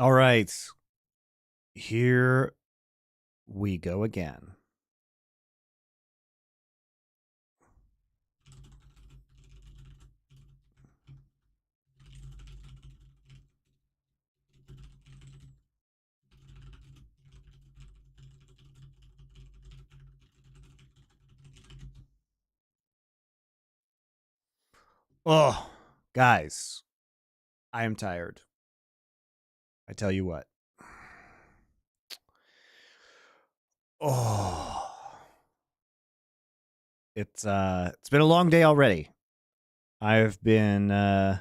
All right. Here we go again. Oh, guys, I am tired. I tell you what. Oh. It's been a long day already. I've been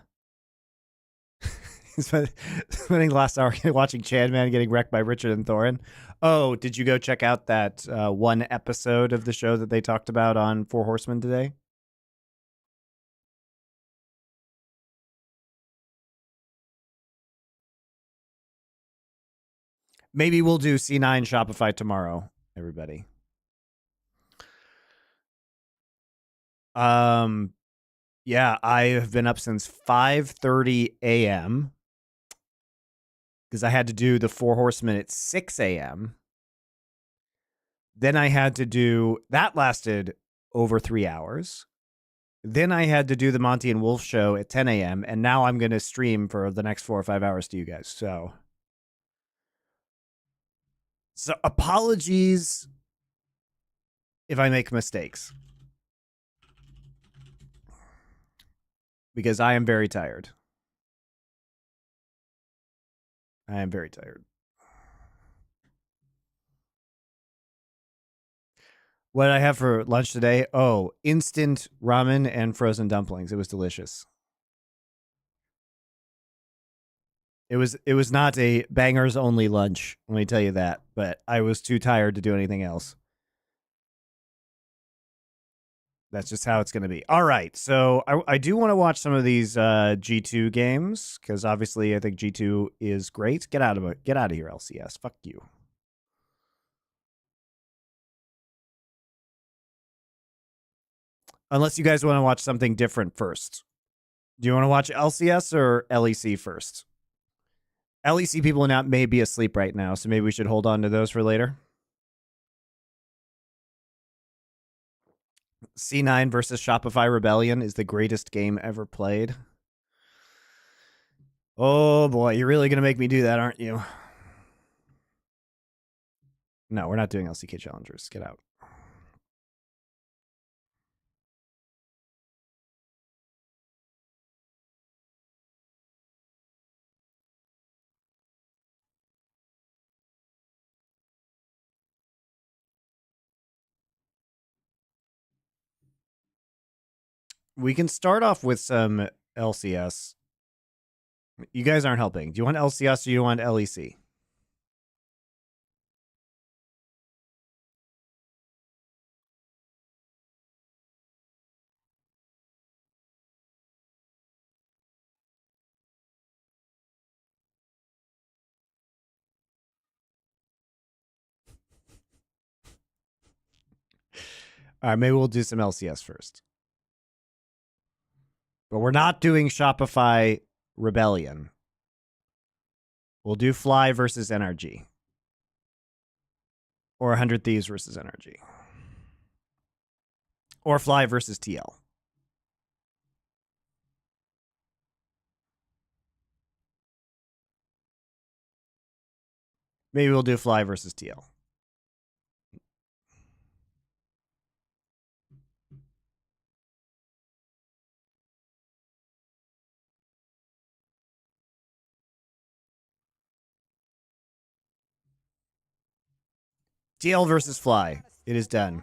spending the last hour watching Chadman getting wrecked by Richard and Thorin. Oh, did you go check out that one episode of the show that they talked about on Four Horsemen today? Maybe we'll do C9 Shopify tomorrow, everybody. Yeah, I have been up since 5:30 a.m. because I had to do the Four Horsemen at 6 a.m. Then I had to do that lasted over 3 hours. Then I had to do the Monty and Wolf show at 10 a.m. And now I'm going to stream for the next 4 or 5 hours to you guys. So apologies if I make mistakes. Because I am very tired. I am very tired. What did I have for lunch today? Oh, instant ramen and frozen dumplings. It was delicious. It was not a bangers only lunch, let me tell you that, but I was too tired to do anything else. That's just how it's going to be. All right, so I do want to watch some of these G2 games because obviously I think G2 is great. Get out of here, LCS. Fuck you. Unless you guys want to watch something different first. Do you want to watch LCS or LEC first? LEC people now may be asleep right now, so maybe we should hold on to those for later. C9 versus Shopify Rebellion is the greatest game ever played. Oh boy, you're really going to make me do that, aren't you? No, we're not doing LCK challengers. Get out. We can start off with some LCS. You guys aren't helping. Do you want LCS or do you want LEC? All right, maybe we'll do some LCS first. But we're not doing Shopify Rebellion. We'll do Fly versus NRG. Or 100 Thieves versus NRG. Or Fly versus TL. Maybe we'll do Fly versus TL. TL versus Fly. It is done.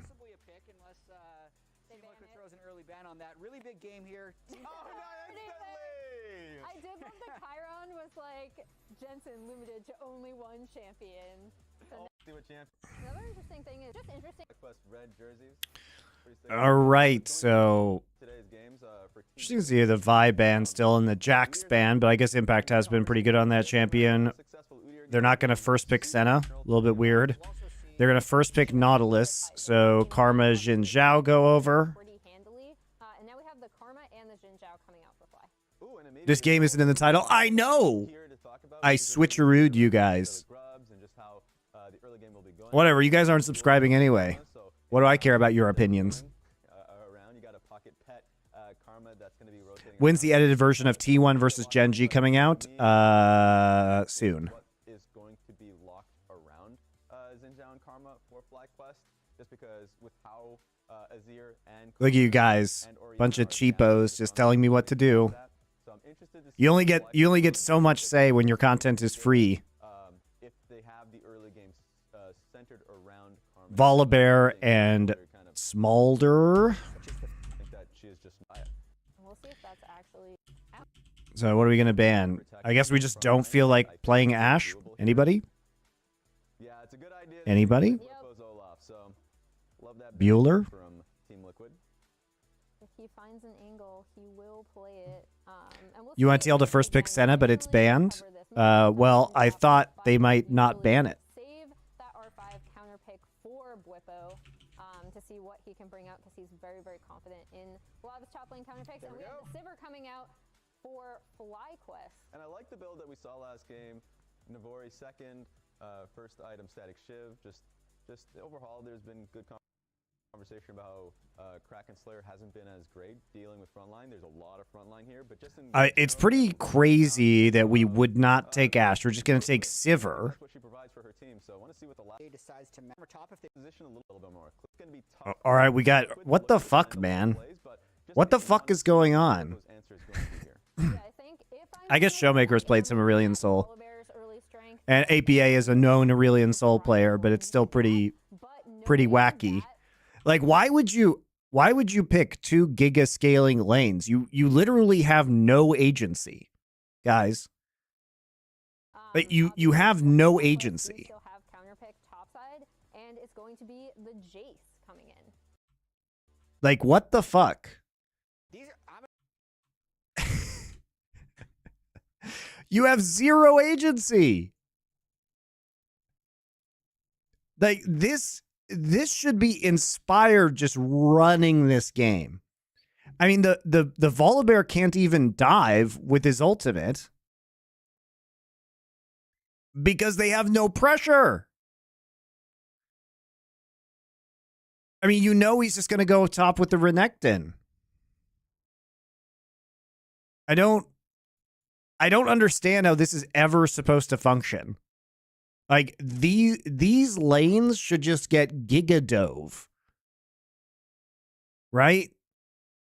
Really big game here. Oh, I did love the Chiron was like Jensen limited to only one champion. So another interesting thing is just interesting. Red jerseys. All right, so interesting to see the Vi ban still in the Jax ban, but I guess Impact has been pretty good on that champion. They're not going to first pick Senna. A little bit weird. They're going to first pick Nautilus, so Karma, Jin Zhao go over. And now we have the Karma and the Jin Zhao coming out for Fly. This game isn't in the title. I know. I switcherooed you guys. Whatever, you guys aren't subscribing anyway. What do I care about your opinions? When's the edited version of T1 versus Gen G coming out? Soon. Is going to be locked around Xinjiao and Karma for FlyQuest, just because with how Azir and Look at you guys, bunch of cheapos just telling me what to do. You only get so much say when your content is free. If they have the early games centered around Karma, Volibear and Smolder. We'll see if that's actually out. So what are we gonna ban? I guess we just don't feel like playing Ashe. Anybody? yeah, it's a good idea. Anybody? Yep. So, love that Bueller? from Team Liquid. If he finds an angle, he will play it. And we'll You want see TL to if first pick again, Senna, but it's we really banned? cover this. Maybe Well, I top thought five, they might we not really ban it. Save that R5 counter pick for Bwippo to see what he can bring out, because he's very, very confident in a lot of his top lane counter picks. And we have the Sivir coming out for FlyQuest. And I like the build that we saw last game. Navori second, first item static shiv. Just overhaul. There's been good conversation about how Kraken Slayer hasn't been as great dealing with frontline. There's a lot of frontline here, but just in It's pretty crazy that we would not take Ashe. We're just gonna take Sivir. That's what she provides for her team. So I want to see what the last decides to over top if they position a little bit more. It's going to be tough. All right, we got. What the fuck, man? What the fuck is going on? Yeah, I think if I guess Showmaker's played some Aurelion Soul. Volibear's early strength, And APA is a known Aurelion Soul player, but it's still pretty but pretty knowing wacky. that, Like, why would you pick 2 giga scaling lanes? You literally have no agency, guys. But you obviously, have for no FlyQuest, we agency. still have counterpick topside, and it's going to be the Jace coming in. Like, what the fuck? these are, You have 0 agency. Like, this should be inspired just running this game. I mean, the Volibear can't even dive with his ultimate because they have no pressure. I mean, you know he's just going to go top with the Renekton. I don't understand how this is ever supposed to function. Like, these lanes should just get Giga Dove. Right?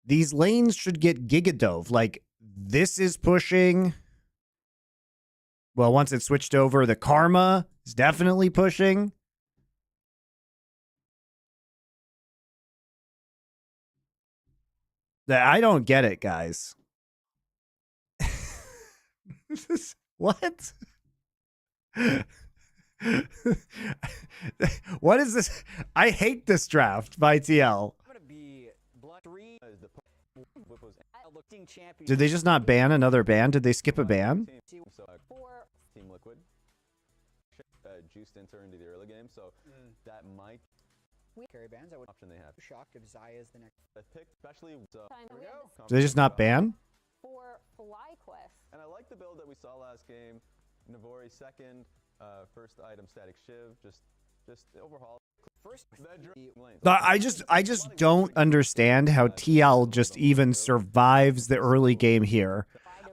These lanes should get Giga Dove. Like, this is pushing. Well, once it switched over, the Karma is definitely pushing. I don't get it, guys. What? What is this? I hate this draft by TL. I'm gonna be blood 3 is the Whippos looking champion. Did they just not ban another ban? Did they skip a ban? team. So For Team Liquid juiced Inter into the early game, so that might carry bans. I would option they have. be shocked if Zaya is the next. Pick, especially time, we have the Did they just not ban? for FlyQuest. And I like the build that we saw last game. Navori second, first item static shiv. Just overhaul. First, Lanes. I just don't understand how TL just even survives the early game here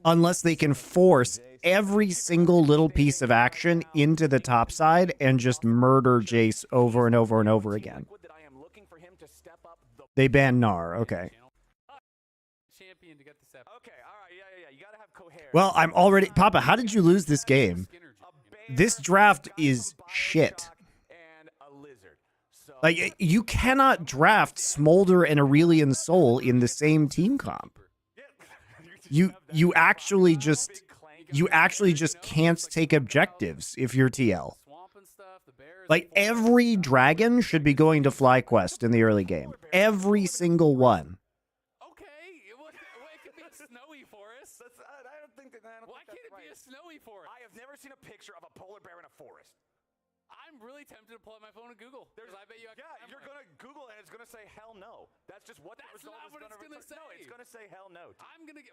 unless they can force every single little piece of action into the top side and just murder Jace over and over and over again. They ban Gnar. Okay. Champion to get the step. Okay, all right, yeah. You gotta have coherence. Well, I'm already... Papa, how did you lose this game? This draft is shit. And a lizard. So Like, you cannot draft Smolder and Aurelion Soul in the same team comp. You actually just can't take objectives if you're TL. Like, every dragon should be going to FlyQuest in the early game. Every single one. Okay, it could be a snowy forest. I don't think that. Why can't it be a snowy forest? I have never seen a picture of a polar bear in a forest. I'm really tempted to pull out my phone and Google. Because I bet you. You're gonna Google and it's gonna say hell no. That's just what the That's result not is what it's gonna No, it's say. gonna say hell no.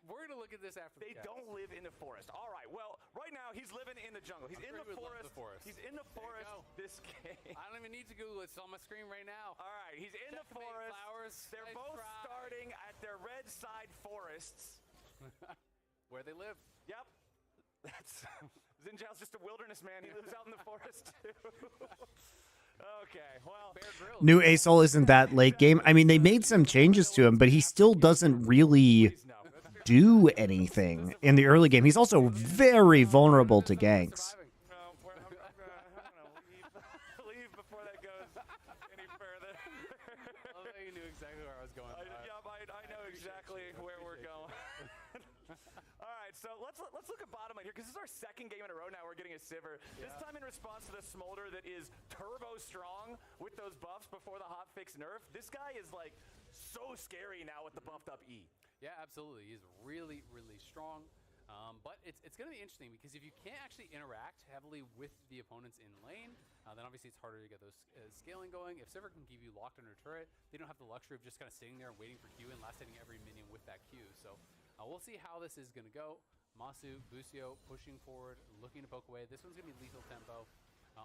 We're gonna look at this after. They don't live in the forest. All right. Well, right now he's living in the jungle. He's in the forest. He's in the forest this game. I don't even need to Google it. It's on my screen right now. All right, he's in the forest. Flowers. They're both starting at their red side forests. Where they live. Yep. That's Zinjal's just a wilderness man. He lives out in the forest too. Okay, well, New Asol isn't that late game. I mean, they made some changes to him, but he still doesn't really do anything in the early game. He's also very vulnerable to ganks. no, I'm gonna leave before that goes any further. I thought you knew exactly where I was going. I know exactly where we're going. All right, so let's look at bottom lane here because this is our second game in a row now. We're getting a Sivir. This time in response to the Smolder that is turbo strong with those buffs before the hotfix nerf. This guy is like so scary now with the buffed up E. Yeah, absolutely. He's really, really strong. But it's going to be interesting because if you can't actually interact heavily with the opponents in lane, then obviously it's harder to get those scaling going. If Sivir can keep you locked under turret, they don't have the luxury of just kind of sitting there and waiting for Q and last hitting every minion with that Q. So we'll see how this is going to go. Masu, Busio pushing forward, looking to poke away. This one's going to be lethal tempo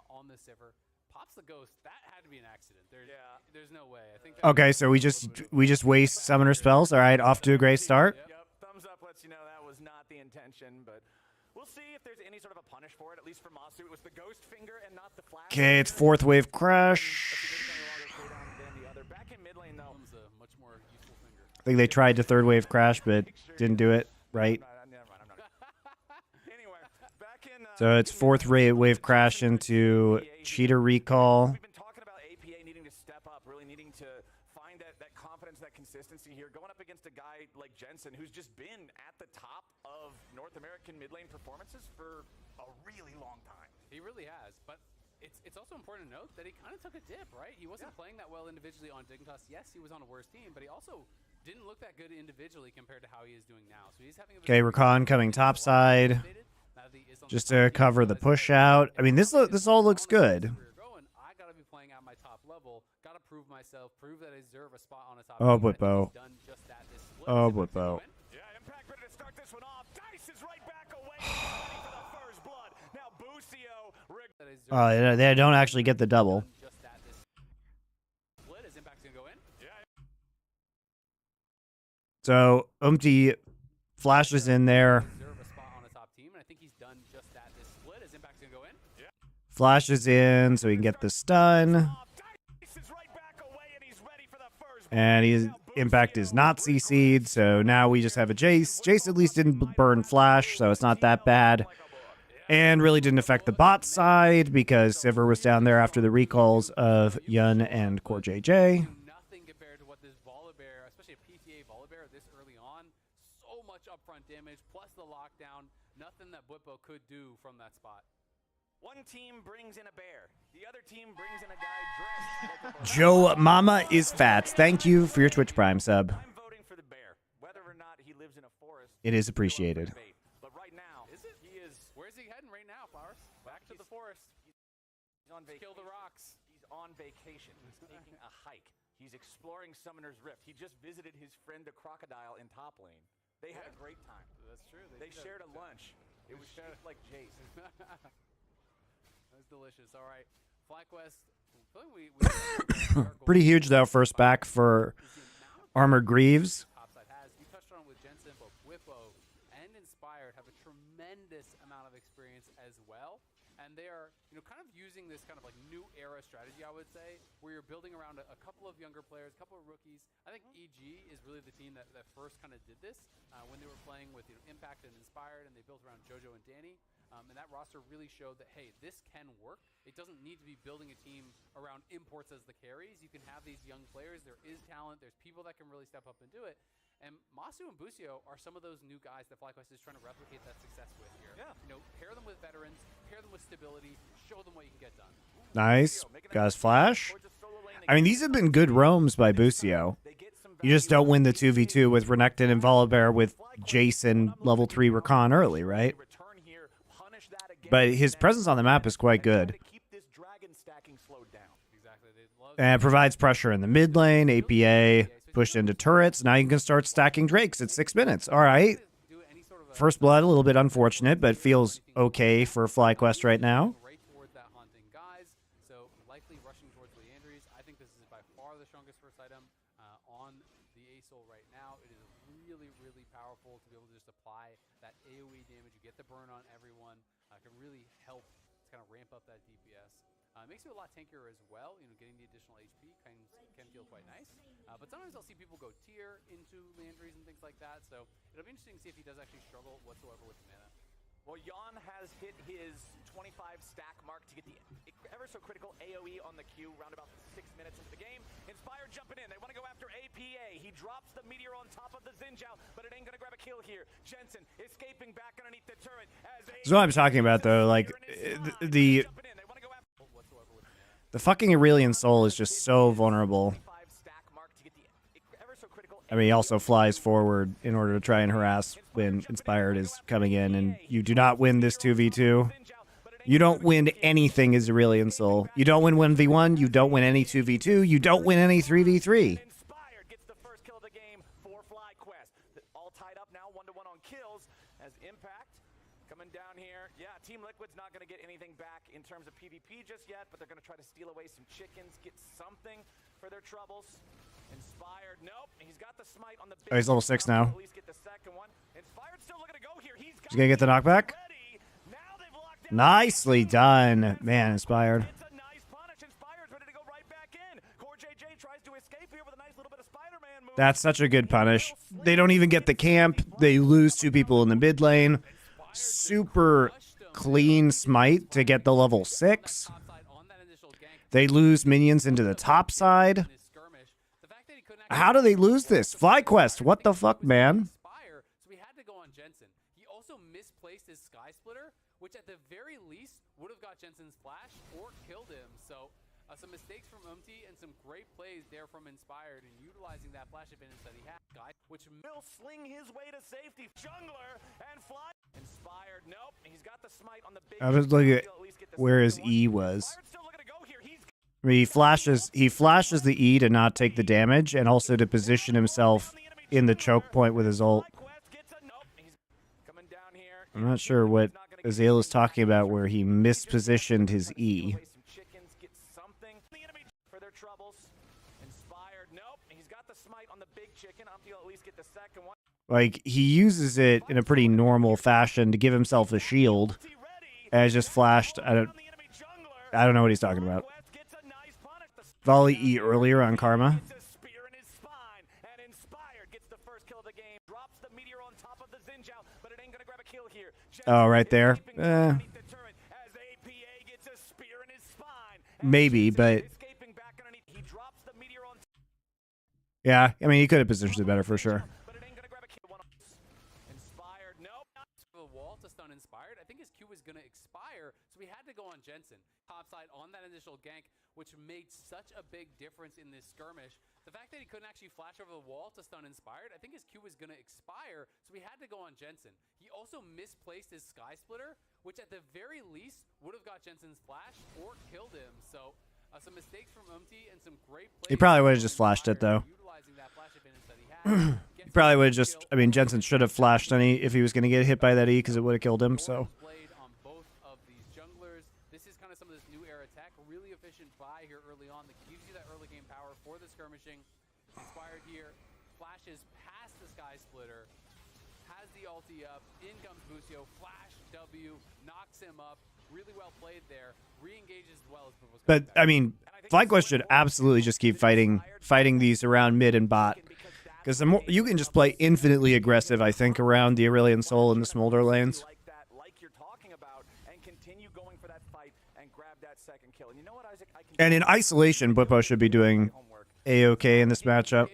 on the Sivir. Pops the ghost. That had to be an accident. There's no way. I think. Okay, so we just waste summoner spells. All right, off to a great start. Yep. Thumbs up lets you know that was not the intention, but we'll see if there's any sort of a punish for it. At least for Masu, it was the ghost finger and not the flash. Okay, it's fourth wave crash. Back in mid lane though. Thumbs a much more useful finger. I think they tried to third wave crash, but didn't do it right. Never mind, I'm not. Anyway, back in. So it's fourth wave crash into cheater recall. We've been talking about APA needing to step up, really needing to find that confidence, that consistency here. Going up against a guy like Jensen, who's just been at the top of North American mid lane performances for a really long time. He really has, but it's also important to note that he kind of took a dip, right? He wasn't playing that well individually on Dignitas. Yes, he was on a worse team, but he also didn't look that good individually compared to how he is doing now. So he's having a Okay, Rakan coming topside just to cover the push out. I mean, this all looks good. I gotta be playing at my top level. Gotta prove myself. Prove that I deserve a spot on a top. Oh, Blippo. Oh, Blippo. Yeah, Impact ready to start this one off. Dice is right back away. Ready for the first blood. Now Busio. Oh, they don't actually get the double. So Umti flashes in there. Flashes in so he can get the stun. And Impact is not CC'd, so now we just have a Jace. Jace at least didn't burn Flash, so it's not that bad. And really didn't affect the bot side because Sivir was down there after the recalls of Yun and Core JJ. Nothing compared to what this Volibear, especially a PTA Volibear this early on, so much upfront damage plus the lockdown. Nothing that Blippo could do from that spot. One team brings in a bear. The other team brings in a guy dressed like a bear. Joe Mama is fat. Thank you for your Twitch Prime sub. I'm voting for the bear, whether or not he lives in a forest. It is appreciated. But right now, he is. Where's he heading right now, Flowers? Back to the forest. He's on vacation. Kill the rocks. He's on vacation. He's taking a hike. He's exploring Summoner's Rift. He just visited his friend the crocodile in top lane. They had a great time. That's true. They shared a lunch. It was shaped like Jace. That's delicious. All right, FlyQuest. Pretty huge though. First back for Armored Greaves. Topside has. You touched on it with Jensen, but Whippo and Inspired have a tremendous amount of experience as well, and they are, kind of using this kind of like new era strategy, I would say, where you're building around a couple of younger players, a couple of rookies. I think EG is really the team that first kind of did this when they were playing with Impact and Inspired, and they built around JoJo and Danny. And that roster really showed that, hey, this can work. It doesn't need to be building a team around imports as the carries. You can have these young players. There is talent. There's people that can really step up and do it. And Masu and Busio are some of those new guys that FlyQuest is trying to replicate that success with here. Yeah. Pair them with veterans, pair them with stability, show them what you can get done. Nice. Guys, Flash. I mean, these have been good roams by Busio. You just don't win the 2v2 with Renekton and Volibear with Jason level 3 Rakan early, right? But his presence on the map is quite good. And it provides pressure in the mid lane. APA pushed into turrets. Now you can start stacking Drakes at 6 minutes. All right. First blood, a little bit unfortunate, but feels okay for FlyQuest right now. Right towards that hunting, guys. So likely rushing towards Leandries. I think this is by far the strongest first item on the ASOL right now. It is really, really powerful to be able to just apply that AoE damage. You get the burn on everyone. Can really help to kind of ramp up that DPS. It makes you a lot tankier as well. You know, getting the additional HP can feel quite nice. But sometimes I'll see people go tier into Leandries and things like that. So it'll be interesting to see if he does actually struggle whatsoever with the mana. Well, Jan has hit his 25 stack mark to get the ever so critical AoE on the Q round about 6 minutes into the game. Inspired jumping in. They want to go after APA. He drops the meteor on top of the Xinjiao, but it ain't going to grab a kill here. Jensen escaping back underneath the turret. That's what I'm talking about, though. Like, the fucking Aurelian Soul is just so vulnerable. I mean, he also flies forward in order to try and harass when Inspired is coming in, and you do not win this 2v2. You don't win anything as Aurelian Soul. You don't win 1v1, you don't win any 2v2, you don't win any 3v3. Inspired gets the first kill of the game for FlyQuest. All tied up now, 1-1 on kills as Impact coming down here. Yeah, Team Liquid's not going to get anything back in terms of PvP just yet, but they're going to try to steal away some chickens, get something for their troubles. Inspired, nope. He's got the smite on the big. Oh, he's level 6 now. At least get the second one. Inspired still looking to go here. He's gonna get the knockback. Now they've locked in. Nicely done, man. Inspired. It's a nice punish. Inspired's ready to go right back in. Core JJ tries to escape here with a nice little bit of Spider-Man move. That's such a good punish. They don't even get the camp. They lose 2 people in the mid lane. Super clean smite to get the level 6. They lose minions into the top side. How do they lose this? FlyQuest, what the fuck, man? So he had to go on Jensen. He also misplaced his Sky Splitter, which at the very least would have got Jensen's flash or killed him. So some mistakes from Umti and some great plays there from Inspired and utilizing that flash advantage that he had. Which will sling his way to safety. Jungler and Fly. Inspired, nope. He's got the smite on the big. I was looking at where his E was. I mean, he flashes the E to not take the damage and also to position himself in the choke point with his ult. I'm not sure what Azael is talking about where he mispositioned his E. Like, he uses it in a pretty normal fashion to give himself a shield. And it's just flashed. I don't know what he's talking about. Volley E earlier on Karma. Oh, right there. Maybe, but yeah, I mean, he could have positioned it better for sure. Inspired. I think his Q was going to expire, so he had to go on Jensen. Topside on that initial gank, which made such a big difference in this skirmish. The fact that he couldn't actually flash over the wall to stun Inspired, I think his Q was going to expire, so he had to go on Jensen. He also misplaced his Sky Splitter, which at the very least would have got Jensen's flash or killed him. So some mistakes from Umti and some great plays. He probably would have just flashed it, though. Utilizing that flash advantage that he had. He probably would have just, I mean, Jensen should have flashed any if he was going to get hit by that E because it would have killed him, so. Played on both of these junglers. This is kind of some of this new era tech. Really efficient buy here early on that gives you that early game power for the skirmishing. Inspired here, flashes past the Sky Splitter, has the ulti up, in comes Busio, flash W, knocks him up. Really well played there. Re-engages as well as Purple's. But, I mean, FlyQuest should absolutely just keep fighting these around mid and bot. Because the more you can just play infinitely aggressive, I think, around the Aurelian Soul and the Smolder lanes. And in isolation, Bwipo should be doing A-OK in this matchup.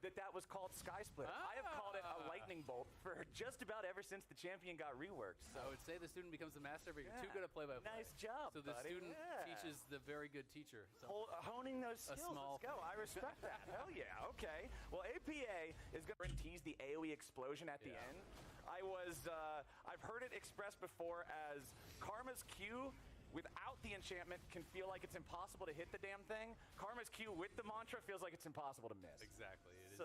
That was called Sky Split. I have called it a lightning bolt for just about ever since the champion got reworked. So I would say the student becomes the master, but you're too good at play-by-play. Nice job, So the buddy. student teaches the very good teacher. So Honing those skills. Let's go. I respect that. Hell yeah. Okay. Well, APA is going to tease the AoE explosion at the end. I've heard it expressed before as Karma's Q without the enchantment can feel like it's impossible to hit the damn thing. Karma's Q with the mantra feels like it's impossible to miss. Exactly. It is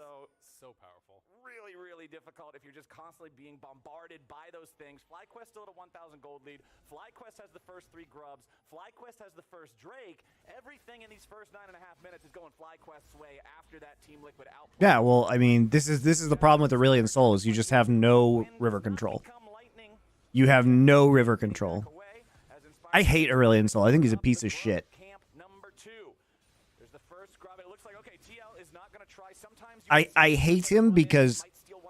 So powerful. really, really difficult if you're just constantly being bombarded by those things. FlyQuest still at a 1,000 gold lead. FlyQuest has the first 3 grubs. FlyQuest has the first Drake. Everything in these first 9.5 minutes is going FlyQuest's way after that Team Liquid outplay. Yeah, well, I mean, this is the problem with Aurelion Sol is you just have no river control. You have no river control. I hate Aurelion Sol. I think he's a piece of shit. I hate him because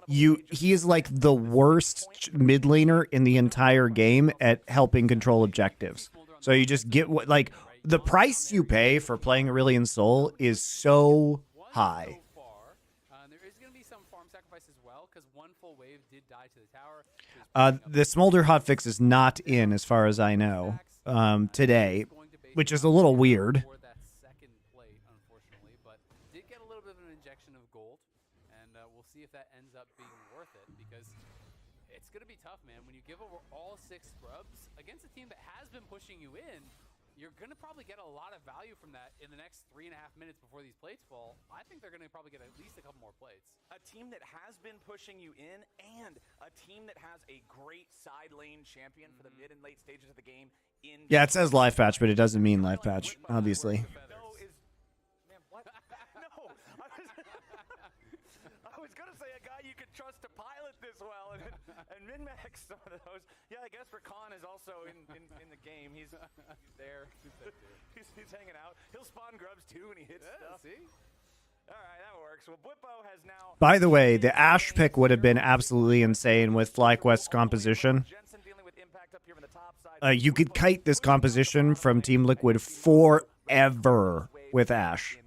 he is like the worst mid laner in the entire game at helping control objectives. So you just get what, like, the price you pay for playing Aurelion Sol is so high. There is going to be some farm sacrifice as well because one full wave did die to the tower. The Smolder hotfix is not in, as far as I know, today, which is a little weird. That second plate, unfortunately, but did get a little bit of an injection of gold, and we'll see if that ends up being worth it because it's going to be tough, man. When you give over all 6 scrubs against a team that has been pushing you in, you're going to probably get a lot of value from that in the next 3.5 minutes before these plates fall. I think they're going to probably get at least a couple more plates. A team that has been pushing you in and a team that has a great side lane champion for the mid and late stages of the game. Yeah, it says live patch, but it doesn't mean live patch, obviously. I was going to say a guy you could trust to pilot this well and min-max some of those. Yeah, I guess Rakan is also in the game. He's there. He's hanging out. He'll spawn grubs too when he hits stuff. See? All right, that works. Well, Bwipo has now... By the way, the Ashe pick would have been absolutely insane with FlyQuest's composition. You could kite this composition from Team Liquid forever with Ashe.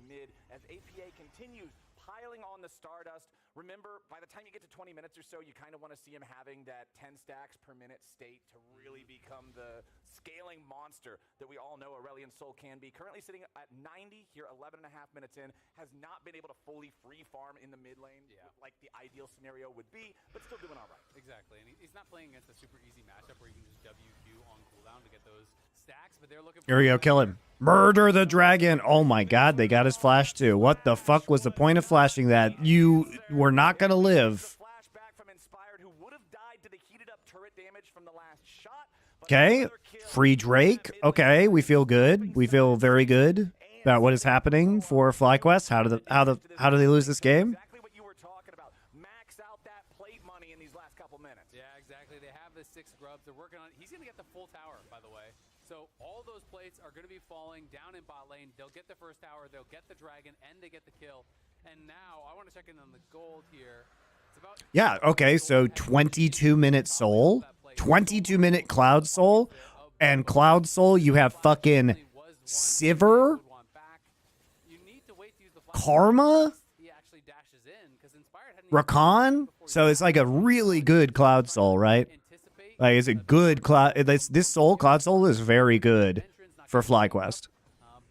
As APA continues piling on the Stardust, remember, by the time you get to 20 minutes or so, you kind of want to see him having that 10 stacks per minute state to really become the scaling monster that we all know Aurelion Sol can be. Currently sitting at 90 here, 11.5 minutes in, has not been able to fully free farm in the mid lane like the ideal scenario would be, but still doing all right. Exactly, and he's not playing against a super easy matchup where you can just WQ on cooldown to get those stacks, but they're looking for... Here we go, kill him. Murder the dragon. Oh my god, they got his flash too. What the fuck was the point of flashing that? You were not going to live. Okay, free Drake. Okay, we feel good. We feel very good about what is happening for FlyQuest. How do they lose this game? Exactly what you were talking about. Max out that plate money in these last couple minutes. Yeah, exactly. They have the 6 grubs. They're working on it. He's going to get the full tower, by the way. So all those plates are going to be falling down in bot lane. They'll get the first tower. They'll get the dragon, and they get the kill. And now I want to check in on the gold here. It's about okay, so 22-minute Soul, 22-minute Cloud Soul, and Cloud Soul, you have fucking Sivir, Karma, Rakan. So it's like a really good Cloud Soul, right? Like, it's a good Cloud. This Soul, Cloud Soul, is very good for FlyQuest.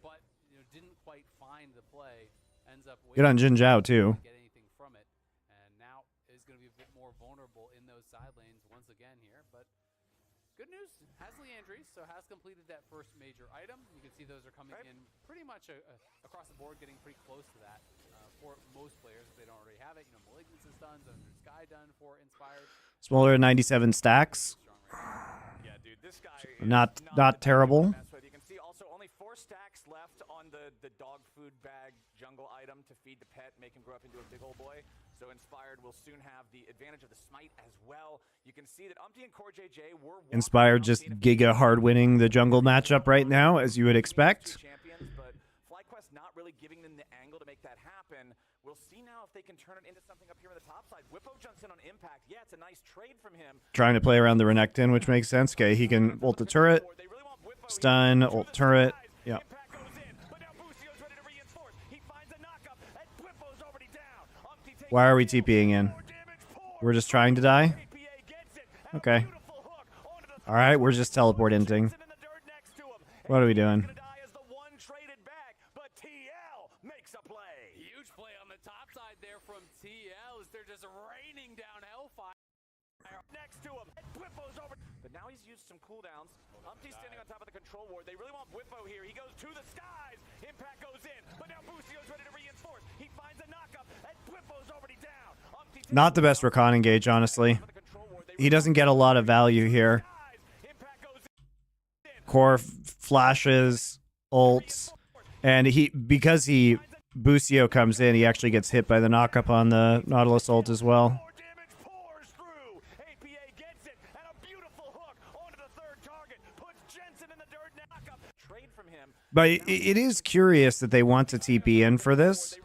but didn't quite find the play. Ends up Good on Jin Zhao too. Get anything from it, and now is going to be a bit more vulnerable in those side lanes once again here. But good news, has Leandries, so has completed that first major item. You can see those are coming in pretty much across the board, getting pretty close to that for most players if they don't already have it. Malignance is done, Thunder Sky done for Inspired. Smaller 97 stacks. Yeah, dude, this guy Not terrible. You can see also only 4 stacks left on the dog food bag jungle item to feed the pet, make him grow up into a big old boy. So Inspired will soon have the advantage of the smite as well. You can see that Umpty and Core JJ were Inspired just giga hard winning the jungle matchup right now, as you would expect. Champions, but FlyQuest not really giving them the angle to make that happen. We'll see now if they can turn it into something up here on the top side. Bwipo jumps in on impact. Yeah, it's a nice trade from him. Trying to play around the Renekton, which makes sense. Okay, he can ult the turret, stun, ult turret. Yeah. Why are we TPing in? We're just trying to die? Okay. Alright, we're just teleporting. What are we doing? Huge play on the top side there from TL as they're just raining down hellfire. Next to him, Bwipo's over. But now he's used some cooldowns. Umpty's standing on top of the control ward. They really want Whippo here. He goes to the skies. Impact goes in, but now Boostio's ready to reinforce. He finds a knockup, and Whippo's already down. Not the best recon engage, honestly. He doesn't get a lot of value here. Core flashes, ults, and because Boostio comes in, he actually gets hit by the knockup on the Nautilus ult as well. But it is curious that they want to TP in for this.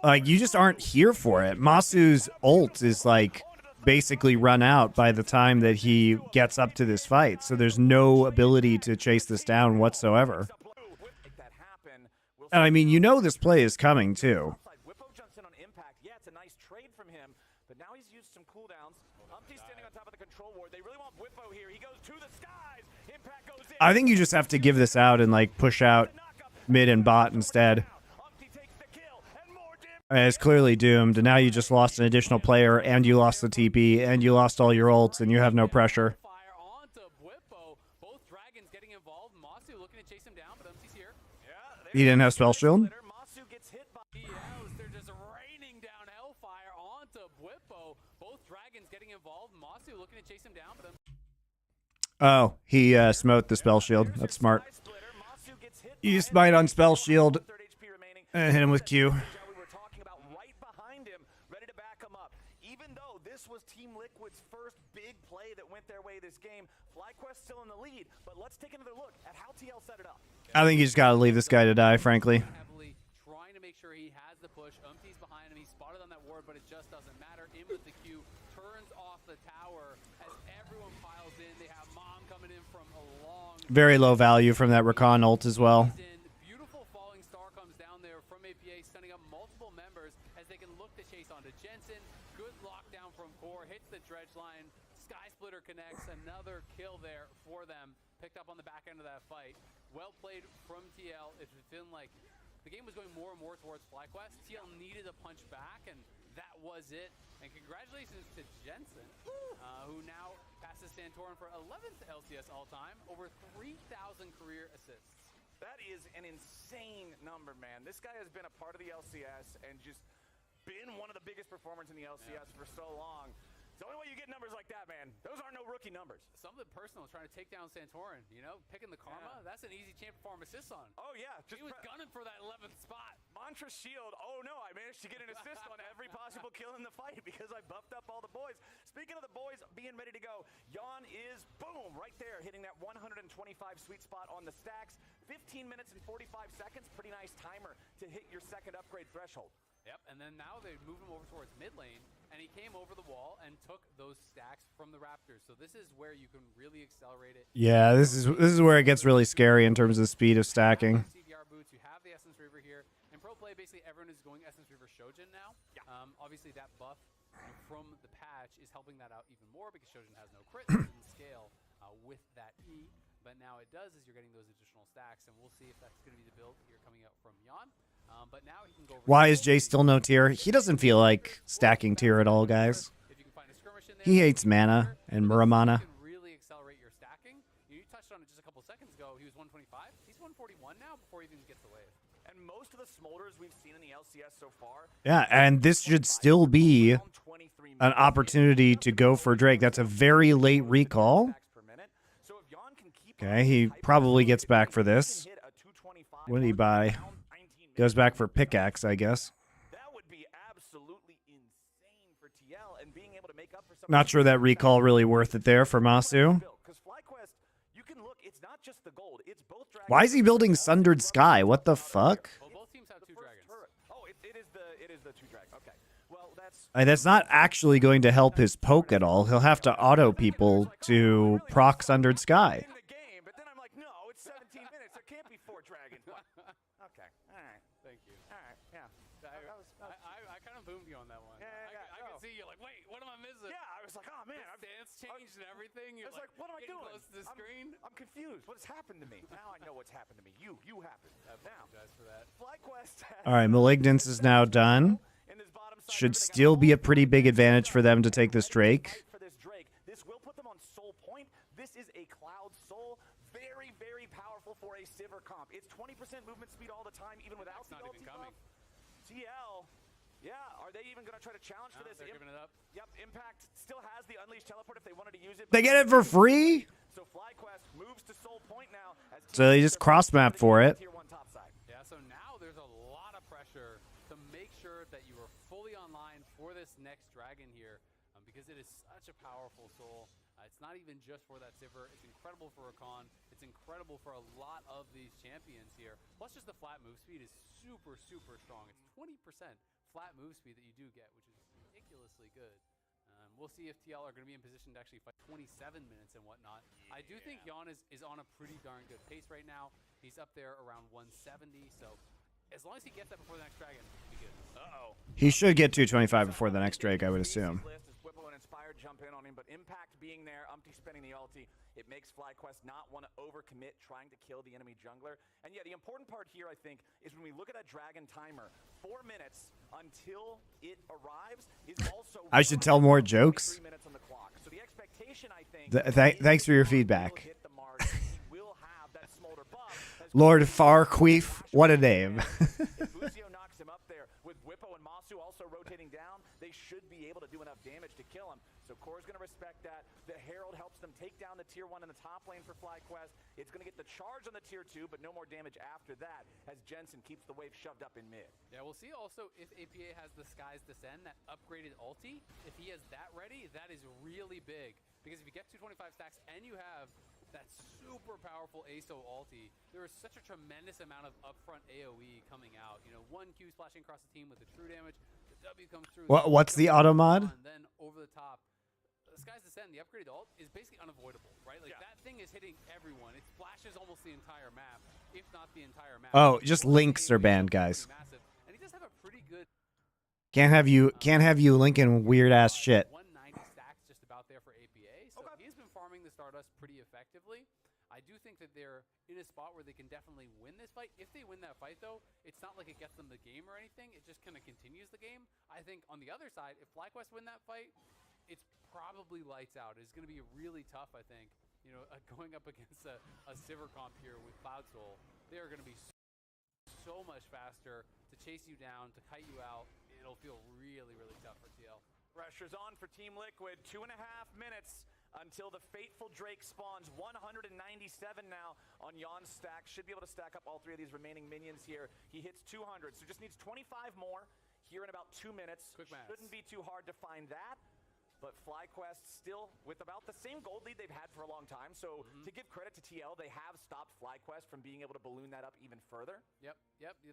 Like, you just aren't here for it. Masu's ult is, like, basically run out by the time that he gets up to this fight. So there's no ability to chase this down whatsoever. And, I mean, you know this play is coming, too. I think you just have to give this out and, like, push out mid and bot instead. It's clearly doomed, and now you just lost an additional player, and you lost the TP, and you lost all your ults, and you have no pressure. He didn't have spell shield. Oh, he smote the spell shield. That's smart. You smite on spell shield and hit him with Q. First big play that went their way this game. FlyQuest still in the lead, but let's take another look at how TL set it up. I think you just got to leave this guy to die, frankly. Trying to make sure he has the push. Umpty's behind him. He's spotted on that ward, but it just doesn't matter. In with the Q, turns off the tower as everyone piles in. They have Mom coming in from a long... Very low value from that Recon ult as well. Beautiful falling star comes down there from APA, stunning up multiple members as they can look to chase onto Jensen. Good lockdown from Core, hits the dredge line. Sky Splitter connects, another kill there for them. Picked up on the back end of that fight. Well played from TL. It's been like the game was going more and more towards FlyQuest. TL needed a punch back, and that was it. And congratulations to Jensen, who now passes Santorin for 11th LCS all-time, over 3,000 career assists. That is an insane number, man. This guy has been a part of the LCS and just been one of the biggest performers in the LCS for so long. It's the only way you get numbers like that, man. Those aren't no rookie numbers. Something personal, trying to take down Santorin, you know? Picking the karma, that's an easy champ to farm assists on. Oh, yeah. He was gunning for that 11th spot. Mantra Shield. Oh, no, I managed to get an assist on every possible kill in the fight because I buffed up all the boys. Speaking of the boys being ready to go, Yon is, boom, right there, hitting that 125 sweet spot on the stacks. 15 minutes and 45 seconds. Pretty nice timer to hit your second upgrade threshold. Yep, and then now they move him over towards mid lane, and he came over the wall and took those stacks from the Raptors. So this is where you can really accelerate it. Yeah, this is where it gets really scary in terms of the speed of stacking. CDR boots, you have the Essence Reaver here. In pro play, basically everyone is going Essence Reaver Shojin now. Yeah. Obviously that buff from the patch is helping that out even more because Shojin has no crit, so it doesn't scale with that E. But now it does, is you're getting those additional stacks, and we'll see if that's going to be the build here coming out from Yon. But now he can go. Why is Jay still no tier? He doesn't feel like stacking tier at all, guys. He hates mana and Muramana. You can really accelerate your stacking. You touched on it just a couple seconds ago. He was 125. He's 141 now before he even gets the wave. And most of the smolders we've seen in the LCS so far. Yeah, and this should still be an opportunity to go for Drake. That's a very late recall. Okay, he probably gets back for this. What did he buy? Goes back for pickaxe, I guess. That would be absolutely insane for TL and being able to make up for some. Not sure that recall really worth it there for Masu. Because FlyQuest, you can look, it's not just the gold, it's both dragons. Why is he building Sundered Sky? What the fuck? Well, both teams have two dragons. Oh, it is the two dragons. Okay. Well, that's not actually going to help his poke at all. He'll have to auto people to proc Sundered Sky. In the game, but then I'm like, no, it's 17 minutes. There can't be 4 dragons. Okay. All right. Thank you. All right. Yeah. I kind of boomed you on that one. Yeah. I can see you like, wait, what am I missing? Yeah, was like, oh man, The stance changed and everything. You're I was like, what am I getting doing? close to the screen. I'm confused. What has happened to me? Now I know what's happened to me. You happened. I Now, apologize for that. FlyQuest has, All right, Malignance is now done. in this bottom side, Should they got still be a all pretty five big picks advantage up. for them to take this Ready to Drake. fight for this Drake. This will put them on soul point. This is a Cloud Soul. Very, very powerful for a Sivir comp. It's 20% movement speed all the time, even without It's the not even ulti coming. buff. TL, yeah, are they even going to try to challenge for No, this? they're giving it up. Yep, Impact still has the Unleashed Teleport if they wanted to use it. They get it for free? So FlyQuest moves to soul point now. As So they just cross-map for it. Tier 1 top side. Yeah, so now there's a lot of pressure to make sure that you are fully online for this next dragon here, because it is such a powerful soul. It's not even just for that Sivir. It's incredible for Rakan. It's incredible for a lot of these champions here. Plus, just the flat move speed is super, super strong. It's 20% flat move speed that you do get, which is ridiculously good. We'll see if TL are going to be in position to actually fight 27 minutes and whatnot. I do think Yon is on a pretty darn good pace right now. He's up there around 170, so as long as he gets that before the next dragon, he'll be good. Uh-oh. He should get 225 before the next Drake, I would assume. Whippo and Inspired jump in on him, but Impact being there, spending the ulti, it makes FlyQuest not want to overcommit trying to kill the enemy jungler. And yeah, the important part here, I think, is when we look at that dragon timer, 4 minutes until it arrives is also I should tell more jokes. 3 minutes on the clock. So the expectation, I think, Thanks for your is feedback. he'll hit the mark. He will have that smolder buff. As Lord Farqueef, what a name. If Busio knocks him up there with Whippo and Masu also rotating down, they should be able to do enough damage to kill him. So Core's going to respect that. The Herald helps them take down the tier 1 in the top lane for FlyQuest. It's going to get the charge on the tier 2, but no more damage after that as Jensen keeps the wave shoved up in mid. Yeah, we'll see also if APA has the Skies Descend, that upgraded ulti. If he has that ready, that is really big. Because if you get 225 stacks and you have that super powerful ASO ulti, there is such a tremendous amount of upfront AoE coming out. You know, 1 Q splashing across the team with the true damage, the W comes through. What's the auto mod? And then over the top, the Skies Descend, the upgraded ult, is basically unavoidable, right? Like, that thing is hitting everyone. It splashes almost the entire map, if not the entire map. Oh, just links are banned, guys. Massive. And he does have a pretty good Can't have you linking weird ass shit. 190 stacks just about there for APA. So he's been farming the Stardust pretty effectively. I do think that they're in a spot where they can definitely win this fight. If they win that fight, though, it's not like it gets them the game or anything. It just kind of continues the game. I think on the other side, if FlyQuest win that fight, it's probably lights out. It's going to be really tough, I think. You know, going up against a Sivir comp here with Cloud Soul, they are going to be so much faster to chase you down, to kite you out. It'll feel really, really tough for TL. Pressure's on for Team Liquid. 2.5 minutes until the fateful Drake spawns. 197 now on Yon's stack. Should be able to stack up all 3 of these remaining minions here. He hits 200, so just needs 25 more here in about 2 minutes. Quick maths. Shouldn't be too hard to find that. But FlyQuest still with about the same gold lead they've had for a long time. So to give credit to TL, they have stopped FlyQuest from being able to balloon that up even further. Yep.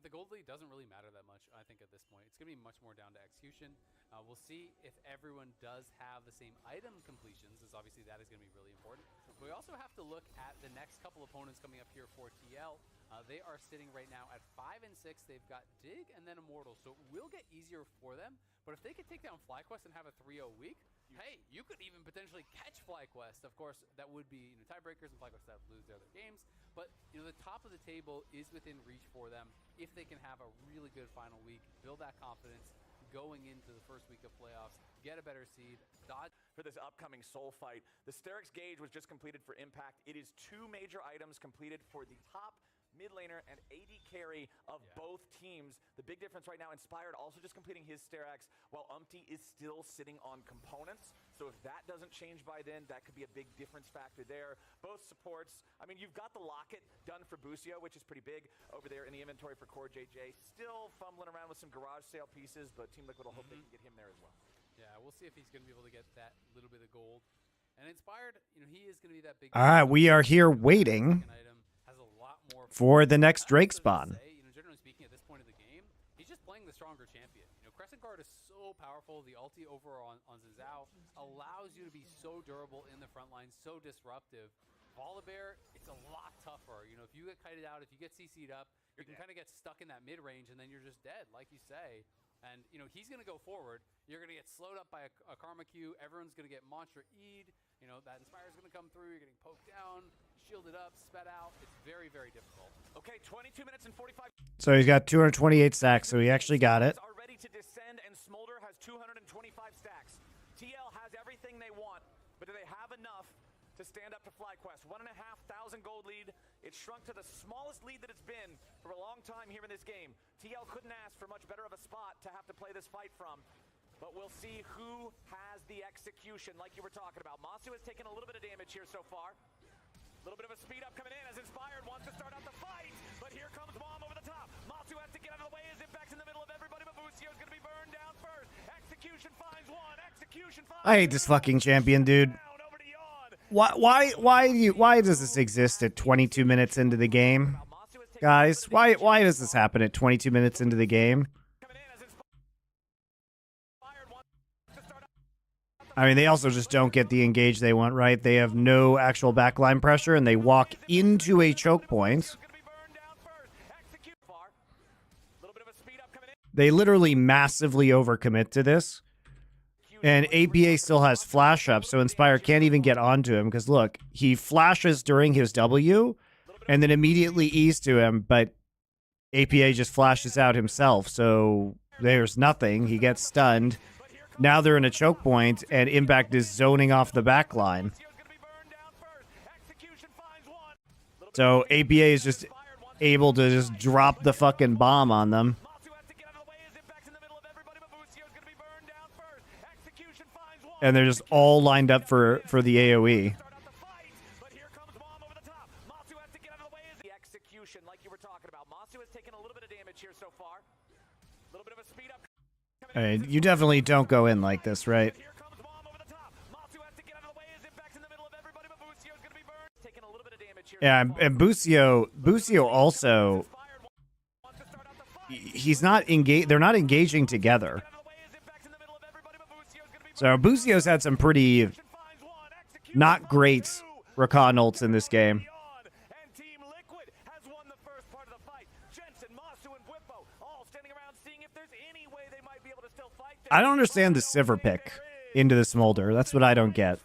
The gold lead doesn't really matter that much, I think, at this point. It's going to be much more down to execution. We'll see if everyone does have the same item completions, as obviously that is going to be really important. But we also have to look at the next couple opponents coming up here for TL. They are sitting right now at 5 and 6. They've got Dig and then Immortal, so it will get easier for them. But if they could take down FlyQuest and have a 3-0 week, hey, you could even potentially catch FlyQuest. Of course, that would be tiebreakers, and FlyQuest that lose their other games. But the top of the table is within reach for them if they can have a really good final week, build that confidence going into the first week of playoffs, get a better seed, dodge. For this upcoming Soul fight, the Sterix Gauge was just completed for Impact. It is 2 major items completed for the top mid laner and AD carry of both teams. The big difference right now, Inspired also just completing his Steraks, while Umpty is still sitting on components. So if that doesn't change by then, that could be a big difference factor there. Both supports, I mean, you've got the Locket done for Busio, which is pretty big over there in the inventory for Core JJ. Still fumbling around with some garage sale pieces, but Team Liquid will hope they can get him there as well. Yeah, we'll see if he's going to be able to get that little bit of gold. And Inspired, he is going to be that big. All right, we are here waiting for the next Drake spawn. Generally speaking, at this point of the game, he's just playing the stronger champion. Crescent Guard is so powerful. The ulti over on Zhao allows you to be so durable in the front line, so disruptive. Volibear, it's a lot tougher. If you get kited out, if you get CC'd up, you can kind of get stuck in that mid-range, and then you're just dead, like you say. And, you know, he's going to go forward. You're going to get slowed up by a Karma Q. Everyone's going to get Monster E'd. You know, that Inspire's going to come through. You're getting poked down, shielded up, sped out. It's very, very difficult. Okay, 22 minutes and 45. So he's got 228 stacks, so he actually got it. Are ready to descend, and Smolder has 225 stacks. TL has everything they want, but do they have enough to stand up to FlyQuest? 1,500 gold lead. It shrunk to the smallest lead that it's been for a long time here in this game. TL couldn't ask for much better of a spot to have to play this fight from. But we'll see who has the execution, like you were talking about. Masu has taken a little bit of damage here so far. A little bit of a speed up coming in as Inspired wants to start out the fight, but here comes Mom over the top. Masu has to get out of the way. His impact's in the middle of everybody, but Busio's going to be burned down first. Execution finds one. Execution finds I hate this fucking champion, dude. Why does this exist at 22 minutes into the game? Guys, why does this happen at 22 minutes into the game? I mean, they also just don't get the engage they want, right? They have no actual backline pressure, and they walk into a choke point. They literally massively overcommit to this. And APA still has flash up, so Inspire can't even get onto him. Because look, he flashes during his W, and then immediately E's to him, but APA just flashes out himself. So there's nothing. He gets stunned. Now they're in a choke point, and Impact is zoning off the back line. So APA is just able to just drop the fucking bomb on them. And they're just all lined up for the AoE. I mean, you definitely don't go in like this, right? Yeah, and Busio also, he's not engaged. They're not engaging together. So Busio's had some pretty not great Rakan ults in this game. I don't understand the Sivir pick into the Smolder. That's what I don't get.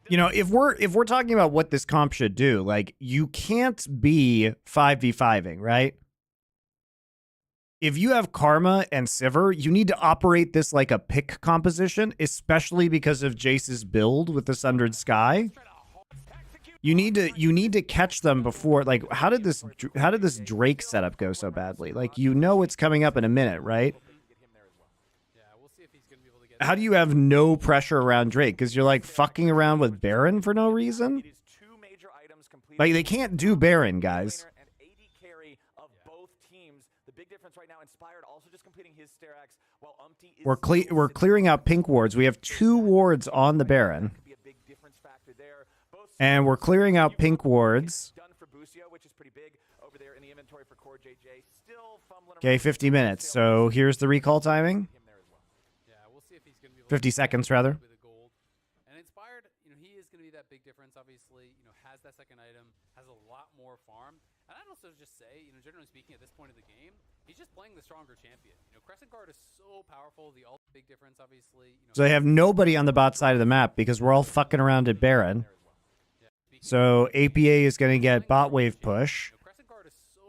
You know, if we're talking about what this comp should do, like, you can't be 5v5ing, right? If you have Karma and Sivir, you need to operate this like a pick composition, especially because of Jace's build with the Sundered Sky. You need to catch them before, like, how did this Drake setup go so badly? Like, you know it's coming up in a minute, right? How do you have no pressure around Drake? Because you're like fucking around with Baron for no reason? Like, they can't do Baron, guys. We're clearing out pink wards. We have 2 wards on the Baron. And we're clearing out pink wards. Okay, 50 minutes. So here's the recall timing. 50 seconds, rather. And Inspired, you know, he is going to be that big difference, obviously. You know, has that second item, has a lot more farm. And I'd also just say, you know, generally speaking, at this point of the game, he's just playing the stronger champion. You know, Crescent Guard is so powerful. The ult big difference, obviously. You know, So they have nobody on the bot side of the map because we're all fucking around at Baron. So APA is going to get bot wave push.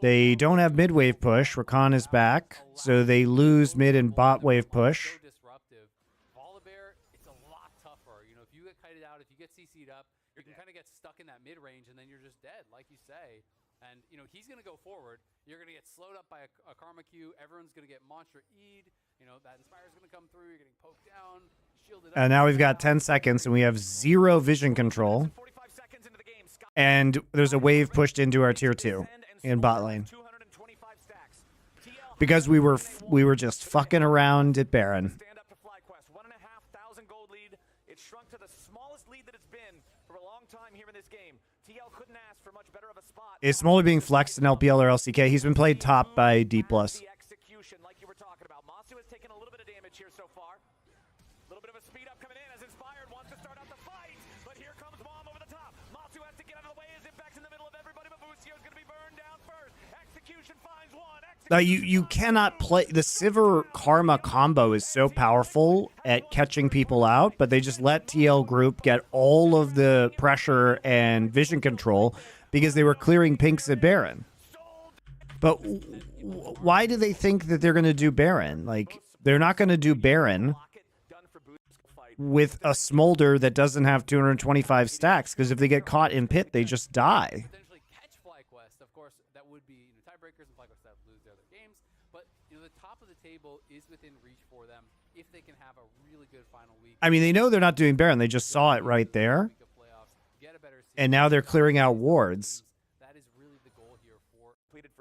They don't have mid wave push. Rakan is back. So they lose mid and bot wave push. You can kind of get stuck in that mid range, and then you're just dead, like you say. And you know he's going to go forward. You're going to get slowed up by a Karma Q. Everyone's going to get Monster E'd. You know that Inspire's going to come through. You're getting poked down, shielded up. And now we've got 10 seconds, and we have 0 vision control. And there's a wave pushed into our tier 2 in bot lane because we were just fucking around at Baron. Is Smolder being flexed in LPL or LCK? He's been played top by D+. Like you were talking about. Masu has taken a little bit of damage here so far. A little bit of a speed up coming in as Inspired wants to start out the fight, but here comes Mom over the top. Masu has to get out of the way. His impact's in the middle of everybody, but Busio's going to be burned down first. Execution finds one. You cannot play the Sivir Karma combo is so powerful at catching people out, but they just let TL Group get all of the pressure and vision control because they were clearing pinks at Baron. But why do they think that they're going to do Baron? Like, they're not going to do Baron with a Smolder that doesn't have 225 stacks, because if they get caught in pit, they just die. Potentially catch FlyQuest. Of course, that would be tiebreakers, and FlyQuest that lose their other games. But the top of the table is within reach for them if they can have a really good final week. I mean, they know they're not doing Baron. They just saw it right there. And now they're clearing out wards. That is really the goal here for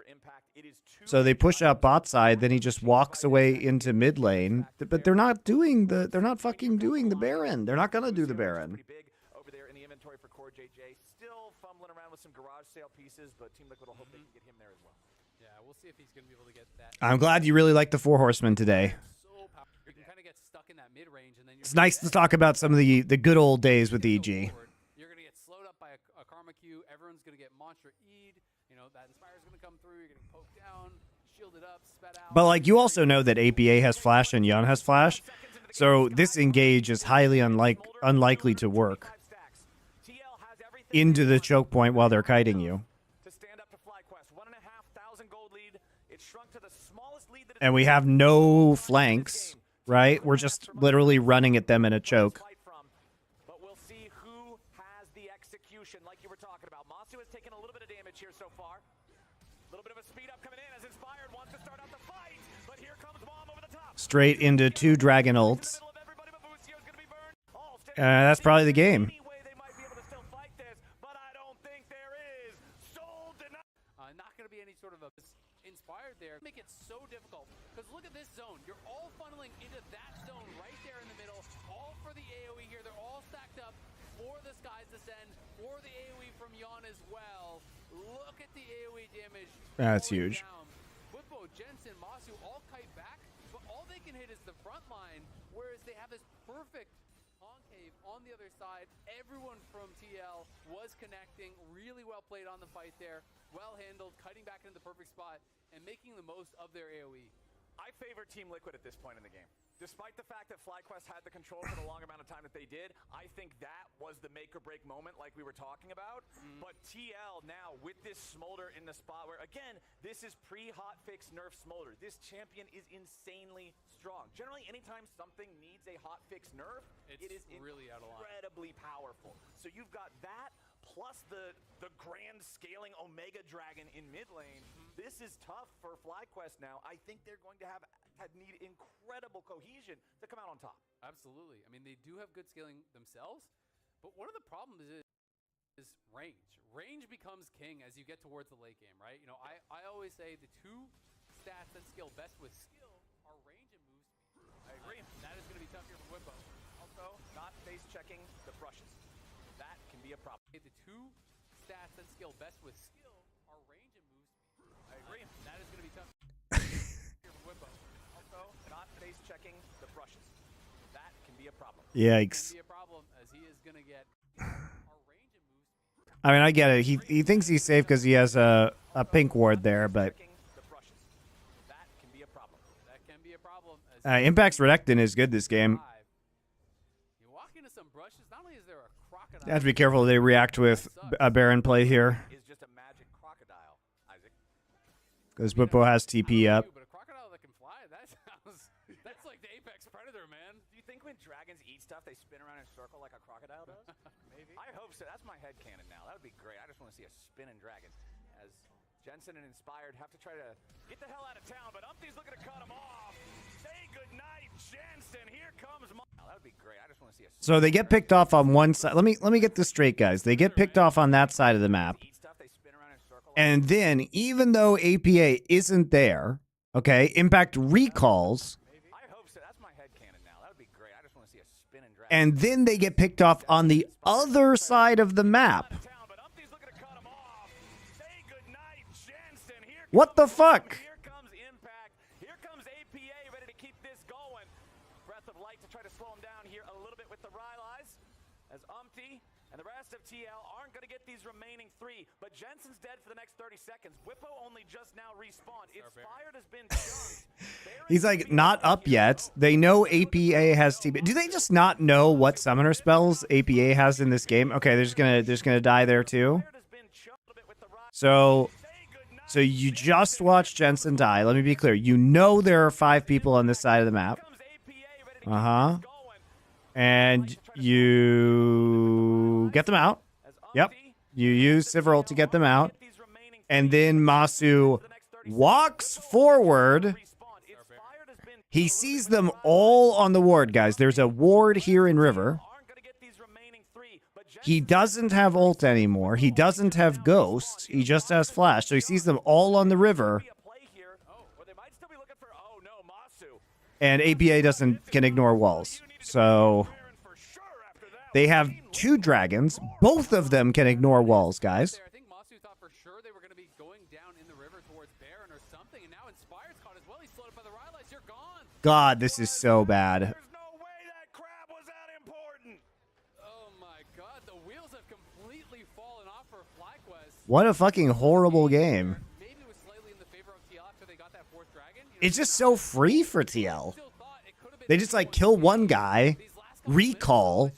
Impact. It is So they push out bot side, then he just walks away into mid lane. But they're not fucking doing the Baron. They're not gonna do the Baron. pretty big over there in the inventory for Core JJ. Still fumbling around with some garage sale pieces, but Team Liquid will hope they can get him there as well. Yeah, we'll see if he's going to be able to get that. I'm glad you really like the Four Horsemen today. So powerful. You can kind of get stuck in that mid-range, and then It's nice to talk about some of the good old days with EG. You're going to get slowed up by a Karma Q. Everyone's going to get Monster E'd. You know, that Inspire's going to come through. You're getting poked down, shielded up, sped out. But like, you also know that APA has flash and Yun has flash, so this engage is highly unlikely to work into the choke point while they're kiting you. To stand up to FlyQuest, 1,500 gold lead. It shrunk to the smallest lead that And we have no flanks, right? We're just literally running at them in a choke. fight from. But we'll see who has the execution, like you were talking about. Masu has taken a little bit of damage here so far. A little bit of a speed up coming in as Inspired wants to start out the fight, but here comes Bomb over the top. Straight into 2 dragon ults. Middle of everybody, but Bucio's gonna be burned. All That's probably the game. any way they might be able to still fight this, but I don't think there is. Soul denied. Not going to be any sort of a Inspired there. Make it so difficult, because look at this zone. You're all funneling into that zone right there in the middle, all for the AoE here. They're all stacked up for the Skies Descend, for the AoE from Yon as well. Look at the AoE damage. That's pouring huge. down. Whippo, Jensen, Masu all kite back, but all they can hit is the front line, whereas they have this perfect concave on the other side. Everyone from TL was connecting, really well played on the fight there, well handled, cutting back into the perfect spot, and making the most of their AoE. I favor Team Liquid at this point in the game. Despite the fact that FlyQuest had the control for the long amount of time that they did, I think that was the make or break moment like we were talking about. But TL now with this Smolder in the spot where, again, this is pre-hotfix nerf Smolder. This champion is insanely strong. Generally, anytime something needs a hotfix nerf, it is really out of line. incredibly powerful. So you've got that plus the grand scaling Omega Dragon in mid lane. This is tough for FlyQuest now. I think they're going to need incredible cohesion to come out on top. Absolutely. I mean, they do have good scaling themselves, but one of the problems is range. Range becomes king as you get towards the late game, right? You know, I always say the two stats that scale best with skill are range and move speed. I agree. That is going to be tough here for Whippo. Also, not face checking the brushes. That can be a problem. The two stats that scale best with skill are range and move speed. I agree. That is going to be tough here for Whippo. Also, not face checking the brushes. That can be a problem. Yikes. Can be a problem as he is going to get our range and move speed. I mean, I get it. He thinks he's safe because he has a pink ward there, but The brushes. That can be a problem. That can be a problem. As Impact's Redactin is good this game. you walk into some brushes, not only is there a crocodile. You have to be careful they react with a Baron play here, Is just a magic crocodile, Isaac. because Whippo has TP up. But a crocodile that can fly, that's like the apex predator, man. Do you think when dragons eat stuff, they spin around in a circle like a crocodile does? Maybe. I hope so. That's my headcanon now. That would be great. I just want to see a spinning dragon. As Jensen and Inspired have to try to get the hell out of town, but Umpty's looking to cut him off. Say goodnight, Jensen. Here comes that would be great. I just want to see a So they get picked off on one side. Let me get this straight, guys. They get picked off on that side of the map. eat stuff, they spin around in a circle. And then, even though APA isn't there, okay, Impact recalls, I hope so. That's my headcanon now. That would be great. I just want to see a spinning dragon. and then they get picked off on the other side of the map. But Umpty's looking to cut him off. Say goodnight, Jensen. Here What the fuck? Here comes Impact. Here comes APA ready to keep this going. Breath of light to try to slow him down here a little bit with the Rylai's. As Umpty And the rest of TL aren't going to get these remaining 3, but Jensen's dead for the next 30 seconds. Whippo only just now respawned. Inspired has been chunked. He's like not up yet. They know APA has TP. Do they just not know what summoner spells APA has in this game? Okay, they're just gonna die there too. So you just watched Jensen die. Let me be clear. You know there are 5 people on this side of the map. And you get them out. Yep. You use Sivir to get them out. And then Masu walks forward. He sees them all on the ward, guys. There's a ward here in River. He doesn't have ult anymore. He doesn't have Ghost. He just has Flash. So he sees them all on the river. And APA can ignore walls. So they have 2 dragons. Both of them can ignore walls, guys. I think Masu thought for sure they were going to be going down in the river towards Baron or something, and now Inspired's caught as well. He's slowed up by the Rylai's. You're gone. God, this is so bad. There's no way that crab was that important. Oh my god, the wheels have completely fallen off for FlyQuest. What a fucking horrible game. Maybe it was slightly in the favor of TL after they got that 4th dragon. It's just so free for TL. They just like kill one guy, recall,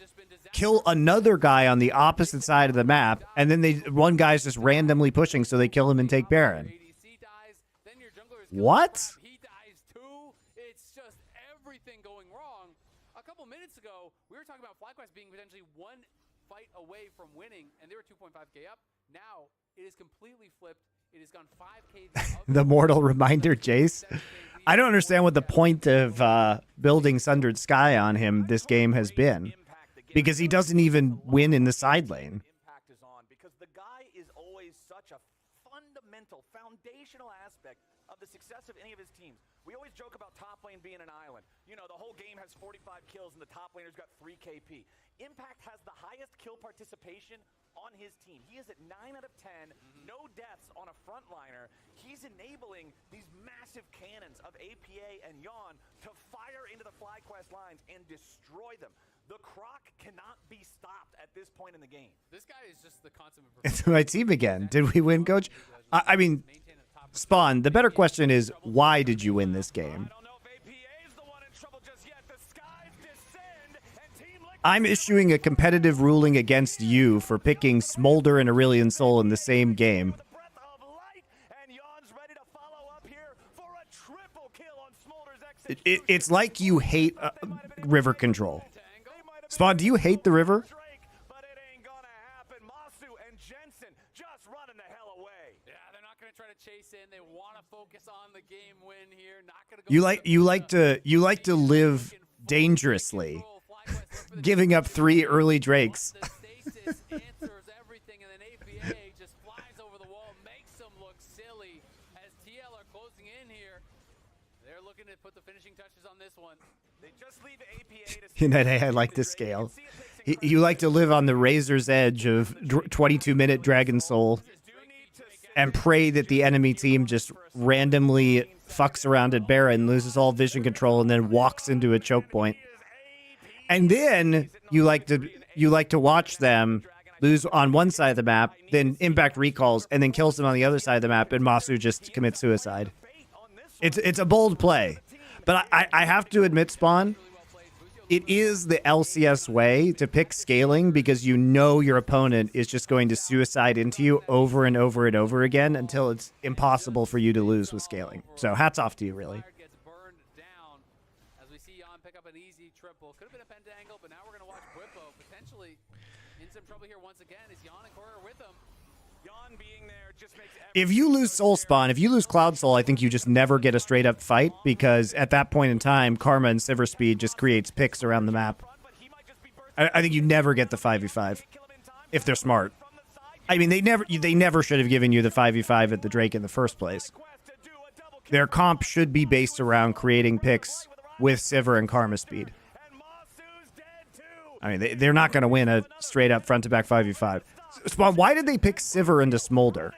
kill another guy on the opposite side of the map, and then one guy's just randomly pushing, so they kill him and take Baron. What? He dies too. It's just everything going wrong. A couple minutes ago, we were talking about FlyQuest being potentially 1 fight away from winning, and they were 2.5k up. Now it is completely flipped. It has gone 5k. The mortal reminder, Jace. I don't understand what the point of building Sundered Sky on him this game has been, because he doesn't even win in the side lane. Impact is on because the guy is always such a fundamental, foundational aspect of the success of any of his teams. We always joke about top lane being an island. You know, the whole game has 45 kills and the top laner's got 3 KP. Impact has the highest kill participation on his team. He is at 9 out of 10, no deaths on a frontliner. He's enabling these massive cannons of APA and Yawn to fire into the FlyQuest lines and destroy them. The Croc cannot be stopped at this point in the game. This guy is just the consummate. It's my team again. Did we win, Coach? I mean, Spawn, the better question is, why did you win this game? I'm issuing a competitive ruling against you for picking Smolder and Aurelion Sol in the same game. It's like you hate river control. Spawn, do you hate the river? But it ain't gonna happen. Masu and Jensen just running the hell away. Yeah, they're not gonna try to chase in. They want to focus on the game win here. Not gonna go. You like to live dangerously, giving up 3 early Drakes. The stasis answers everything, and then APA just flies over the wall, makes them look silly as TL are closing in here. They're looking to put the finishing touches on this one. They just leave APA to I like this scale. You like to live on the razor's edge of 22-minute Dragon Soul and pray that the enemy team just randomly fucks around at Baron, loses all vision control, and then walks into a choke point. And then you like to watch them lose on one side of the map, then Impact recalls, and then kills them on the other side of the map, and Masu just commits suicide. It's a bold play. But I have to admit, Spawn, it is the LCS way to pick scaling because you know your opponent is just going to suicide into you over and over and over again until it's impossible for you to lose with scaling. So hats off to you, really. Gets burned down as we see Yawn pick up an easy triple. Could have been a pentaangle, but now we're going to watch Whippo potentially in some trouble here once again as Yawn and Corey are with him. Yawn being there just makes If you lose Soul Spawn, if you lose Cloud Soul, I think you just never get a straight-up fight because at that point in time, Karma and Sivir Speed just creates picks around the map. I think you never get the 5v5 if they're smart. I mean, they never should have given you the 5v5 at the Drake in the first place. Their comp should be based around creating picks with Sivir and Karma Speed. I mean, they're not going to win a straight-up front-to-back 5v5. Spawn, why did they pick Sivir into Smolder?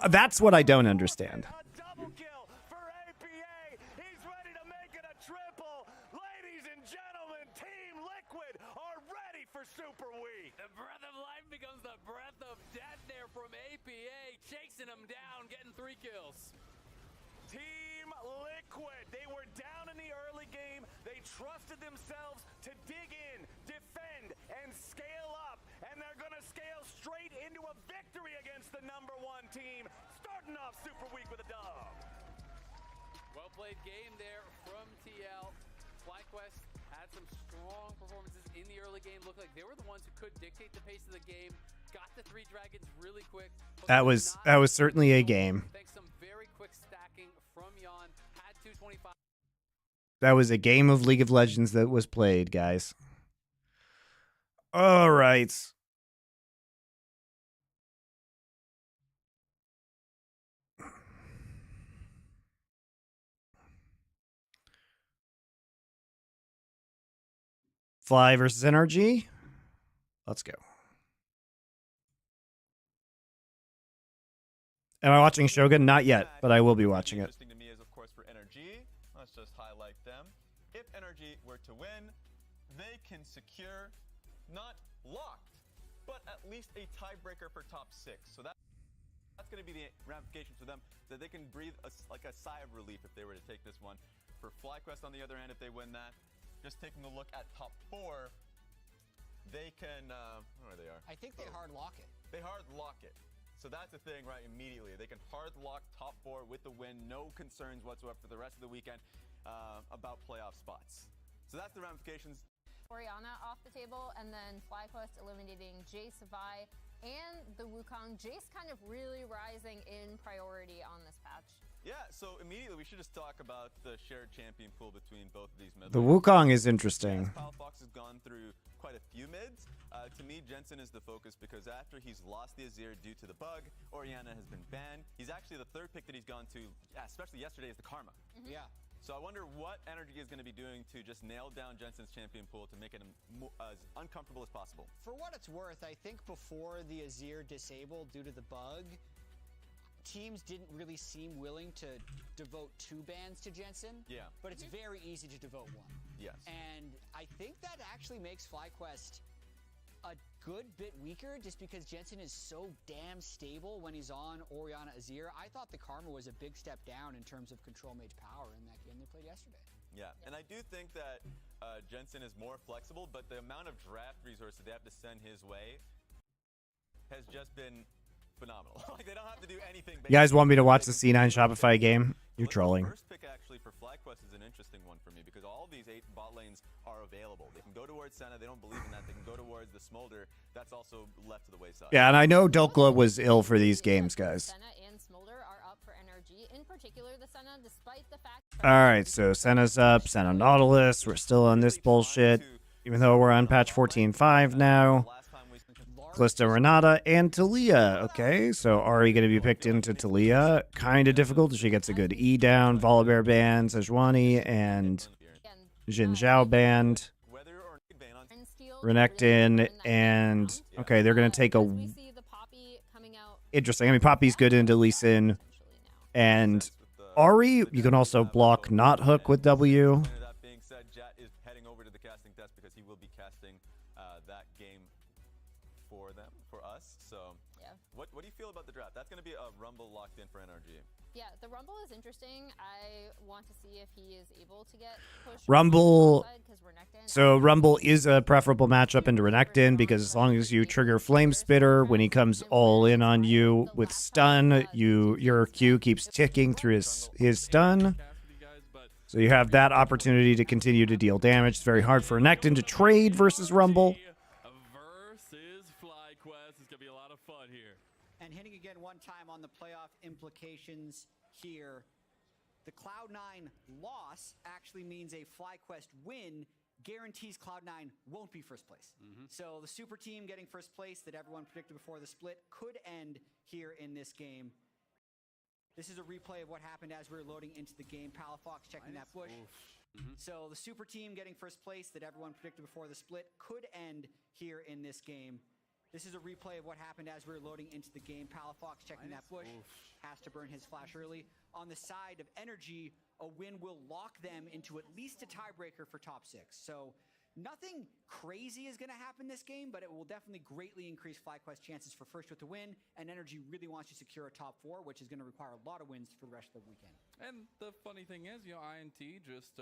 That's what I don't understand. double kill for APA. He's ready to make it a triple. Ladies and gentlemen, Team Liquid are ready for super weak. The breath of life becomes the breath of death there from APA, chasing him down, getting 3 kills. Team Liquid, they were down in the early game. They trusted themselves to dig in, defend, and scale up. And they're going to scale straight into a victory against the #1 team, starting off super weak with a dub. Well played game there from TL. FlyQuest had some strong performances in the early game. Looked like they were the ones who could dictate the pace of the game. Got the 3 dragons really quick. That was certainly a game. Thanks some very quick stacking from Jan. Had 225. That was a game of League of Legends that was played, guys. All right. Fly versus NRG. Let's go. Am I watching Shogun? Not yet, but I will be watching it. Interesting to me is, of course, for NRG. Let's just highlight them. If NRG were to win, they can secure not locked, but at least a tiebreaker for top 6. So that's going to be the ramifications for them, that they can breathe like a sigh of relief if they were to take this one. For FlyQuest, on the other hand, if they win that, just taking a look at top 4, they can, where they are. I think they hard lock it. They hard lock it. So that's the thing, right? Immediately, they can hard lock top 4 with the win. No concerns whatsoever for the rest of the weekend about playoff spots. So that's the ramifications. Orianna off the table, and then FlyQuest eliminating Jace, Vi, and the Wukong. Jace kind of really rising in priority on this patch. Yeah, so immediately we should just talk about the shared champion pool between both of these mid. The Wukong is interesting. Fox has gone through quite a few mids. To me, Jensen is the focus because after he's lost the Azir due to the bug, Orianna has been banned. He's actually the 3rd pick that he's gone to, especially yesterday, is the Karma. Yeah. So I wonder what NRG is going to be doing to just nail down Jensen's champion pool to make it as uncomfortable as possible. For what it's worth, I think before the Azir disabled due to the bug, teams didn't really seem willing to devote 2 bans to Jensen. Yeah. But it's very easy to devote 1. Yes. And I think that actually makes FlyQuest a good bit weaker just because Jensen is so damn stable when he's on Orianna Azir. I thought the Karma was a big step down in terms of control mage power in that game they played yesterday. Yeah, and I do think that Jensen is more flexible, but the amount of draft resources they have to send his way has just been phenomenal. Like, they don't have to do anything. You guys want me to watch the C9 Shopify game? You're trolling. The first pick actually for FlyQuest is an interesting one for me because all these 8 bot lanes are available. They can go towards Senna. They don't believe in that. They can go towards the Smolder. That's also left to the wayside. Yeah, and I know Dokla was ill for these games, guys. Senna and Smolder are up for NRG. In particular, the Senna, despite the fact. All right, so Senna's up, Senna Nautilus. We're still on this bullshit, even though we're on patch 14.5 now. Callisto, Renata, and Talia. Okay, so Ari going to be picked into Talia. Kind of difficult. She gets a good E down. Volibear banned, Sejuani, and Jin Zhao banned. Renekton, and okay, they're going to take a... Interesting. I mean, Poppy's good into Lee Sin. And Ari, you can also block not hook with W. That being said, Jat is heading over to the casting desk because he will be casting that game for them, for us. So, yeah. What do you feel about the draft? That's going to be a Rumble locked in for NRG. Yeah, the Rumble is interesting. I want to see if he is able to get pushed. Rumble. So Rumble is a preferable matchup into Renekton because as long as you trigger Flame Spitter when he comes all in on you with stun, your Q keeps ticking through his stun. So you have that opportunity to continue to deal damage. It's very hard for Renekton to trade versus Rumble. Versus FlyQuest. It's going to be a lot of fun here. And hitting again one time on the playoff implications here. The Cloud9 loss actually means a FlyQuest win guarantees Cloud9 won't be first place. So the super team getting first place that everyone predicted before the split could end here in this game. This is a replay of what happened as we were loading into the game. Palafox checking that bush. So the super team getting first place that everyone predicted before the split could end here in this game. This is a replay of what happened as we were loading into the game. Palafox checking that bush. Has to burn his flash early. On the side of NRG, a win will lock them into at least a tiebreaker for top 6. So Nothing crazy is going to happen this game, but it will definitely greatly increase FlyQuest chances for first with the win, and NRG really wants to secure a top 4, which is going to require a lot of wins for the rest of the weekend. And the funny thing is, you know, INT just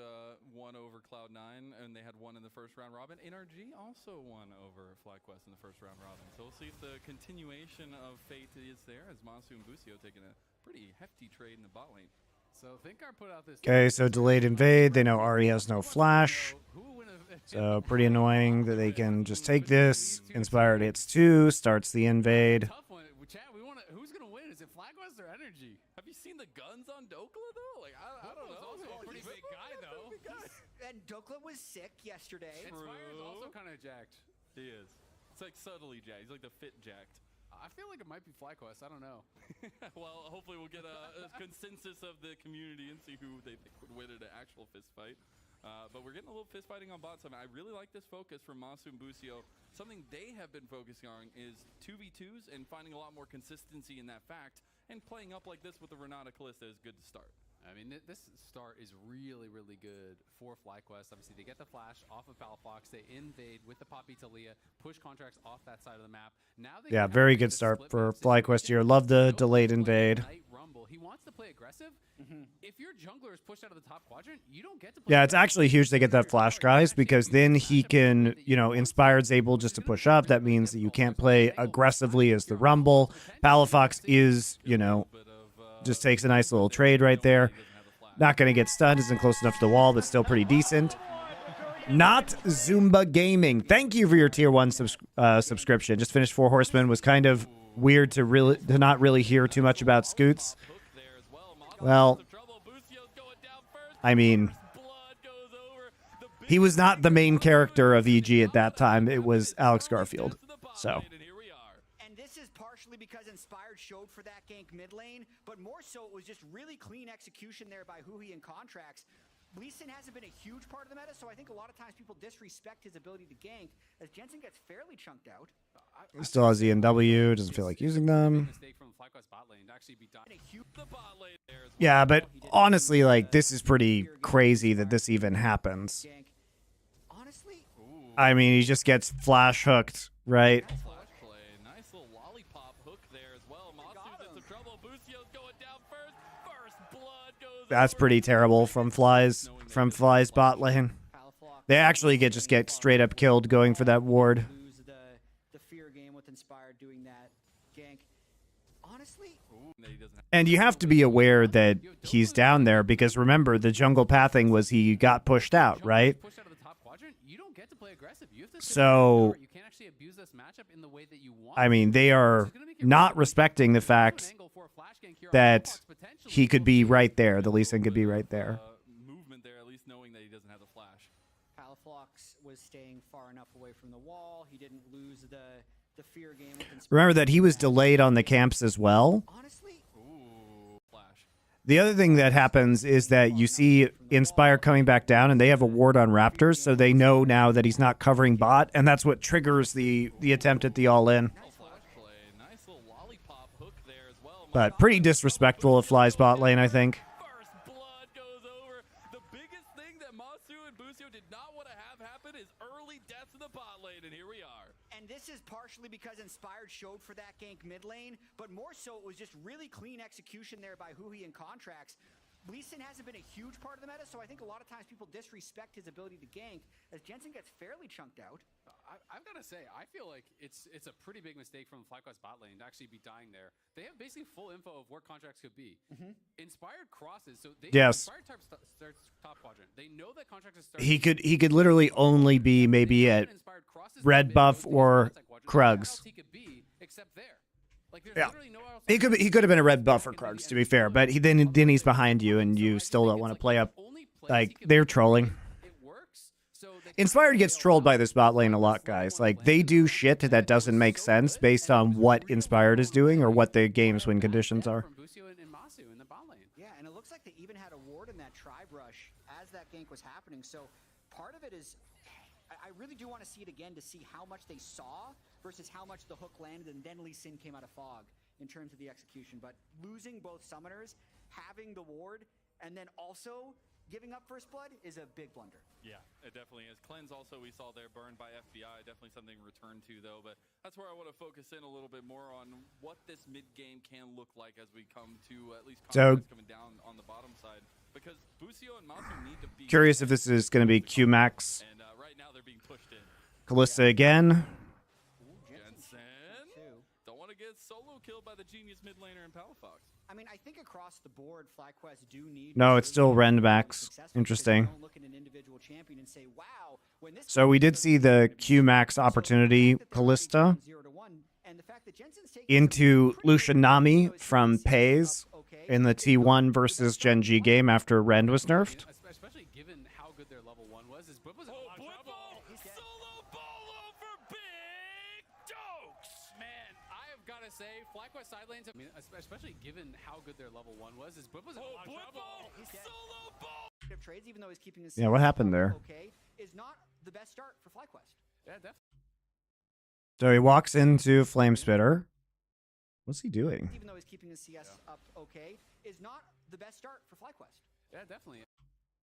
won over Cloud9, and they had won in the first round robin. NRG also won over FlyQuest in the first round robin. So we'll see if the continuation of fate is there, as Masu and Busio taking a pretty hefty trade in the bot lane. So Thinkar put out this. Okay, so delayed invade. They know Ari has no flash. So pretty annoying that they can just take this. Inspired hits 2, starts the invade. Tough one. Chat, who's gonna win? Is it FlyQuest or NRG? Have you seen the guns on Dokla though? Like I don't know. Also a pretty big guy though. And Dokla was sick yesterday. Inspired's also kind of jacked. He is. It's like subtly jacked. He's like the fit jacked. I feel like it might be FlyQuest. I don't know. Well, hopefully we'll get a consensus of the community and see who they think would win in an actual fist fight. But we're getting a little fist fighting on bot side. I really like this focus from Masu and Busio. Something they have been focusing on is 2v2s and finding a lot more consistency in that fact. And playing up like this with the Renata Kalista is good to start. I mean, this start is really, really good for FlyQuest. Obviously, they get the flash off of Palafox. They invade with the Poppy Talia, push contracts off that side of the map. Now they Yeah, very good start for FlyQuest here. Love the delayed invade. He wants to play aggressive. If your jungler is pushed out of the top quadrant, you don't get to play. Yeah, it's actually huge they get that flash, guys, because then he can, you know, Inspired's able just to push up. That means that you can't play aggressively as the Rumble. Palafox is, you know, just takes a nice little trade right there. Not going to get stunned, isn't close enough to the wall, but still pretty decent. Not Zumba Gaming. Thank you for your tier 1 subscription. Just finished 4 Horsemen. Was kind of weird to not really hear too much about Scoots. Well, I mean, he was not the main character of EG at that time. It was Alex Garfield. So. And this is partially because Inspired showed for that gank mid lane, but more so it was just really clean execution there by Huhi and Contracts. Lee Sin hasn't been a huge part of the meta, so I think a lot of times people disrespect his ability to gank as Jensen gets fairly chunked out. Still has ENW, doesn't feel like using them. Yeah, but honestly, like, this is pretty crazy that this even happens. I mean, he just gets flash hooked, right? Nice little lollipop hook there as well. Masu's in some trouble. Busio's going down first. Blood goes. That's pretty terrible from Fly's bot lane. They actually just get straight up killed going for that ward. Lose the fear game with Inspired doing that gank. Honestly, and you have to be aware that he's down there because remember the jungle pathing was he got pushed out, right? So, I mean, they are not respecting the fact that he could be right there. The Lee Sin could be right there. Movement there, at least knowing that he doesn't have the flash. Palafox was staying far enough away from the wall. He didn't lose the fear game. Remember that he was delayed on the camps as well. Honestly, the other thing that happens is that you see Inspire coming back down, and they have a ward on Raptors, so they know now that he's not covering bot, and that's what triggers the attempt at the all-in. But pretty disrespectful of Fly's bot lane, I think. First blood goes over. The biggest thing that Masu and Busio did not want to have happen is early death in the bot lane, and here we are. and this is partially because Inspired showed for that gank mid lane, but more so it was just really clean execution there by Huhi and Contracts. Lee Sin hasn't been a huge part of the meta, so I think a lot of times people disrespect his ability to gank as Jensen gets fairly chunked out. I've got to say, I feel like it's a pretty big mistake from FlyQuest bot lane to actually be dying there. They have basically full info of where Contracts could be. Inspired crosses, so they Inspired starts top quadrant. They know that Contracts is starting. He could literally only be maybe at red buff or Krugs. He could be except there. Like, yeah. He could have been a red buff or Krugs, to be fair, but then he's behind you and you still don't want to play up. Like, they're trolling. Inspired gets trolled by this bot lane a lot, guys. Like, they do shit that doesn't make sense based on what Inspired is doing or what the game's win conditions are. Yeah, and it looks like they even had a ward in that tribe rush as that gank was happening. So part of it is, I really do want to see it again to see how much they saw versus how much the hook landed and then Lee Sin came out of fog in terms of the execution. But losing both summoners, having the ward, and then also giving up first blood is a big blunder. Yeah, it definitely is. Cleanse also we saw there burned by FBI. Definitely something to return to though, but that's where I want to focus in a little bit more on what this mid game can look like as we come to at least coming down on the bottom side. Because Busio and Masu need to be Curious if this is going to be Q-Max. And right now they're being pushed in. Kalista again. Jensen don't want to get solo killed by the genius mid laner and Palafox. I mean, I think across the board, FlyQuest do need. No, it's still Rendmax. Interesting. So we did see the Q-Max opportunity, Kalista, into Lucianami from Pays in the T1 versus Gen G game after Rend was nerfed. Especially given how good their level 1 was. Is Bwipo solo bolo for big jokes. Man, I have got to say, FlyQuest side lanes. I mean, especially given how good their level 1 was. Is Bwipo solo ball trades, even though he's keeping his what happened there? Okay, is not the best start for FlyQuest. Yeah, definitely. So he walks into Flamespitter. What's he doing? Even though he's keeping his CS up okay, is not the best start for FlyQuest. Yeah, definitely.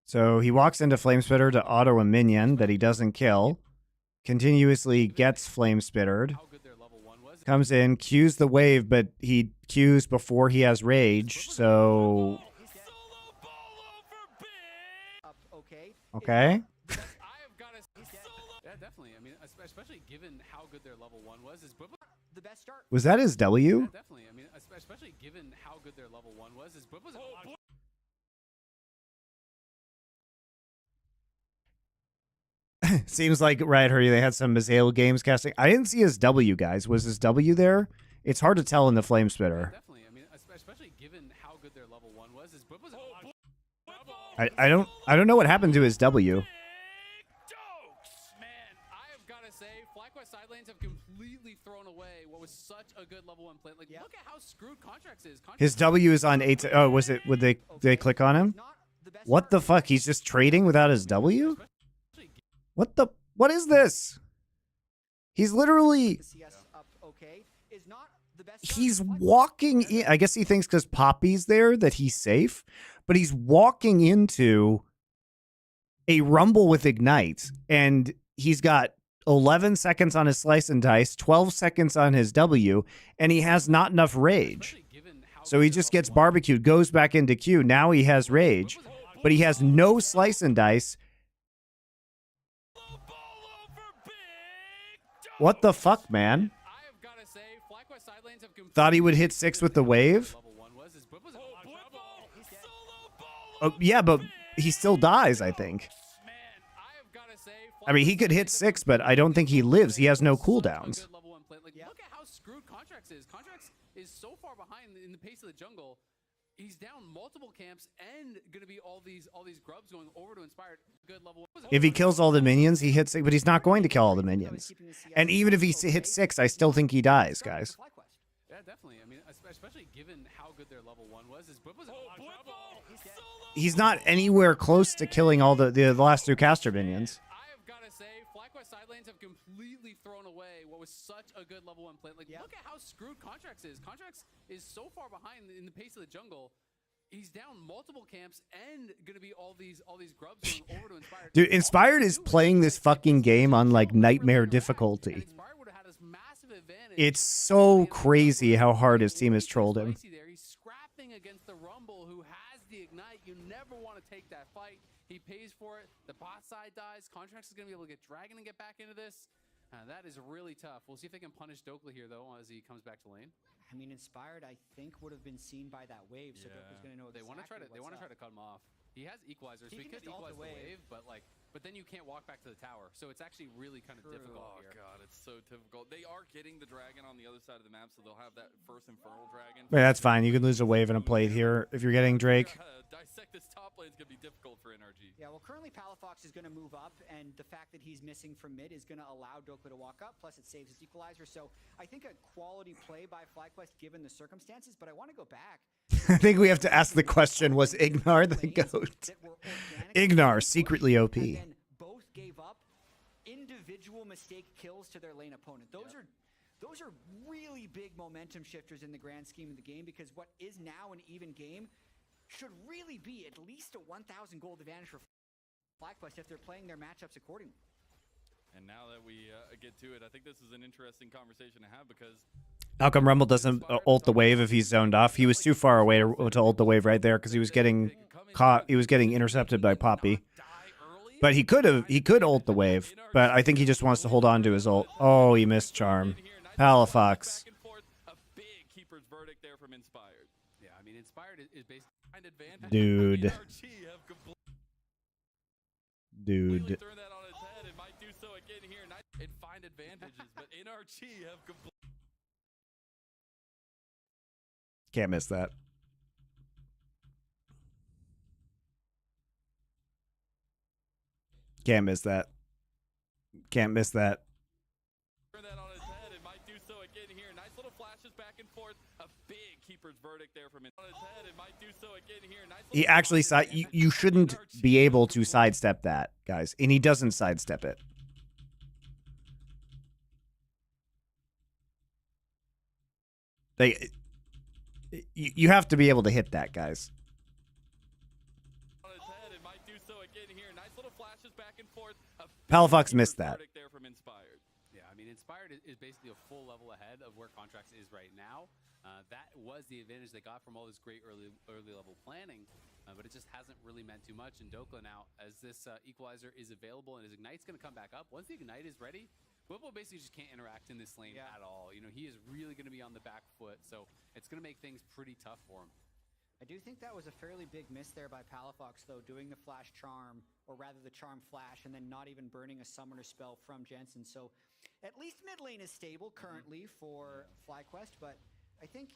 So he walks into Flamespitter to auto a minion that he doesn't kill. Continuously gets Flamespittered. Comes in, Qs the wave, but he Qs before he has rage, so... Okay. Yeah, definitely. I mean, especially given how good their level 1 was. Is Bwipo the best start? Was that his W? Yeah, definitely. I mean, especially given how good their level 1 was. Is Bwipo Seems like Riot Hurry, they had some Misael games casting. I didn't see his W, guys. Was his W there? It's hard to tell in the Flamespitter. Yeah, definitely. I mean, especially given how good their level 1 was. Is Bwipo I don't know what happened to his W. Man, I have got to say, FlyQuest side lanes have completely thrown away what was such a good level 1 play. Like, look at how screwed Contracts is. His W is on 8. Oh, was it? Would they click on him? What the fuck? He's just trading without his W? What is this? He's literally... He's walking in. I guess he thinks because Poppy's there that he's safe, but he's walking into a Rumble with Ignite, and he's got 11 seconds on his Slice and Dice, 12 seconds on his W, and he has not enough rage. So he just gets barbecued, goes back into Q. Now he has rage, but he has no Slice and Dice. What the fuck, man? Thought he would hit 6 with the wave? Oh, yeah, but he still dies, I think. I mean, he could hit 6, but I don't think he lives. He has no cooldowns. Look at how screwed Contracts is. Contracts is so far behind in the pace of the jungle. He's down multiple camps and going to be all these grubs going over to Inspired. Good level. If he kills all the minions, he hits 6, but he's not going to kill all the minions. And even if he hits 6, I still think he dies, guys. Yeah, definitely. I mean, especially given how good their level 1 was. Is He's not anywhere close to killing all the last 2 caster minions. I have got to say, FlyQuest side lanes have completely thrown away what was such a good level 1 play. Like, look at how screwed Contracts is. Contracts is so far behind in the pace of the jungle. He's down multiple camps and going to be all these grubs going over to Inspired. Dude, Inspired is playing this fucking game on like nightmare difficulty. It's so crazy how hard his team has trolled him. He's scrapping against the Rumble, who has the Ignite. You never want to take that fight. He pays for it. The bot side dies. Contracts is going to be able to get Dragon and get back into this. That is really tough. We'll see if they can punish Dokla here, though, as he comes back to lane. I mean, Inspired, I think, would have been seen by that wave, so Dokla's going to know exactly They want to try to cut him off. He has equalizers, so he could equalize the wave, but then you can't walk back to the tower. So it's actually really kind of difficult here. Oh god, it's so difficult. They are getting the dragon on the other side of the map, so they'll have that first Infernal Dragon. Yeah, that's fine. You can lose a wave and a plate here if you're getting Drake. Dissect this top lane is going to be difficult for NRG. Yeah, well, currently Palafox is going to move up, and the fact that he's missing from mid is going to allow Dokla to walk up, plus it saves his equalizer. So I think a quality play by FlyQuest given the circumstances, but I want to go back. I think we have to ask the question, was Ignar the GOAT? Ignar, secretly OP. And then both gave up individual mistake kills to their lane opponent. Those are really big momentum shifters in the grand scheme of the game, because what is now an even game should really be at least a 1,000 gold advantage for FlyQuest if they're playing their matchups accordingly. And now that we get to it, I think this is an interesting conversation to have because How come Rumble doesn't ult the wave if he's zoned off? He was too far away to ult the wave right there because he was getting caught. He was getting intercepted by Poppy. But he could ult the wave. But I think he just wants to hold on to his ult. Oh, he missed Charm. Palafox. a big keeper's verdict there from Inspired. Yeah, I mean, Inspired is basically an advantage. Dude. NRG have completely turned that on its head. It might do so again here and find advantages, but NRG have completely. Can't miss that. Can't miss that. Can't miss that. Turn that on its head. It might do so again here. Nice little flashes back and forth. A big keeper's verdict there from it. On its head. It might do so again here. Nice He actually you shouldn't be able to sidestep that, guys. And he doesn't sidestep it. You have to be able to hit that, guys. on its head. It might do so again here. Nice little flashes back and forth. A big Palafox missed keeper's that. verdict there from Inspired. Yeah, I mean, Inspired is basically a full level ahead of where Contracts is right now. That was the advantage they got from all this great early level planning, but it just hasn't really meant too much. And Dokla now, as this equalizer is available and his Ignite's going to come back up, once the Ignite is ready, Whipple basically just can't interact in this lane at all. You know, he is really going to be on the back foot, so it's going to make things pretty tough for him. I do think that was a fairly big miss there by Palafox, though, doing the flash charm, or rather the charm flash, and then not even burning a summoner spell from Jensen. So at least mid lane is stable currently for FlyQuest, but I think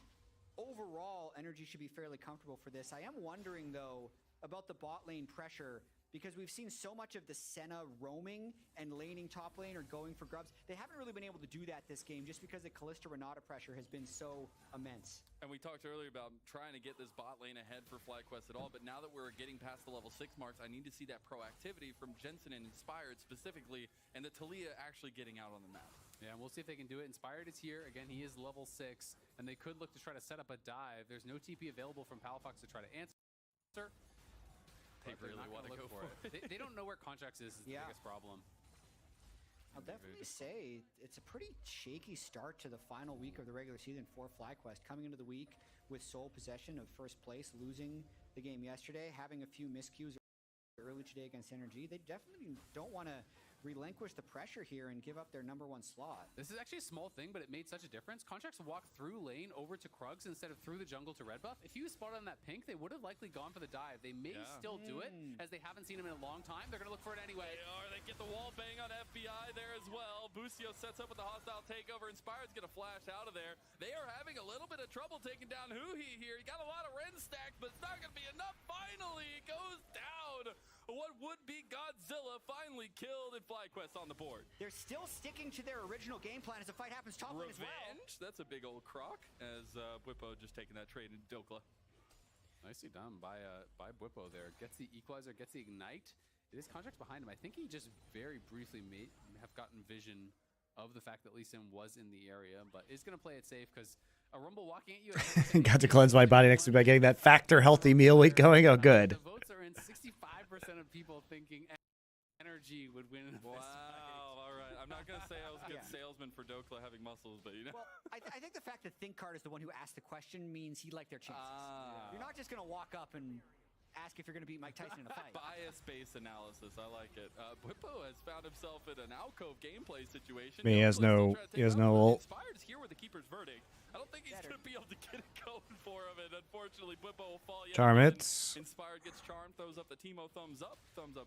overall NRG should be fairly comfortable for this. I am wondering, though, about the bot lane pressure, because we've seen so much of the Senna roaming and laning top lane or going for grubs. They haven't really been able to do that this game just because the Kalista Renata pressure has been so immense. And we talked earlier about trying to get this bot lane ahead for FlyQuest at all, but now that we're getting past the level 6 marks, I need to see that proactivity from Jensen and Inspired specifically, and the Talia actually getting out on the map. Yeah, and we'll see if they can do it. Inspired is here. Again, he is level 6, and they could look to try to set up a dive. There's no TP available from Palafox to try to answer. They really want to go for it. They don't know where Contracts is the biggest problem. I'll definitely say it's a pretty shaky start to the final week of the regular season for FlyQuest. Coming into the week with sole possession of first place, losing the game yesterday, having a few miscues early today against NRG. They definitely don't want to relinquish the pressure here and give up their #1 slot. This is actually a small thing, but it made such a difference. Contracts walked through lane over to Krugs instead of through the jungle to red buff. If he was spotted on that pink, they would have likely gone for the dive. They may still do it, as they haven't seen him in a long time. They're going to look for it anyway. They get the wall bang on FBI there as well. Busio sets up with the hostile takeover. Inspired's going to flash out of there. They are having a little bit of trouble taking down Huhi here. He got a lot of Ren stacks, but it's not going to be enough. Finally, it goes down. What would be Godzilla finally killed in FlyQuest on the board. They're still sticking to their original game plan as the fight happens top lane as well. Revenge, that's a big old croc, as Whippo just taking that trade in Dokla. Nicely done by Whippo there. Gets the equalizer, gets the ignite. It is Contracts behind him. I think he just very briefly may have gotten vision of the fact that Lee Sin was in the area, but is going to play it safe because a Rumble walking at you. Got to cleanse my body next to me by getting that factor healthy meal week going. Oh, good. The votes are in. 65% of people thinking NRG would win in a fist fight. All right. I'm not going to say I was a good salesman for Dokla having muscles, but you know. Well, I think the fact that ThinkCard is the one who asked the question means he liked their chances. You're not just going to walk up and ask if you're going to beat Mike Tyson in a fight. Bias-based analysis. I like it. Whippo has found himself in an alcove gameplay situation. I mean, he has no ult. Inspired is here with the keeper's verdict. I don't think he's going to be able to get it going for him, and unfortunately, Whippo will fall yet Charm again. hits. Inspired gets charmed, throws up the Teemo thumbs up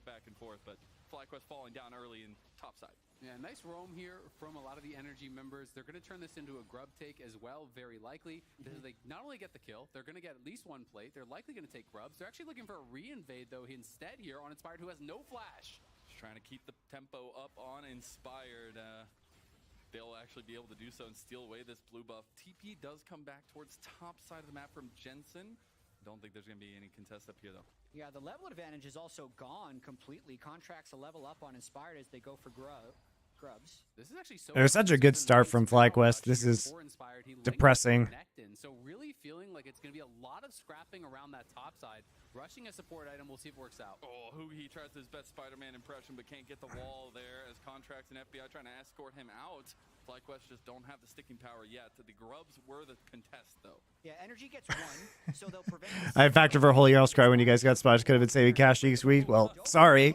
back and forth, but FlyQuest falling down early in top side. Yeah, nice roam here from a lot of the NRG members. They're going to turn this into a grub take as well, very likely. They not only get the kill, they're going to get at least one plate. They're likely going to take grubs. They're actually looking for a re-invade, though, instead here on Inspired, who has no flash. Just trying to keep the tempo up on Inspired. They'll actually be able to do so and steal away this blue buff. TP does come back towards top side of the map from Jensen. Don't think there's going to be any contest up here, though. Yeah, the level advantage is also gone completely. Contracts a level up on Inspired as they go for grub. Grubs. This is actually so It was such a good start from FlyQuest. This is depressing. So really feeling like it's going to be a lot of scrapping around that top side. Rushing a support item, we'll see if it works out. Oh, he tries his best Spider-Man impression, but can't get the wall there as Contracts and FBI trying to escort him out. FlyQuest just don't have the sticking power yet. The Grubs were the contest, though. Yeah, NRG gets one, so they'll prevent. I factored for Holy Arrow Cry when you guys got spotted. Could have been saving cash each week. Well, sorry.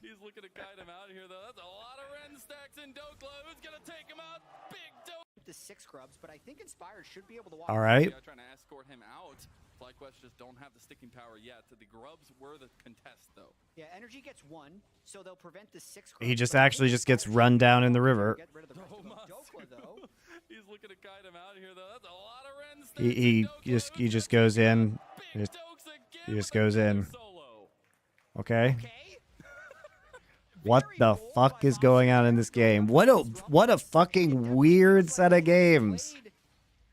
He's looking to guide him out here, though. That's a lot of Ren stacks in Dokla. Who's going to take him out? Big Dokla. The 6 Grubs, but I think Inspired should be able to walk. All right. Trying to escort him out. FlyQuest just don't have the sticking power yet. The Grubs were the contest, though. Yeah, NRG gets one, so they'll prevent the 6 Grubs. He just actually just gets run down in the river. Get rid of the rest of them. Dokla, though. He's looking to guide him out here, though. That's a lot of Ren stacks. He just goes in. Big Just- Dokes again he just with goes another in. Solo. Okay. Okay. What Very the bold fuck by is going on in this game? What a fucking weird set of games. Played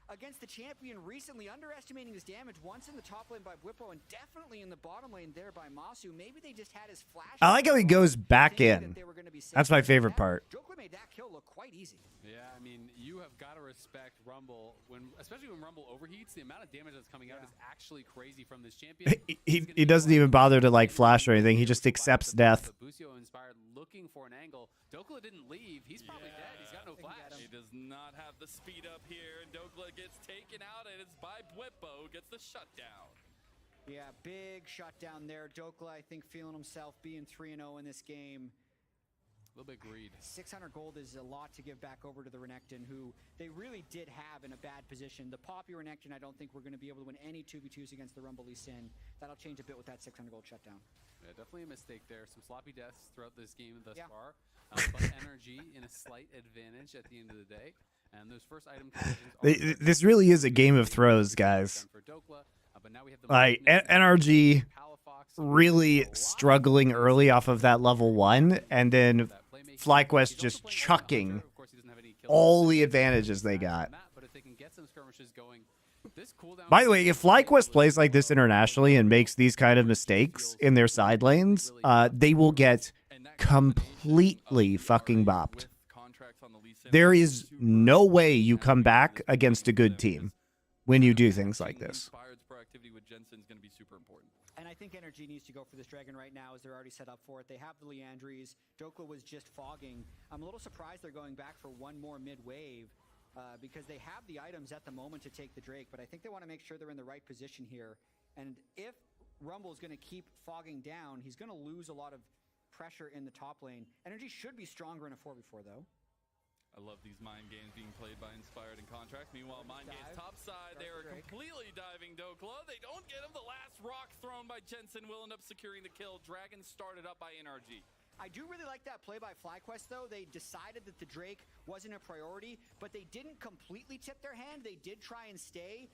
against the champion recently, underestimating his damage once in the top lane by Whippo and definitely in the bottom lane there by Masu. Maybe they just had his flash. I like how he goes back thinking in. that they were gonna be safe. That's my favorite part. Dokla made that kill look quite easy. Yeah, I mean, you have got to respect Rumble especially when Rumble overheats. The amount of damage that's coming out is actually crazy from this champion. He doesn't even bother to like flash or anything. He just accepts death. But Busio Inspired looking for an angle. Dokla didn't leave. He's probably dead. He's got no flash. He does not have the speed up here, and Dokla gets taken out, and it's by Whippo, gets the shutdown. Yeah, big shutdown there. Dokla, I think, feeling himself being 3-0 in this game. A little bit greed. 600 gold is a lot to give back over to the Renekton, who they really did have in a bad position. The Poppy Renekton, I don't think we're going to be able to win any 2v2s against the Rumble Lee Sin. That'll change a bit with that 600 gold shutdown. Yeah, definitely a mistake there. Some sloppy deaths throughout this game thus Yeah. far. But NRG in a slight advantage at the end of the day. And those first item conversions are This really is a game of throws, guys. for Dokla, but now we have the Like movement and NRG Palafox really struggling early off of that level 1, and then that playmaking. FlyQuest He's just also playing chucking Hunter. Of course, he doesn't have any kills all on the the advantages they got. map, but if they can get some skirmishes going, this cooldown. By the way, if FlyQuest plays like this internationally and makes these kind of mistakes in their side lanes, they will get completely fucking bopped. There is no way you come back against a good team when you do things like this. Inspired's proactivity with Jensen's going to be super important. And I think NRG needs to go for this dragon right now as they're already set up for it. They have the Leandries. Dokla was just fogging. I'm a little surprised they're going back for one more mid-wave because they have the items at the moment to take the Drake, but I think they want to make sure they're in the right position here. And if Rumble is going to keep fogging down, he's going to lose a lot of pressure in the top lane. NRG should be stronger in a 4v4, though. I love these mind games being played by Inspired and Contracts. Meanwhile, mind games top side, they are completely diving Dokla. They don't get him. The last rock thrown by Jensen will end up securing the kill. Dragon started up by NRG. I do really like that play by FlyQuest, though. They decided that the Drake wasn't a priority, but they didn't completely tip their hand. They did try and stay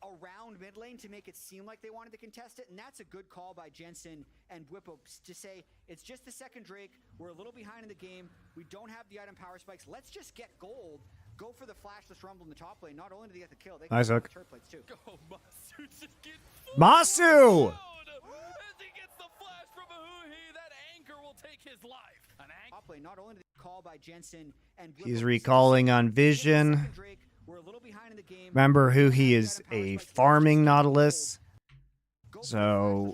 around mid lane to make it seem like they wanted to contest it, and that's a good call by Jensen and Whippo to say, it's just the second Drake, we're a little behind in the game, we don't have the item power spikes, let's just get gold, go for the flashless Rumble in the top lane. Not only do they get the kill, they Nice get hook. the turret plates too. Go, Masu just get Masu! as he gets the flash from Ahuhi, that anchor will take his life. An anchor. Top lane, not only do they call by Jensen and Whippo, He's recalling on Vision. Drake, we're a little behind in the game. Remember who he is, a farming Nautilus. So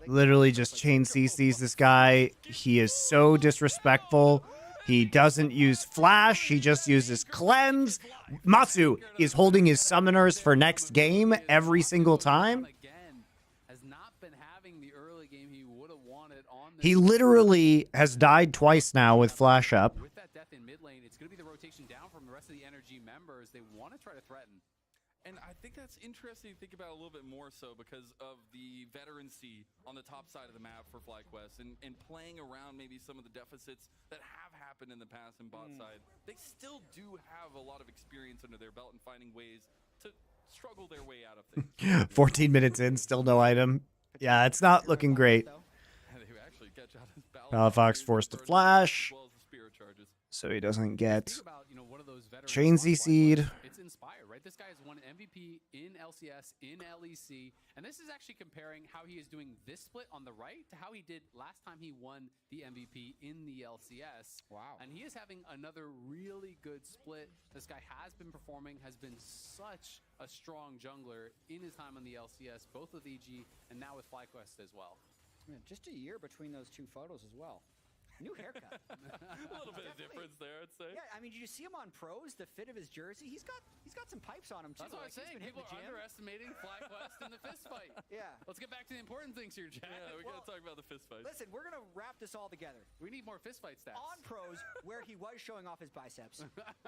literally just chain CCs this guy. He is so disrespectful. He doesn't use flash. He just uses cleanse. Matsu is holding his summoners for next game every single time. Has not been having the early game he would have wanted on this. He literally has died twice now with flash up. With that death in mid lane, it's going to be the rotation down from the rest of the NRG members. They want to try to threaten. And I think that's interesting to think about a little bit more so because of the veterancy on the top side of the map for FlyQuest and playing around maybe some of the deficits that have happened in the past in bot side. They still do have a lot of experience under their belt and finding ways to struggle their way out of things. 14 minutes in, still no item. Yeah, it's not looking great. They actually catch out his Palafox forced to flash, as well as the spirit charges. so he doesn't get Think about, one of those veteran chain Wi-Fi CC'd. players. It's Inspired, right? This guy has won MVP in LCS, in LEC, and this is actually comparing how he is doing this split on the right to how he did last time he won the MVP in the LCS. Wow. And he is having another really good split. This guy has been performing, has been such a strong jungler in his time on the LCS, both with EG and now with FlyQuest as well. Yeah, just a year between those two photos as well. New haircut. A little bit of difference there, I'd say. Yeah, I mean, did you see him on pros? The fit of his jersey, he's got some pipes on him too. That's what I'm Like, he's saying. been hitting People the are gym. underestimating FlyQuest in the fist fight. Yeah. Let's get back to the important things here, Jack. Yeah, we gotta talk about the fist fights. Listen, we're gonna wrap this all together. We need more fist fight stats. On pros, where he was showing off his biceps,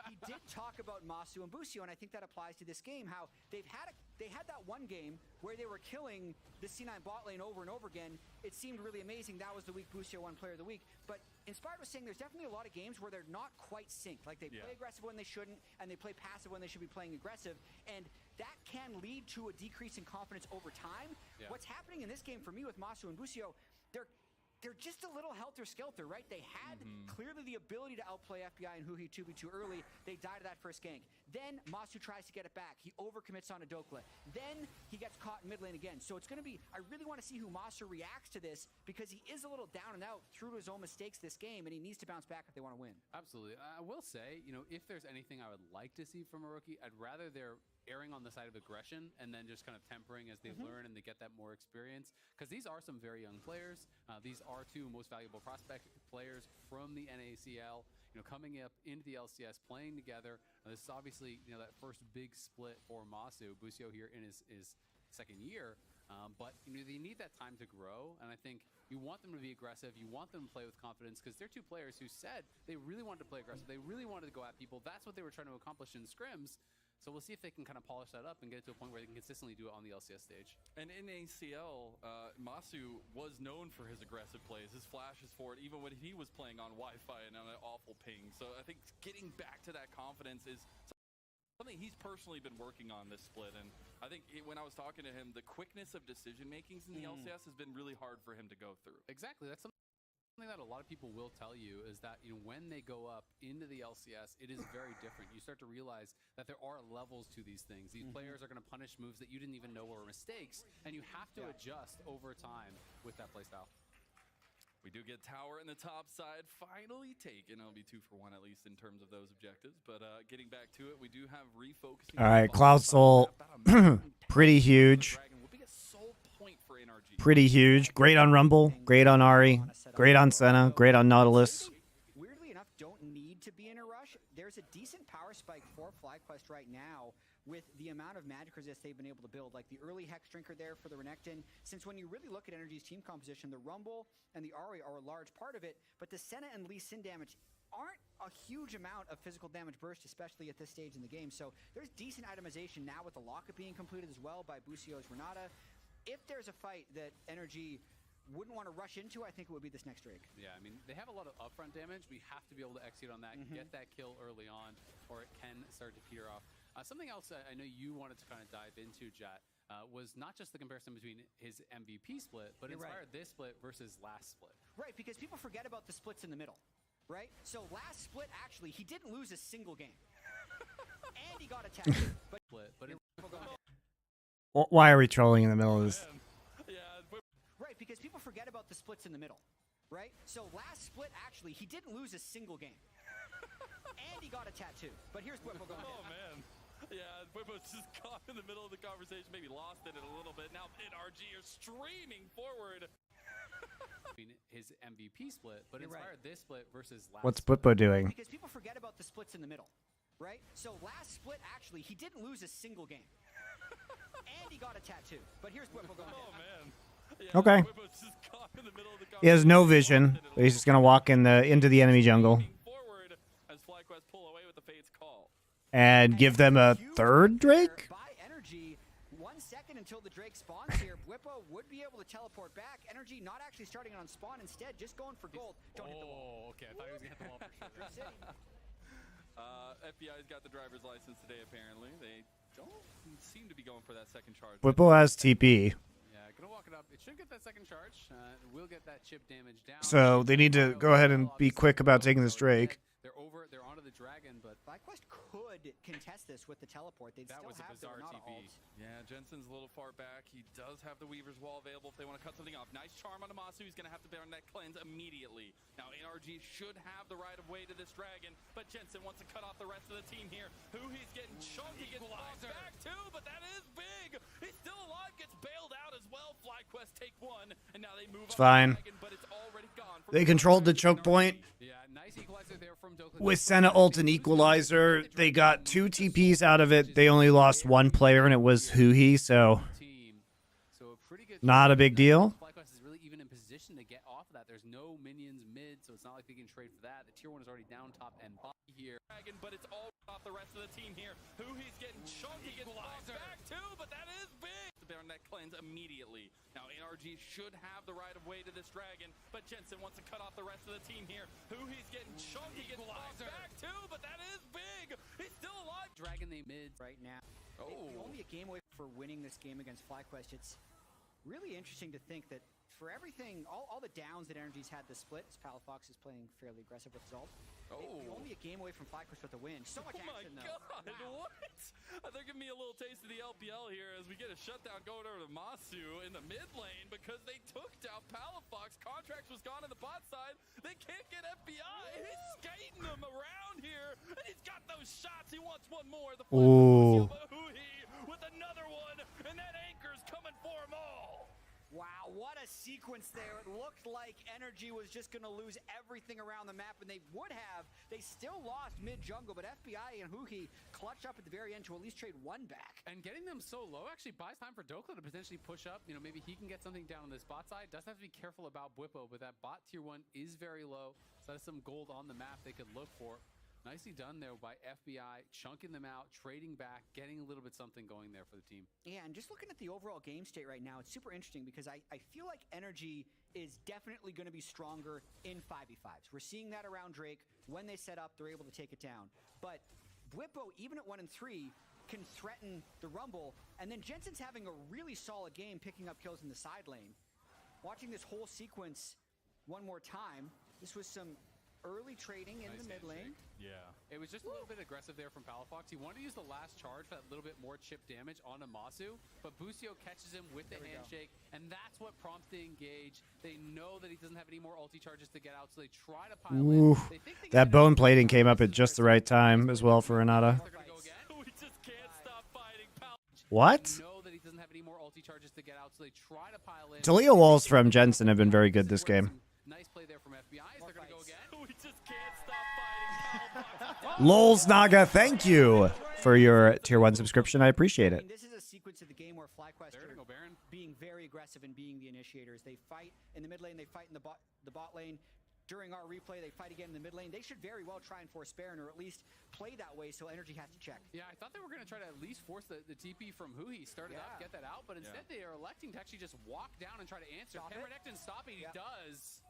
he did talk about Masu and Busio, and I think that applies to this game. How they had that one game where they were killing the C9 bot lane over and over again. It seemed really amazing. That was the week Busio won Player of the Week. But Inspired was saying there's definitely a lot of games where they're not quite synced. Like they play aggressive when they shouldn't, and they play passive when they should be playing aggressive. And that can lead to a decrease in confidence over time. Yeah. What's happening in this game for me with Masu and Busio, they're just a little helter-skelter, right? They had clearly the ability to outplay FBI and Huhi 2v2 early. They died of that first gank. Then Masu tries to get it back. He overcommits on a Dokla. Then he gets caught in mid lane again. So it's going to be, I really want to see who Masu reacts to this, because he is a little down and out through his own mistakes this game, and he needs to bounce back if they want to win. Absolutely. I will say, if there's anything I would like to see from a rookie, I'd rather they're erring on the side of aggression and then just kind of tempering as they learn and they get that more experience. Because these are some very young players. These are two most valuable prospect players from the NACL, coming up into the LCS, playing together. This is obviously, that first big split for Masu. Busio here in his second year. But they need that time to grow, and I think you want them to be aggressive. You want them to play with confidence, because they're two players who said they really wanted to play aggressive. They really wanted to go at people. That's what they were trying to accomplish in scrims. So we'll see if they can kind of polish that up and get it to a point where they can consistently do it on the LCS stage. And in ACL, Masu was known for his aggressive plays, his flashes forward, even when he was playing on Wi-Fi and on an awful ping. So I think getting back to that confidence is something he's personally been working on this split. And I think when I was talking to him, the quickness of decision makings in the LCS has been really hard for him to go through. Exactly. That's something that a lot of people will tell you, is that when they go up into the LCS, it is very different. You start to realize that there are levels to these things. These players are going to punish moves that you didn't even know were mistakes, and you have to adjust over time with that playstyle. We do get tower in the top side finally taken. It'll be 2 for 1 at least in terms of those objectives. But getting back to it, we do have refocusing. All right, Cloud Soul, pretty huge. Pretty huge. Great on Rumble. Great on Ari. Great on Senna. Great on Nautilus. Weirdly enough, don't need to be in a rush. There's a decent power spike for FlyQuest right now with the amount of magic resist they've been able to build. Like the early Hex Drinker there for the Renekton. Since when you really look at NRG's team composition, the Rumble and the Ari are a large part of it, but the Senna and Lee Sin damage aren't a huge amount of physical damage burst, especially at this stage in the game. So there's decent itemization now with the lockup being completed as well by Busio's Renata. If there's a fight that NRG wouldn't want to rush into, I think it would be this next Drake. Yeah, I mean, they have a lot of upfront damage. We have to be able to execute on that, get that kill early on, or it can start to peter off. Something else I know you wanted to kind of dive into, Jet, was not just the comparison between his MVP split, but Inspired this split versus last split. Right, because people forget about the splits in the middle, right? So last split, actually, he didn't lose a single game. And he got attacked. But Why are we trolling in the middle of this? right, because people forget about the splits in the middle, right? So last split, actually, he didn't lose a single game. And he got a tattoo. But here's Whipple going Oh, man. Yeah, Whipple's just caught in the middle of the conversation, maybe lost it a little bit. Now NRG are streaming forward. His MVP split, but Inspired this split versus last What's split. Bwipo doing? Because people forget about the splits in the middle, right? So last split, actually, he didn't lose a single game. And he got a tattoo. But here's Whipple going Oh, man. Yeah, Okay. Whipple's just caught in the middle of the He has no vision, but he's just gonna walk into the enemy jungle forward as FlyQuest pull away with the Fate's call. and give them a third Drake. By NRG, 1 second until the Drake spawns here. Whippo would be able to teleport back. NRG not actually starting on spawn, instead just going for gold. Don't hit the wall. Oh, okay. I thought he was going to hit the wall for sure. FBI's got the driver's license today, apparently. They don't seem to be going for that second charge. Whipple has TP, Yeah, going to walk it up. It should get that second charge. We'll get that chip damage down. so they need to go ahead and be quick about taking this Drake. They're onto the dragon, but FlyQuest could contest this with the teleport. They'd that still was a have the bizarre Renata TP. ult. Yeah, Jensen's a little far back. He does have the Weaver's Wall available if they want to cut something off. Nice charm on Amasu. He's going to have to burn that cleanse immediately. Now, NRG should have the right of way to this dragon, but Jensen wants to cut off the rest of the team here. He's getting chunked. He gets bought back too, but that is big. He's still alive, gets bailed out as well. FlyQuest take one, and now they move It's on fine. the dragon, but it's already gone. They controlled the choke point. Yeah, nice equalizer there from Dokkan. With Senna ult and Equalizer, they got 2 TPs out of it. They only lost 1 player, and it was Huhi, so not a big deal. FlyQuest is really even in position to get off of that. There's no minions mid, so it's not like they can trade for that. The tier 1 is already down top and bot here. But it's all off the rest of the team here. He's getting chunked. He gets bought back too, but that is big. To burn that cleanse immediately. Now NRG should have the right of way to this dragon, but Jensen wants to cut off the rest of the team here. He's getting chunked. He gets bought back too, but that is big. He's still alive. Dragon they mid Right now. Oh. They're only a game away for winning this game against FlyQuest. It's really interesting to think that for everything, all the downs that NRG's had this split, Palafox is playing fairly aggressive with his ult. They're only a game away from FlyQuest with a win. So much action, though. Oh my god, what? They're giving me a little taste of the LPL here as we get a shutdown going over to Masu in the mid lane because they took down Palafox. Contracts was gone on the bot side. They can't get FBI. He's skating them around here, and he's got those shots. He wants one more. The Ooh. with another one, and that anchor's coming for him all. Wow, what a sequence there. It looked like NRG was just going to lose everything around the map, and they would have. They still lost mid-jungle, but FBI and Huhi clutched up at the very end to at least trade 1 back. And getting them so low actually buys time for Dokkan to potentially push up. You know, maybe he can get something down on this bot side. Doesn't have to be careful about Bwipo, but that bot tier 1 is very low. So that's some gold on the map they could look for. Nicely done there by FBI, chunking them out, trading back, getting a little bit something going there for the team. Yeah, and just looking at the overall game state right now, it's super interesting because I feel like NRG is definitely going to be stronger in 5v5s. We're seeing that around Drake. When they set up, they're able to take it down. But Bwipo, even at 1 and 3, can threaten the Rumble. And then Jensen's having a really solid game picking up kills in the side lane. Watching this whole sequence one more time, this was some early trading in the mid lane. Yeah. It was just a little bit aggressive there from Palafox. He wanted to use the last charge for that little bit more chip damage on Amasu, but Busio catches him with the handshake, and that's what prompts the engage. They know that he doesn't have any more ulti charges to get out, so they try to pile in. They think they That bone plating came up at just the right time as well for Renata. They're gonna go again. We just can't stop fighting, pal. What? Know that he doesn't have any more ulti charges to get out, so they try to pile in. Taliyah walls from Jensen have been very good this game. Nice play there from FBI. They're gonna go again. We just can't stop fighting, pal. Lols Naga, thank you for your tier 1 subscription. I appreciate I it. mean, this is a sequence of the game where FlyQuest They're gonna go Baron. being very aggressive and being the initiators. They fight in the mid lane, they fight in the bot lane. During our replay, they fight again in the mid lane. They should very well try and force Baron, or at least play that way so NRG has to check. Yeah, I thought they were going to try to at least force the TP from Huhi. Started up, get that out, but instead they are electing to actually just walk down and try to answer. Can Renekton stop it? He does.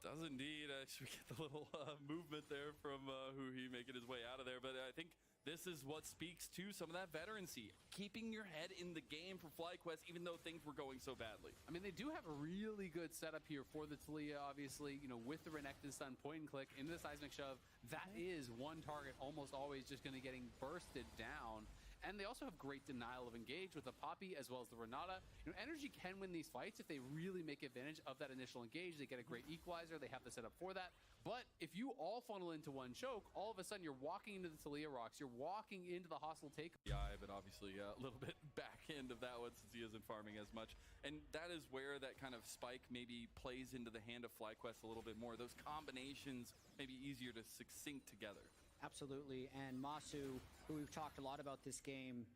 Does indeed. We get the little movement there from Huhi making his way out of there. But I think this is what speaks to some of that veterancy. Keeping your head in the game for FlyQuest, even though things were going so badly. I mean, they do have a really good setup here for the Taliyah, obviously, you know, with the Renekton stun, point and click into the seismic shove. That is one target almost always just going to getting bursted down. And they also have great denial of engage with the Poppy as well as the Renata. You know, NRG can win these fights if they really make advantage of that initial engage. They get a great equalizer. They have the setup for that. But if you all funnel into one choke, all of a sudden you're walking into the Taliyah rocks. You're walking into the hostile take. Yeah, but obviously a little bit back end of that one since he isn't farming as much. And that is where that kind of spike maybe plays into the hand of FlyQuest a little bit more. Those combinations may be easier to sync together. Absolutely, and Masu, who we've talked a lot about this game,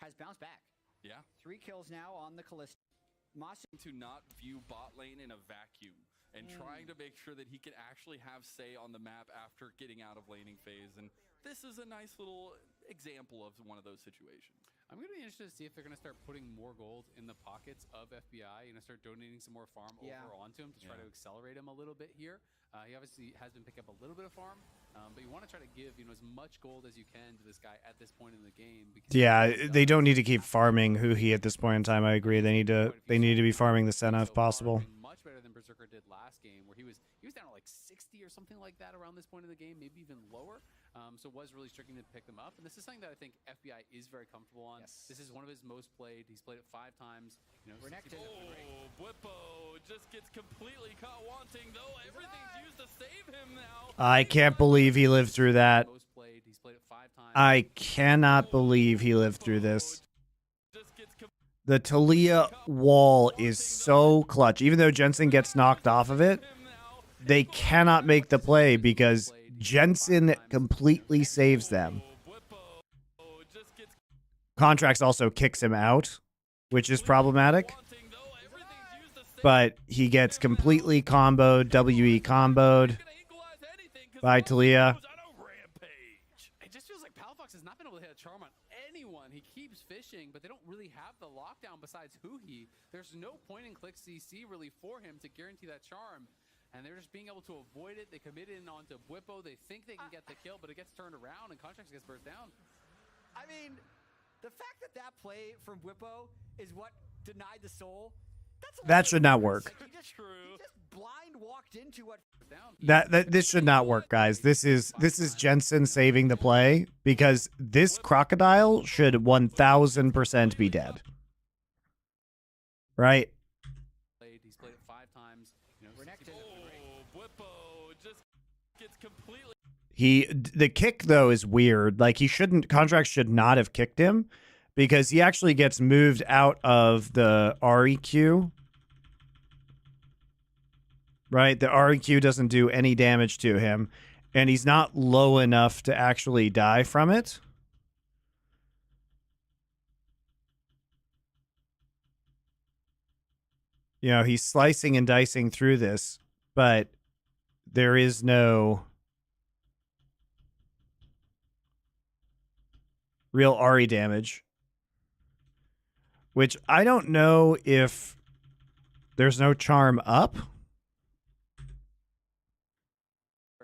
has bounced back. Yeah. 3 kills now on the Callisto. Masu To not view bot lane in a vacuum and trying to make sure that he can actually have say on the map after getting out of laning phase. And this is a nice little example of one of those situations. I'm going to be interested to see if they're going to start putting more gold in the pockets of FBI, start donating some more farm over onto him to try to accelerate him a little bit here. He obviously has been picking up a little bit of farm, but you want to try to give as much gold as you can to this guy at this point in the game. Yeah, they don't need to keep farming Huhi at this point in time. I agree. They need to be farming the Senna if possible. Much better than Berserker did last game, where he was down to like 60 or something like that around this point of the game, maybe even lower. So it was really striking to pick them up. And this is something that I think FBI is very comfortable on. This is one of his most played. He's played it 5 times. You know, Bwipo just gets completely caught wanting, though. Everything's used to save him now. I can't believe he lived through that. Most played. He's played it 5 times. I cannot believe he lived through this. The Talia wall is so clutch. Even though Jensen gets knocked off of it, they cannot make the play because Jensen completely saves them. Contracts also kicks him out, which is problematic. But he gets completely comboed, WE comboed by Talia. It just feels like Palafox has not been able to hit a charm on anyone. He keeps fishing, but they don't really have the lockdown besides Huhi. There's no point and click CC really for him to guarantee that charm. And they're just being able to avoid it. They commit in onto Bwipo. They think they can get the kill, but it gets turned around and Contracts gets burst down. I mean, the fact that that play from Bwipo is what denied the soul. That should not work. He just blind walked into what. This should not work, guys. This is Jensen saving the play because this crocodile should 1000% be dead. Right? He's played it 5 times. You know, Bwipo just gets completely. The kick though is weird. Like Contracts should not have kicked him because he actually gets moved out of the REQ. Right? The REQ doesn't do any damage to him, and he's not low enough to actually die from it. You know, he's slicing and dicing through this, but there is no real RE damage. Which I don't know if there's no charm up.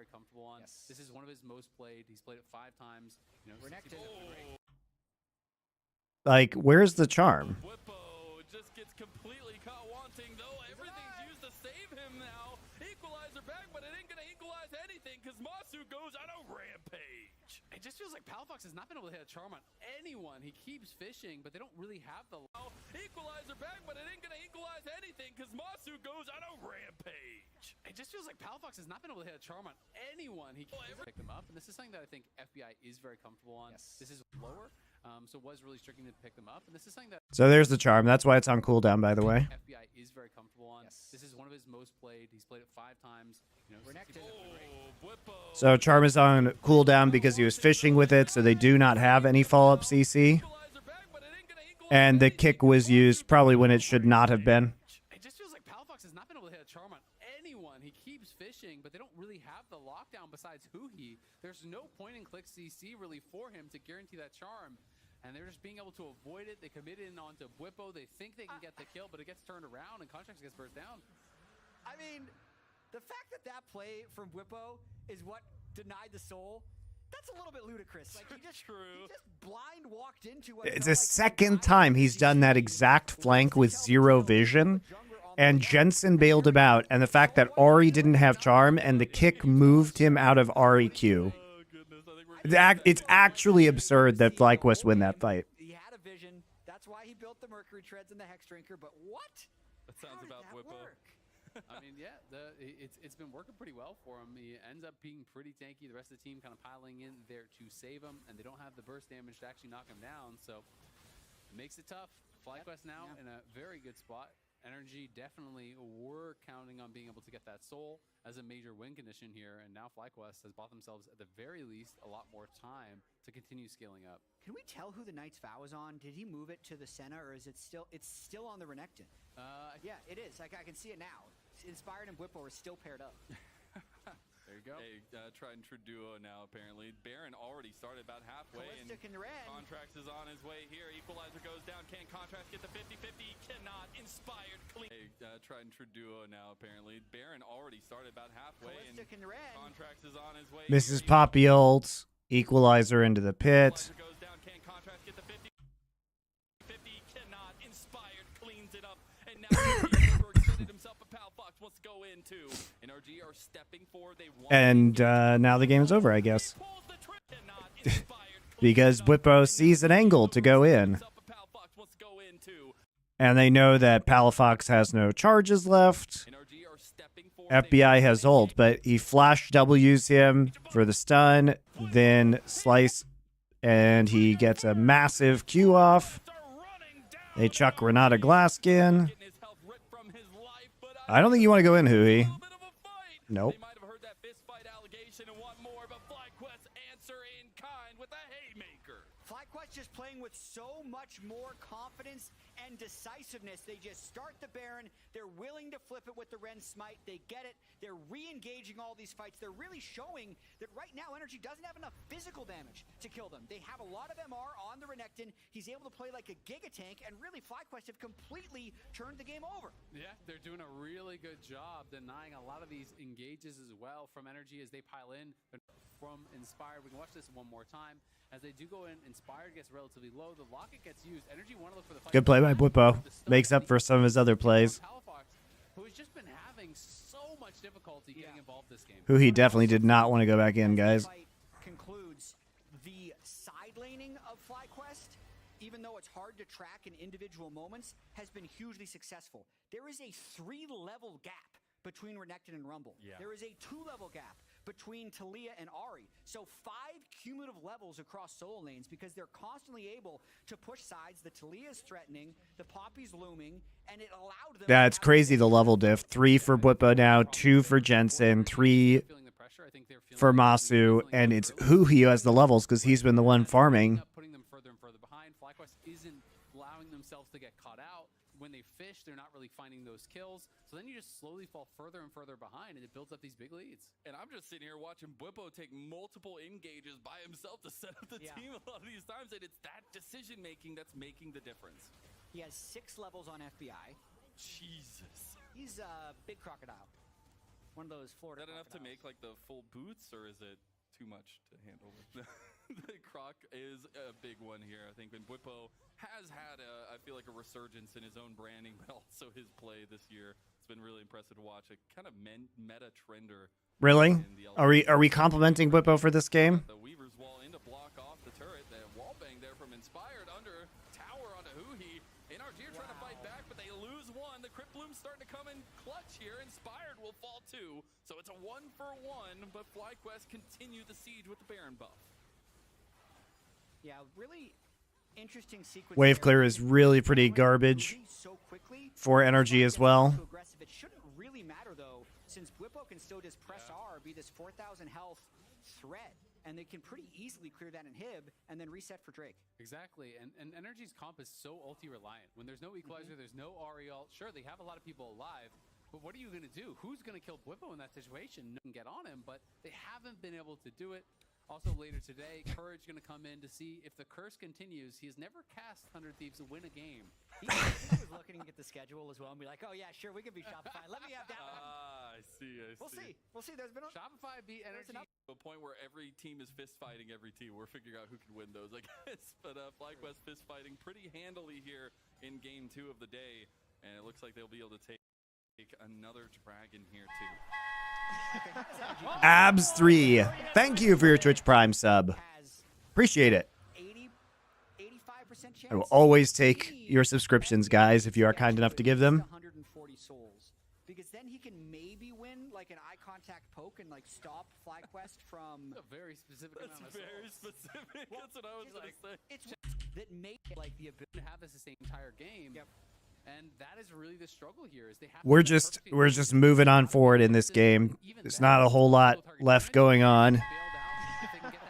very comfortable on. This is one of his most played. He's played it 5 times. You know, like, where's the charm? Bwipo just gets completely caught wanting, though. Everything's used to save him now. Equalizer back, but it ain't gonna equalize anything because Masu goes on a rampage. It just feels like Palafox has not been able to hit a charm on anyone. He keeps fishing, but they don't really have the. Equalizer back, but it ain't gonna equalize anything because Masu goes on a rampage. It just feels like Palafox has not been able to hit a charm on anyone. He keeps pick them up, and this is something that I think FBI is very comfortable on. This is lower, so it was really striking to pick them up, and this is something that. So there's the charm. That's why it's on cooldown, by the way. FBI is very comfortable on. This is one of his most played. He's played it 5 times. You know, so charm is on cooldown because he was fishing with it, so they do not have any follow-up CC. And the kick was used probably when it should not have been. It just feels like Palafox has not been able to hit a charm on anyone. He keeps fishing, but they don't really have the lockdown besides Huhi. There's no point and click CC really for him to guarantee that charm. And they're just being able to avoid it. They commit in onto Bwipo. They think they can get the kill, but it gets turned around and Contracts gets burst down. I mean, the fact that that play from Bwipo is what denied the soul. That's a little bit ludicrous. Like he just blind walked into what. It's the second time he's done that exact flank with zero vision, and Jensen bailed him out. And the fact that Ari didn't have charm and the kick moved him out of REQ. It's actually absurd that FlyQuest win that fight. He had a vision. That's why he built the Mercury Treads and the Hex Drinker. But what? That sounds about Bwipo. I mean, yeah, it's been working pretty well for him. He ends up being pretty tanky. The rest of the team kind of piling in there to save him, and they don't have the burst damage to actually knock him down. So it makes it tough. FlyQuest now in a very good spot. NRG definitely were counting on being able to get that soul as a major win condition here, and now FlyQuest has bought themselves, at the very least, a lot more time to continue scaling up. Can we tell who the Knight's Vow is on? Did he move it to the Senna, or is it still? It's still on the Renekton. Yeah, it is. Like I can see it now. Inspired and Bwipo are still paired up. There you go. Hey, tried and true duo now, apparently. Baron already started about halfway, and Contracts is on his way here. Equalizer goes down. Can Contracts get the 50-50? Cannot. Inspired clean. Hey, tried and true duo now, apparently. Baron already started about halfway, and Contracts is on his way. Mrs. Poppy ults. Equalizer into the pit. Goes down. Can Contracts get the 50-50? Cannot. Inspired cleans it up, and now extended himself. But Palafox wants to go are stepping for. They want And now the game's over, I guess. Because Bwipo sees an angle to go in. And they know that Palafox has no charges left. FBI has ult, but he flash W's him for the stun, then slice, and he gets a massive Q off. They chuck Renata Glaskin. I don't think you want to go in, Hui. Nope. FlyQuest just playing with so much more confidence and decisiveness. They just start the Baron. They're willing to flip it with the Ren Smite. They get it. They're re-engaging all these fights. They're really showing that right now NRG doesn't have enough physical damage to kill them. They have a lot of MR on the Renekton. He's able to play like a Giga Tank, and really FlyQuest have completely turned the game over. Yeah, they're doing a really good job denying a lot of these engages as well from NRG as they pile in from Inspired. We can watch this one more time. As they do go in, Inspired gets relatively low. The Locket gets used. NRG want to look for the fight. Good play by Bwipo. Makes up for some of his other plays. Who has just been having so much difficulty getting involved this game. Who he definitely did not want to go back in, guys. Concludes the side laning of FlyQuest, even though it's hard to track in individual moments, has been hugely successful. There is a 3-level gap between Renekton and Rumble. There is a 2-level gap between Talia and Ahri. So 5 cumulative levels across solo lanes because they're constantly able to push sides. The Talia's threatening, the Poppy's looming, and it allowed them... Yeah, it's crazy, the level diff. 3 for Bwipo now, 2 for Jensen, 3 for Masu, and it's who he has the levels because he's been the one farming. Putting them further and further behind. FlyQuest isn't allowing themselves to get caught out. When they fish, they're not really finding those kills. So then you just slowly fall further and further behind, and it builds up these big leads. And I'm just sitting here watching Bwipo take multiple engages by himself to set up the team a lot of these times, and it's that decision-making that's making the difference. He has 6 levels on FBI. Jesus. He's a big crocodile. One of those Florida Is that enough to make like the full boots, or is it too much to handle? The Croc is a big one here. I think when Bwipo has had, I feel like a resurgence in his own branding, but also his play this year. It's been really impressive to watch. A kind of meta trender. Really? Are we complimenting Bwipo for this game? The Weaver's wall in to block off the turret. The wall bang there from Inspired under tower onto Huhi. NRG are trying to fight back, but they lose one. The Crypt Bloom's starting to come in clutch here. Inspired will fall too. So it's a 1-for-1, but FlyQuest continue the siege with the Baron buff. Yeah, really interesting sequence. Wave clear is really pretty garbage for NRG as well. It shouldn't really matter though, since Bwipo can still just press R, be this 4,000 health threat, and they can pretty easily clear that inhib and then reset for Drake. Exactly, and NRG's comp is so ulti reliant. When there's no equalizer, there's no Ahri ult. Sure, they have a lot of people alive, but what are you going to do? Who's going to kill Bwipo in that situation? No one can get on him, but they haven't been able to do it. Also later today, Courage going to come in to see if the curse continues. He has never cast 100 Thieves to win a game. He was looking at the schedule as well and be like, oh yeah, sure, we can be Shopify. Let me have that one. I see. We'll see. There's been Shopify beat NRG to a point where every team is fist fighting every team. We're figuring out who can win those, I guess. But FlyQuest fist fighting pretty handily here in game 2 of the day, and it looks like they'll be able to take another dragon here too. Abs3, thank you for your Twitch Prime sub. Appreciate it. 85% chance. I will always take your subscriptions, guys, if you are kind enough to give them. 140 souls, because then he can maybe win like an eye contact poke and like stop FlyQuest from a very specific amount of very souls. specific. Well, that's what I was going to say. It's that make like the ability To have this the entire game. Yep. And that is really the struggle here. Is they have We're just moving on forward in this game. There's not a whole lot left going on.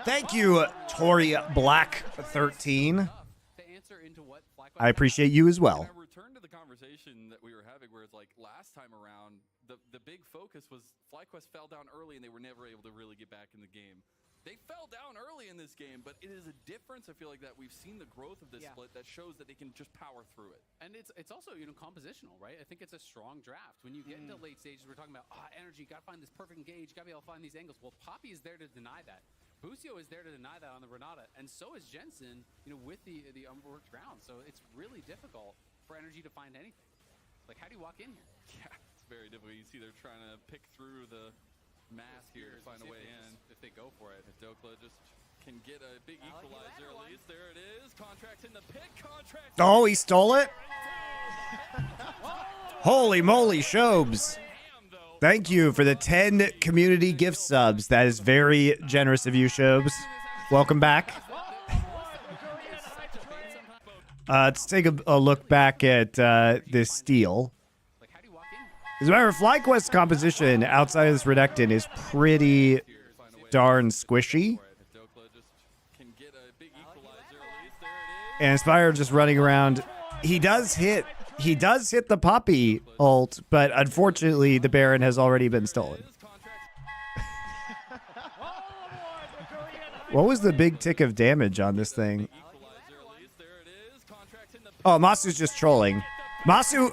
Thank you, Tori Black 13. I appreciate you as well. I return to the conversation that we were having, where it's like last time around, the big focus was FlyQuest fell down early and they were never able to really get back in the game. They fell down early in this game, but it is a difference, I feel like, that we've seen the growth of this split that shows that they can just power through it. And it's also, compositional, right? I think it's a strong draft. When you get into late stages, we're talking about energy, got to find this perfect engage, got to be able to find these angles. Well, Poppy is there to deny that. Busio is there to deny that on the Renata, and so is Jensen, with the unworked ground. So it's really difficult for NRG to find anything. Like, how do you walk in here? Yeah, it's very difficult. You see they're trying to pick through the mass here to find a way in. If they go for it. If Dokla just can get a big equalizer at least. There it is. Contract in the pick. Contract. Oh, he stole it? Holy moly, Shobes. Thank you for the 10 community gift subs. That is very generous of you, Shobes. Welcome back. Let's take a look back at this steal. As a matter of FlyQuest composition outside of this Redactin is pretty darn squishy. And Inspire just running around. He does hit the Poppy ult, but unfortunately the Baron has already been stolen. What was the big tick of damage on this thing? Oh, Masu's just trolling. Masu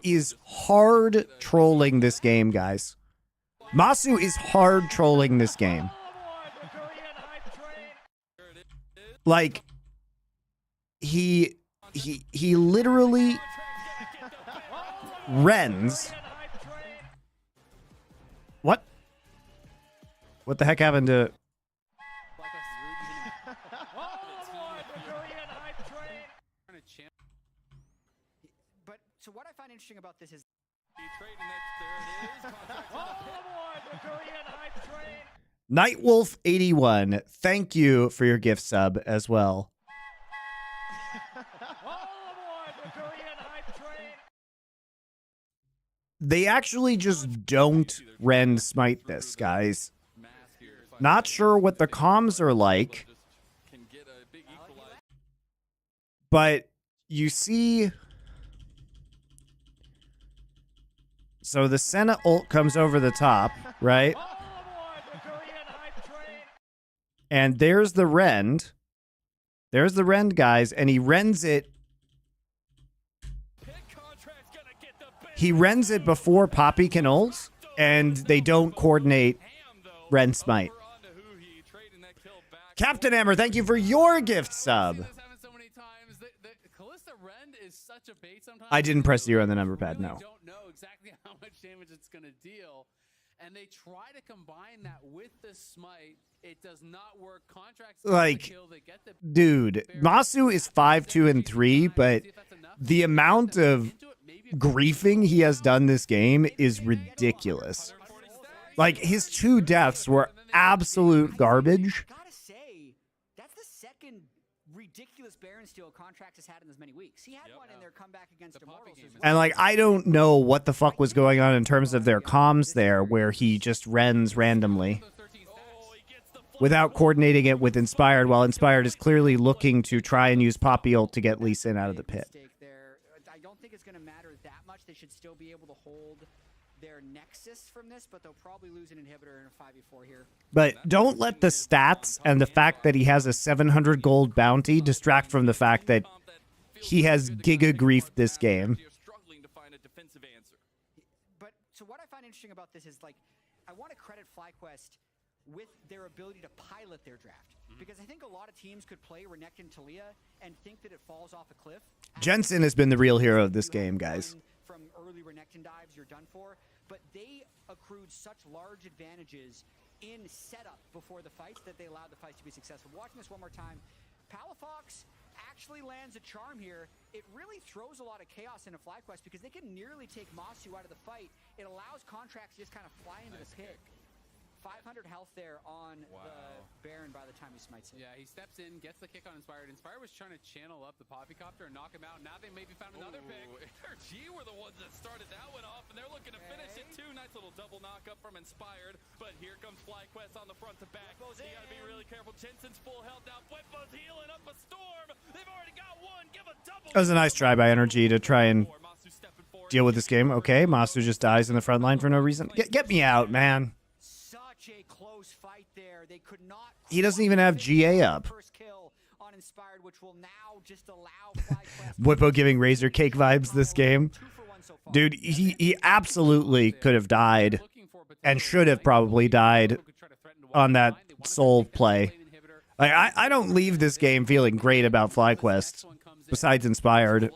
is hard trolling this game, guys. Masu is hard trolling this game. Like, he literally rends. What? What the heck happened to... But so what I find interesting about this is Nightwolf81, thank you for your gift sub as well. They actually just don't rend smite this, guys. Not sure what the comms are like, but you see... So the Senna ult comes over the top, right? And there's the rend. There's the rend, guys, and he rends it. He rends it before Poppy can ult, and they don't coordinate rend smite. Captain Hammer, thank you for your gift sub. I didn't press 0 on the number pad, no. Don't know exactly how much damage it's going to deal, and they try to combine that with the smite. It does not work. Contracts like, kill, they get the dude, Masu is 5-2 and 3, but the amount of griefing he has done this game is ridiculous. Like, his 2 deaths were absolute garbage. gotta say, that's the second ridiculous Baron steal Contracts has had in as many weeks. He had one in their comeback against Immortals as well. And, like, I don't know what the fuck was going on in terms of their comms there, where he just rends randomly without coordinating it with Inspired, while Inspired is clearly looking to try and use Poppy ult to get Lee Sin out of the pit. I don't think it's going to matter that much. They should still be able to hold their nexus from this, but they'll probably lose an inhibitor in a 5v4 here. But don't let the stats and the fact that he has a 700 gold bounty distract from the fact that he has giga griefed this game. But so what I find interesting about this is, like, I want to credit FlyQuest with their ability to pilot their draft. Because I think a lot of teams could play Renekton Talia and think that it falls off a cliff. Jensen has been the real hero of this game, guys. From early Renekton dives, you're done for. But they accrued such large advantages in setup before the fights that they allowed the fights to be successful. Watching this one more time, Palafox actually lands a charm here. It really throws a lot of chaos into FlyQuest because they can nearly take Masu out of the fight. It allows Contracts to just kind of fly into the pit. 500 health there on the Baron by the time he smites it. Yeah, he steps in, gets the kick on Inspired. Inspired was trying to channel up the Poppycopter and knock him out. Now they maybe found another pick. NRG were the ones that started that one off, and they're looking to finish it too. Nice little double knockup from Inspired, but here comes FlyQuest on the front to back. You gotta be really careful. Jensen's full health now. Bwipo's healing up a storm. They've already got one. Give a double. That was a nice try by NRG to try and deal with this game. Okay, Masu just dies in the front line for no reason. Get me out, man. A close fight there. They could not. He doesn't even have GA up. First kill on Inspired, which will now just allow Bwipo giving Razor Cake vibes this game. Dude, he absolutely could have died and should have probably died on that soul play. Like, I don't leave this game feeling great about FlyQuest, besides Inspired.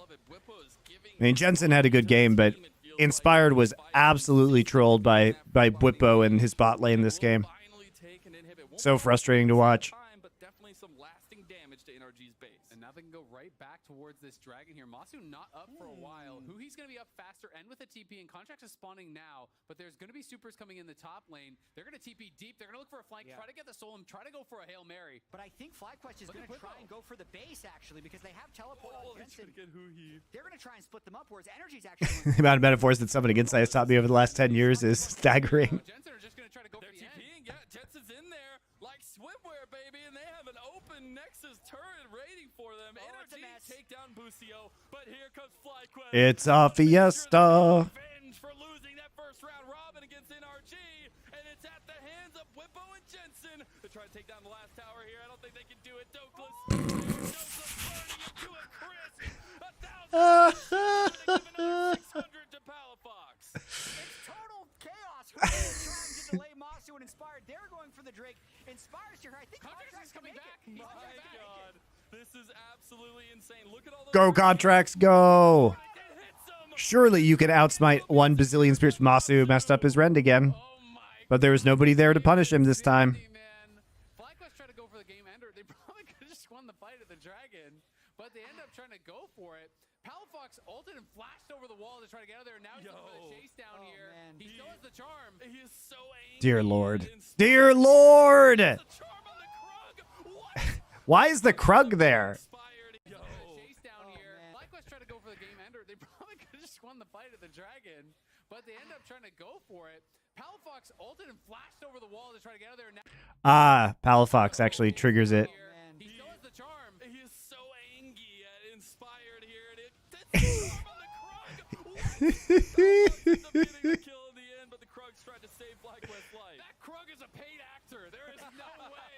I mean, Jensen had a good game, but Inspired was absolutely trolled by Bwipo and his bot lane this game. So frustrating to watch. But definitely some lasting damage to NRG's base. And now they can go right back towards this dragon here. Masu not up for a while. Who he's going to be up faster and with a TP, and Contracts is spawning now, but there's going to be supers coming in the top lane. They're going to TP deep. They're going to look for a flank, try to get the soul and try to go for a Hail Mary. But I think FlyQuest is going to try and go for the base, actually, because they have teleport on Jensen. They're going to try and split them up, whereas Energy's actually... The amount of metaphors that Summoning Insight has taught me over the last 10 years is staggering. Jensen are just going to try to go for the end. Yeah, Jensen's in there like swimwear, baby, and they have an open Nexus turret waiting for them. Energy take down Busio, but here comes FlyQuest. It's a fiesta. Revenge for losing that first round robin against NRG, and it's at the hands of Bwipo and Jensen. They're trying to take down the last tower here. I don't think they can do it. Douglas burning into a crisp. 1,000. Give another 600 to Palafox. It's total chaos. Who's trying to delay Masu and Inspired? They're going for the Drake. Inspired's here. I think Contracts is coming back. My God, this is absolutely insane. Look at all the Go Contracts, go! Surely you could outsmite 1 bazillion spirits. Masu messed up his rend again, but there was nobody there to punish him this time. FlyQuest tried to go for the game ender. They probably could have just won the fight at the dragon, but they end up trying to go for it. Palafox ulted and flashed over the wall to try to get out of there. Now he's looking for the chase down here. Man. He still has the charm. He is so angry. Dear Lord. Dear Lord! The charm on the Krug. What? Why is the Krug there? Inspired. Chase down here. FlyQuest tried to go for the game ender. They probably could have just won the fight at the dragon, but they end up trying to go for it. Palafox ulted and flashed over the wall to try to get out of there. Now Palafox actually triggers it. he still has the charm. He is so angry at Inspired here, and that's the charm on the Krug. Palafox ends up getting the kill in the end, but the Krug's tried to save FlyQuest's life. That Krug is a paid actor. There is no way.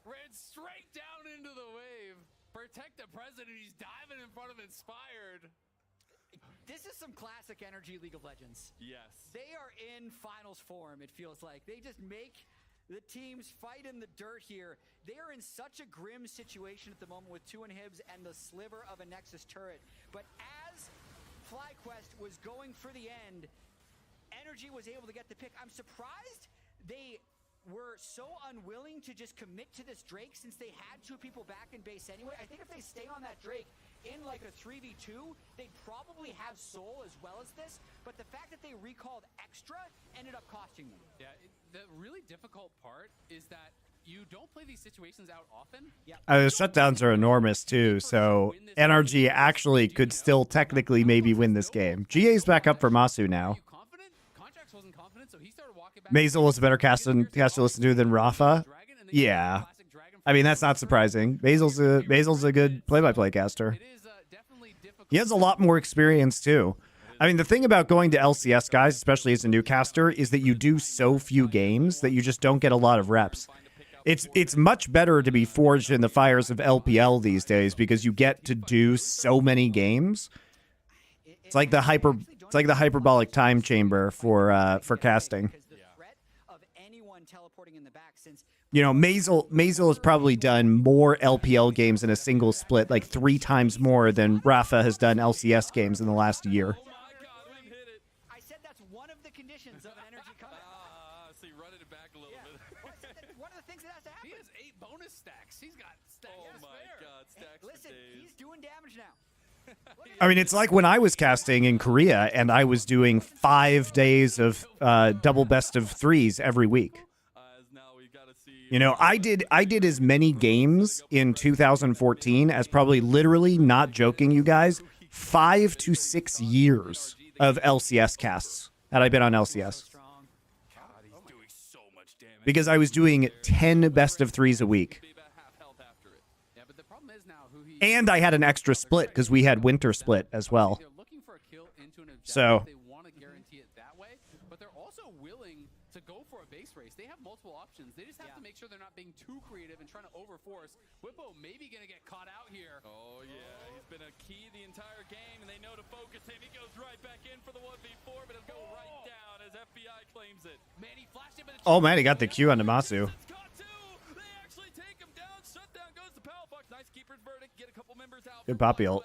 Ran straight down into the wave. Protect the president. He's diving in front of Inspired. This is some classic Energy League of Legends. Yes. They are in finals form, it feels like. They just make the teams fight in the dirt here. They are in such a grim situation at the moment with 2 inhibs and the sliver of a Nexus turret. But as FlyQuest was going for the end, Energy was able to get the pick. I'm surprised they were so unwilling to just commit to this Drake since they had 2 people back in base anyway. I think if they stay on that Drake in like a 3v2, they'd probably have soul as well as this, but the fact that they recalled extra ended up costing them. Yeah, the really difficult part is that you don't play these situations out often. Yeah. The shutdowns are enormous too, so NRG actually could still technically maybe win this game. GA's back up for Masu now. Confident? Contracts wasn't confident, so he started walking back. Mazel is a better cast to listen to than Rafa. Yeah. I mean, that's not surprising. Basil's a good play-by-play caster. He has a lot more experience too. I mean, the thing about going to LCS, guys, especially as a new caster, is that you do so few games that you just don't get a lot of reps. It's much better to be forged in the fires of LPL these days because you get to do so many games. It's like the hyperbolic time chamber for casting. You know, Mazel has probably done more LPL games in a single split, like 3 times more than Rafa has done LCS games in the last year. Oh my God, we hit it. I said that's one of the conditions of an Energy comeback. So you run it back a little bit. Well, I said that one of the things that has to happen. He has 8 bonus stacks. He's got stacks. Oh my God, stacks for Listen, days. he's doing damage now. I mean, it's like when I was casting in Korea and I was doing 5 days of double best of 3s every week. You know, I did as many games in 2014 as probably literally, not joking, you guys, 5 to 6 years of LCS casts had I been on LCS. Because I was doing 10 best of 3s a week. And I had an extra split because we had winter split as well. So They have multiple options. They just have to make sure they're not being too creative and trying to overforce. Bwipo maybe going to get caught out here. Oh, yeah. He's been a key the entire game, and they know to focus him. He goes right back in for the 1v4, but it'll go right down as FBI claims it. Man, he flashed him. oh man, he got the Q on Masu. They actually take him down. Shutdown goes to Palafox. Nice keeper's verdict. Get a couple members out. Good poppy ult.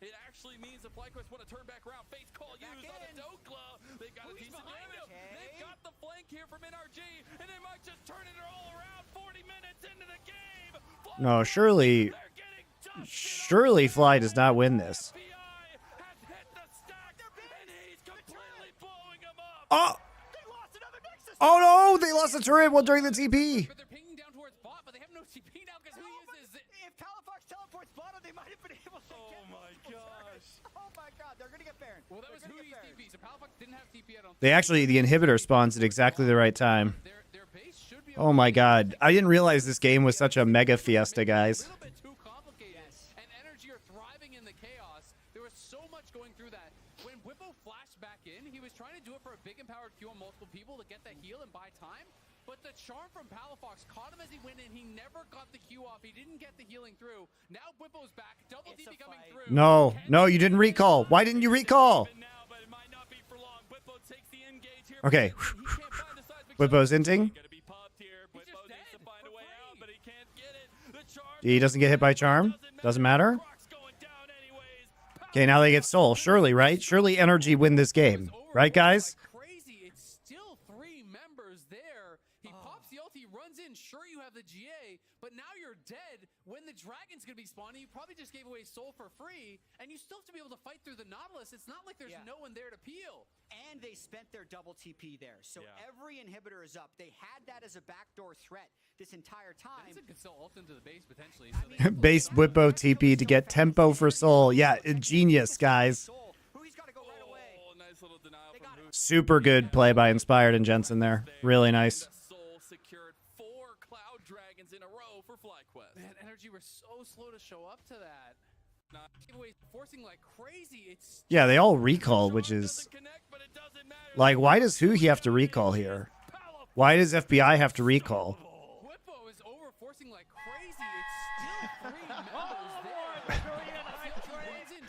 It actually means sees the FlyQuest want to turn back around. Face call used on the Dokla. They've got a decent damage. They've got the flank here from NRG, and they might just turn it all around 40 minutes into the game. No, surely Fly does not win this. Oh! Oh no! They lost the turret while during the TP. But they're pinging down towards bot, but they have no TP now because who uses it? If Palafox teleports bottom, they might have been able to get multiple turrets. Oh my god, they're gonna get Baron. Well, that was who used TP, so Palafox didn't have TP, I don't think. They actually, the inhibitor spawns at exactly the right time. Their base should be Oh my god. I didn't realize this game was such a mega fiesta, guys. a little bit too complicated. And NRG are thriving in the chaos. There was so much going through that. When Whippo flashed back in, he was trying to do it for a big empowered Q on multiple people to get that heal and buy time. But the charm from Palafox caught him as he went in. He never got the Q off. He didn't get the healing through. Now Whippo's back. Double TP coming through. No, no, you didn't recall. Why didn't you recall? Okay. Whippo's inting. He doesn't get hit by charm. Doesn't matter. Okay, now they get soul. Surely, right? Surely NRG win this game. Right, guys? Crazy. It's still 3 members there. He pops the ulti, runs in. Sure, you have the GA, but now you're dead. When the dragon's going to be spawning, you probably just gave away soul for free, and you still have to be able to fight through the Nautilus. It's not like there's no one there to peel. And they spent their double TP there. So every inhibitor is up. They had that as a backdoor threat this entire time. This could still ult into the base potentially. So Base Whippo TP to get tempo for soul. Yeah, genius, guys. Who's got to go right away? Oh, nice little denial from Hu. Super good play by Inspired and Jensen there. Really nice. Soul secured 4 Cloud Dragons in a row for FlyQuest. Man, NRG were so slow to show up to that. Giveaways forcing like crazy. It's Yeah, they all recall, which is... Like, why does Huhi have to recall here? Why does FBI have to recall? Whippo is over forcing like crazy. It's still 3 members there.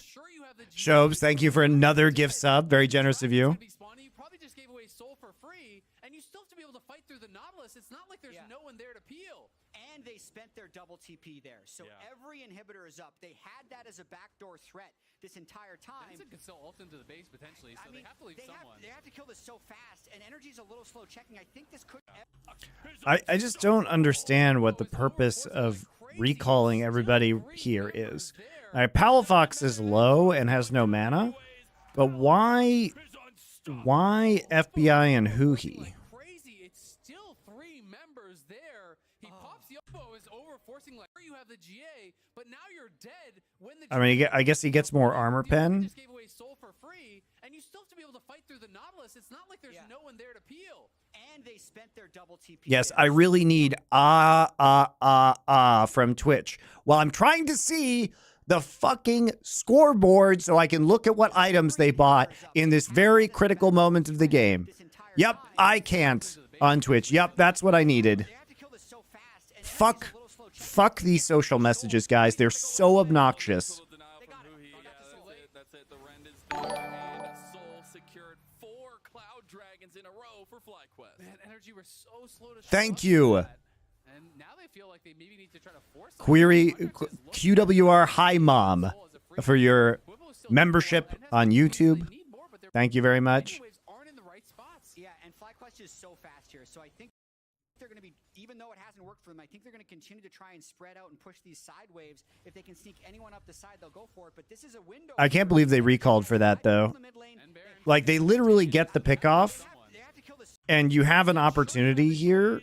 Sure, you have the Shobes, thank you for another gift sub. Very generous of you. You probably just gave away soul for free, and you still have to be able to fight through the Nautilus. It's not like there's no one there to peel. And they spent their double TP there. So every inhibitor is up. They had that as a backdoor threat this entire time. This could still ult into the base potentially, so they have to leave someone. They have to kill this so fast, and Energy's a little slow checking. I think this could... I just don't understand what the purpose of recalling everybody here is. All right, Palafox is low and has no mana, but why FBI and Huhi? Crazy. It's still 3 members there. He pops the elbow is over forcing like you have the GA, but now you're dead. When the I mean, I guess he gets more armor pen. just gave away soul for free, and you still have to be able to fight through the Nautilus. It's not like there's no one there to peel. And they spent their double TP. Yes, there. I really need from Twitch while I'm trying to see the fucking scoreboard so I can look at what items they bought in this very critical moment of the game. Yep, I can't on Twitch. Yep, that's what I needed. They have to kill this so fast, and Fuck. Energy's a little slow checking. Fuck these social messages, guys. They're so obnoxious. Little denial from Huhi. Yeah, that's it. The rend is done, and Soul secured 4 Cloud Dragons in a row for FlyQuest. Man, NRG were so slow to show Thank up you. to that. And now they feel like they maybe need to try to force Query QWR Hi Mom for your membership on YouTube. Thank you very much. Aren't in the right spots. Yeah, and FlyQuest is so fast here, so I think they're going to be, even though it hasn't worked for them, I think they're going to continue to try and spread out and push these side waves. If they can sneak anyone up the side, they'll go for it, but this is a window. I can't believe they recalled for that, though. Like, they literally get the pick off, and you have an opportunity here.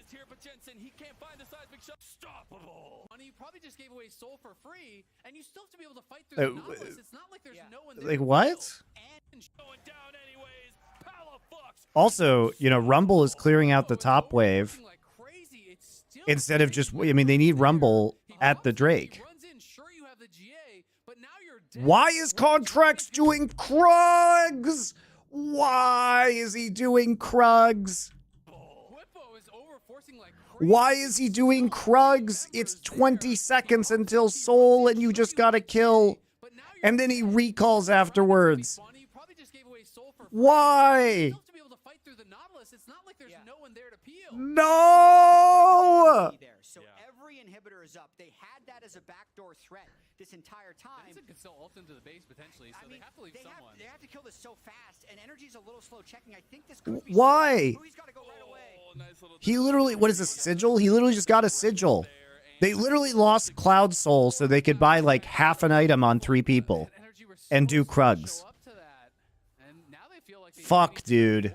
You probably just gave away soul for free, and you still have to be able to fight through the Nautilus. It's not like there's no one there. Like, what? And going down anyways. Palafox. Also, you know, Rumble is clearing out the top wave Like crazy. It's still instead of just, I mean, they need Rumble at the Drake. runs in. Sure, you have the GA, but now you're dead. Why is Contracts doing Krugs? Why is he doing Krugs? Whippo is over forcing like crazy. Why is he doing Krugs? It's 20 seconds until Soul and you just gotta kill. But now you're And then he recalls afterwards. You probably just gave away soul for free. Why? You still have to be able to fight through through the Nautilus, it's not like there's no one there to peel. No! There. So every inhibitor is up. They had that as a backdoor threat this entire time. Vincent could still ult into the base potentially, so they have to leave someone. They have to kill this so fast, and Energy's a little slow checking. I think this could be Why? He's got to go right away. Nice little He literally, what is a sigil? He literally just got a sigil. They literally lost Cloud Soul so they could buy like half an item on 3 people and do Krugs. Fuck, dude.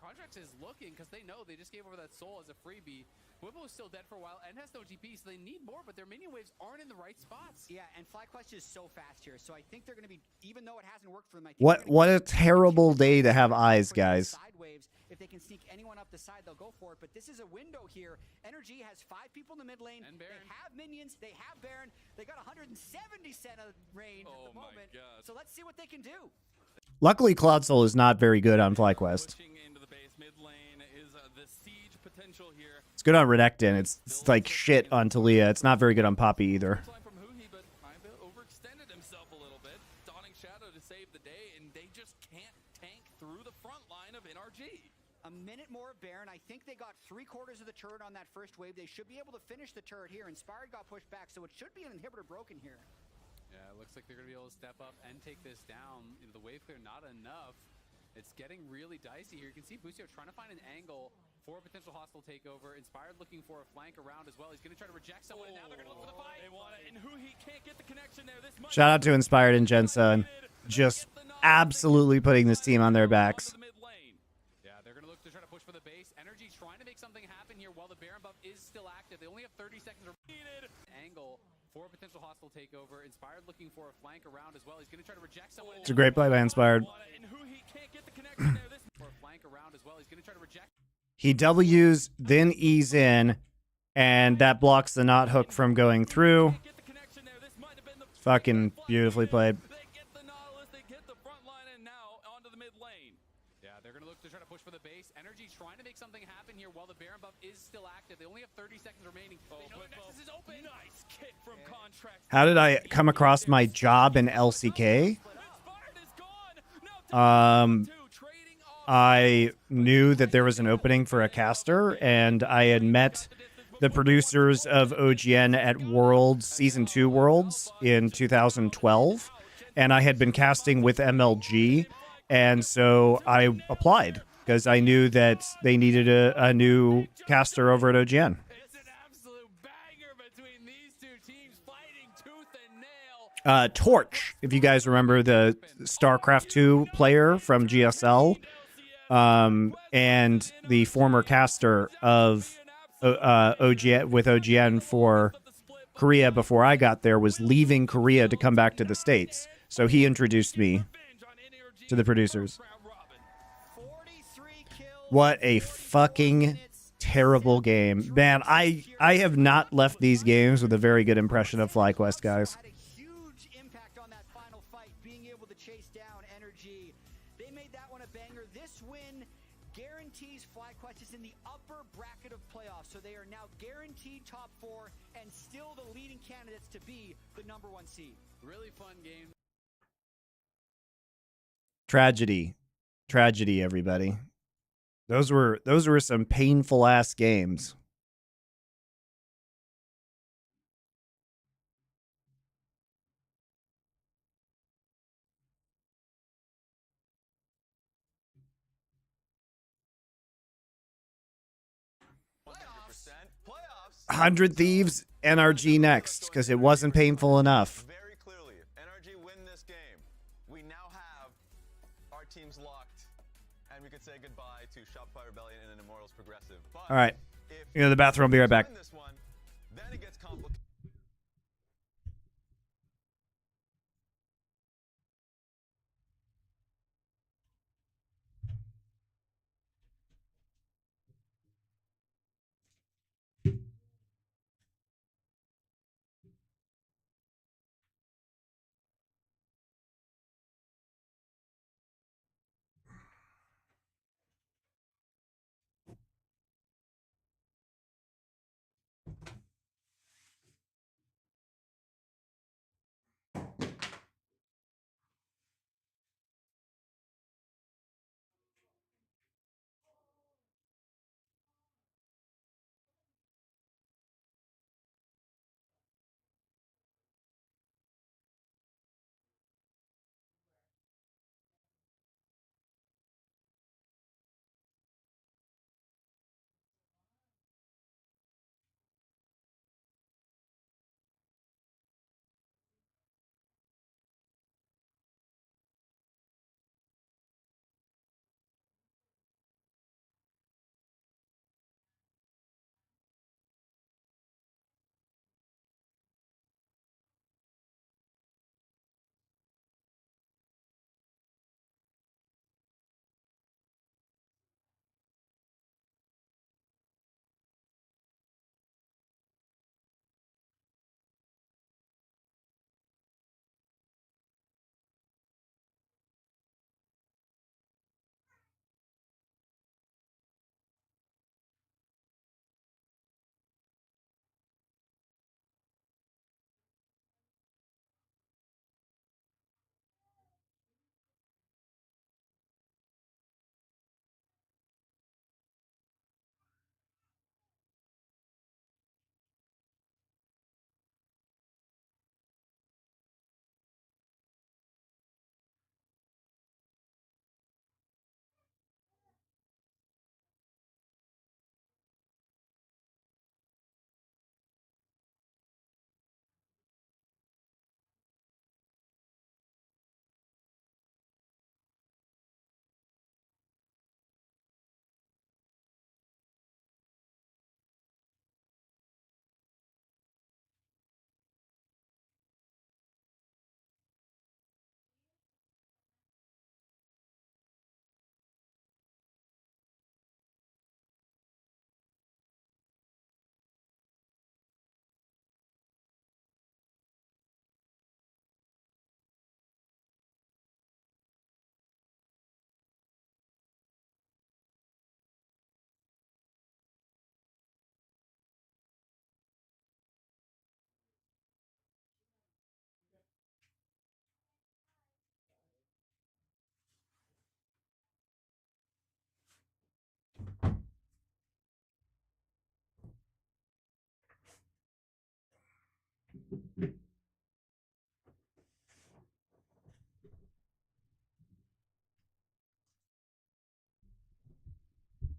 Contract is looking because they know they just gave over that soul as a freebie. Bwipo is still dead for a while and has no TP, so they need more, but their minion waves aren't in the right spots. Yeah, and FlyQuest is so fast here, so I think they're going to be, even though it hasn't worked for them, I think What a terrible day to have eyes, guys. Side waves. If they can sneak anyone up the side, they'll go for it. But this is a window here. NRG has 5 people in the mid lane. They have minions. They have Baron. They got 170 Senna range at the moment. So let's see what they can do. Luckily, Cloud Soul is not very good on FlyQuest. It's good on Renekton. It's like shit on Talia. It's not very good on Poppy either. Overextended himself a little bit. Dawning Shadow to save the day, and they just can't tank through the front line of NRG. A minute more of Baron. I think they got 3/4 of the turret on that first wave. They should be able to finish the turret here. Inspired got pushed back, so it should be an inhibitor broken here. Yeah, it looks like they're going to be able to step up and take this down. The wave clear not enough. It's getting really dicey here. You can see Busio trying to find an angle for a potential hostile takeover. Inspired looking for a flank around as well. He's going to try to reject someone, and now they're going to look for the fight. They want it, and who he can't get the connection there. This Shout out to Inspired and Jensen. Just absolutely putting this team on their backs. Yeah, they're going to look to try to push for the base. NRG trying to make something happen here while the Baron buff is still active. They only have 30 seconds remaining. Angle for a potential hostile takeover. Inspired looking for a flank around as well. He's going to try to reject someone. It's a great play by Inspired. For a flank around as well. He's going to try to reject. He W's, then E's in, and that blocks the knot hook from going through. Fucking beautifully played. Yeah, they're going to look to try to push for the base. NRG trying to make something happen here while the Baron buff is still active. They only have 30 secounds remaining. They know their nexus is open. Nice kick from Contract. How did I come across my job in LCK? I knew that there was an opening for a caster, and I had met the producers of OGN at Worlds, Season 2 Worlds in 2012, and I had been casting with MLG, and so I applied because I knew that they needed a new caster over at OGN. It's an absolute banger between these two teams fighting tooth and nail. Torch, if you guys remember the StarCraft 2 player from GSL, and the former caster of OGN with OGN for Korea before I got there, was leaving Korea to come back to the States. So he introduced me to the producers. What a fucking terrible game. Man, I have not left these games with a very good impression of FlyQuest, guys. Had a huge impact on that final fight, being able to chase down NRG. They made that one a banger. This win guarantees FlyQuest is in the upper bracket of playoffs, so they are now guaranteed top 4 and still the leading candidates to be the #1 seed. Really fun game. Tragedy. Tragedy, everybody. Those were some painful ass games. Playoffs. 100 Thieves, NRG next, because it wasn't painful enough. Very clearly, if NRG win this game, we now have our teams locked, and we could say goodbye to Shopify Rebellion and an Immortals Progressive. But All right. if You know, the bathroom. I'll be right back. win this one, then it gets complicated.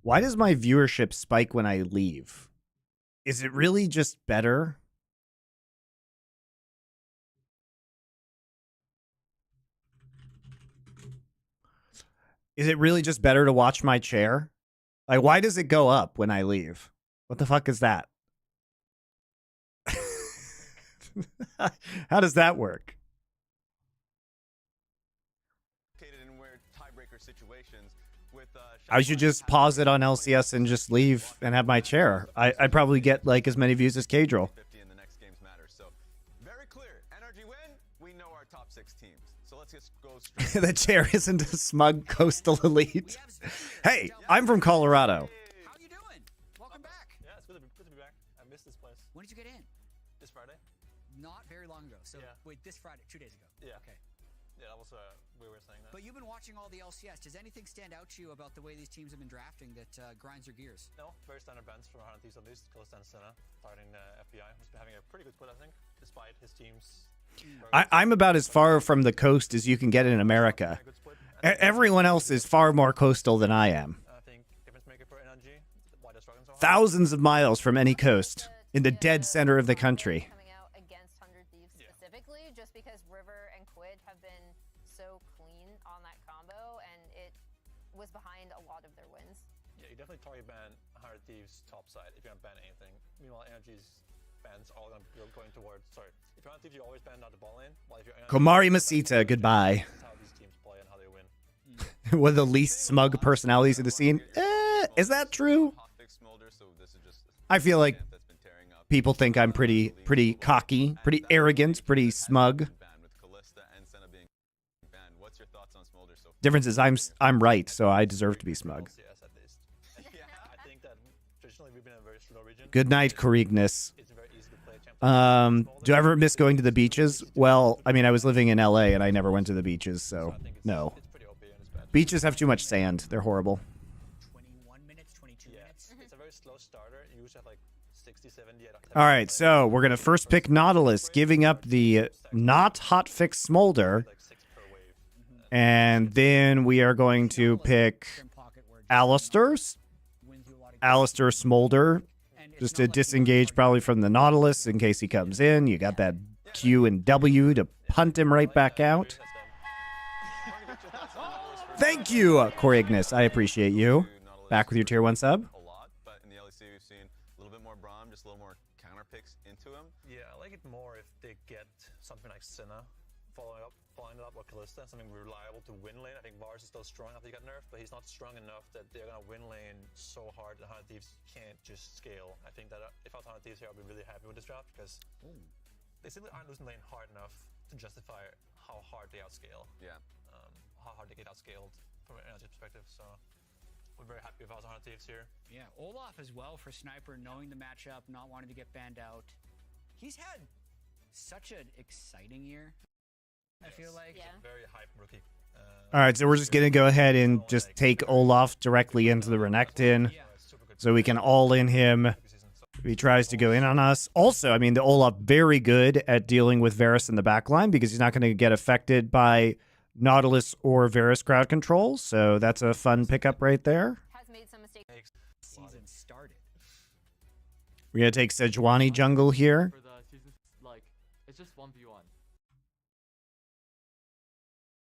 Why does my viewership spike when I leave? Is it really just better? Is it really just better to watch my chair? Like, why does it go up when I leave? What the fuck is that? How does that work? In where tiebreaker situations with, I should just pause it on LCS and just leave and have my chair. I'd probably get like as many views as Kadrill. 50 in the next games matter. So very clear. NRG win. We know our top 6 teams. So let's just go straight. The chair isn't a smug coastal elite. Hey, I'm from Colorado. How you doing? Welcome back. Yeah, it's good to be back. I missed this place. When did you get in? This Friday? Not very long ago. So Yeah. wait, this Friday, 2 days ago. Yeah. Okay. Yeah, that was we were saying that. But you've been watching all the LCS. Does anything stand out to you about the way these teams have been drafting that grinds your gears? No, very standard bands from our Thieves at least. Costa and Senna, targeting FBI, who's been having a pretty good split, I think, despite his team's. I'm about as far from the coast as you can get in America. Good split. And Everyone else is far more coastal than I am. I think difference maker for NRG. Why they're struggling so hard. Thousands of miles from any coast, in the dead center of the country. Coming out against 100 Thieves Yeah. specifically, just because River and Quid have been so clean on that combo, and it was behind a lot of their wins. Yeah, you definitely target ban 100 Thieves top side if you're gonna ban anything. Meanwhile, NRG's bans all gonna be going towards. Sorry, if you're on Thieves, you always ban out the ball lane. While if you're NRG, Komari Masita, goodbye. that's how these teams play and how they win. One of the least smug personalities in the scene. Is that true? Hotfix Smolder, so this is just I feel like that's been tearing up. people think I'm pretty cocky, pretty arrogant, pretty smug. Banned with Callista and Senna being banned. What's your thoughts on Smolder so far? Difference is I'm right, so I deserve to be smug. LCS at least. Yeah, I think that traditionally we've been in a very slow region. Good night, Corignis. It's very easy to play champions. Do I ever miss going to the beaches? Well, I mean, I was living in LA and I never went to the beaches, so no. It's pretty OP and it's bad. Beaches have too much sand. They're horrible. 21 minutes, 22 Yeah, minutes. it's a very slow starter. You usually have like 60, 70. All right, so we're going to first pick Nautilus, giving up the not hotfix Smolder. Like 6 per wave. And then we are going to pick In pocket where Alistair's. wins you a lot of Alistair Smolder, and it's just not to like you disengage win probably from the Nautilus in case he comes in. You got that Q and W to punt him right back out. Thank you, Corignis. I appreciate you. Back with your tier 1 sub. A lot, but in the LEC we've seen a little bit more Braum, just a little more counter picks into him. Yeah, I like it more if they get something like Senna following it up with Callista, something reliable to win lane. I think Varus is still strong after he got nerfed, but he's not strong enough that they're gonna win lane so hard that 100 Thieves can't just scale. I think that if I was 100 Thieves here, I'd be really happy with this draft because they simply aren't losing lane hard enough to justify how hard they outscale. Yeah. How hard they get outscaled from an energy perspective. So I'm very happy if I was 100 Thieves here. Yeah, Olaf as well for Sniper, knowing the matchup, not wanting to get banned out. He's had such an exciting year, I feel like. Yeah. Very hype rookie. All right, so we're just going to go ahead and just take Olaf directly into the Renekton so we can all in him if he tries to go in on us. Also, I mean, the Olaf very good at dealing with Varus in the backline because he's not going to get affected by Nautilus or Varus crowd control. So that's a fun pickup right there. Has made some mistakes. Season started. We're going to take Sejuani jungle here. For the season, like, it's just 1v1.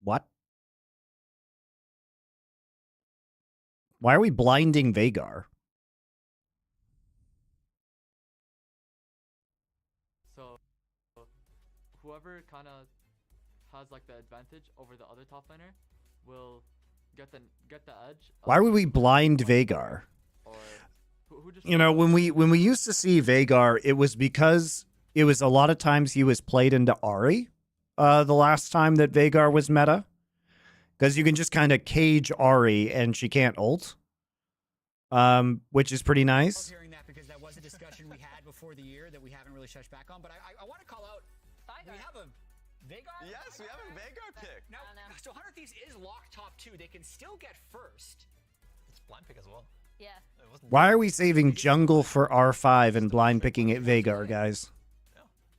What? Why are we blinding Veigar? So, whoever kind of has like the advantage over the other top laner will get the edge. Why would we blind Veigar? Or who just You know, when we used to see Veigar, it was because it was a lot of times he was played into Ahri. The last time that Veigar was meta, because you can just kind of cage Ahri and she can't ult, which is pretty I love nice. hearing that because that was a discussion we had before the year that we haven't really touched back on. But I want to call out, we have a Veigar? Yes, we have a Veigar pick. Now, I don't know. so 100 Thieves is locked top 2. They can still get first. It's blind pick as well. Yeah. It wasn't Why are we saving jungle for R5 and blind picking at Veigar, guys?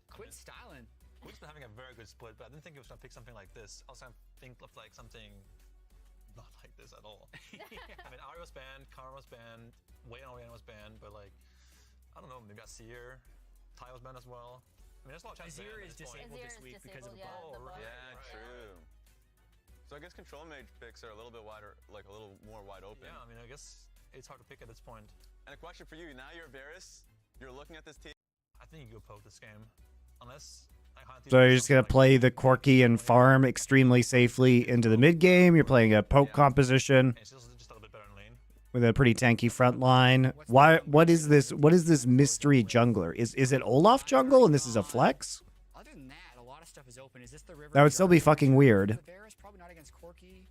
Quit styling. Quid's been having a very good split, but I didn't think it was gonna pick something like this. I was gonna think of like something not like this at all. I mean, Ari Ari was banned, Karma was banned, Wayne Oriana was banned, but like, I don't know, maybe Azir, Ty was banned as well. I mean, there's a lot of chances. Azir is disabled this week because of the bug. Yeah, true. So I guess control mage picks are a little bit wider, like a little more wide open. Yeah, I mean, I guess it's hard to pick at this point. And a question for you, now you're Varus, you're looking at this team. I think you go poke this game. Unless I hunt So you're just going to play the Corki and farm extremely safely into the mid game. You're playing a poke composition It's just a little bit better in lane. with a pretty tanky front line. What is this? What is this mystery jungler? Is it Olaf jungle and this is a flex? Other than that, a lot of stuff is open. Is this the river? That would still be fucking weird. Varus, probably not against Corki.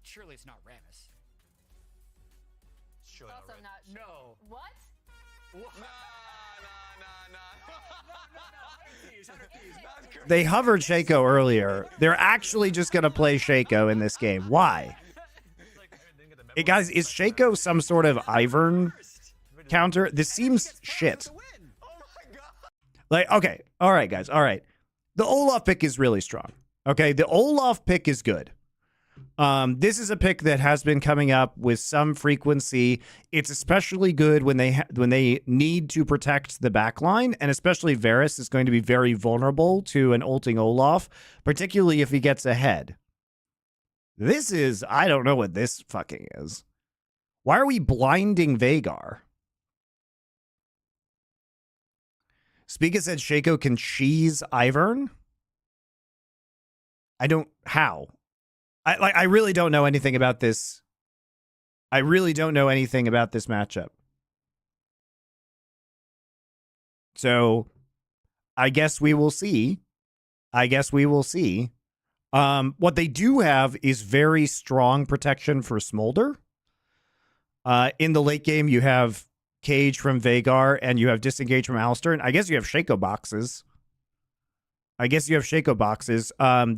Surely it's not Rammus. Surely Also red. not sure. No. What? They hovered Shaco earlier. They're actually just going to play Shaco in this game. Why? Hey guys, is Shaco some sort of Ivern counter? This seems shit. Like, okay. All right, guys. All right. The Olaf pick is really strong. Okay. The Olaf pick is good. This is a pick that has been coming up with some frequency. It's especially good when they need to protect the backline, and especially Varus is going to be very vulnerable to an ulting Olaf, particularly if he gets ahead. This is, I don't know what this fucking is. Why are we blinding Veigar? Spiga said Shaco can cheese Ivern. How? I really don't know anything about this. I really don't know anything about this matchup. So I guess we will see. What they do have is very strong protection for Smolder. In the late game, you have Cage from Veigar and you have Disengage from Alistar. And I guess you have Shaco boxes. The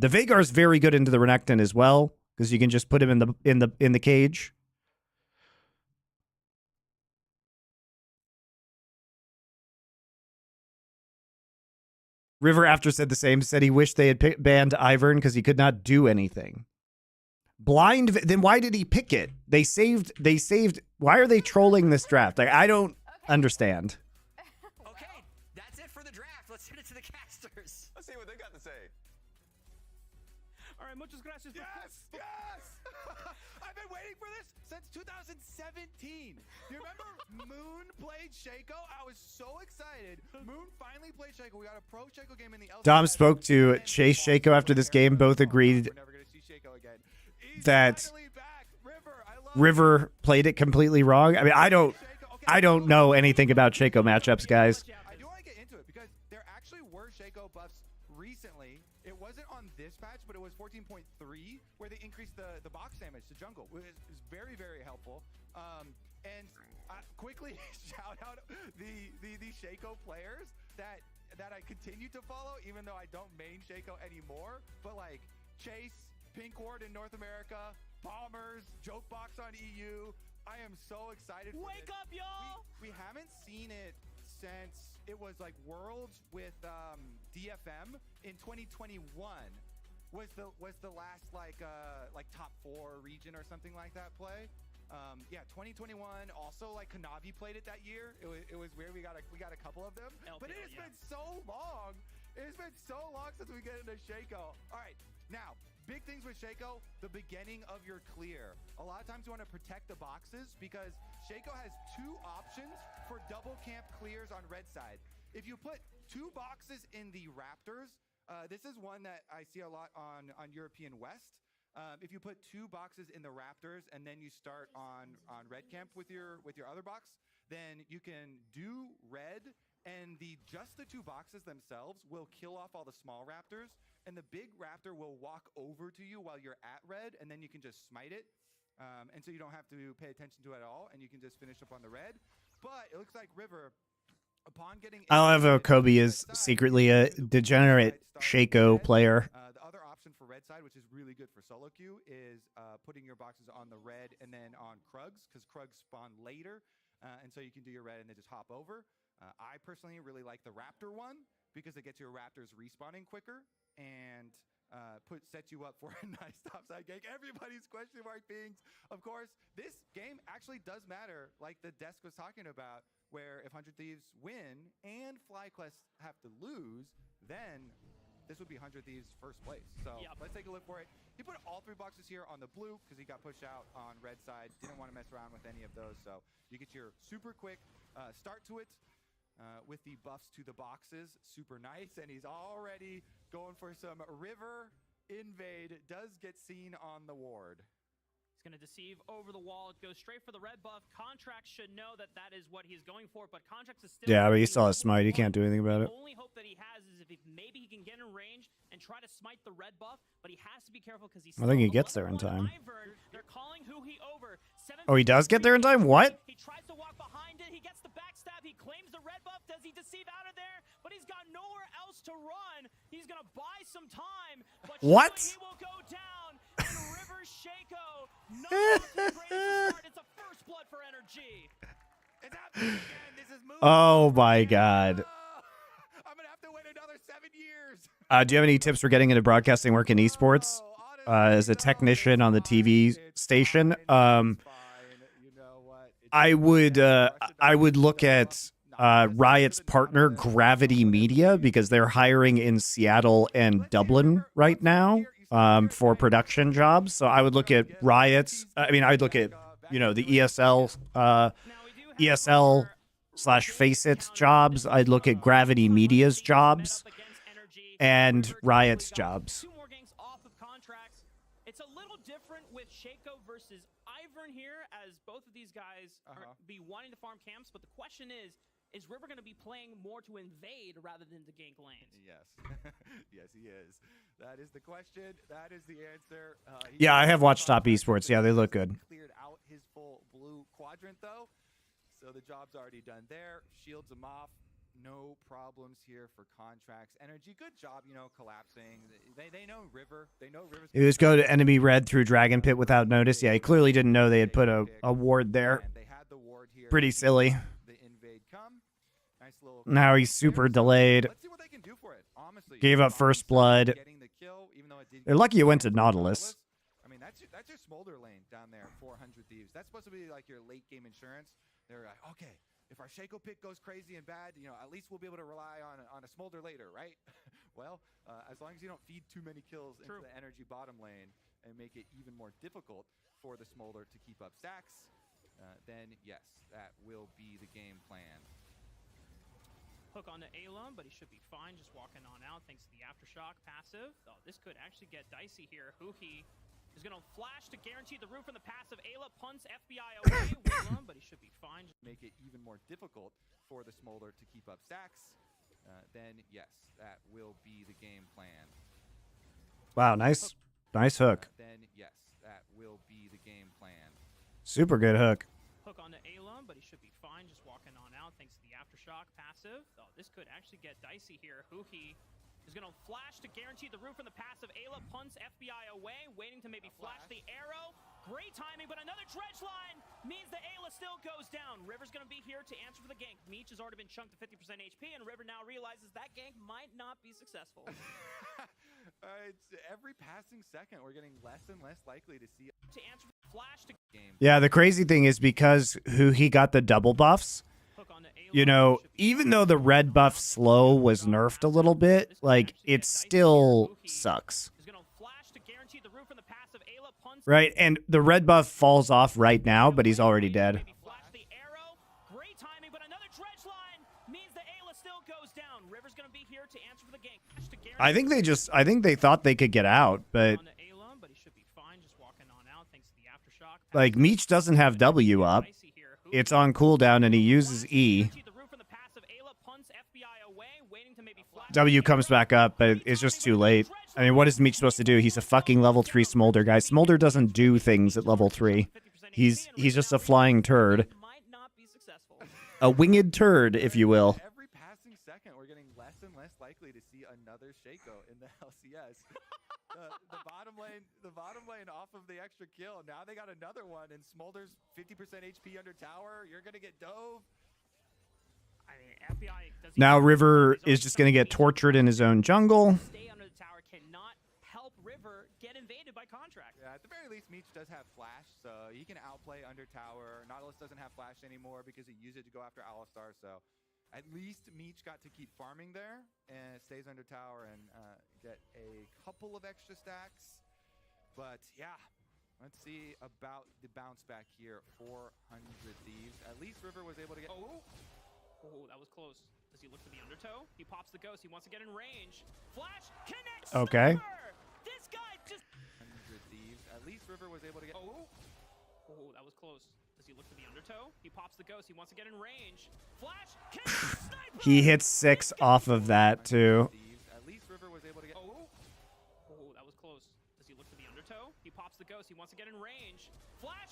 Veigar is very good into the Renekton as well, because you can just put him in the cage. River after said the same. Said he wished they had banned Ivern because he could not do anything. Blind. Then why did he pick it? They saved. Why are they trolling this draft? Like, I don't understand. Okay, that's it for the draft. Let's hit it to the casters. Let's see what they got to say. All right, muchas gracias. Yes! I've been waiting for this since 2017. You remember Moon played Shaco? I was so excited. Moon finally played Shaco. We got a pro Shaco game in the LCS. Dom spoke to Chase Shaco after this game. Both agreed We're never gonna see Shaco again. He's that finally back. River, I love River played it completely wrong. I mean, I don't know anything about Shaco matchups, guys. I do want to get into it because there actually were Shaco buffs recently. It wasn't on this patch, but it was 14.3 where they increased the box damage to jungle. It was very, very helpful. And quickly shout out the Shaco players that I continue to follow, even though I don't main Shaco anymore. But like Chase, Pink Ward in North America, Bombers, Jokebox on EU. I am so excited for Wake up, y'all! We haven't seen it since it was like Worlds with DFM in 2021 was the last like top 4 region or something like that play. Yeah, 2021. Also, like Kanavi played it that year. It was weird. We got a couple of them, but it has been so long. It has been so long since we get into Shaco. All right, now. Big things with Shaco, the beginning of your clear. A lot of times you want to protect the boxes because Shaco has 2 options for double camp clears on red side. If you put 2 boxes in the Raptors, this is one that I see a lot on European West. If you put 2 boxes in the Raptors and then you start on red camp with your other box, then you can do red and just the 2 boxes themselves will kill off all the small Raptors. And the big Raptor will walk over to you while you're at red, and then you can just smite it. And so you don't have to pay attention to it at all, and you can just finish up on the red. But it looks like River, upon getting... I love how Kobe is secretly a degenerate Shaco player. The other option for red side, which is really good for solo queue, is putting your boxes on the red and then on Krugs, because Krugs spawn later, and so you can do your red and then just hop over. I personally really like the Raptor one, because it gets your Raptors respawning quicker, and set you up for a nice topside gank. Everybody's question mark pings. Of course, this game actually does matter, like the desk was talking about, where if 100 Thieves win and FlyQuest have to lose, then this would be 100 Thieves first place. So let's take a look for it. He put all 3 boxes here on the blue because he got pushed out on red side. Didn't want to mess around with any of those. So you get your super quick start to it with the buffs to the boxes. Super nice. And he's already going for some river invade. Does get seen on the ward. He's going to deceive over the wall. It goes straight for the red buff. Contracts should know that that is what he's going for, but Contracts is still... Yeah, but he saw a smite. He can't do anything about it. The only hope that he has is if maybe he can get in range and try to smite the red buff, but he has to be careful because he's... I think he gets there in time. They're calling who he over. Oh, he does get there in time? What? He tries to walk behind it. He gets the backstab. He claims the red buff. Does he deceive out of there? But he's got nowhere else to run. He's going to buy some time. But what? He will go down. And River Shaco, not off to the greatest start. It's a first blood for NRG. It's happening again. This is moving. Oh, my God. I'm going to have to wait another 7 years. Do you have any tips for getting into broadcasting work in esports? As a technician on the TV station, I would look at Riot's partner Gravity Media because they're hiring in Seattle and Dublin right now for production jobs. So I would look at Riot's. I mean, I'd look at the ESL/Faceit jobs. I'd look at Gravity Media's jobs and Riot's jobs. It's a little different with Shaco versus Ivern here, as both of these guys are be wanting to farm camps, but the question is River going to be playing more to invade rather than to gank lanes? Yes. Yes, he is. That is the question. That is the answer. Yeah, I have watched Top Esports. Yeah, they look good. Cleared out his full blue quadrant, though, so the job's already done there. Shields him off. No problems here for Contracts. NRG, good job, collapsing. They know River. They know River's... It was go to enemy red through Dragon Pit without notice. Yeah, he clearly didn't know they had put a ward there. They had the ward here. Pretty silly. The invade come. Nice little... Now he's super delayed. Let's see what they can do for it, honestly. Gave up first blood. Getting the kill, even though it did... They're lucky it went to Nautilus. I mean, that's your smolder lane down there, 400 Thieves. That's supposed to be like your late game insurance. They're like, okay, if our Shaco pick goes crazy and bad, at least we'll be able to rely on a smolder later, right? Well, as long as you don't feed too many kills into the NRG bottom lane and make it even more difficult for the smolder to keep up stacks, then yes, that will be the game plan. Hook onto Alum, but he should be fine just walking on out thanks to the Aftershock passive. Oh, this could actually get dicey here. Huhi is going to flash to guarantee the room from the passive. Ayla punts FBI away. Willem, but he should be fine. Make it even more difficult for the smolder to keep up stacks, then yes, that will be the game plan. Wow, nice hook. Then yes, that will be the game plan. Super good hook. Hook onto Alum, but he should be fine just walking on out thanks to the Aftershock passive. Oh, this could actually get dicey here. Huhi is going to flash to guarantee the room from the passive. Ayla punts FBI away, waiting to maybe flash the arrow. Great timing, but another dredge line means that Ayla still goes down. River's going to be here to answer for the gank. Meech has already been chunked to 50% HP, and River now realizes that gank might not be successful. It's every passing second, we're getting less and less likely to see to answer for the flash to game. Yeah, the crazy thing is because he got the double buffs, even though the red buff slow was nerfed a little bit, like, it still sucks. Right, and the red buff falls off right now, but he's already dead. Great timing, but another dredge line means that Ayla still goes down. River's going to be here to answer for the gank. I think they thought they could get out, but like, Meech doesn't have W up. It's on cooldown and he uses E. W comes back up, but it's just too late. I mean, what is Meech supposed to do? He's a fucking level 3 Smolder, guys. Smolder doesn't do things at level 3. He's just a flying turd. A winged turd, if you will. Every passing second, we're getting less and less likely to see another Shaco in the LCS. the bottom lane off of the extra kill. Now they got another one, and Smolder's 50% HP under tower. You're gonna get dove. I mean, FBI Now River is just going to get tortured in his own jungle. Stay under the tower, cannot help River get invaded by Contract. Yeah, at the very least, Meech does have Flash, so he can outplay under tower. Nautilus doesn't have Flash anymore because he used it to go after Alistar, so at least Meech got to keep farming there and stays under tower and get a couple of extra stacks. But yeah, let's see about the bounce back here. 400 Thieves. At least River was able to get... Oh, that was close. Does he look for the undertow? He pops the ghost. He wants to get in range. Flash connects. Okay. Sniper! This guy just... 100 Thieves. At least River was able to get... Oh, that was close. Does he look for the undertow? He pops the ghost. He wants to get in range. Flash connects. Sniper! He hits 6 off of that too. At least River was able to get... Oh, that was close. Does he look for the undertow? He pops the ghost. He wants to get in range. Flash.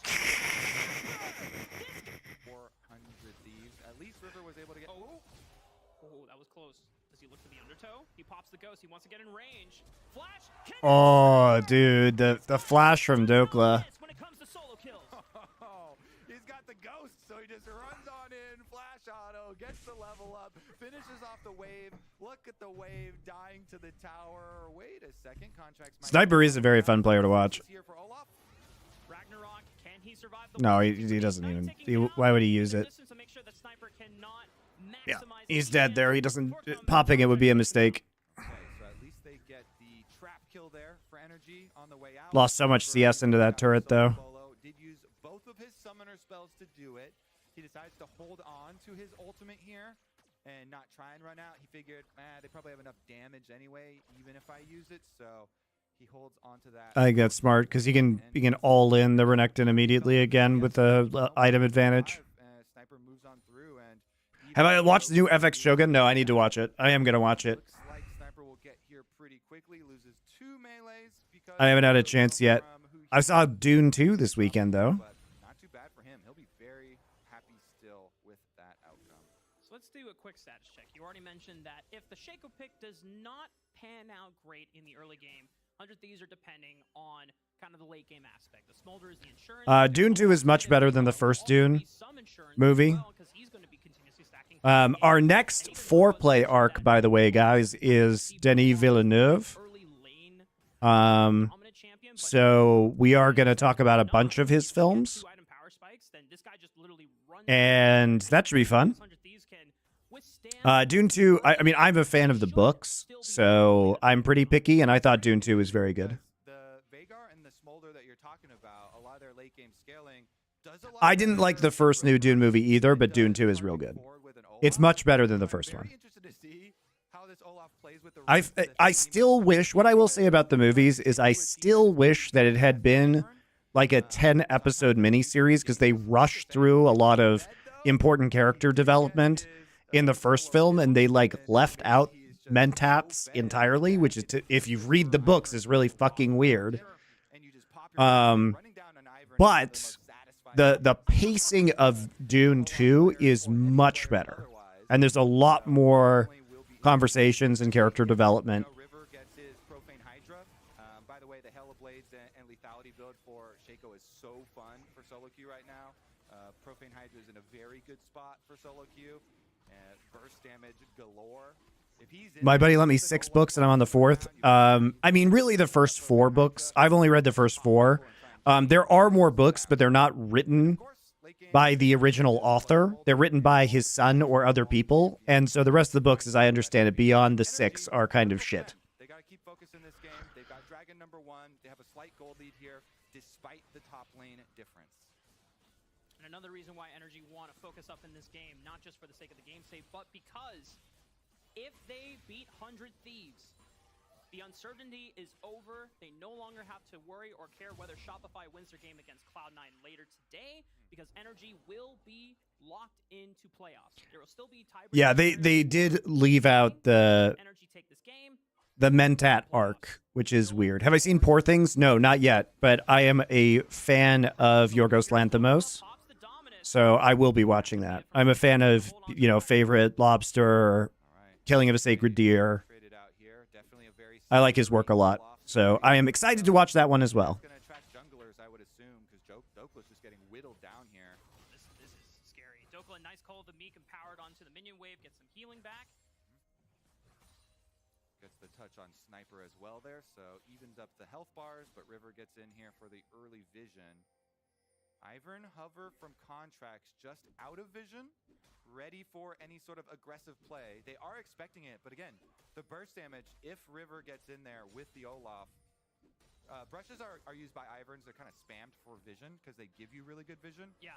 400 Thieves. At least River was able to get... Oh, that was close. Does he look for the undertow? He pops the ghost. He wants to get in range. Flash. Oh, dude, the flash from Dokla. When it comes to solo kills. Oh, he's got the ghost, so he just runs on in, flash auto, gets the level up, finishes off the wave. Look at the wave dying to the tower. Wait a second, Contracts. Sniper is a very fun player to watch. Here for Olaf. Ragnarok, can he survive the No, wave? he doesn't even. Why would he use it? To make sure that Sniper cannot Yeah, maximize he's the dead there. He chance. doesn't. Popping it would be a mistake. Okay, so at least they get the trap kill there for NRG on the way out. Lost so much CS into that turret though. Bolo did use both of his summoner spells to do it. He decides to hold on to his ultimate here and not try and run out. He figured, they probably have enough damage anyway, even if I use it. So he holds on to that. I think that's smart because he can all in the Renekton immediately again with the item advantage. Sniper moves on through and Have I watched the new FX Shogun? No, I need to watch it. I am gonna watch it. looks like Sniper will get here pretty quickly. Loses 2 melees because I haven't had a chance yet. I saw Dune 2 this weekend though. But not too bad for him. He'll be very happy still with that outcome. So let's do a quick status check. You already mentioned that if the Shaco pick does not pan out great in the early game, 100 Thieves are depending on kind of the late game aspect. The Smolder is the insurance. Dune 2 is much better than the first Dune movie. Our next 4-play arc, by the way, guys, is Denis Villeneuve. So we are going to talk about a bunch of his films, and that should be fun. Dune 2, I mean, I'm a fan of the books, so I'm pretty picky, and I thought Dune 2 was very good. The Vagar and the Smolder that you're talking about, a lot of their late game scaling does a lot. I didn't like the first new Dune movie either, but Dune 2 is real good. It's much better than the first one. I still wish, what I will say about the movies is I still wish that it had been like a 10-episode miniseries because they rushed through a lot of important character development in the first film and they like left out Mentats entirely, which is, if you read the books, is really fucking weird. But the pacing of Dune 2 is much better. And there's a lot more conversations and character development. River gets his Profane Hydra. By the way, the Hella Blades and Lethality build for Shaco is so fun for solo queue right now. Profane Hydra is in a very good spot for solo queue. Burst damage galore. If he's in, my buddy lent me 6 books and I'm on the 4th. I mean, really the first 4 books. I've only read the first 4. There are more books, but they're not written by the original author. They're written by his son or other people. And so the rest of the books, as I understand it, beyond the 6 are kind of shit. They got to keep focused in this game. They've got Dragon number 1. They have a slight gold lead here, despite the top lane difference. And another reason why NRG want to focus up in this game, not just for the sake of the game save, but because if they beat 100 Thieves, the uncertainty is over. They no longer have to worry or care whether Shopify wins their game against Cloud9 later today, because NRG will be locked into playoffs. There will still be tiebreakers. Yeah, they did leave out the Mentat arc, which is weird. Have I seen Poor Things? No, not yet. But I am a fan of Yorgos Lanthimos, so I will be watching that. I'm a fan of, Favorite Lobster, Killing of a Sacred Deer. I like his work a lot, so I am excited to watch that one as well. Going to attract junglers, I would assume, because Dokla's just getting whittled down here. This is scary. Dokla, nice call of the Meek, empowered onto the minion wave, get some healing back. Gets the touch on Sniper as well there, so evens up the health bars, but River gets in here for the early vision. Ivern Hover from Contracts just out of vision, ready for any sort of aggressive play. They are expecting it, but again, the burst damage, if River gets in there with the Olaf, brushes are used by Iverns. They're kind of spammed for vision because they give you really good vision. Yeah.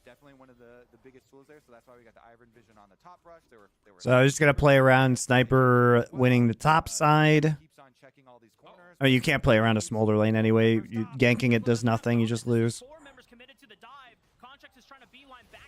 Definitely one of the biggest tools there, so that's why we got the Ivern vision on the top brush. They were So I'm just going to play around Sniper winning the top side. keeps on checking all these corners. I mean, you can't play around a smolder lane anyway. Ganking it does nothing. You just lose.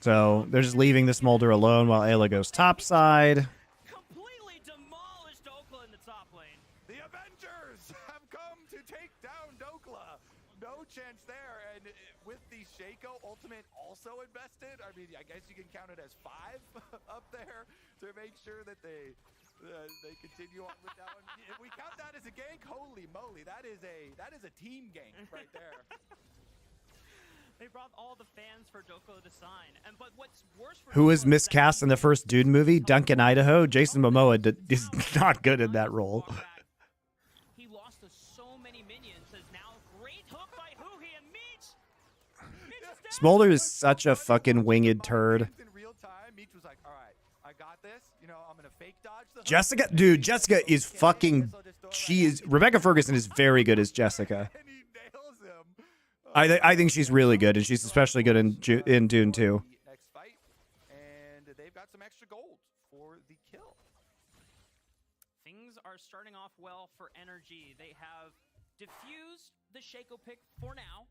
So they're just leaving the smolder alone while Ayla goes top side. Completely demolished Dokla in the top lane. The Avengers have come to take down Dokla. No chance there, and with the Shaco ultimate also invested, I mean, I guess you can count it as 5 up there to make sure that they continue on with that one. If we count that as a gank, holy moly, that is a team gank right there. They brought all the fans for Dokla to sign. But what's worse for Who was Dokla is that miscast in the first Dune movie? Duncan Idaho. Jason Momoa is not good in that role. he lost to so many minions. As now great hook by Huhi and Meech. Smolder is such a fucking winged turd. In real time, Meech was like, all right, I got this. You know, I'm going to fake dodge the hook. Jessica is fucking... Rebecca Ferguson is very good as Jessica. And he nails him. I think she's really good, and she's especially good in Dune 2. Next fight, and they've got some extra gold for the kill. Things are starting off well for NRG. They have diffused the Shaco pick for now.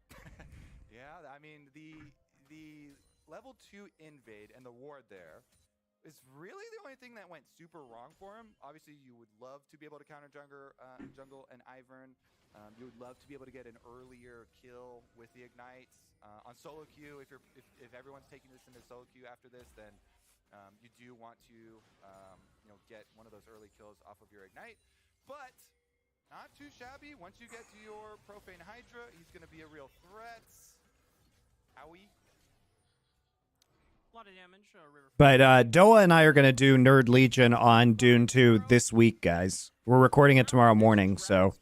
Yeah, I mean, the level 2 invade and the ward there is really the only thing that went super wrong for him. Obviously, you would love to be able to counter jungle and Ivern. You would love to be able to get an earlier kill with the ignites on solo queue. If everyone's taking this into solo queue after this, then you do want to get one of those early kills off of your ignite. But not too shabby. Once you get to your Profane Hydra, he's going to be a real threat. Owie. A lot of damage. River. But Doa and I are going to do Nerd Legion on Dune 2 this week, guys. We're recording it tomorrow morning, so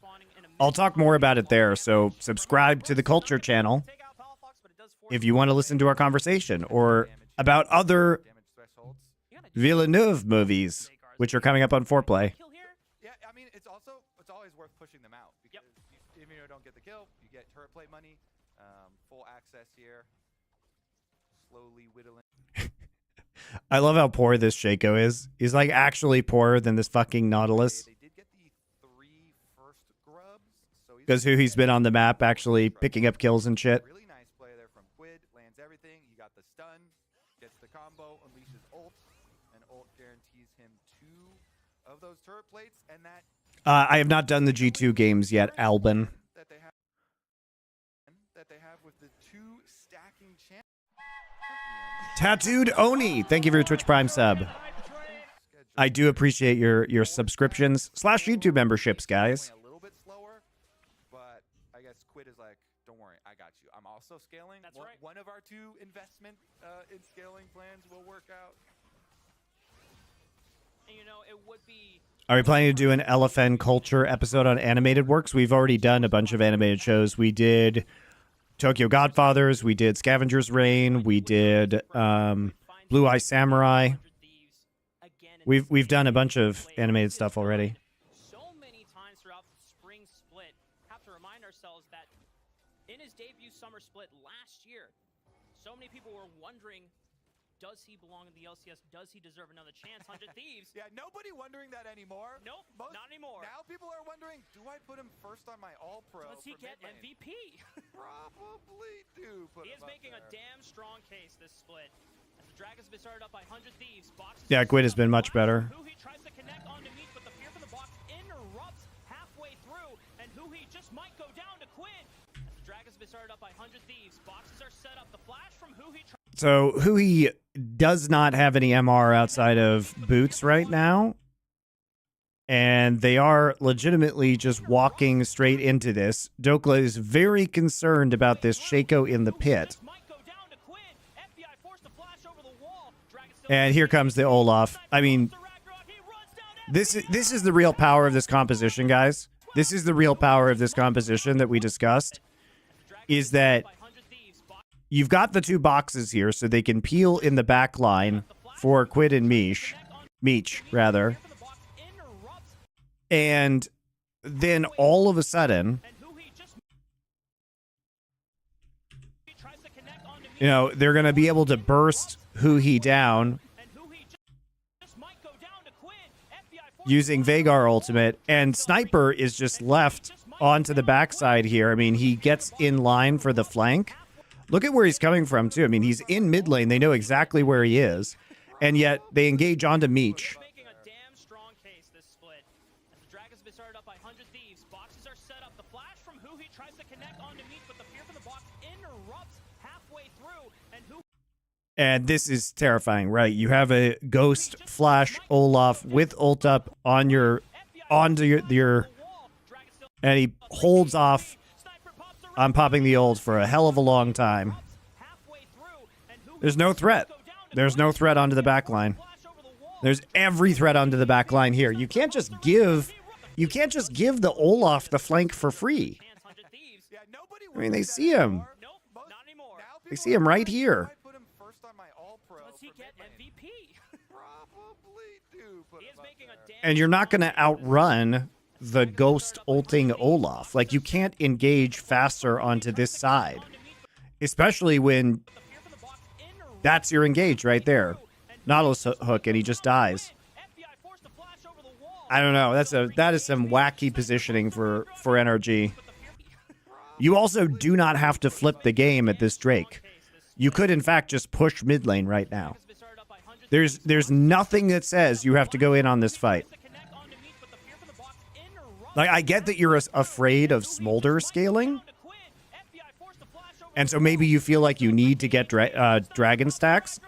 I'll talk more about it there. So subscribe to the Culture channel if you want to listen to our conversation or about other Villeneuve movies, which are coming up on Foreplay. Yeah, I mean, it's always worth pushing them out because even if you don't get the kill, you get turret play money, full access here. Slowly whittling. I love how poor this Shaco is. He's like actually poorer than this fucking Nautilus. They did get the 3 first grubs, so Because who he's been on the map actually picking up kills and shit. Really nice play there from Quid. Lands everything. He got the stun, gets the combo, unleashes ult, and ult guarantees him 2 of those turret plates. And that I have not done the G2 games yet, Albin. that they have with the 2 stacking champions. Tattooed Oni, thank you for your Twitch Prime sub. I do appreciate your subscriptions / YouTube memberships, guys. A little bit slower, but I guess Quid is like, don't worry, I got you. I'm also scaling. That's right. One of our 2 investment in scaling plans will work out. And you know, it would be. Are we planning to do an LFN Culture episode on animated works? We've already done a bunch of animated shows. We did Tokyo Godfathers, we did Scavenger's Reign, we did Blue Eye Samurai. We've done a bunch of animated stuff already. So many times throughout the spring split, have to remind ourselves that in his debut summer split last year, so many people were wondering, does he belong in the LCS? Does he deserve another chance? 100 Thieves. Yeah, nobody wondering that anymore. Nope, not anymore. Now people are wondering, do I put him first on my All-Pro? Does he get MVP? Probably do put He him is making a up there. damn strong case this split. As the Dragons have been started up by 100 Thieves. Boxes Yeah, Quid has been much better. Huhi tries to connect onto Meech, but the fear from the box interrupts halfway through, and Huhi just might go down to Quid. As the Dragons have been started up by 100 Thieves. Boxes are set up. The flash from Huhi. So Hui does not have any MR outside of boots right now. And they are legitimately just walking straight into this. Dokla is very concerned about this Shaco in the pit. And here comes the Olaf. I mean, This is the real power of this composition, guys. This is the real power of this composition that we discussed. Is that you've got the two boxes here, so they can peel in the back line for Quid and Meech, rather. And then all of a sudden, you know, they're going to be able to burst Huhi down using Veigar ultimate, and Sniper is just left onto the backside here. I mean, he gets in line for the flank. Look at where he's coming from, too. I mean, he's in mid lane. They know exactly where he is, and yet they engage onto Meech. And this is terrifying, right? You have a Ghost Flash Olaf with ult up on onto your and he holds off on popping the ult for a hell of a long time. There's no threat. There's no threat onto the back line. There's every threat onto the back line here. You can't just give the Olaf the flank for free. I mean, they see him. They see him right here. And you're not going to outrun the Ghost ulting Olaf. Like, you can't engage faster onto this side. Especially when that's your engage right there. Nautilus hook, and he just dies. I don't know. That is some wacky positioning for NRG. You also do not have to flip the game at this Drake. You could, in fact, just push mid lane right now. There's nothing that says you have to go in on this fight. Like, I get that you're afraid of Smolder scaling, and so maybe you feel like you need to get dragon stacks.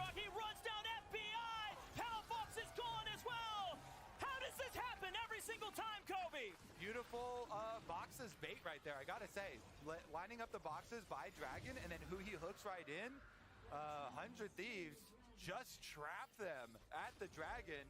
Beautiful boxes bait right there. I gotta say, lining up the boxes by dragon, and then who he hooks right in. 100 Thieves just trap them at the dragon.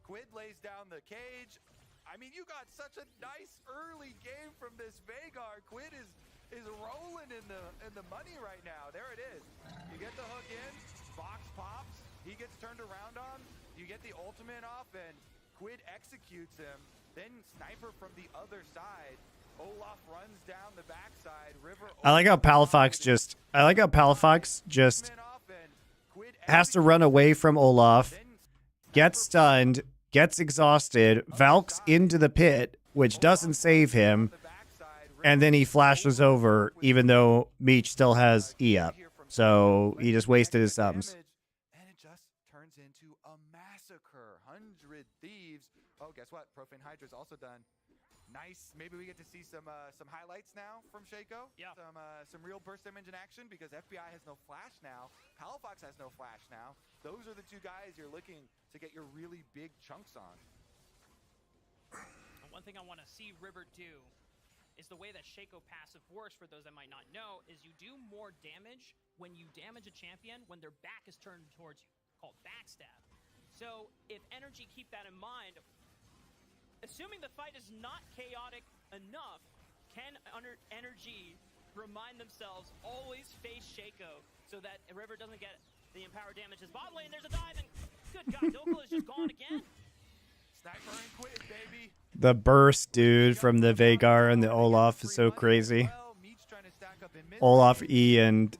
Quid lays down the cage. I mean, you got such a nice early game from this Veigar. Quid is rolling in the money right now. There it is. You get the hook in, box pops, he gets turned around on, you get the ultimate off, and Quid executes him. Then Sniper from the other side. Olaf runs down the backside. River. I like how Palafox just has to run away from Olaf, gets stunned, gets exhausted, Valks into the pit, which doesn't save him, and then he flashes over, even though Meech still has E up. So he just wasted his subs. And it just turns into a massacre. 100 Thieves. Oh, guess what? Profane Hydra's also done. Nice. Maybe we get to see some highlights now from Shaco. Yeah. Some real burst damage in action, because FBI has no flash now. Palafox has no flash now. Those are the two guys you're looking to get your really big chunks on. One thing I want to see River do is the way that Shaco passive works, for those that might not know, is you do more damage when you damage a champion when their back is turned towards you, called backstab. So if NRG keep that in mind, assuming the fight is not chaotic enough, can NRG remind themselves always face Shaco so that River doesn't get the empower damage? His bot lane, there's a dive, and good God, Dokula is just gone again. Sniper and Quid, baby. The burst, dude, from the Veigar and the Olaf is so crazy. Olaf E and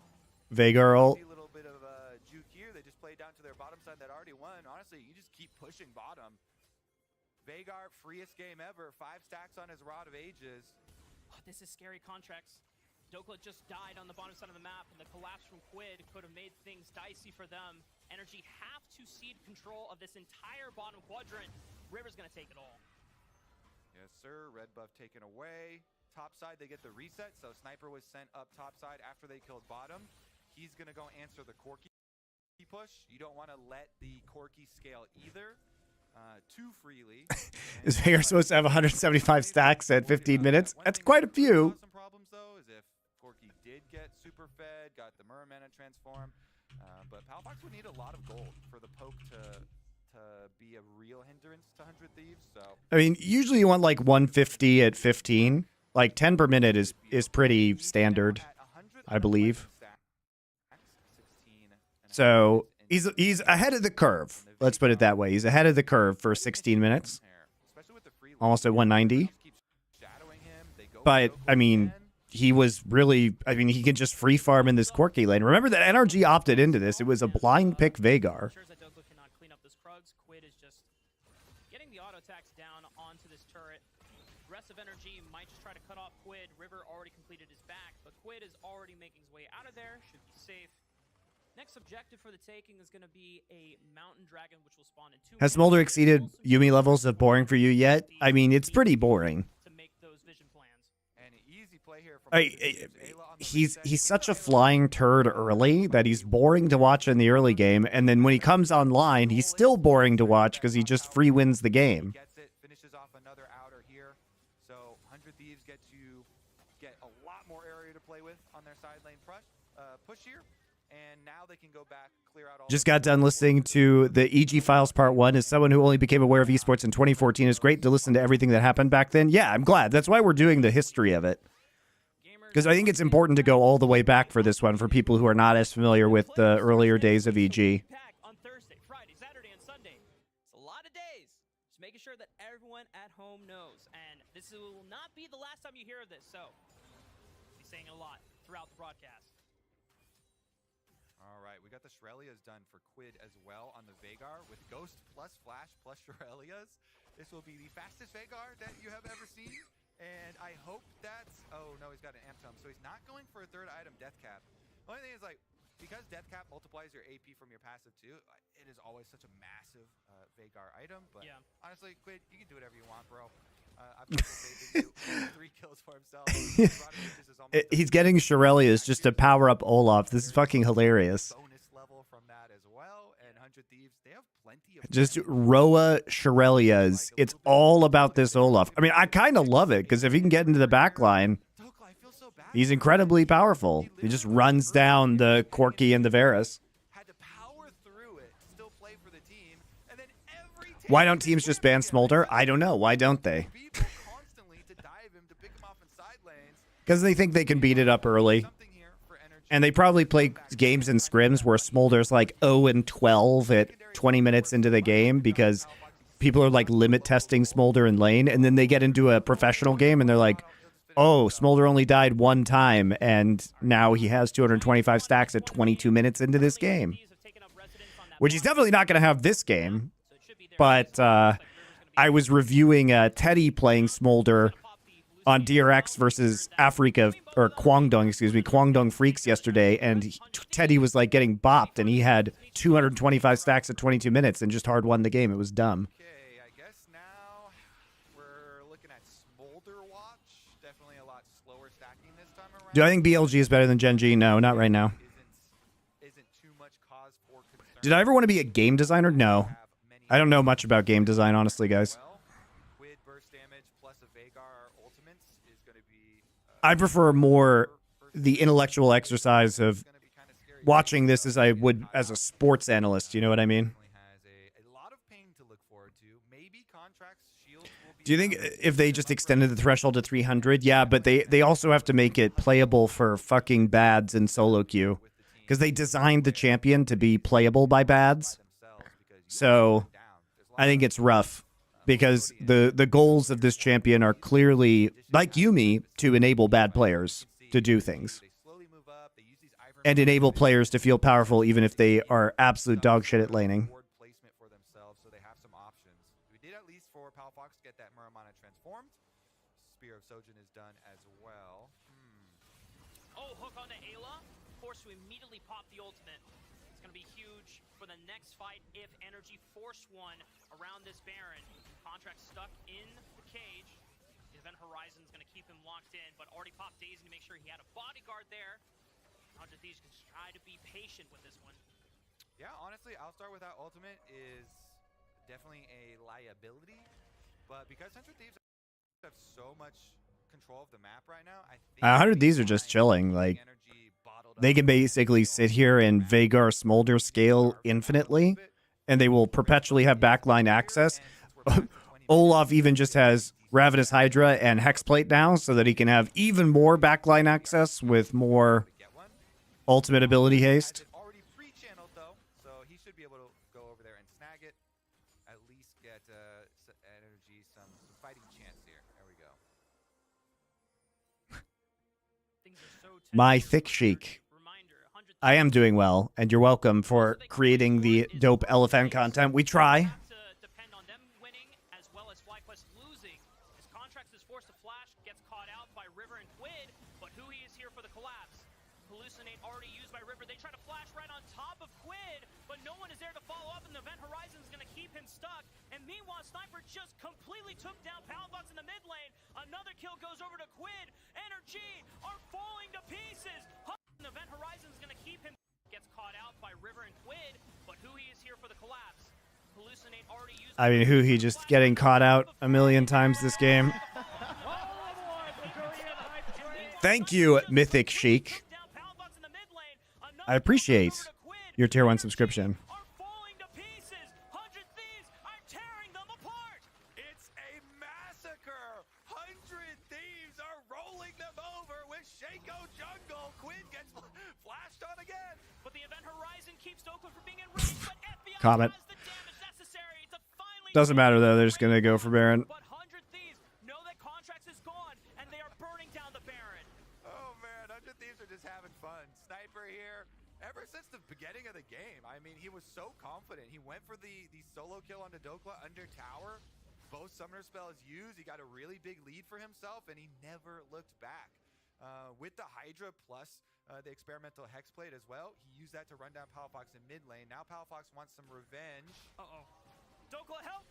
Veigar ult. A little bit of juke here. They just played down to their bottom side that already won. Honestly, you just keep pushing bottom. Veigar, freest game ever. 5 stacks on his Rod of Ages. Oh, this is scary contracts. Dokula just died on the bottom side of the map, and the collapse from Quid could have made things dicey for them. NRG have to cede control of this entire bottom quadrant. River's gonna take it all. Yes, sir. Red buff taken away. Top side, they get the reset. So Sniper was sent up top side after they killed bottom. He's gonna go answer the Corki push. You don't want to let the Corki scale either too freely. Is Veigar supposed to have 175 stacks at 15 minutes? That's quite a few. Some problems though is if Corki did get super fed, got the Merman transform, but Palafox would need a lot of gold for the poke to to be a real hindrance to 100 Thieves. So I mean, usually you want like 150 at 15. Like 10 per minute is pretty standard, I believe. So he's ahead of the curve. Let's put it that way. He's ahead of the curve for 16 minutes. Almost at 190. But, I mean, he was really... I mean, he can just free farm in this Corki lane. Remember that NRG opted into this. It was a blind pick Veigar. Quid is just getting the auto attacks down onto this turret. Rest of NRG might just try to cut off Quid. River already completed his back, but Quid is already making his way out of there. Should be safe. Next objective for the taking is going to be a mountain dragon, which will spawn in 2 minutes. Has Smolder exceeded Yumi levels of boring for you yet? I mean, it's pretty boring. To make those vision plans. and easy play here from He's such a flying turd early that he's boring to watch in the early game, and then when he comes online, he's still boring to watch because he just free wins the game. Gets it, finishes off another outer here. So 100 Thieves get to get a lot more area to play with on their side lane push here. And now they can go back, clear out all. Just got done listening to the EG Files Part 1. As someone who only became aware of esports in 2014, it's great to listen to everything that happened back then. Yeah, I'm glad. That's why we're doing the history of it. Because I think it's important to go all the way back for this one for people who are not as familiar with the earlier days of EG. On Thursday, Friday, Saturday, and Sunday. It's a lot of days. Just making sure that everyone at home knows. And this will not be the last time you hear of this, so I'll be saying it a lot throughout the broadcast. All right, we got the Shurelya's done for Quid as well on the Veigar with Ghost plus Flash plus Shurelya's. This will be the fastest Veigar that you have ever seen. And I hope that's... Oh, no, he's got an Amp Tome, so he's not going for a third item, Death Cap. The only thing is, like, because Death Cap multiplies your AP from your passive too, it is always such a massive Veigar item. But yeah, honestly, Quid, you can do whatever you want, bro. I've got faith in you. 3 kills for himself. He's getting Shurelya's just to power up Olaf. This is fucking hilarious. Bonus level from that as well. And 100 Thieves, they have plenty of... Just Roa Shurelya's. It's all about this Olaf. I mean, I kind of love it, because if he can get into the back line, he's incredibly powerful. He just runs down the Corki and the Varus. Why don't teams just ban Smolder? I don't know. Why don't they? Because they think they can beat it up early. And they probably play games in scrims where Smolder's like 0 and 12 at 20 minutes into the game because people are like limit testing Smolder in lane. And then they get into a professional game and they're like, oh, Smolder only died 1 time and now he has 225 stacks at 22 minutes into this game. Which he's definitely not going to have this game. But I was reviewing Teddy playing Smolder on DRX versus Africa, or Kwangdong, excuse me, Kwangdong Freaks yesterday, and Teddy was like getting bopped, and he had 225 stacks at 22 minutes and just hard won the game. It was dumb. Okay, I guess now we're looking at Smolder Watch. Definitely a lot slower stacking this time around. Do I think BLG is better than Gen G? No, not right now. Isn't too much cause for concern. Did I ever want to be a game designer? No. I don't know much about game design, honestly, guys. Quid burst damage plus a Veigar ultimates is going to be... I prefer more the intellectual exercise of watching this as I would as a sports analyst. You know what I mean? Do you think if they just extended the threshold to 300? Yeah, but they also have to make it playable for fucking bads in solo queue. Because they designed the champion to be playable by bads. So I think it's rough. Because the goals of this champion are clearly, like Yumi, to enable bad players to do things. And enable players to feel powerful even if they are absolute dog shit at laning. Spear of Sojin is done as well. Oh, hook onto Ayla. Forced to immediately pop the ultimate. It's going to be huge for the next fight if NRG force one around this Baron. Contract stuck in the cage. The Event Horizon is going to keep him locked in, but already popped Daisy to make sure he had a bodyguard there. 100 Thieves can try to be patient with this one. Yeah, honestly, I'll start with that ultimate is definitely a liability. But because 100 Thieves have so much control of the map right now, I think 100 Thieves are just chilling. Like, they can basically sit here and Veigar Smolder scale infinitely and they will perpetually have backline access. Olaf even just has Ravenous Hydra and Hexplate now, so that he can have even more backline access with more ultimate ability haste. Already pre-channeled though, so he should be able to go over there and snag it. At least get NRG some fighting chance here. There we go. My thick chic. I am doing well, and you're welcome for creating the dope elephant content. We try. Depend on them winning as well as FlyQuest losing. As Contracts is forced to flash, gets caught out by River and Quid, but who he is here for the collapse. Hallucinate already used by River. They try to flash right on top of Quid, but no one is there to follow up, and the Event Horizon is going to keep him stuck. And meanwhile, Sniper just completely took down Poundbox in the mid lane. Another kill goes over to Quid. NRG are falling to pieces. The Event Horizon is going to keep him. Gets caught out by River and Quid, but who he is here for the collapse. Hallucinate already used. I mean, who he just getting caught out a million times this game. Thank you, Mythic Sheik. I appreciate your tier 1 subscription. It's a massacre. 100 Thieves are rolling them over with Shaco Jungle. Quinn gets flashed on again. But the Event Horizon keeps Oakland from being in range, but FBI Comment. has the damage necessary to finally. Doesn't matter though, they're just gonna go for Baron. But 100 Thieves know that Contracts is gone, and they are burning down the Baron. Oh man, 100 Thieves are just having fun. Sniper here. Ever since the beginning of the game, I mean, he was so confident. He went for the solo kill on Dokla under tower. Both summoner spells used. He got a really big lead for himself, and he never looked back. With the Hydra plus the experimental Hexplate as well, he used that to run down Palafox in mid lane. Now Palafox wants some revenge. Uh-oh. Dokla, help!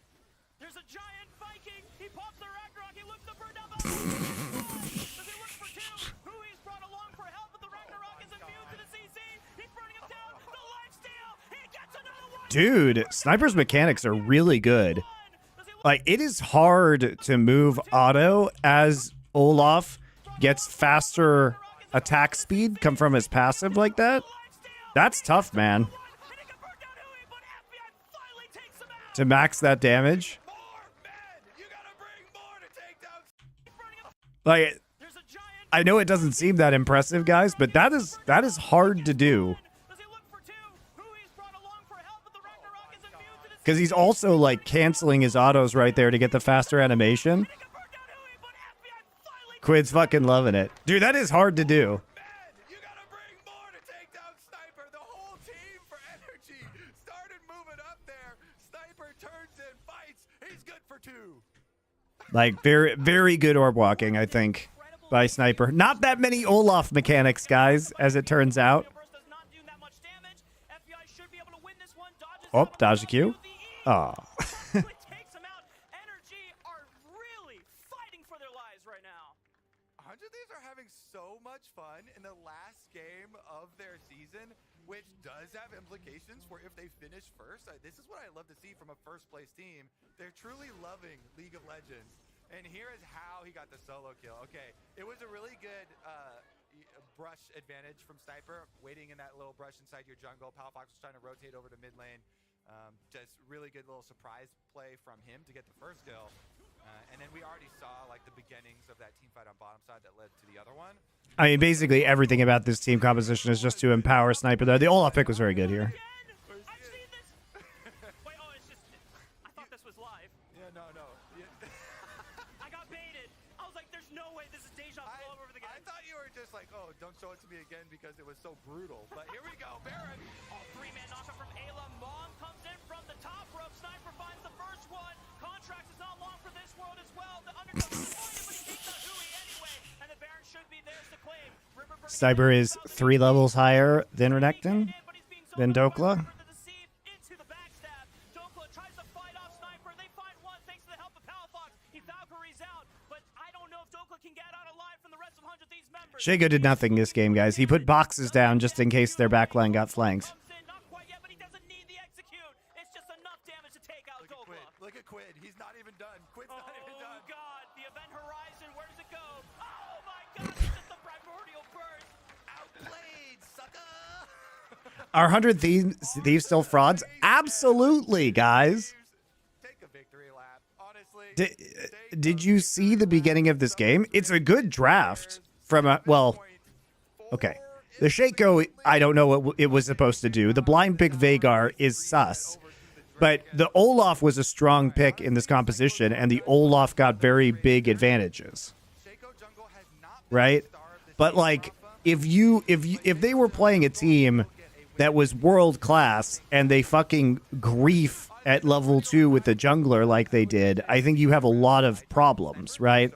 There's a giant Viking! He pops the Ragnarok, he looks to burn down the Does he look for two? Who he's brought along for help, but the Ragnarok is immune to the CC! He's burning him down! The lifesteal! He gets another one! Dude, Sniper's mechanics are really good. Like, it is hard to move auto as Olaf gets faster attack speed come from his passive like that. That's tough, man. To max that damage. Like, I know it doesn't seem that impressive, guys, but that is hard to do. Because he's also, like, canceling his autos right there to get the faster animation. Quid's fucking loving it. Dude, that is hard to do. You gotta bring more to take down Sniper. The whole team for NRG started moving up there. Sniper turns and fights. He's good for 2. Like, very, very good orb walking, I think, by Sniper. Not that many Olaf mechanics, guys, as it turns out. Oh, dodge the Q. Oh. Takes him out. NRG are really fighting for their lives right now. 100 Thieves are having so much fun in the last game of their season, which does have implications for if they finish first. This is what I love to see from a first-place team. They're truly loving League of Legends. And here is how he got the solo kill. Okay, it was a really good brush advantage from Sniper, waiting in that little brush inside your jungle. Palafox was trying to rotate over to mid lane. Just really good little surprise play from him to get the first kill. And then we already saw like the beginnings of that team fight on bottom side that led to the other one. I mean, basically everything about this team composition is just to empower Sniper there. The Olaf pick was very good here. I've seen this. Wait, oh, it's just. I thought this was live. Yeah, no. Yeah. I got baited. I was like, there's no way this is deja vu all over the game. I thought you were just like, oh, don't show it to me again because it was so brutal. But here we go, Baron. Oh, 3-man knockup from Ayla. Mom comes in from the top rope. Sniper finds the first one. Contracts is not long for this world as well. The undercover is disappointed, but he takes out Hui anyway. And the Baron should be theirs to claim. Sniper is 3 levels higher than Renekton, than Dokla. Shago did nothing this game, guys. He put boxes down just in case their backline got flanked. Look at Quid. He's not even done. Quid's not even done. Oh, God. The Event Horizon. Where does it go? Oh, my God. It's just the primordial burst. Outplayed, sucker. Are 100 Thieves still frauds? Absolutely, guys. Take a victory lap. Honestly, Did you see the beginning of this game? It's a good draft from a, well, okay. The Shaco, I don't know what it was supposed to do. The blind pick Veigar is sus. But the Olaf was a strong pick in this composition, and the Olaf got very big advantages. Right? But like, if they were playing a team that was world class and they fucking grief at level 2 with the jungler like they did, I think you have a lot of problems, right?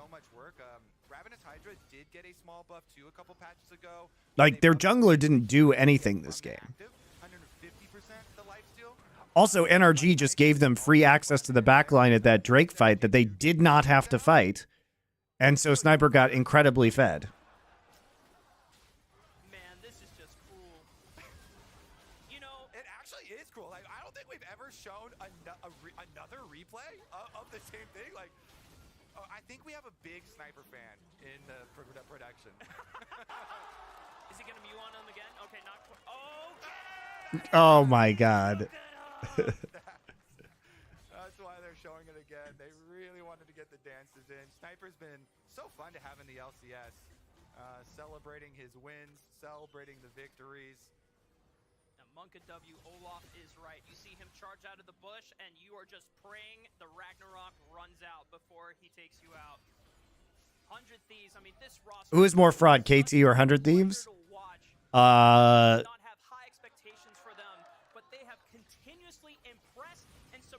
Like, their jungler didn't do anything this game. Also, NRG just gave them free access to the backline at that Drake fight that they did not have to fight. And so Sniper got incredibly fed. Man, this is just cool. You know, it actually is cool. Like, I don't think we've ever shown another replay of the same thing. Like, I think we have a big Sniper fan in the production. Is he going to Mew on him again? Okay, not quite. Oh my god. That's why they're showing it again. They really wanted to get the dances in. Sniper's been so fun to have in the LCS. Celebrating his wins, celebrating the victories. Now, Monka W, Olaf is right. You see him charge out of the bush, and you are just praying the Ragnarok runs out before he takes you out. 100 Thieves, I mean, this roster... Who is more fraud, KT or 100 Thieves?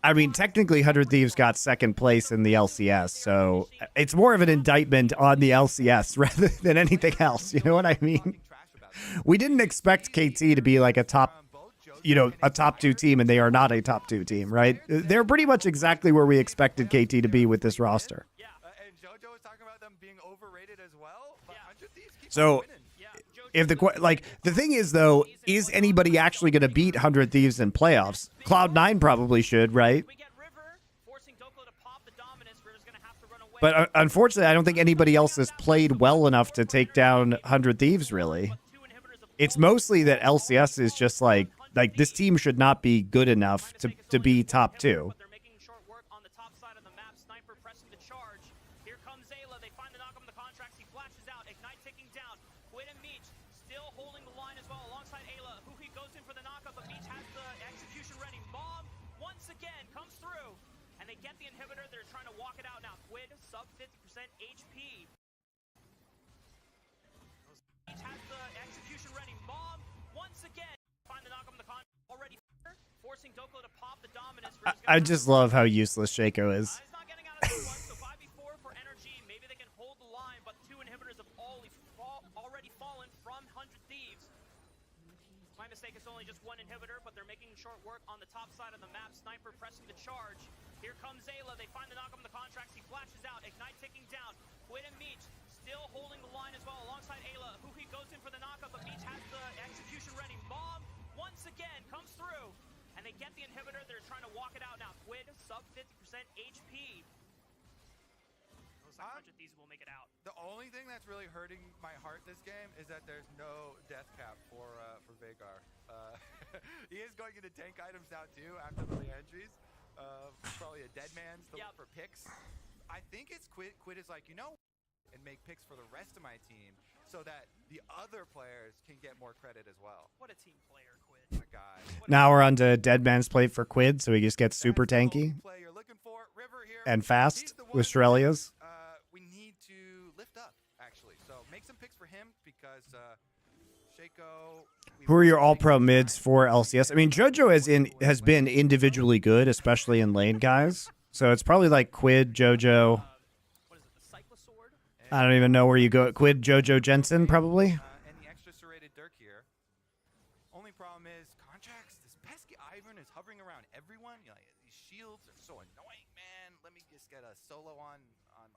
I mean, technically 100 Thieves got second place in the LCS, so it's more of an indictment on the LCS rather than anything else. You know what I mean? We didn't expect KT to be like a top, a top 2 team, and they are not a top 2 team, right? They're pretty much exactly where we expected KT to be with this roster. Yeah, and JoJo was talking about them being overrated as well. But 100 Thieves keep So, winning. if the thing is though, is anybody actually going to beat 100 Thieves in playoffs? Cloud9 probably should, right? But unfortunately, I don't think anybody else has played well enough to take down 100 Thieves, really. It's mostly that LCS is just like this team should not be good enough to be top 2. HP. Each has the execution ready. Mom, once again, find the knock on the con already forcing Doko to pop the dominance. I just love how useless Shaco is. He's not getting out of this one, so 5v4 for NRG. Maybe they can hold the line, but 2 inhibitors have already fallen from 100 Thieves. My mistake, it's only just 1 inhibitor, but they're making short work on the top side of the map. Sniper pressing the charge. Here comes Ayla. They find the knock on the contracts. He flashes out. Ignite ticking down. Quid and Meech still holding the line as well alongside Ayla. Who he goes in for the knockup, but Meech has the execution ready. Mom once again comes through. And they get the inhibitor. They're trying to walk it out now. Quid sub 50% HP. Looks like 100 Thieves will make it out. The only thing that's really hurting my heart this game is that there's no death cap for Veigar. He is going into tank items now too after the re-entries. Probably a dead man's to look for picks. I think it's Quid is like, and make picks for the rest of my team so that the other players can get more credit as well. What a team player, Quid. My guy. Now we're on to Dead Man's Plate for Quid, so he just gets super tanky and fast with Shurelias. We need to lift up, actually. So make some picks for him because Shaco... Who are your all-pro mids for LCS? I mean, JoJo has been individually good, especially in lane guys. So it's probably like Quid, JoJo. I don't even know where you go. Quid, JoJo, Jensen, probably. And the extra serrated Dirk here. Only problem is contracts. This pesky Ivern is hovering around everyone. These shields are so annoying, man. Let me just get a solo on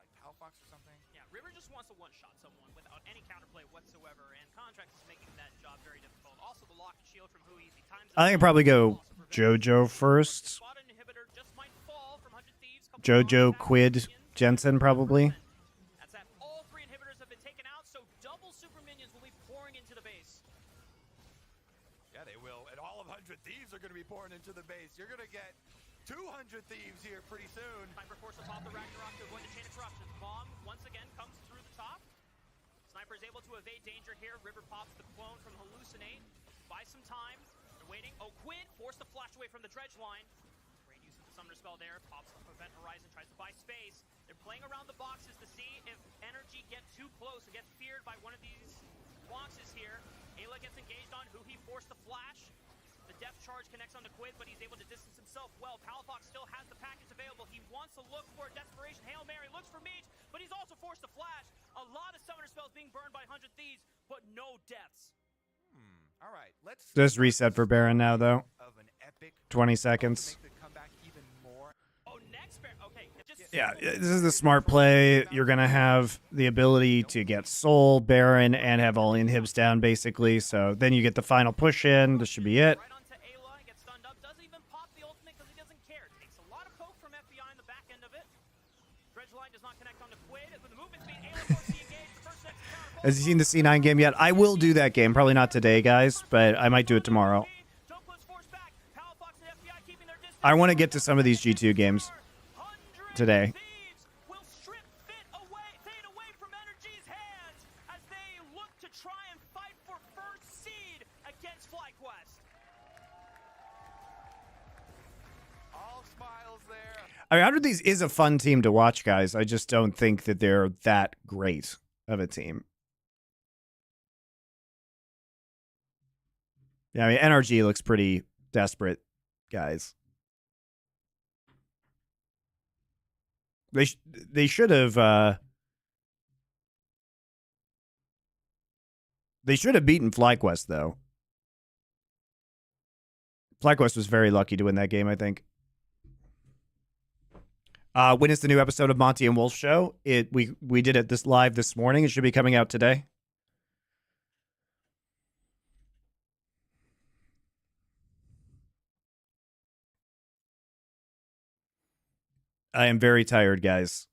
like Palfox or something. Yeah, River just wants to one-shot someone without any counterplay whatsoever, and Contracts is making that job very difficult. Also, the lock and shield from Hui, the times... I think I'd probably go JoJo first. JoJo, Quid, Jensen, probably. That's that. All 3 inhibitors have been taken out, so double super minions will be pouring into the base. Yeah, they will. And all of 100 Thieves are going to be pouring into the base. You're going to get 200 Thieves here pretty soon. Sniper forces off the Ragnarok. They're going to chain of corruption. Bomb once again comes through the top. Sniper is able to evade danger here. River pops the clone from Hallucinate. Buy some time. They're waiting. Oh, Quid forced to flash away from the dredge line. Great use of the summoner spell there. Pops up Event Horizon. Tries to buy space. They're playing around the boxes to see if NRG get too close and get feared by one of these boxes here. Ayla gets engaged on who he forced the flash. The depth charge connects on the Quid, but he's able to distance himself well. Palafox still has the package available. He wants to look for a desperation Hail Mary, looks for Meech, but he's also forced to flash. A lot of summoner spells being burned by 100 Thieves, but no deaths. All right, let's Just reset for Baron now, though. of an epic 20 seconds. make the comeback even more. Oh, next Baron. Okay, just Yeah, this is the smart play. You're going to have the ability to get Soul, Baron, and have all inhibs down, basically. So then you get the final push in. This should be it. right onto Ayla, gets stunned up, doesn't even pop the ultimate because he doesn't care. Takes a lot of poke from FBI in the back end of it. Dredge line does not connect on the Quid. With the movement speed, Ayla forced to engage. The first next counter. Has you seen the C9 game yet? I will do that game. Probably not today, guys, but I might do it tomorrow. Jokelo's forced back. Palafox and FBI keeping their distance. I want to get to some of these G2 games 100 today. Thieves will fade away from NRG's hands as they look to try and fight for first seed against FlyQuest. All smiles there. I mean, 100 Thieves is a fun team to watch, guys. I just don't think that they're that great of a team. Yeah, I mean, NRG looks pretty desperate, guys. They should have beaten FlyQuest, though. FlyQuest was very lucky to win that game, I think. When is the new episode of Monty and Wolf Show? We did it live this morning. It should be coming out today. I am very tired, guys.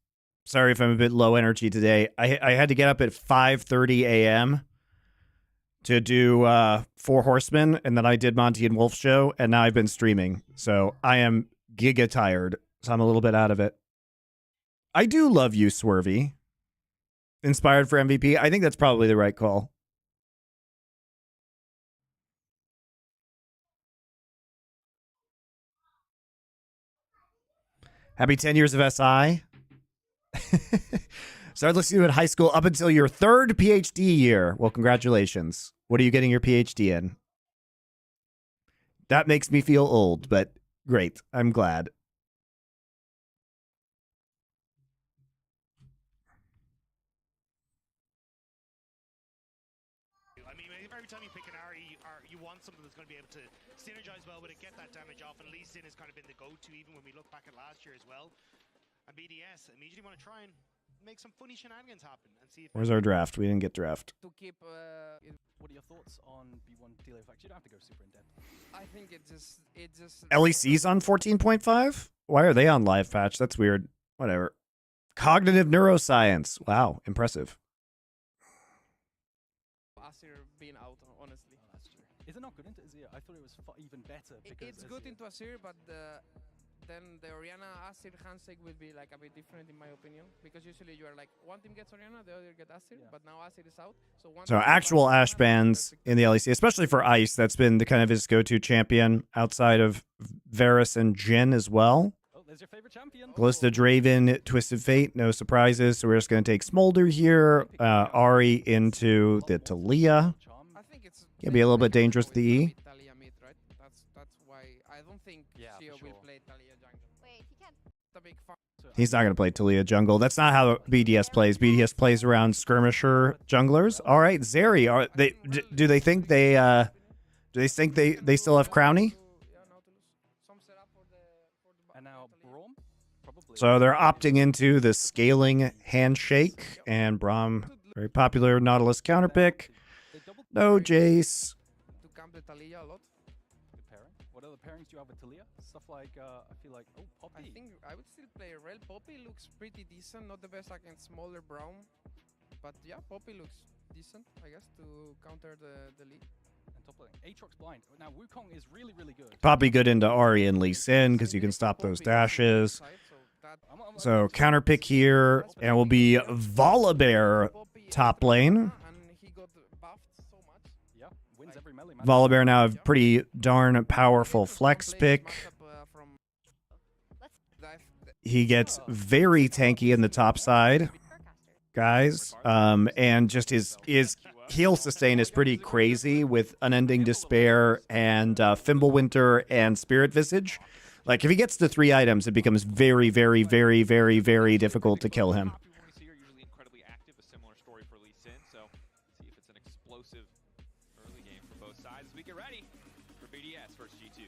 Sorry if I'm a bit low energy today. I had to get up at 5:30 a.m. to do Four Horsemen, and then I did Monty and Wolf Show, and now I've been streaming. So I am giga tired. So I'm a little bit out of it. I do love you, Swervy. Inspired for MVP. I think that's probably the right call. Happy 10 years of SI. Started listening to you in high school up until your third PhD year. Well, congratulations. What are you getting your PhD in? That makes me feel old, but great. I'm glad. I mean, every time you pick an RE, you want something that's going to be able to synergize well with it, get that damage off, and Lee Sin has kind of been the go-to even when we look back at last year as well. And BDS immediately want to try and make some funny shenanigans happen and see if... Where's our draft? We didn't get draft. To keep, what are your thoughts on B1 Delay Facts? You don't have to go super in depth. I think it just LEC's on 14.5? Why are they on live patch? That's weird. Whatever. Cognitive neuroscience. Wow, impressive. Asir being out, honestly. Oh, that's true. Is it not good into Azir? I thought it was even better because It's good into Asir, but then the Orianna Asir handshake will be like a bit different in my opinion, because usually you are like one team gets Orianna, the other get Asir, but now Asir is out. So Actual Ash bans in the LEC, especially for Ice, that's been the kind of his go-to champion outside of Varus and Jhin as well. Oh, there's your favorite champion. Glista, Draven, Twisted Fate, no surprises. So we're just going to take Smolder here. Ari into the Talia. I think it's Can be a little bit dangerous to the E. Talia mid, right? That's why I don't think Shio will play Talia jungle. Wait, he can't. The big He's not going to play Talia jungle. That's not how BDS plays. BDS plays around skirmisher junglers. All right, Zeri, are they? Do they think they? Do they think they still have Crowny? And now Braum, probably. So they're opting into the scaling handshake, and Braum, very popular Nautilus counterpick. No Jace. To camp the Talia a lot. Good pairing. What other pairings do you have with Talia? Stuff like, I feel like, oh, Poppy. I think I would still play Rel. Poppy looks pretty decent, not the best against smaller Braum. But yeah, Poppy looks decent, I guess, to counter the league. And top lane. Aatrox blind. Now Wukong is really, really good. Poppy good into Ahri and Lee Sin because you can stop those dashes. So counter pick here, and will be Volibear top lane. Yeah, wins every melee match. Volibear now a pretty darn powerful flex pick. He gets very tanky in the top side, guys, and just his heal sustain is pretty crazy with Unending Despair and Fimbulwinter and Spirit Visage. Like, if he gets the 3 items, it becomes very, very, very, very, very difficult to kill him. Usually incredibly active, a similar story for Lee Sin, so see if it's an explosive early game for both sides. We get ready for BDS versus G2.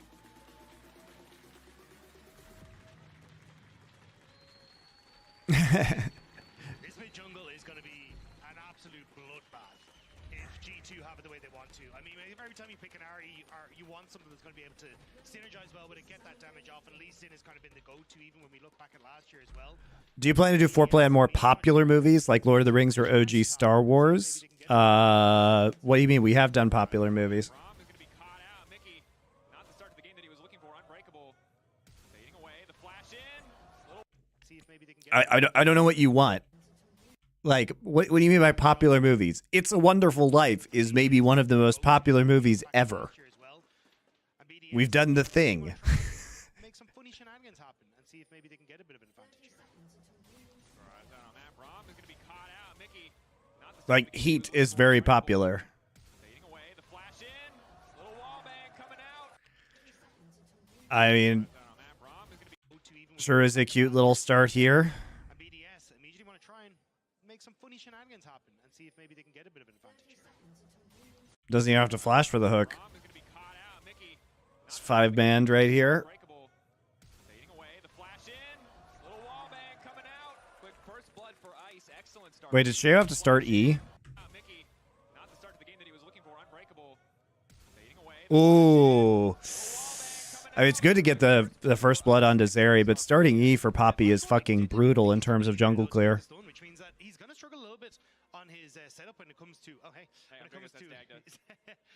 This mid jungle is going to be an absolute bloodbath if G2 have it the way they want to. I mean, every time you pick an Ahri, you want something that's going to be able to synergize well with it, get that damage off, and Lee Sin has kind of been the go-to even when we look back at last year as well. Do you plan to do foreplay on more popular movies like Lord of the Rings or OG Star Wars? What do you mean? We have done popular movies. I don't know what you want. Like, what do you mean by popular movies? It's a Wonderful Life is maybe one of the most popular movies ever. We've done The Thing. Make some funny shenanigans happen and see if maybe they can get a bit of an advantage. Like, Heat is very popular. I mean, sure is a cute little start here. BDS immediately want to try and make some funny shenanigans happen and see if maybe they can get a bit of an advantage. Doesn't even have to flash for the hook. It's 5-band right here. Wait, did Sheo have to start E? Ooh. I mean, it's good to get the first blood onto Zeri, but starting E for Poppy is fucking brutal in terms of jungle clear. Which means that he's going to struggle a little bit on his setup when it comes to... Oh, hey. When it comes to...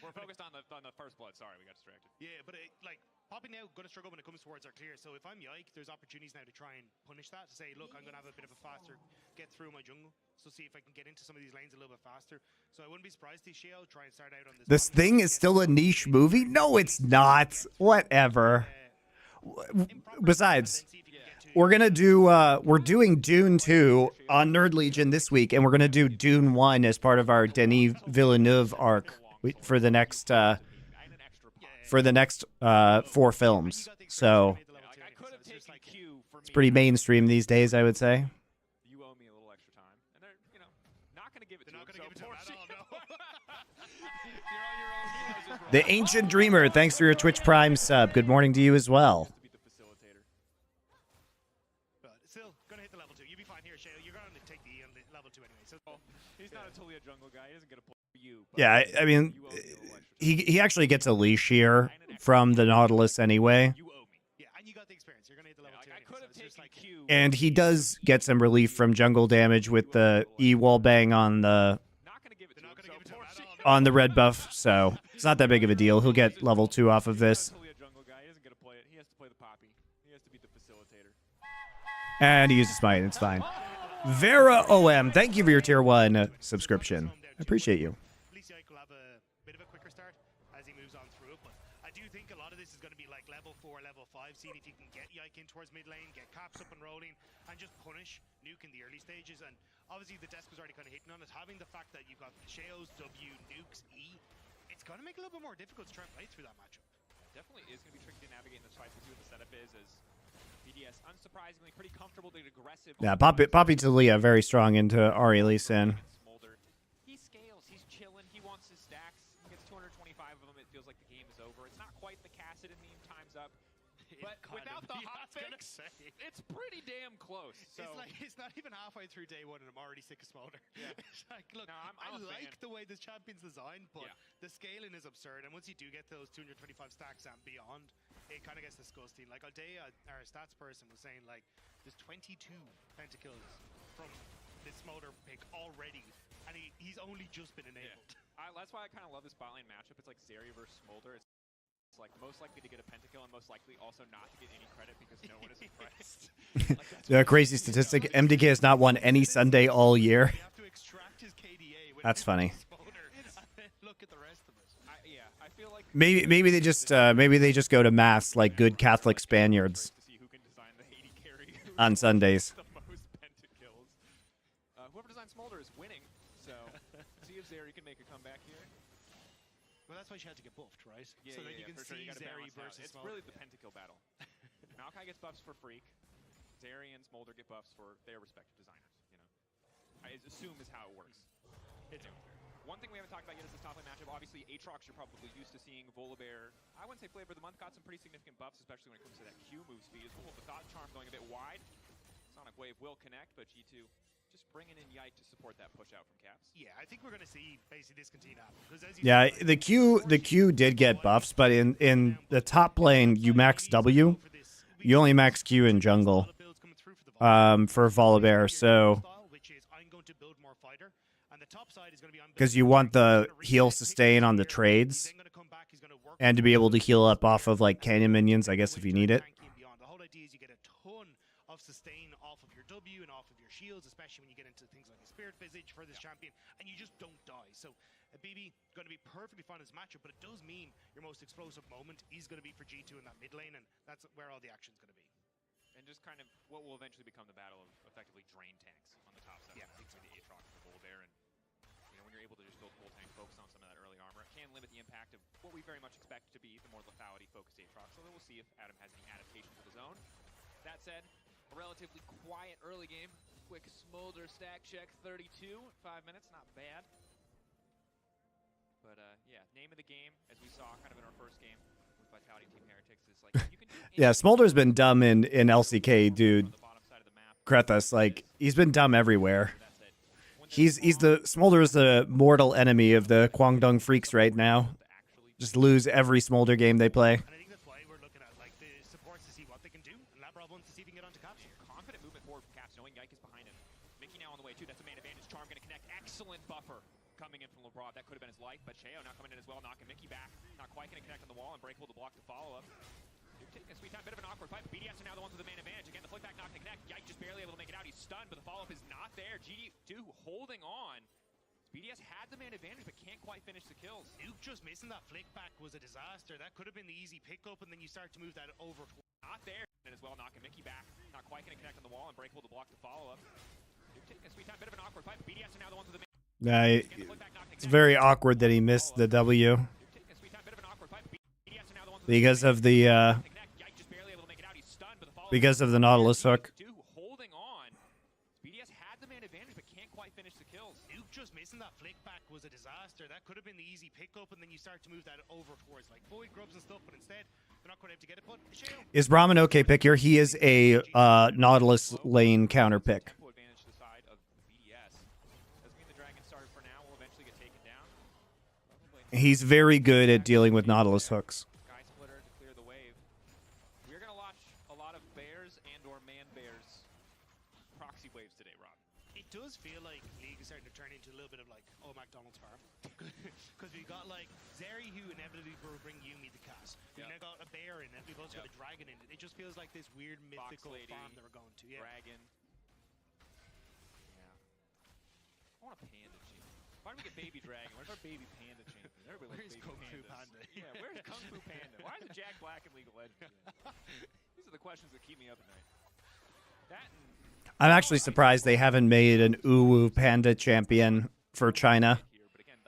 We're focused on the first blood. Sorry, we got distracted. Yeah, but like, Poppy now going to struggle when it comes towards our clear. So if I'm Yike, there's opportunities now to try and punish that. To say, look, I'm going to have a bit of a faster get through my jungle. So see if I can get into some of these lanes a little bit faster. So I wouldn't be surprised to Sheo try and start out on this. This thing is still a niche movie? No, it's not. Whatever. Besides, we're gonna do we're doing Dune 2 on Nerd Legion this week, and we're gonna do Dune 1 as part of our Denis Villeneuve arc for the next 4 films. So it's pretty mainstream these days, I would say. You owe me a little extra time, and they're not going to give it to him. The Ancient Dreamer, thanks for your Twitch Prime sub. Good morning to you as well. Still going to hit the level 2. You'll be fine here, Sheo. You're going to take the E on the level 2 anyway. So he's not a totally a jungle guy. He doesn't get a play for you. Yeah, I mean, he actually gets a leash here from the Nautilus anyway. Yeah, and you got the experience. You're going to hit the level 2 anyway, so it's like Q. And he does get some relief from jungle damage with the E wall bang on the red buff, so it's not that big of a deal. He'll get level 2 off of this. And he uses smite, it's fine. Vera OM, thank you for your tier 1 subscription. I appreciate you. At least Yike will have a bit of a quicker start as he moves on through it, but I do think a lot of this is going to be like level 4, level 5, seeing if you can get Yike in towards mid lane, get caps up and rolling, and just punish Nuke in the early stages. And obviously the desk was already kind of hitting on it. Having the fact that you've got Sheo's W, Nuke's E, it's going to make it a little bit more difficult to try and play through that matchup. Definitely is going to be tricky to navigate in this fight. We'll see what the setup is. As BDS, unsurprisingly, pretty comfortable, aggressive. Yeah, Poppy Talia very strong into Ahri Lee Sin. He scales. He's chilling. He wants his stacks. He gets 225 of them. It feels like the game is over. It's not quite the Cassidon meme time's up. But without the hot fix, it's pretty damn close. So It's not even halfway through day 1 and I'm already sick of Smolder. Yeah. It's like, look, no, I like the way this champion's designed, but the scaling is absurd. And once you do get those 225 stacks and beyond, it kind of gets disgusting. Like Aldea, our stats person, was saying, like, there's 22 pentakills from this Smolder pick already, and he's only just been enabled. That's why I kind of love this bot lane matchup. It's like Zeri versus Smolder. It's like most likely to get a pentakill and most likely also not to get any credit because no one is impressed. The crazy statistic: MDK has not won any Sunday all year. That's funny. Look at the rest of us. Yeah, I feel like Maybe they just go to mass like good Catholic Spaniards on Sundays. the most pentakills. Whoever designed Smolder is winning, so see if Zeri can make a comeback here. Well, that's why she had to get buffed, right? Yeah, so that you can for sure. see You gotta Zeri balance out. versus It's Smolder. really the pentakill battle. Maokai gets buffs for Freak. Zeri and Smolder get buffs for their respective designers. You know, I assume is how it works. It's one thing we haven't talked about yet is this top lane matchup. Obviously, Aatrox you're probably used to seeing. Volibear, I wouldn't say flavor of the month, got some pretty significant buffs, especially when it comes to that Q move speed. As well, the Thought Charm going a bit wide. Sonic Wave will connect, but G2 just bringing in Yike to support that push out from Caps. Yeah, I think we're going to see basically this continue to happen. Because as you Yeah, said, the Q did get buffs, but in the top lane you max W, you only max Q in jungle. For Volibear, so because you want the heal sustain on the trades and to be able to heal up off of like canyon minions, I guess, if you need it. The whole idea is you get a ton of sustain off of your W and off of your shields, especially when you get into things like a Spirit Visage for this champion, and you just don't die. So BB going to be perfectly fine in this matchup, but it does mean your most explosive moment is going to be for G2 in that mid lane, and that's where all the action's going to be. And just kind of what will eventually become the battle of effectively drain tanks on the top side. Yeah, between the Aatrox and the Volibear, and when you're able to just build full tank, focus on some of that early armor, it can limit the impact of what we very much expect to be the more lethality-focused Aatrox. So then we'll see if Adam has any adaptations of his own. That said, a relatively quiet early game. Quick Smolder stack check, 32, 5 minutes, not bad. But yeah, name of the game, as we saw kind of in our first game with Vitality Team Heretics, is like you can do Yeah, Smolder's been dumb in LCK, dude. Krethus, like he's been dumb everywhere. Smolder is the mortal enemy of the Guangdong Freaks right now. Just lose every Smolder game they play. And I think that's why we're looking at like the supports to see what they can do, and Labrov wants to see if he can get onto Caps. confident movement forward from Caps, knowing Yike is behind him. Mickey now on the way too. That's a man advantage. Charm going to connect. Excellent buffer coming in from LeBron. That could have been his life, but Cheo now coming in as well, knocking Mickey back. Not quite going to connect on the wall, and Breakable to block the follow up. Taking a sweet time, bit of an awkward fight. BDS are now the ones with the man advantage. Again, the flick back not going to connect. Yike just barely able to make it out. He's stunned, but the follow up is not there. G2 holding on. BDS had the man advantage, but can't quite finish the kills. Nuke just missing that flick back was a disaster. That could have been the easy pickup, and then you start to move that over. Not there, and as well, knocking Mickey back. Not quite going to connect on the wall, and Breakable to block the follow up. Taking a sweet time, bit of an awkward fight. BDS are now the ones with the man. It's very awkward that he missed the W because of the Nautilus hook. Holding on. BDS had the man advantage, but can't quite finish the kills. Nuke just missing that flick back was a disaster. That could have been the easy pickup, and then you start to move that over towards like Void Grubs and stuff, but instead they're not quite able to get it. But Is Braum an okay pick here? He is a Nautilus lane counter pick. Advantage to the side of BDS. Doesn't mean the Dragon started for now. Will eventually get taken down. He's very good at dealing with Nautilus hooks. Sky Splitter to clear the wave. We're gonna watch a lot of bears and/or man bears proxy waves today, Rob. it does feel like League is starting to turn into a little bit of like, oh, McDonald's farm. Because we've got like Zeri, who inevitably will bring Yumi the cat. We've now got a bear in it. We've also got a dragon in it. It just feels like this weird mythical farm that we're going to. Yeah. Dragon. Yeah. I want a panda champion. Why don't we get baby dragon? Where's our baby panda champion? Everybody Where's likes Kung baby Fu pandas. Panda? Yeah, where's Kung Fu Panda? Why is it Jack Black in League of Legends? These are the questions that keep me up at night. That and I'm actually surprised they haven't made an Uwu Panda champion for China.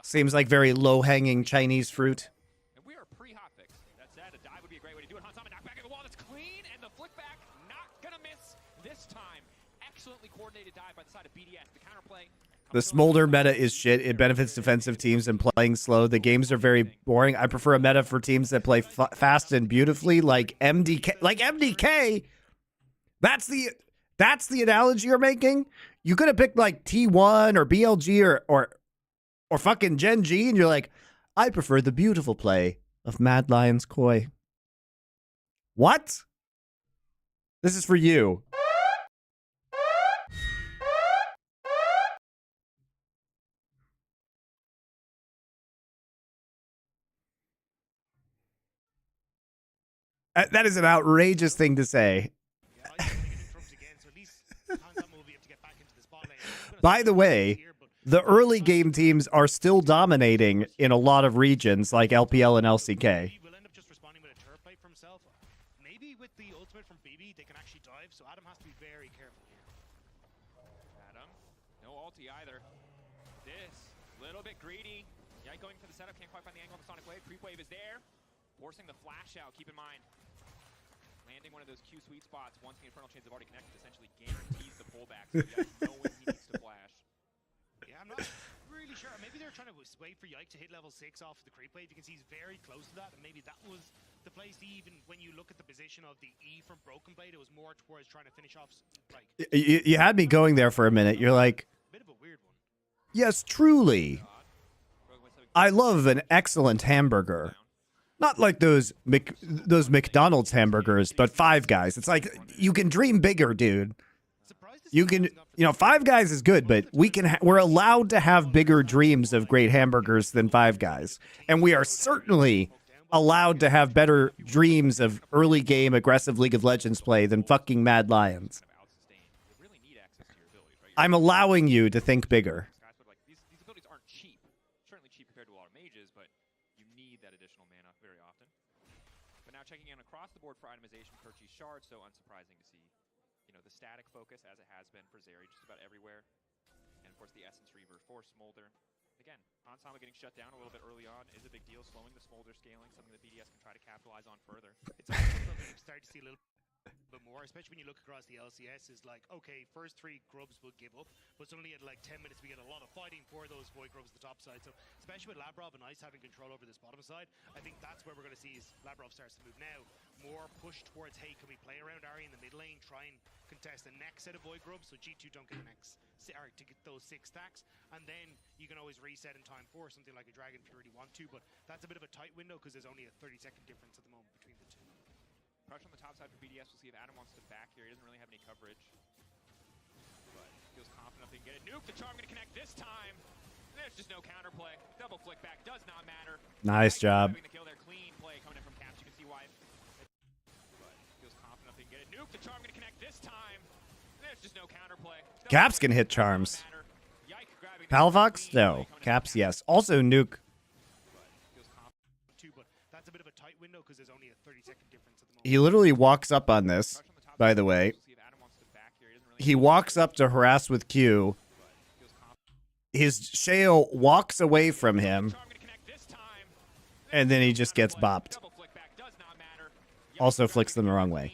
Seems like very low-hanging Chinese fruit. And we are pre-hotfix. That said, a dive would be a great way to do it. Hansama knock back at the wall. That's clean, and the flick back not gonna miss this time. Excellently coordinated dive by the side of BDS. The counterplay. The Smolder meta is shit. It benefits defensive teams and playing slow. The games are very boring. I prefer a meta for teams that play fast and beautifully, like MDK. Like MDK. That's the analogy you're making. You could have picked like T1 or BLG or fucking Gen G, and you're like, I prefer the beautiful play of Mad Lion's Koi. What? This is for you. That is an outrageous thing to say. By the way, the early game teams are still dominating in a lot of regions like LPL and LCK. Will end up just responding with a turret plate for himself. Maybe with the ultimate from BB, they can actually dive, so Adam has to be very careful here. Adam, no ulti either. This, little bit greedy. Yike going for the setup, can't quite find the angle of the Sonic Wave. Creep Wave is there, forcing the flash out, keep in mind. Landing one of those Q sweet spots once the Infernal Chains have already connected essentially guarantees the pullback, so Yike knowing he needs to flash. Yeah, I'm not really sure. Maybe they're trying to wait for Yike to hit level 6 off the creep wave. You can see he's very close to that, and maybe that was the place to even, when you look at the position of the E from Broken Blade, it was more towards trying to finish off, like... You had me going there for a minute. You're like, bit of a weird one. yes, truly. I love an excellent hamburger. Not like those McDonald's hamburgers, but Five Guys. It's like, you can dream bigger, dude. You can, you know, Five Guys is good, but we're allowed to have bigger dreams of great hamburgers than Five Guys. And we are certainly allowed to have better dreams of early game aggressive League of Legends play than fucking Mad Lions. I'm allowing you to think bigger. These abilities aren't cheap. Certainly cheap compared to a lot of mages, but you need that additional mana very often. But now checking in across the board for itemization for Chi Shard, so unsurprising to see, you know, the static focus as it has been for Zeri just about everywhere. And of course the Essence Reaver for Smolder. Again, Ensemble getting shut down a little bit early on is a big deal, slowing the Smolder scaling, something that BDS can try to capitalize on further. It's also something you start to see a little bit more, especially when you look across the LCS, is like, okay, first 3 grubs will give up, but suddenly at like 10 minutes we get a lot of fighting for those void grubs at the top side. So especially with Labrov and Ice having control over this bottom side, I think that's where we're going to see is Labrov starts to move now, more push towards, hey, can we play around Ari in the mid lane, try and contest the next set of void grubs so G2 don't get the next, or to get those 6 stacks, and then you can always reset in time for something like a Dragon if you really want to, but that's a bit of a tight window because there's only a 30-second difference at the moment between the two. Pressure on the top side for BDS. We'll see if Adam wants to back here. He doesn't really have any coverage, but feels confident he can get it. Nuke the charm, going to connect this time. There's just no counterplay. Double flick back does not matter. Nice job. The kill there. Clean play coming in from Caps. You can see why. But feels confident he can get it. Nuke the charm, going to connect this time. There's just no counterplay. Caps can hit charms. Palafox? No. Caps, yes. Also, Nuke. That's a bit of a tight window because there's only a 30-second difference at the moment. He literally walks up on this, by the way. He walks up to harass with Q. His Shale walks away from him. And then he just gets bopped. Also flicks them the wrong way.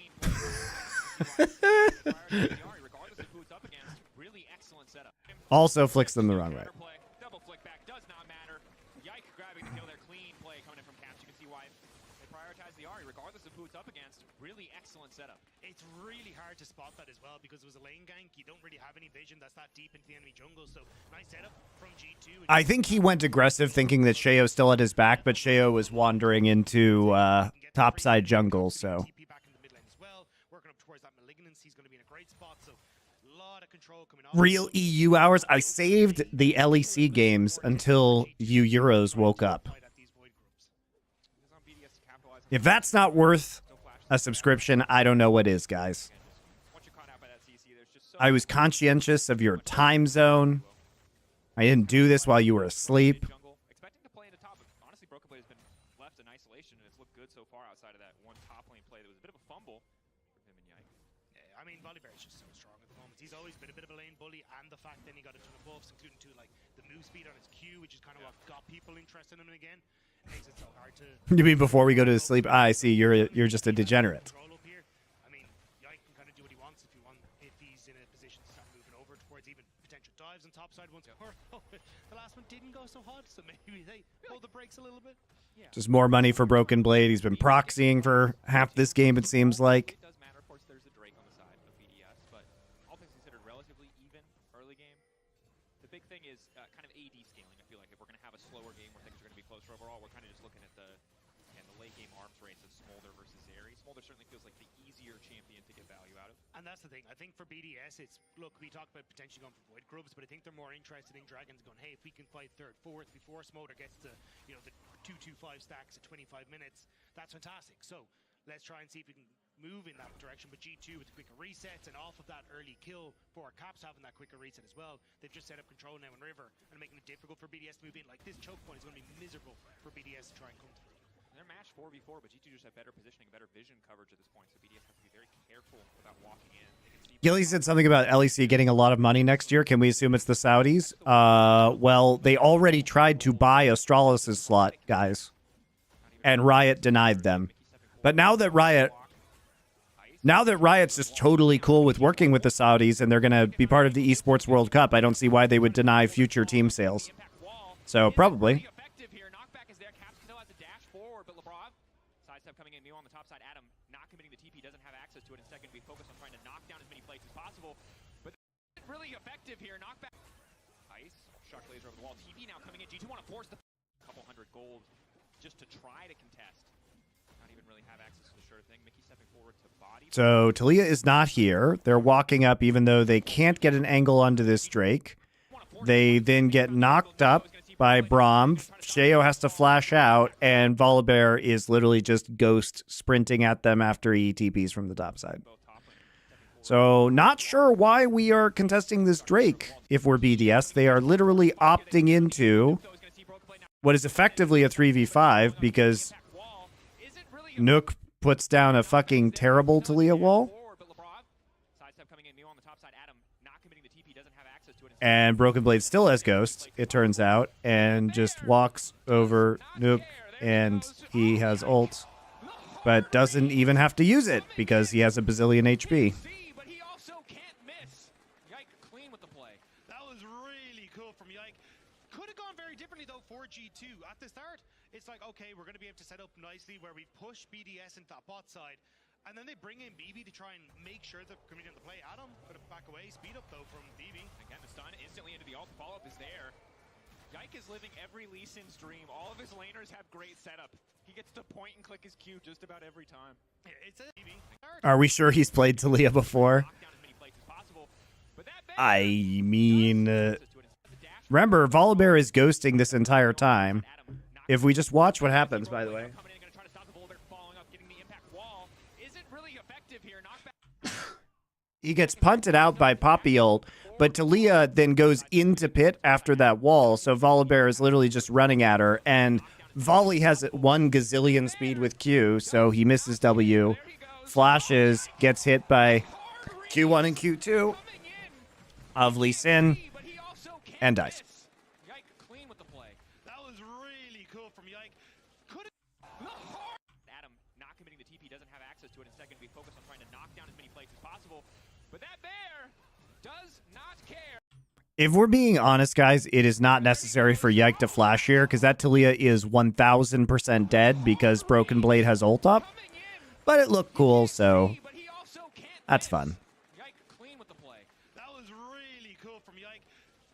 Also flicks them the wrong way. Double flick back does not matter. Yike grabbing the kill there. Clean play coming in from Caps. You can see why they prioritize the Ahri regardless of who it's up against. Really excellent setup. It's really hard to spot that as well because it was a lane gank. You don't really have any vision that's that deep into the enemy jungle. So nice setup from G2. I think he went aggressive thinking that Sheo still at his back, but Sheo was wandering into topside jungle, so. Working up towards that malignance, he's going to be in a great spot. So a lot of control coming off. Real EU hours. I saved the LEC games until you Euros woke up. If that's not worth a subscription, I don't know what is, guys. I was conscientious of your time zone. I didn't do this while you were asleep. Expecting to play into top. Honestly, Broken Blade has been left in isolation, and it's looked good so far outside of that one top lane play. There was a bit of a fumble from him and Yike. Yeah, I mean, Volibear is just so strong at the moment. He's always been a bit of a lane bully, and the fact that he got a ton of buffs, including to like the move speed on his Q, which is kind of what got people interested in him again. Makes it so hard to. You mean before we go to sleep? I see. You're just a degenerate. I mean, Yike can kind of do what he wants if he's in a position to start moving over towards even potential dives on top side once more. The last one didn't go so hot, so maybe they hold the brakes a little bit. Yeah. Just more money for Broken Blade. He's been proxying for half this game, it seems like. It does matter, of course. There's a Drake on the side of BDS, but all things considered, relatively even early game. The big thing is kind of AD scaling. I feel like if we're going to have a slower game where things are going to be closer overall, we're kind of just looking at the late game arms race of Smolder versus Zeri. Smolder certainly feels like the easier champion to get value out of. And that's the thing. I think for BDS, it's, look, we talked about potentially going for Void Grubs, but I think they're more interested in Dragons going, hey, if we can fight third, fourth before Smolder gets to, you know, the 2-2-5 stacks at 25 minutes, that's fantastic. So let's try and see if we can move in that direction. But G2 with quicker resets and off of that early kill for Caps having that quicker reset as well. They've just set up control now in River and making it difficult for BDS to move in. Like, this choke point is going to be miserable for BDS to try and come through. They're matched 4v4, but G2 just have better positioning, better vision coverage at this point, so BDS has to be very careful about walking in. Gilly said something about LEC getting a lot of money next year. Can we assume it's the Saudis? Well, they already tried to buy Astralis' slot, guys, and Riot denied them. But now that Riot's just totally cool with working with the Saudis and they're going to be part of the Esports World Cup, I don't see why they would deny future team sales. So probably. Coming in, Mew on the top side. Adam not committing the TP, doesn't have access to it. Instead, going to be focused on trying to knock down as many plates as possible. But really effective here. Knockback. Ice. Shock laser over the wall. TP now coming in. G2 want to force the couple hundred gold just to try to contest. Not even really have access to the sure thing. Mickey stepping forward to body. So Talia is not here. They're walking up even though they can't get an angle onto this Drake. They then get knocked up by Braum. Sheo has to flash out, and Volibear is literally just ghost sprinting at them after he TPs from the top side. So not sure why we are contesting this Drake if we're BDS. They are literally opting into what is effectively a 3v5 because Nook puts down a fucking terrible Talia wall. And Broken Blade still has Ghost, it turns out, and just walks over Nook, and he has ult, but doesn't even have to use it because he has a bazillion HP. But he also can't miss. Yike clean with the play. That was really cool from Yike. Could have gone very differently though for G2. At the start, it's like, okay, we're going to be able to set up nicely where we push BDS into that bot side. And then they bring in BB to try and make sure they're coming into play. Adam could have back away. Speed up though from BB. Again, the stun instantly into the ult. Follow-up is there. Yike is living every Lee Sin's dream. All of his laners have great setup. He gets to point and click his Q just about every time. It's a BB. Are we sure he's played Talia before? I mean, remember, Volibear is ghosting this entire time. If we just watch what happens, by the way. He gets punted out by Poppy ult, but Talia then goes into pit after that wall, so Volibear is literally just running at her, and Volley has 1 gazillion speed with Q, so he misses W, flashes, gets hit by Q1 and Q2 of Lee Sin, and dies. Yike clean with the play. That was really cool from Yike. Adam not committing the TP, doesn't have access to it. Instead, going to be focused on trying to knock down as many plates as possible. But that bear does not care. If we're being honest, guys, it is not necessary for Yike to flash here, because that Talia is 1000% dead because Broken Blade has ult up. But it looked cool, so that's fun. Yike clean with the play. That was really cool from Yike.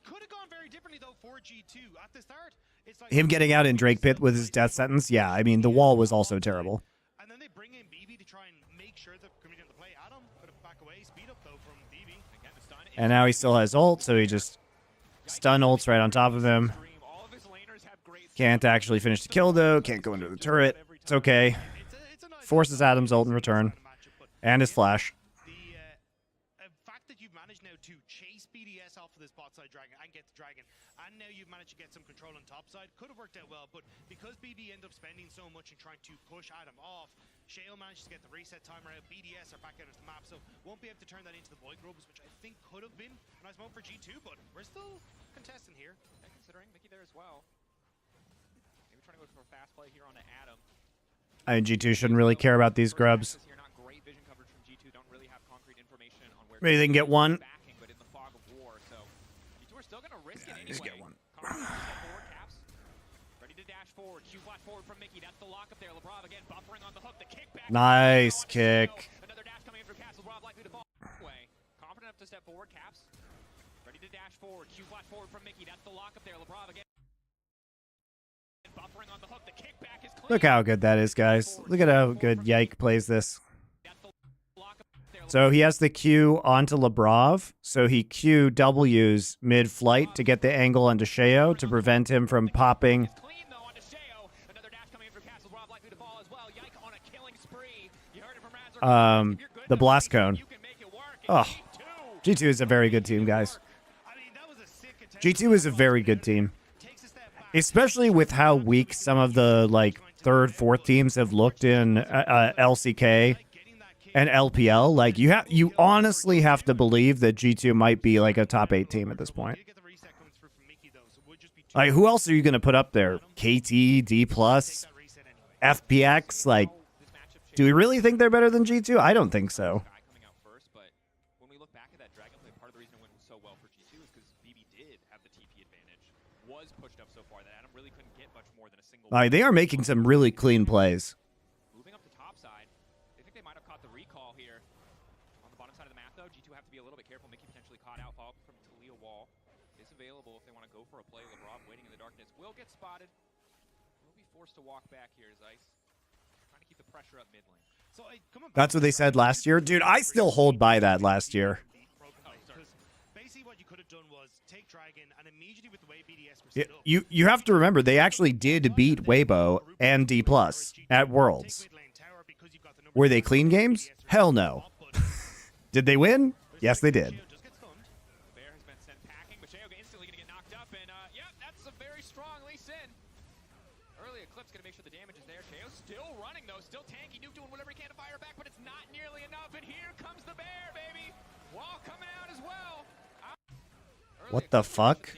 Could have gone very differently though for G2. At the start, it's like Him getting out in Drake Pit with his death sentence, yeah, I mean, the wall was also terrible. And then they bring in BB to try and make sure they're coming into play. Adam could have back away. Speed up though from BB. Again, the stun. And now he still has ult, so he just stun ults right on top of him. Can't actually finish the kill, though. Can't go into the turret. It's okay. Forces Adam's ult in return. And his flash. The fact that you've managed now to chase BDS off of this bot side dragon and get the dragon, and now you've managed to get some control on top side, could have worked out well, but because BB ended up spending so much in trying to push Adam off, Shale managed to get the reset timer out. BDS are back out of the map, so won't be able to turn that into the Void Grubs, which I think could have been a nice moment for G2, but we're still contesting here. And considering Mickey there as well. Maybe trying to go for a fast play here on Adam. I mean, G2 shouldn't really care about these grubs. Maybe they can get one. Just get one. Nice kick. Confident enough to step forward, Caps. Ready to dash forward. Q flash forward from Mickey. That's the lock up there. Labrov again. Buffering on the hook. The kickback is clean. Look how good that is, guys. Look at how good Yike plays this. So he has the Q onto Labrov, so he QWs mid-flight to get the angle onto Sheo to prevent him from popping Molotov likely to fall as well. Yike on a killing spree. You heard it from Razor. The blast cone. Oh, G2 is a very good team, guys. G2 is a very good team, especially with how weak some of the like third, fourth teams have looked in LCK and LPL. Like you honestly have to believe that G2 might be like a top 8 team at this point. Like, who else are you going to put up there? KT, D+, FPX? Like, do we really think they're better than G2? I don't think so. Like, they are making some really clean plays. Moving up the top side, they think they might have caught the recall here. On the bottom side of the map, though, G2 have to be a little bit careful. Mickey potentially caught out. Follow up from Talia Wall is available if they want to go for a play. LeBron waiting in the darkness will get spotted. Will be forced to walk back here as Ice trying to keep the pressure up mid lane. That's what they said last year. Dude, I still hold by that last year. You have to remember, they actually did beat Weibo and D+ at Worlds. Were they clean games? Hell no. Did they win? Yes, they did. Bear has been sent packing, but Sheo instantly going to get knocked up, and yeah, that's a very strong Lee Sin. Early Eclipse going to make sure the damage is there. Sheo still running, though, still tanky. Nuke doing whatever he can to fire back, but it's not nearly enough, and here comes the Bear, baby. Wall coming out as well. What the fuck?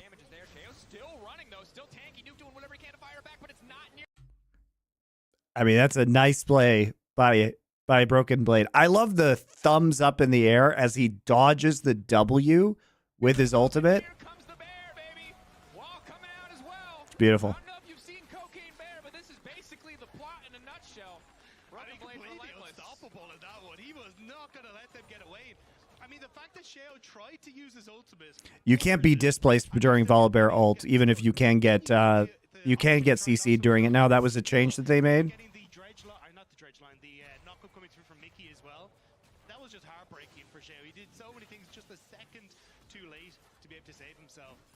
I mean, that's a nice play by Broken Blade. I love the thumbs up in the air as he dodges the W with his ultimate. It's beautiful. I don't know if you've seen Cocaine Bear, but this is basically the plot in a nutshell. Broken Blade relentless. Unstoppable in that one. He was not going to let them get away. I mean, the fact that Sheo tried to use his ultimate. You can't be displaced during Volibear ult, even if you can get CC'd during it. Now that was a change that they made.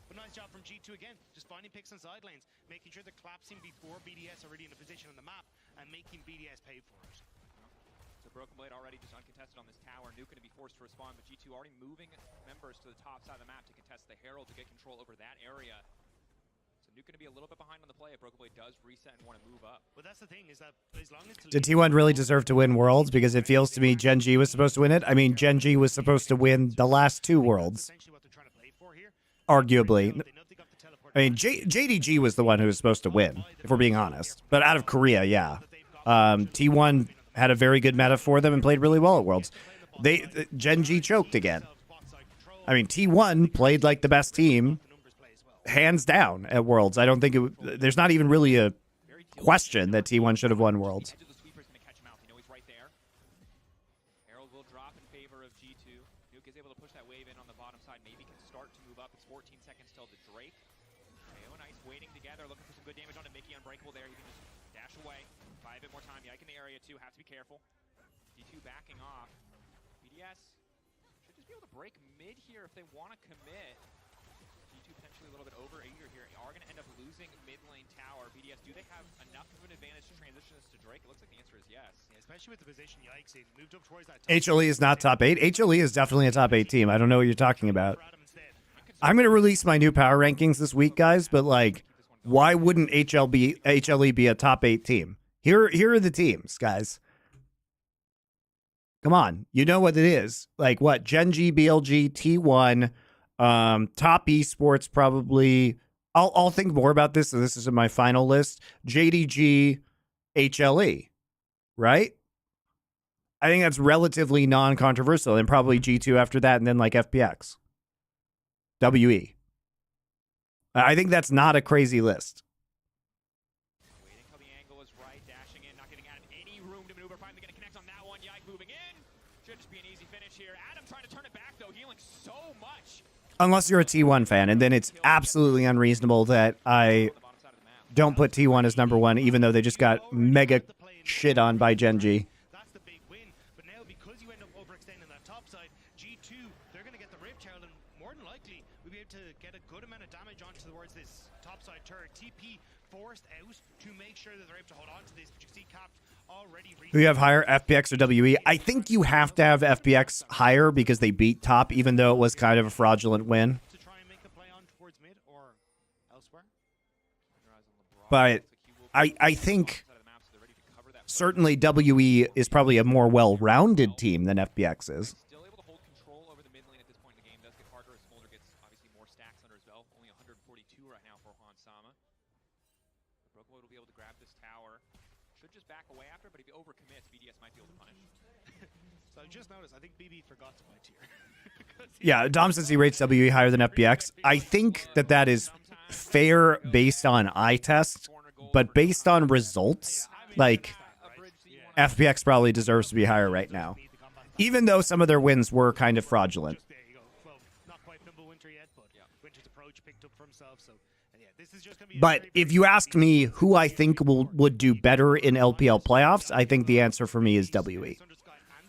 But nice job from G2 again, just finding picks on side lanes, making sure they're collapsing before BDS are already in a position on the map, and making BDS pay for it. So Broken Blade already just uncontested on this tower. Nuke going to be forced to respond, but G2 already moving members to the top side of the map to contest the Herald to get control over that area. So Nuke going to be a little bit behind on the play if Broken Blade does reset and want to move up. But that's the thing, is that as long as Did T1 really deserve to win Worlds? Because it feels to me Gen G was supposed to win it. I mean, Gen G was supposed to win the last 2 Worlds. Arguably. I mean, JDG was the one who was supposed to win, if we're being honest. But out of Korea, yeah. T1 had a very good meta for them and played really well at Worlds. Gen G choked again. I mean, T1 played like the best team, hands down, at Worlds. I don't think there's not even really a question that T1 should have won Worlds. Have to be careful. D2 backing off. BDS should just be able to break mid here if they want to commit. D2 potentially a little bit over eager here. Are going to end up losing mid lane tower. BDS, do they have enough of an advantage to transition this to Drake? It looks like the answer is yes. Yeah, especially with the position Yikes moved up towards that top. HLE is not top 8. HLE is definitely a top 8 team. I don't know what you're talking about. I'm going to release my new power rankings this week, guys, but like, why wouldn't HLE be a top 8 team? Here are the teams, guys. Come on. You know what it is. Like what? Gen G, BLG, T1, top esports probably. I'll think more about this. So this is in my final list. JDG, HLE, right? I think that's relatively non-controversial. And probably G2 after that, and then like FPX. WE. I think that's not a crazy list. Unless you're a T1 fan, and then it's absolutely unreasonable that I don't put T1 as number 1, even though they just got mega shit on by Gen G. That's the big win. But now, because you end up overextending that top side, G2, they're going to get the Rift Herald, and more than likely, we'll be able to get a good amount of damage onto towards this top side turret. TP forced out to make sure that they're able to hold on to this. But you see Caps already Who you have higher, FPX or WE? I think you have to have FPX higher because they beat top, even though it was kind of a fraudulent win. to try and make a play on towards mid or elsewhere. But I think certainly WE is probably a more well-rounded team than FPX is. Still able to hold control over the mid lane at this point in the game. Does get harder as Smolder gets obviously more stacks under his belt. Only 142 right now for Han Sama. Broken will be able to grab this tower. Should just back away after, but if he overcommits, BDS might be able to punish. So I just noticed, I think BB forgot to buy tier. Yeah, Dom says he rates WE higher than FPX. I think that is fair based on eye test, but based on results, like FPX probably deserves to be higher right now, even though some of their wins were kind of fraudulent. There you go. Well, not quite Nimble Winter yet, but Winter's approach picked up for himself. So, and yeah, this is just going to be. But if you asked me who I think would do better in LPL playoffs, I think the answer for me is WE. And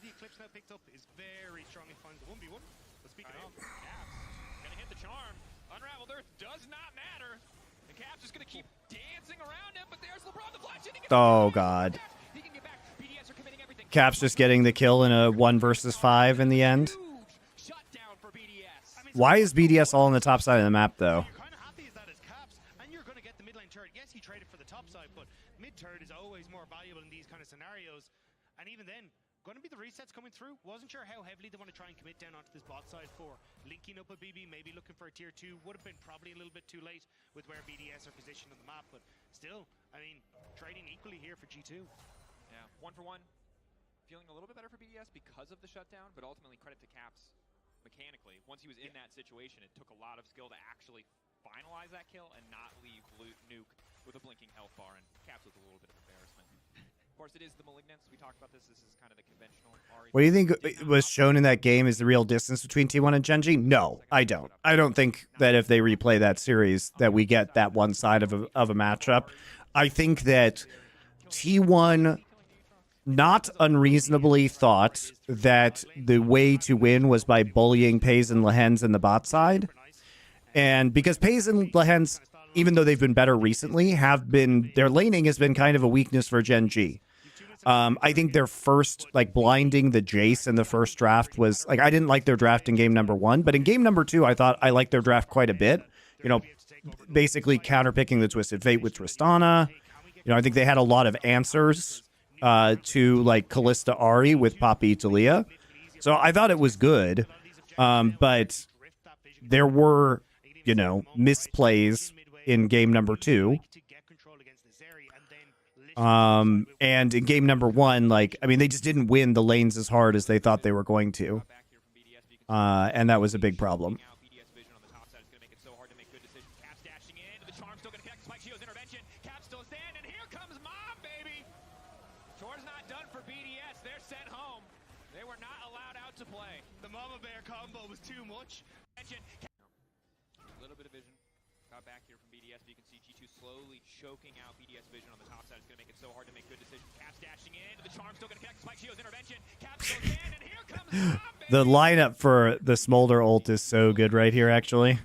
the Eclipse now picked up is very strong in finds the 1v1. But speaking of, Caps gonna hit the charm. Unraveled Earth does not matter. And Caps is gonna keep dancing around him, but there's LeBron the flash. Oh God. Caps just getting the kill in a 1 versus 5 in the end. Why is BDS all on the top side of the map though? kind of happy as that is Caps, and you're going to get the mid lane turret. Yes, he traded for the top side, but mid turret is always more valuable in these kind of scenarios. And even then, going to be the resets coming through. Wasn't sure how heavily they want to try and commit down onto this bot side for linking up with BB, maybe looking for a tier 2. Would have been probably a little bit too late with where BDS are positioned on the map, but still, I mean, trading equally here for G2. Yeah, 1 for 1. Feeling a little bit better for BDS because of the shutdown, but ultimately credit to Caps mechanically. Once he was in that situation, it took a lot of skill to actually finalize that kill and not leave Nuke with a blinking health bar, and Caps with a little bit of embarrassment. Of course, it is the Malignants. We talked about this. This is kind of the conventional. What do you think was shown in that game is the real distance between T1 and Genji? No, I don't. I don't think that if they replay that series that we get that one side of a matchup. I think that T1 not unreasonably thought that the way to win was by bullying Pays and Lehens in the bot side. And because Pays and Lehens, even though they've been better recently, their laning has been kind of a weakness for Gen G. I think their first, blinding the Jace in the first draft was, I didn't like their draft in game number 1, but in game number 2, I thought I liked their draft quite a bit. Basically counterpicking the Twisted Fate with Tristana. I think they had a lot of answers to Kalista Ari with Poppy Talia. So I thought it was good. But there were, misplays in game number 2. And in game number 1, they just didn't win the lanes as hard as they thought they were going to. And that was a big problem. Back here from BDS, but you can see G2 slowly choking out BDS vision on the top side. It's going to make it so hard to make good decisions. Caps dashing in, the charm's still going to connect. Spike Shield's intervention. Caps goes in, and here comes Mom, The lineup for the Smolder ult is so good right here, actually.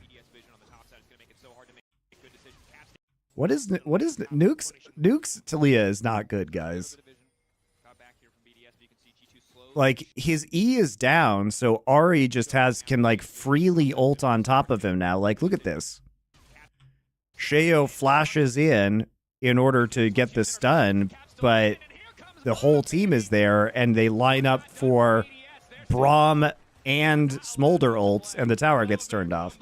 What is Nuke's Talia is not good, guys. His E is down, so Ari just can freely ult on top of him now. Look at this. Sheo flashes in order to get the stun, but the whole team is there, and they line up for Braum and Smolder ults, and the tower gets turned off.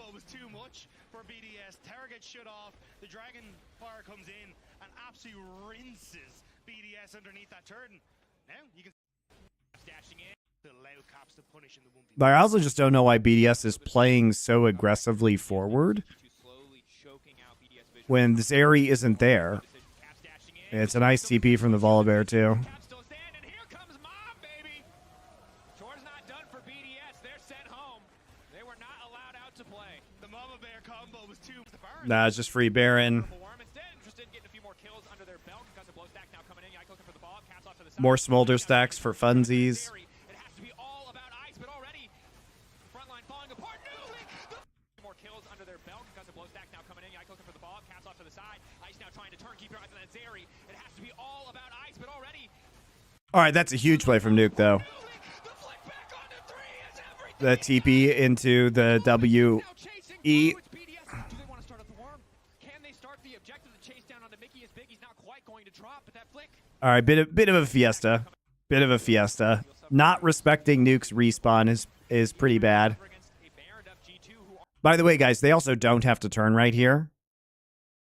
But I also just don't know why BDS is playing so aggressively forward when Zeri isn't there. It's a nice TP from the Volibear, too. Nah, it's just free Baron. More Smolder stacks for funsies. All right, that's a huge play from Nuke, though. The TP into the WE. All right, bit of a fiesta. Bit of a fiesta. Not respecting Nuke's respawn is pretty bad. By the way, guys, they also don't have to turn right here.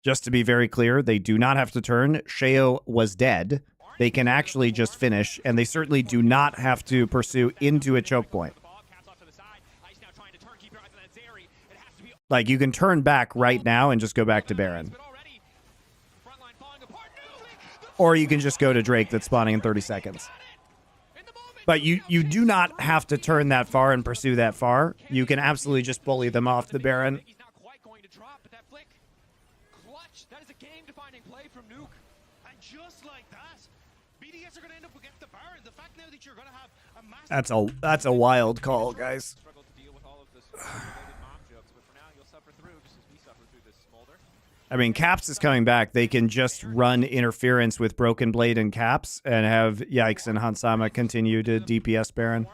Just to be very clear, they do not have to turn. Sheo was dead. They can actually just finish, and they certainly do not have to pursue into a choke point. Like, you can turn back right now and just go back to Baron. Or you can just go to Drake that's spawning in 30 seconds. But you do not have to turn that far and pursue that far. You can absolutely just bully them off the Baron. That is a game-defining play from Nuke. And just like that, BDS are going to end up against the Baron. The fact now that you're going to have a massive... That's a wild call, guys. I mean, Caps is coming back. They can just run interference with Broken Blade and Caps and have Yikes and Hansama continue to DPS Baron.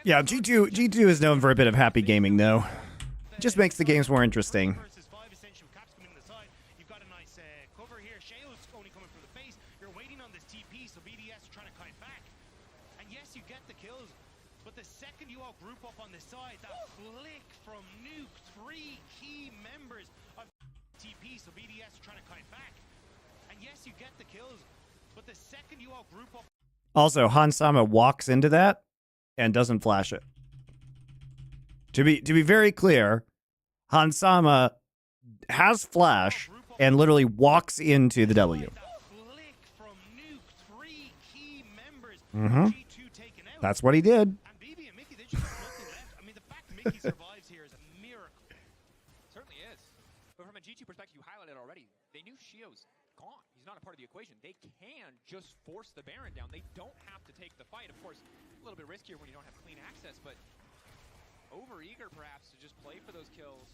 Yeah, G2 is known for a bit of happy gaming, though. Just makes the games more interesting. You've got a nice cover here. Sheo's only coming from the face. You're waiting on this TP, so BDS are trying to kite back. And yes, you get the kills, but the second you all group up on the side, that flick from Nuke, 3 key members of TP, so BDS are trying to kite back. And yes, you get the kills, but the second you all group up... Also, Hansama walks into that and doesn't flash it. To be very clear, Hansama has flash and literally walks into the W. That's what he did. Mickey survives here is a miracle. Certainly is. But from a G2 perspective, you highlighted already, they knew Shio's gone. He's not a part of the equation. They can just force the Baron down. They don't have to take the fight. Of course, a little bit riskier when you don't have clean access, but over-eager perhaps to just play for those kills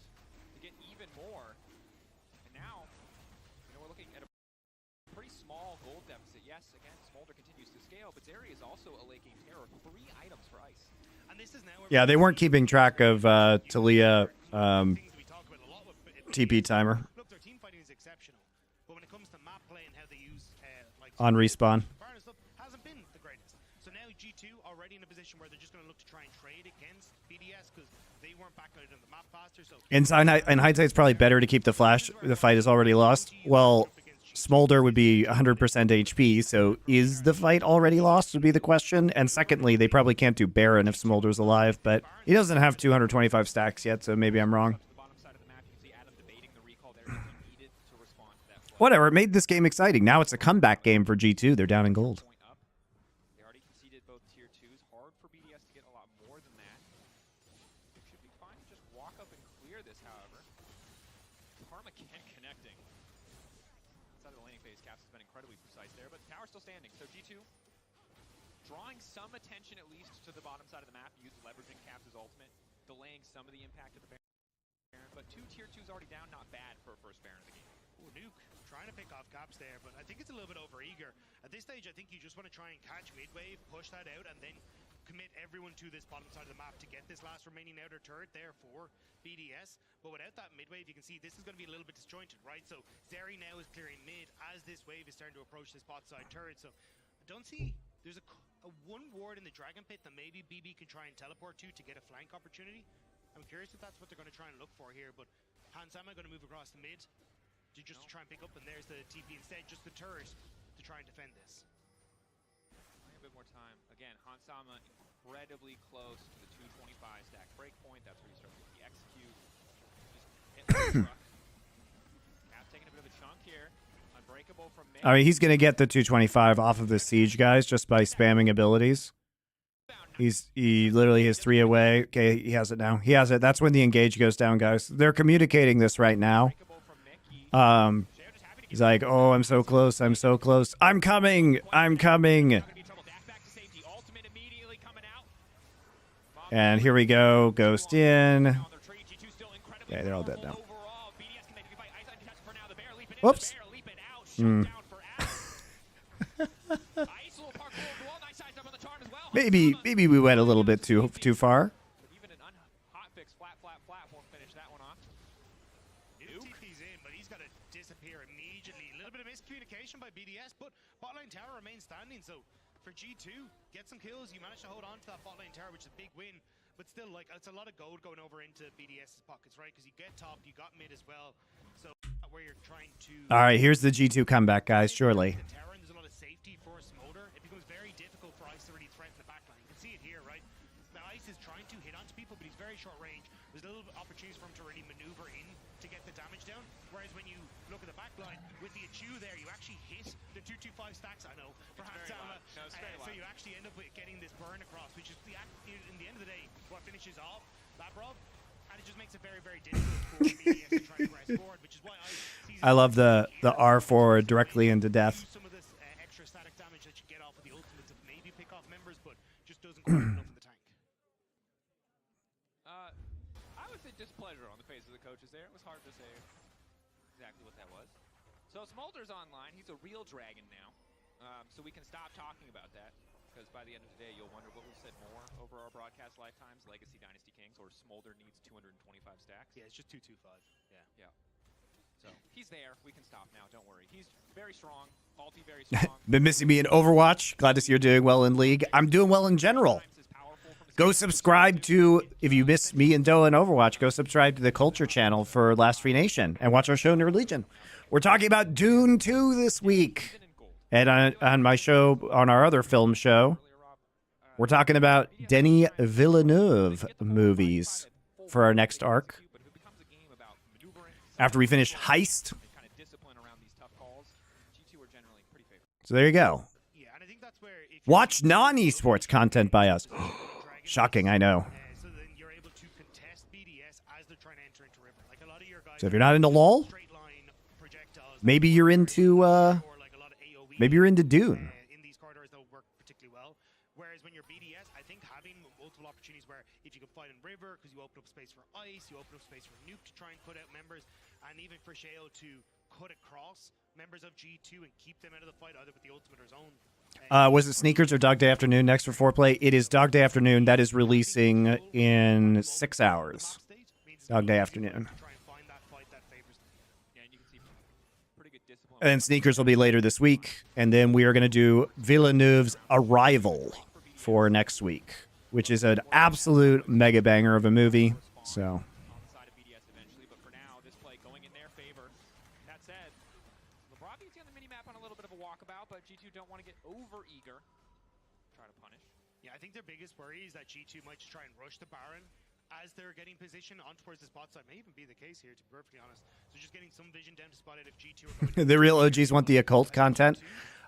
to get even more. And now, we're looking at a pretty small gold deficit. Yes, again, Smolder continues to scale, but Zeri is also a Laking Terror. 3 items for Ice. And this is now Yeah, they weren't keeping track of Talia TP timer Look, their team fighting is exceptional, but when it comes to map play and how they use on respawn. hasn't been the greatest. So now G2 already in a position where they're just going to look to try and trade against BDS because they weren't back out on the map faster. So In hindsight, it's probably better to keep the flash. The fight is already lost. Well, Smolder would be 100% HP, so is the fight already lost would be the question. And secondly, they probably can't do Baron if Smolder's alive, but he doesn't have 225 stacks yet, so maybe I'm wrong. Whatever, it made this game exciting. Now it's a comeback game for G2. They're down in gold. They already conceded both tier 2s. Hard for BDS to get a lot more than that. It should be fine to just walk up and clear this, however. Karma can connecting. Inside of the laning phase, Caps has been incredibly precise there, but the tower's still standing. So G2 drawing some attention at least to the bottom side of the map, leveraging Caps' ultimate, delaying some of the impact of the Baron. But 2 tier 2s already down, not bad for a first Baron of the game. Ooh, Nuke trying to pick off Caps there, but I think it's a little bit over-eager. At this stage, I think you just want to try and catch mid-wave, push that out, and then commit everyone to this bottom side of the map to get this last remaining outer turret there for BDS. But without that mid-wave, you can see this is going to be a little bit disjointed, right? So Zeri now is clearing mid as this wave is starting to approach this bot side turret. So I don't see... There's a one ward in the Dragon Pit that maybe BB can try and teleport to get a flank opportunity. I'm curious if that's what they're going to try and look for here, but Hansama going to move across the mid to just try and pick up, and there's the TP instead, just the turret to try and defend this. A bit more time. Again, Hansama incredibly close to the 225 stack breakpoint. That's where you start with the execute. Just hit Cap taking a bit of a chunk here. Unbreakable from mid. I mean, he's going to get the 225 off of the siege guys just by spamming abilities. He literally has 3 away. Okay, he has it now. He has it. That's when the engage goes down, guys. They're communicating this right now. He's like, oh, I'm so close. I'm so close. I'm coming. I'm coming. And here we go. Ghost in. Okay, they're all dead now. Whoops. maybe we went a little bit too far. By BDS, but bot lane tower remains standing. So for G2, get some kills. You managed to hold on to that bot lane tower, which is a big win. But still, like, it's a lot of gold going over into BDS's pockets, right? Because you get top, you got mid as well. So where you're trying to. All right, here's the G2 comeback, guys. Surely. There's a lot of safety for Smolder. It becomes very difficult for Ice to really threaten the backline. You can see it here, right? The Ice is trying to hit onto people, but he's very short range. There's little opportunities for him to really maneuver in to get the damage down. Whereas when you look at the backline with the Achu there, you actually hit the 225 stacks. I know, perhaps so you actually end up with getting this burn across, which is in the end of the day what finishes off Labrov, and it just makes it very, very difficult for BDS to try and press forward, which is why I love the R forward directly into death. Some of this extra static damage that you get off of the ultimates of maybe pick off members, but just doesn't quite enough in the tank. I would say displeasure on the face of the coaches there. It was hard to say exactly what that was. So Smolder's online. He's a real dragon now. So we can stop talking about that, because by the end of the day, you'll wonder what we've said more over our broadcast lifetimes, Legacy Dynasty Kings, or Smolder needs 225 stacks. Yeah, it's just 225. Yeah. So he's there. We can stop now. Don't worry. He's very strong. Ulti very strong. Been missing me in Overwatch. Glad to see you're doing well in League. I'm doing well in general. Go subscribe to, if you miss me and Doa in Overwatch, go subscribe to the Culture channel for Last Free Nation and watch our show, Nerd Legion. We're talking about Dune 2 this week. And on my show, on our other film show, we're talking about Denis Villeneuve movies for our next arc. After we finish Heist. So there you go. Watch non-esports content by us. Shocking, I know. So if you're not into LOL, maybe you're into Dune. In these corridors, they'll work particularly well. Whereas when you're BDS, I think having multiple opportunities where if you can fight in River, because you open up space for Ice, you open up space for Nuke to try and cut out members, and even for Shale to cut across members of G2 and keep them out of the fight, either with the ultimate or zone. Was it Sneakers or Dog Day Afternoon next for Foreplay? It is Dog Day Afternoon. That is releasing in 6 hours. Dog Day Afternoon. And Sneakers will be later this week. And then we are going to do Villeneuve's Arrival for next week, which is an absolute mega banger of a movie. So. But G2 don't want to get over eager. Try to punish. Yeah, I think their biggest worry is that G2 might just try and rush the Baron as they're getting position on towards the spot side. May even be the case here, to be perfectly honest. So just getting some vision down to spot it if G2 are going the real OGs want the occult content.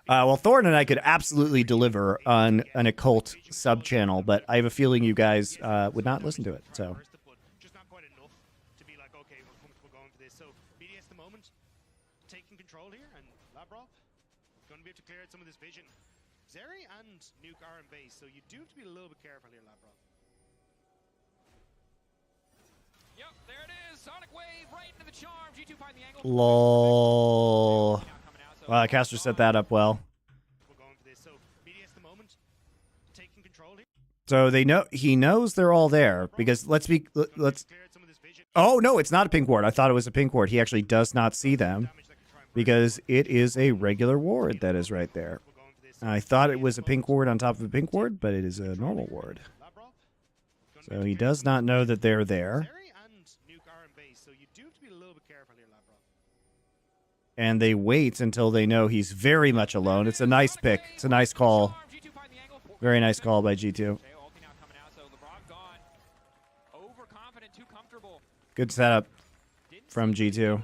Well, Thorne and I could absolutely deliver on an occult sub-channel, but I have a feeling you guys would not listen to it. So. Just not quite enough to be like, okay, we're comfortable going for this. So BDS at the moment taking control here, and Labrov going to be able to clear out some of this vision. Zeri and Nuke are in base, so you do have to be a little bit careful here, Labrov. Yep, there it is. Sonic Wave right into the charm. G2 find the angle. Lol. Wow, Caster set that up well. We're going for this. So BDS at the moment taking control here. So he knows they're all there because let's. Oh no, it's not a pink ward. I thought it was a pink ward. He actually does not see them. Because it is a regular ward that is right there. I thought it was a pink ward on top of a pink ward, but it is a normal ward. So he does not know that they're there. And they wait until they know he's very much alone. It's a nice pick. It's a nice call. Very nice call by G2. Good setup from G2.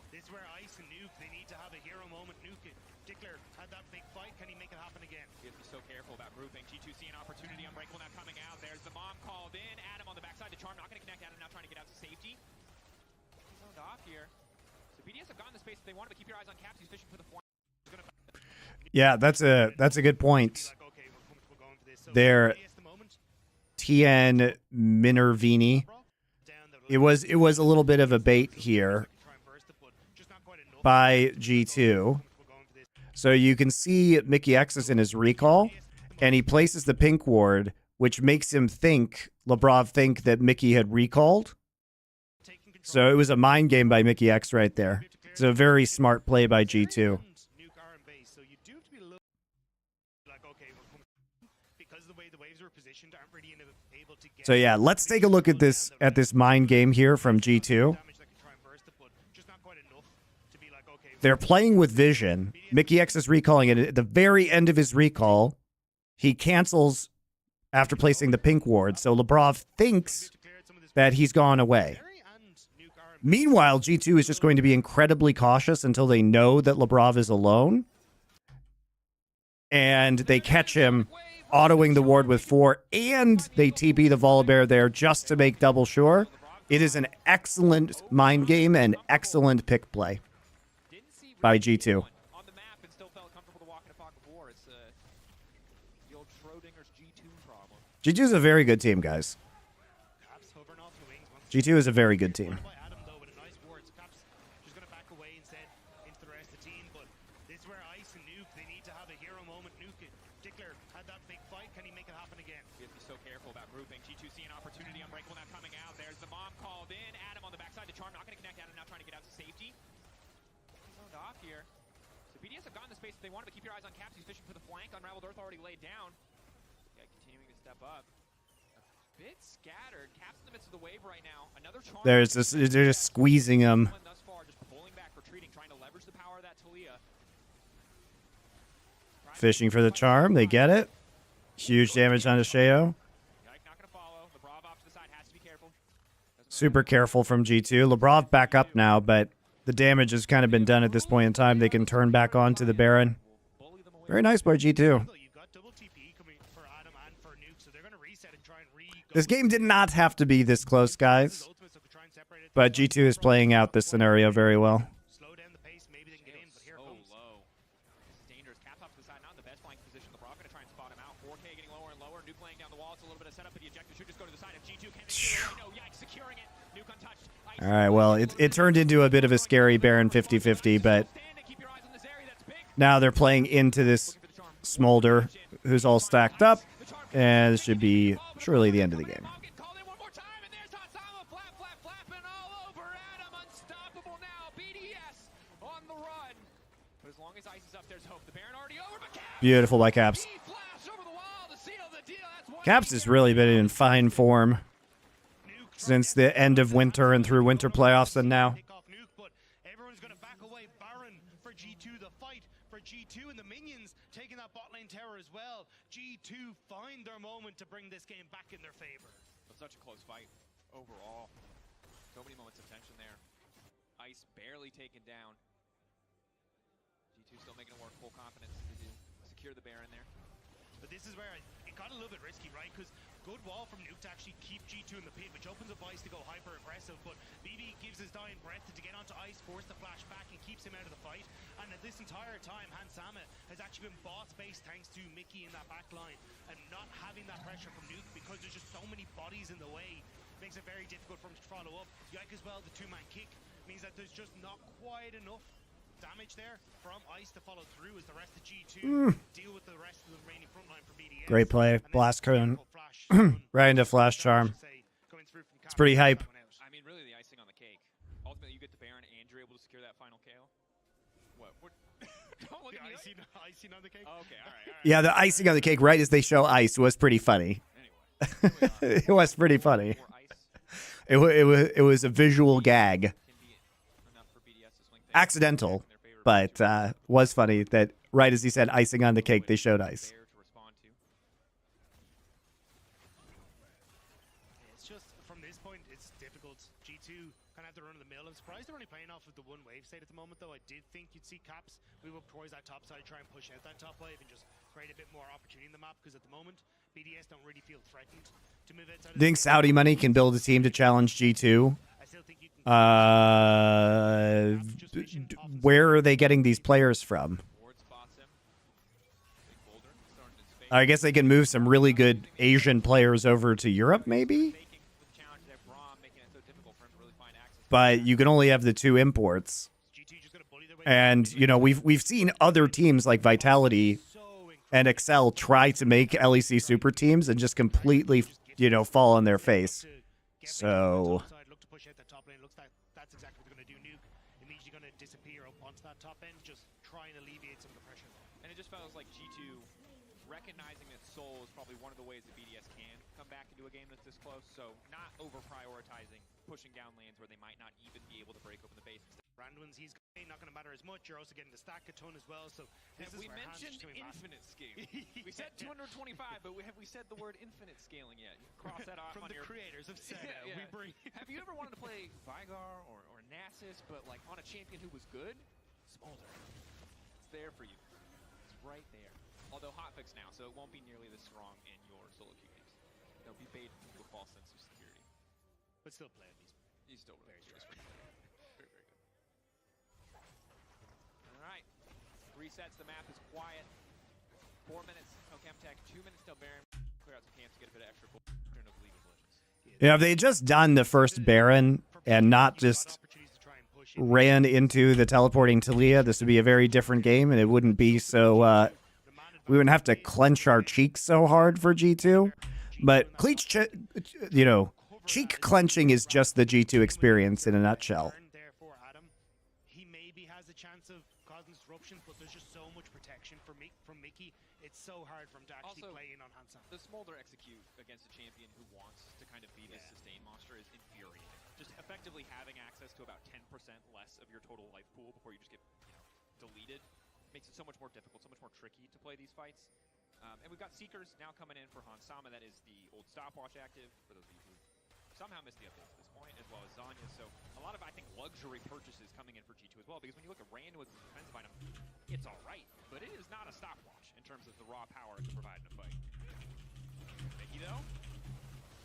This is where Ice and Nuke, they need to have a hero moment. Nuke, Dickler had that big fight. Can he make it happen again? You have to be so careful about grouping. G2 see an opportunity. Unbreakable now coming out. There's the bomb called in. Adam on the backside. The Charm not going to connect. Adam now trying to get out to safety. He's zoned off here. So BDS have gotten the space that they wanted, but keep your eyes on Caps. He's fishing for the flank. Yeah, that's a good point. There, TN Minervini. It was a little bit of a bait here by G2. So you can see Mickey X is in his recall, and he places the pink ward, which makes him think, Labrov think that Mickey had recalled. So it was a mind game by Mickey X right there. It's a very smart play by G2. So yeah, let's take a look at this mind game here from G2. They're playing with vision. Mickey X is recalling it. At the very end of his recall, he cancels after placing the pink ward. So Labrov thinks that he's gone away. Meanwhile, G2 is just going to be incredibly cautious until they know that Labrov is alone. And they catch him autoing the ward with 4, and they TP the Volibear there just to make double sure. It is an excellent mind game and excellent pick play by G2. G2 is a very good team, guys. G2 is a very good team. They wanted to keep your eyes on Caps. He's fishing for the flank. Unraveled Earth already laid down. Yeah, continuing to step up. A bit scattered. Caps in the midst of the wave right now. Another charm. They're just squeezing him. Thus far, just pulling back, retreating, trying to leverage the power of that Talia. Fishing for the charm. They get it. Huge damage on Sheo. Super careful from G2. Labrov back up now, but the damage has kind of been done at this point in time. They can turn back on to the Baron. Very nice by G2. This game did not have to be this close, guys. But G2 is playing out this scenario very well. All right, well, it turned into a bit of a scary Baron 50-50, but now they're playing into this Smolder, who's all stacked up, and this should be surely the end of the game. Beautiful by Caps. Caps has really been in fine form since the end of winter and through winter playoffs and now. Everyone's going to back away. Baron for G2, the fight for G2 and the minions taking that bot lane tower as well. G2 find their moment to bring this game back in their favor. But such a close fight overall. So many moments of tension there. Ice barely taken down. G2 still making it work, full confidence to secure the Baron there. But this is where it got a little bit risky, right? Because good wall from Nuke to actually keep G2 in the pit, which opens up Ice to go hyper-aggressive, but BB gives his dying breath to get onto Ice, force the flash back, and keeps him out of the fight. And at this entire time, Hansama has actually been bot space thanks to Mickey in that back line, and not having that pressure from Nuke because there's just so many bodies in the way makes it very difficult for him to follow up. Yike as well, the two-man kick, means that there's just not quite enough damage there from Ice to follow through as the rest of G2 deal with the rest of the remaining front line for BDS. Great play. Blast cone. Right into Flash Charm. It's pretty hype. I mean, really the icing on the cake. Ultimately, you get the Baron and you're able to secure that final KO. What? Don't look at me icing on the cake? Oh, okay, all right. Yeah, the icing on the cake right as they show Ice was pretty funny. Anyway, it was pretty funny. It was a visual gag. Accidental, but was funny that right as he said icing on the cake, they showed Ice. It's just, from this point, it's difficult. G2 kind of have to run of the mill. I'm surprised they're only playing off of the one wave state at the moment, though. I did think you'd see Caps move up towards that top side, try and push out that top wave and just create a bit more opportunity in the map, because at the moment, BDS don't really feel threatened to move outside. I think Saudi Money can build a team to challenge G2. Where are they getting these players from? I guess they can move some really good Asian players over to Europe, maybe? But you can only have the 2 imports. And, you know, we've seen other teams like Vitality and Excel try to make LEC super teams and just completely, you know, fall on their face. So Look to push out that top lane. Looks like that's exactly what they're going to do. Nuke immediately going to disappear up onto that top end, just try and alleviate some of the pressure. And it just feels like G2 recognizing that Soul is probably one of the ways that BDS can come back into a game that's this close. So not over-prioritizing, pushing down lanes where they might not even be able to break open the base. Randwins, he's not going to matter as much. You're also getting the stack a ton as well. So this is we where mentioned infinite scaling. We said 225, but have we said the word infinite scaling yet? You cross that off from on the your creators of Sega. Yeah. We bring. Have you ever wanted to play Vigar or Nasus, but like on a champion who was good? Smolder. It's there for you. It's right there. Although hotfix now, so it won't be nearly this strong in your solo queue games. They'll be baited into a false sense of security. But still play at least. He's still very stressful. Very, very good. All right. Resets. The map is quiet. 4 minutes, no Chemtech. 2 minutes till Baron. Clear out some camps to get a bit of extra gold of League of Legends. yeah, if they had just done the first Baron and not just ran into the teleporting Talia, this would be a very different game, and it wouldn't be so we wouldn't have to clench our cheeks so hard for G2. But you know, cheek clenching is just the G2 experience in a nutshell. He maybe has a chance of causing disruptions, but there's just so much protection from Mickey. It's so hard for him to actually play in on Hansa. The Smolder execute against a champion who wants to kind of be this sustain monster is infuriating. Just effectively having access to about 10% less of your total life pool before you just get, you know, deleted makes it so much more difficult, so much more tricky to play these fights. And we've got Seekers now coming in for Hansama. That is the old stopwatch active, for those of you who somehow missed the update at this point, as well as Zanya. So a lot of, I think, luxury purchases coming in for G2 as well, because when you look at Rand with the defensive item, it's all right, but it is not a stopwatch in terms of the raw power it can provide in a fight. Mickey, though,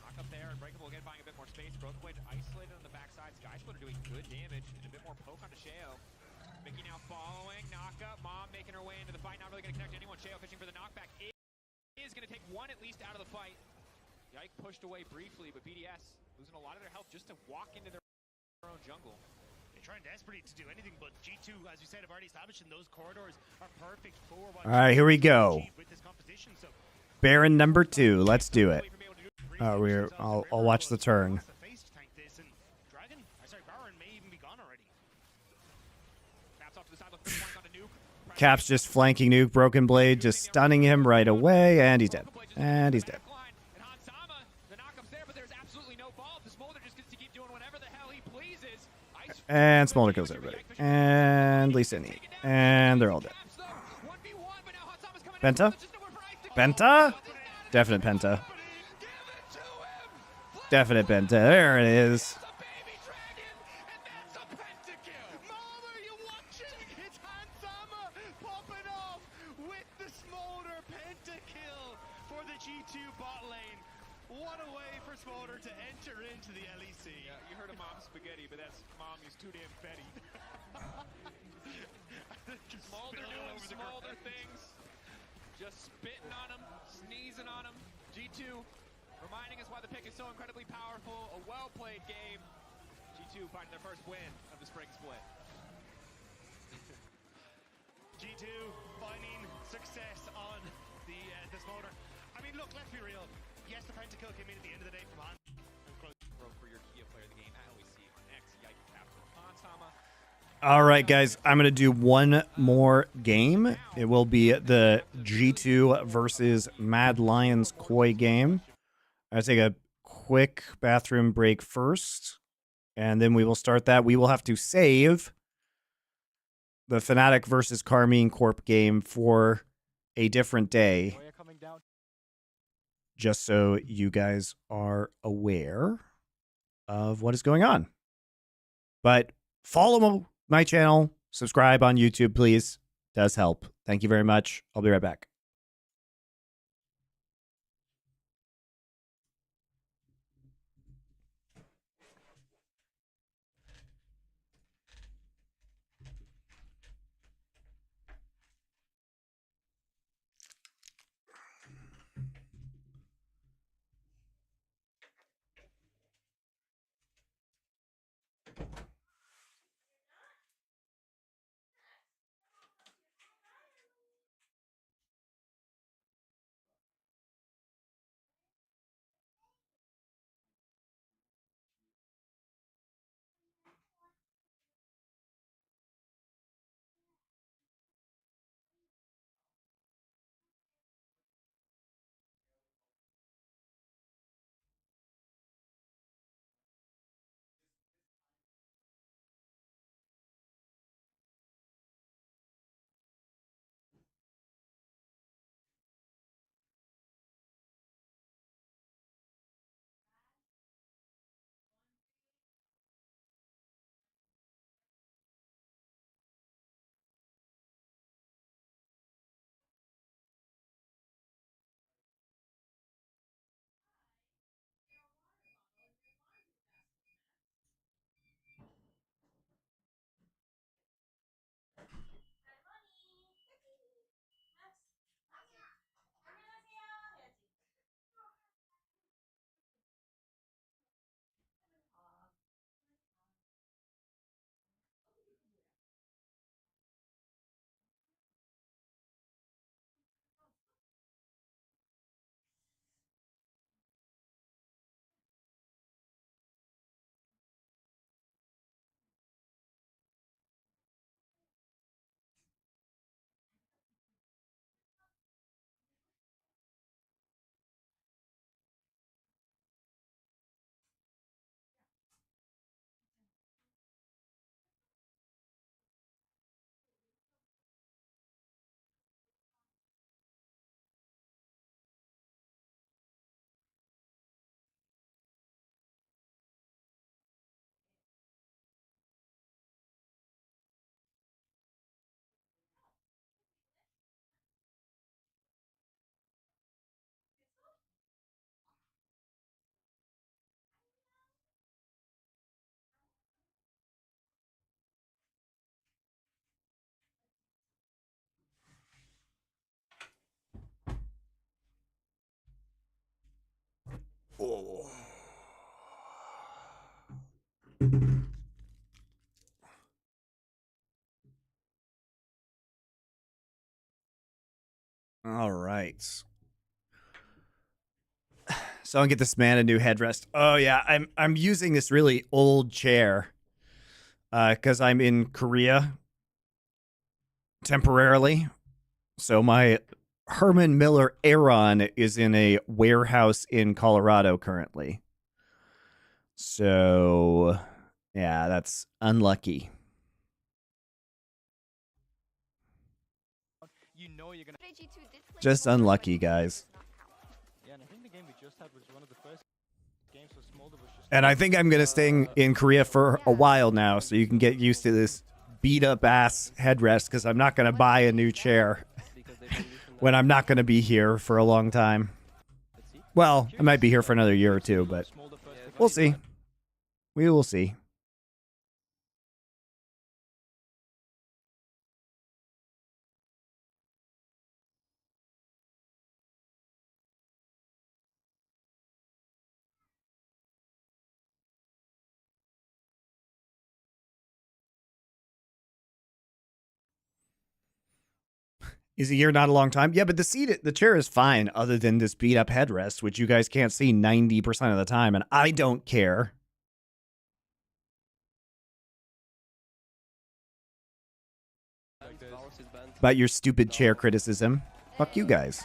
knock up there, Unbreakable again, buying a bit more space. Broken Blade isolated on the backside. Sky Splitter doing good damage, and a bit more poke onto Sheo. Mickey now following, knock up, Mom making her way into the fight, not really going to connect anyone. Sheo fishing for the knockback. Is going to take one at least out of the fight. Yike pushed away briefly, but BDS losing a lot of their health just to walk into their own jungle. They're trying desperately to do anything, but G2, as we said, have already established, and those corridors are perfect for what All right, here we go. with this composition. So Baron number 2. Let's do it. I'll watch the turn. Cap's just flanking Nuke, Broken Blade, just stunning him right away, and he's dead. And he's dead. And Smolder kills everybody. And Lee Sin. And they're all dead. Penta? Penta? Definite Penta. Definite Penta. There it is. Reminding us why the pick is so incredibly powerful. A well-played game. G2 finding their first win of the spring split. G2 finding success on the Smolder. I mean, look, let's be real. Yes, the pentakill came in at the end of the day from Han. For your key player of the game at LEC on X, Yike, Captain, Hansama. All right, guys, I'm going to do one more game. It will be the G2 versus Mad Lions Koi game. I'll take a quick bathroom break first, and then we will start that. We will have to save the Fnatic versus Carmine Corp game for a different day, just so you guys are aware of what is going on. But follow my channel. Subscribe on YouTube, please. Does help. Thank you very much. I'll be right back. Oh. All right. So I'll get this man a new headrest. Oh yeah, I'm using this really old chair because I'm in Korea temporarily. So my Herman Miller Aeron is in a warehouse in Colorado currently. So yeah, that's unlucky. You know you're gonna. Just unlucky, guys. Yeah, and I think the game we just had was one of the first games for Smolder was just. And I think I'm gonna stay in Korea for a while now, so you can get used to this beat up ass headrest. Because I'm not gonna buy a new chair when I'm not gonna be here for a long time. Well, I might be here for another year or two, but we'll see. We will see. Is a year not a long time? Yeah, but the chair is fine other than this beat up headrest, which you guys can't see 90% of the time, and I don't care. About your stupid chair criticism. Fuck you guys.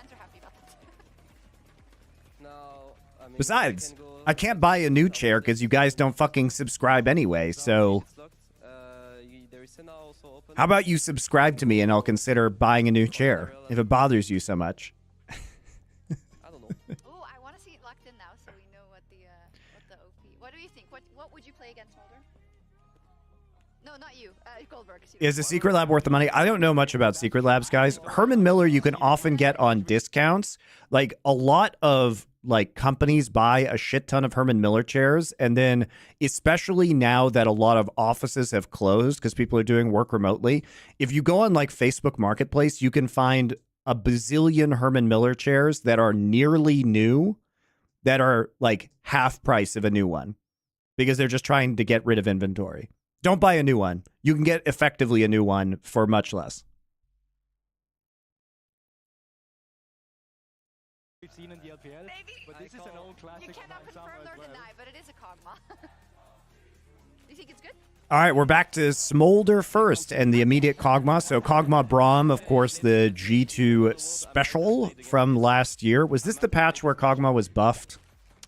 Besides, I can't buy a new chair because you guys don't fucking subscribe anyway, so... How about you subscribe to me and I'll consider buying a new chair, if it bothers you so much. Oh, I want to see it locked in now so we know what the OP... What do you think? What would you play against, Mulder? No, not you. Goldberg. Is a Secret Lab worth the money? I don't know much about Secret Labs, guys. Herman Miller you can often get on discounts. Like a lot of like companies buy a shit ton of Herman Miller chairs, and then especially now that a lot of offices have closed because people are doing work remotely, if you go on like Facebook Marketplace, you can find a bazillion Herman Miller chairs that are nearly new that are like half price of a new one because they're just trying to get rid of inventory. Don't buy a new one. You can get effectively a new one for much less. We've seen in the LPL, but this is an old classic. You cannot confirm nor deny, but it is a Kog'Maw. You think it's good? All right, we're back to Smolder first and the immediate Kog'Maw. So Kog'Maw Braum, of course, the G2 special from last year. Was this the patch where Kog'Maw was buffed?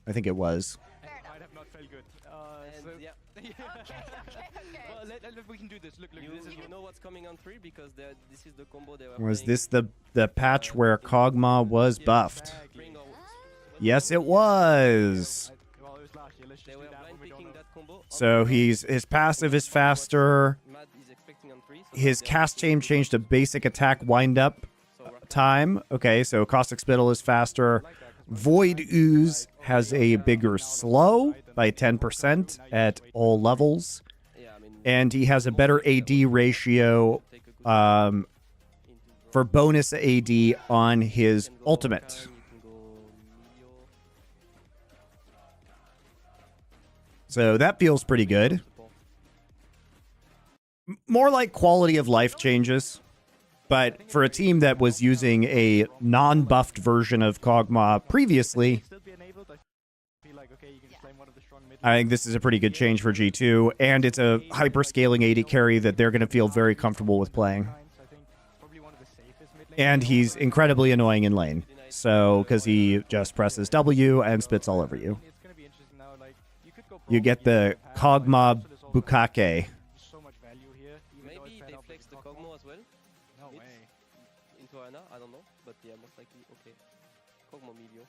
I think it was. Might have not felt good. Well, we can do this. Look, you know what's coming on 3 because this is the combo they were Was playing. this the patch where Kog'Maw was buffed? Yes, it was. They were blind picking that combo. So his passive is faster. Mad is expecting on 3. His cast chain changed to basic attack wind up time. Okay, so Caustic Spittle is faster. Void Ooze has a bigger slow by 10% at all levels. And he has a better AD ratio for bonus AD on his ultimate. So that feels pretty good. More like quality of life changes. But for a team that was using a non-buffed version of Kog'Maw previously, I think this is a pretty good change for G2. And it's a hyper-scaling AD carry that they're going to feel very comfortable with playing. And he's incredibly annoying in lane. So, because he just presses W and spits all over you. You get the Kog'Maw Bukake. Maybe they flex the Kog'Maw as well. No way. Into Arena, I don't know, but yeah, most likely. Okay, Kog'Maw Medio.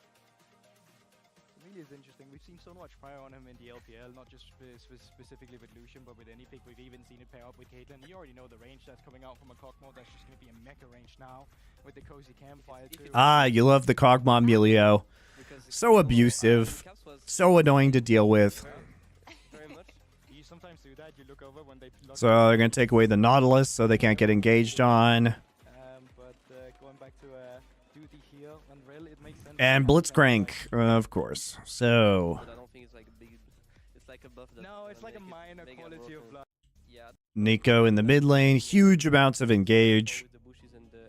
Really is interesting. We've seen so much fire on him in the LPL, not just specifically with Lucian, but with any pick. We've even seen it pair up with Caitlyn. You already know the range that's coming out from a Kog'Maw. That's just going to be a mecha range now with the cozy campfire too. Ah, you love the Kog'Maw Melio. So abusive. So annoying to deal with. You sometimes do that. You look over when they look. So they're going to take away the Nautilus so they can't get engaged on. But going back to duty here and Rel, it makes sense. And Blitzcrank, of course. So But I don't think it's like a big. It's like a buff. No, it's like a minor quality of life. Yeah. Nico in the mid lane. Huge amounts of engage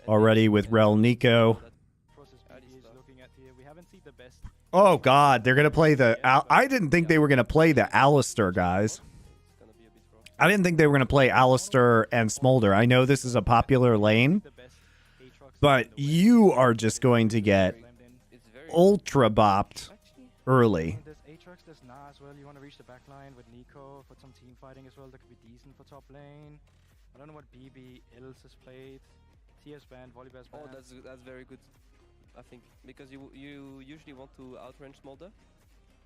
already with Rel Nico. Oh, God. They're going to play the... I didn't think they were going to play the Alistar, guys. I didn't think they were going to play Alistar and Smolder. I know this is a popular lane, but you are just going to get ultra bopped early. There's Aatrox, there's Na as well. You want to reach the back line with Nico for some team fighting as well. That could be decent for top lane. I don't know what BB else has played. TS band, Volibear's band. Oh, that's very good. I think because you usually want to outrange Smolder.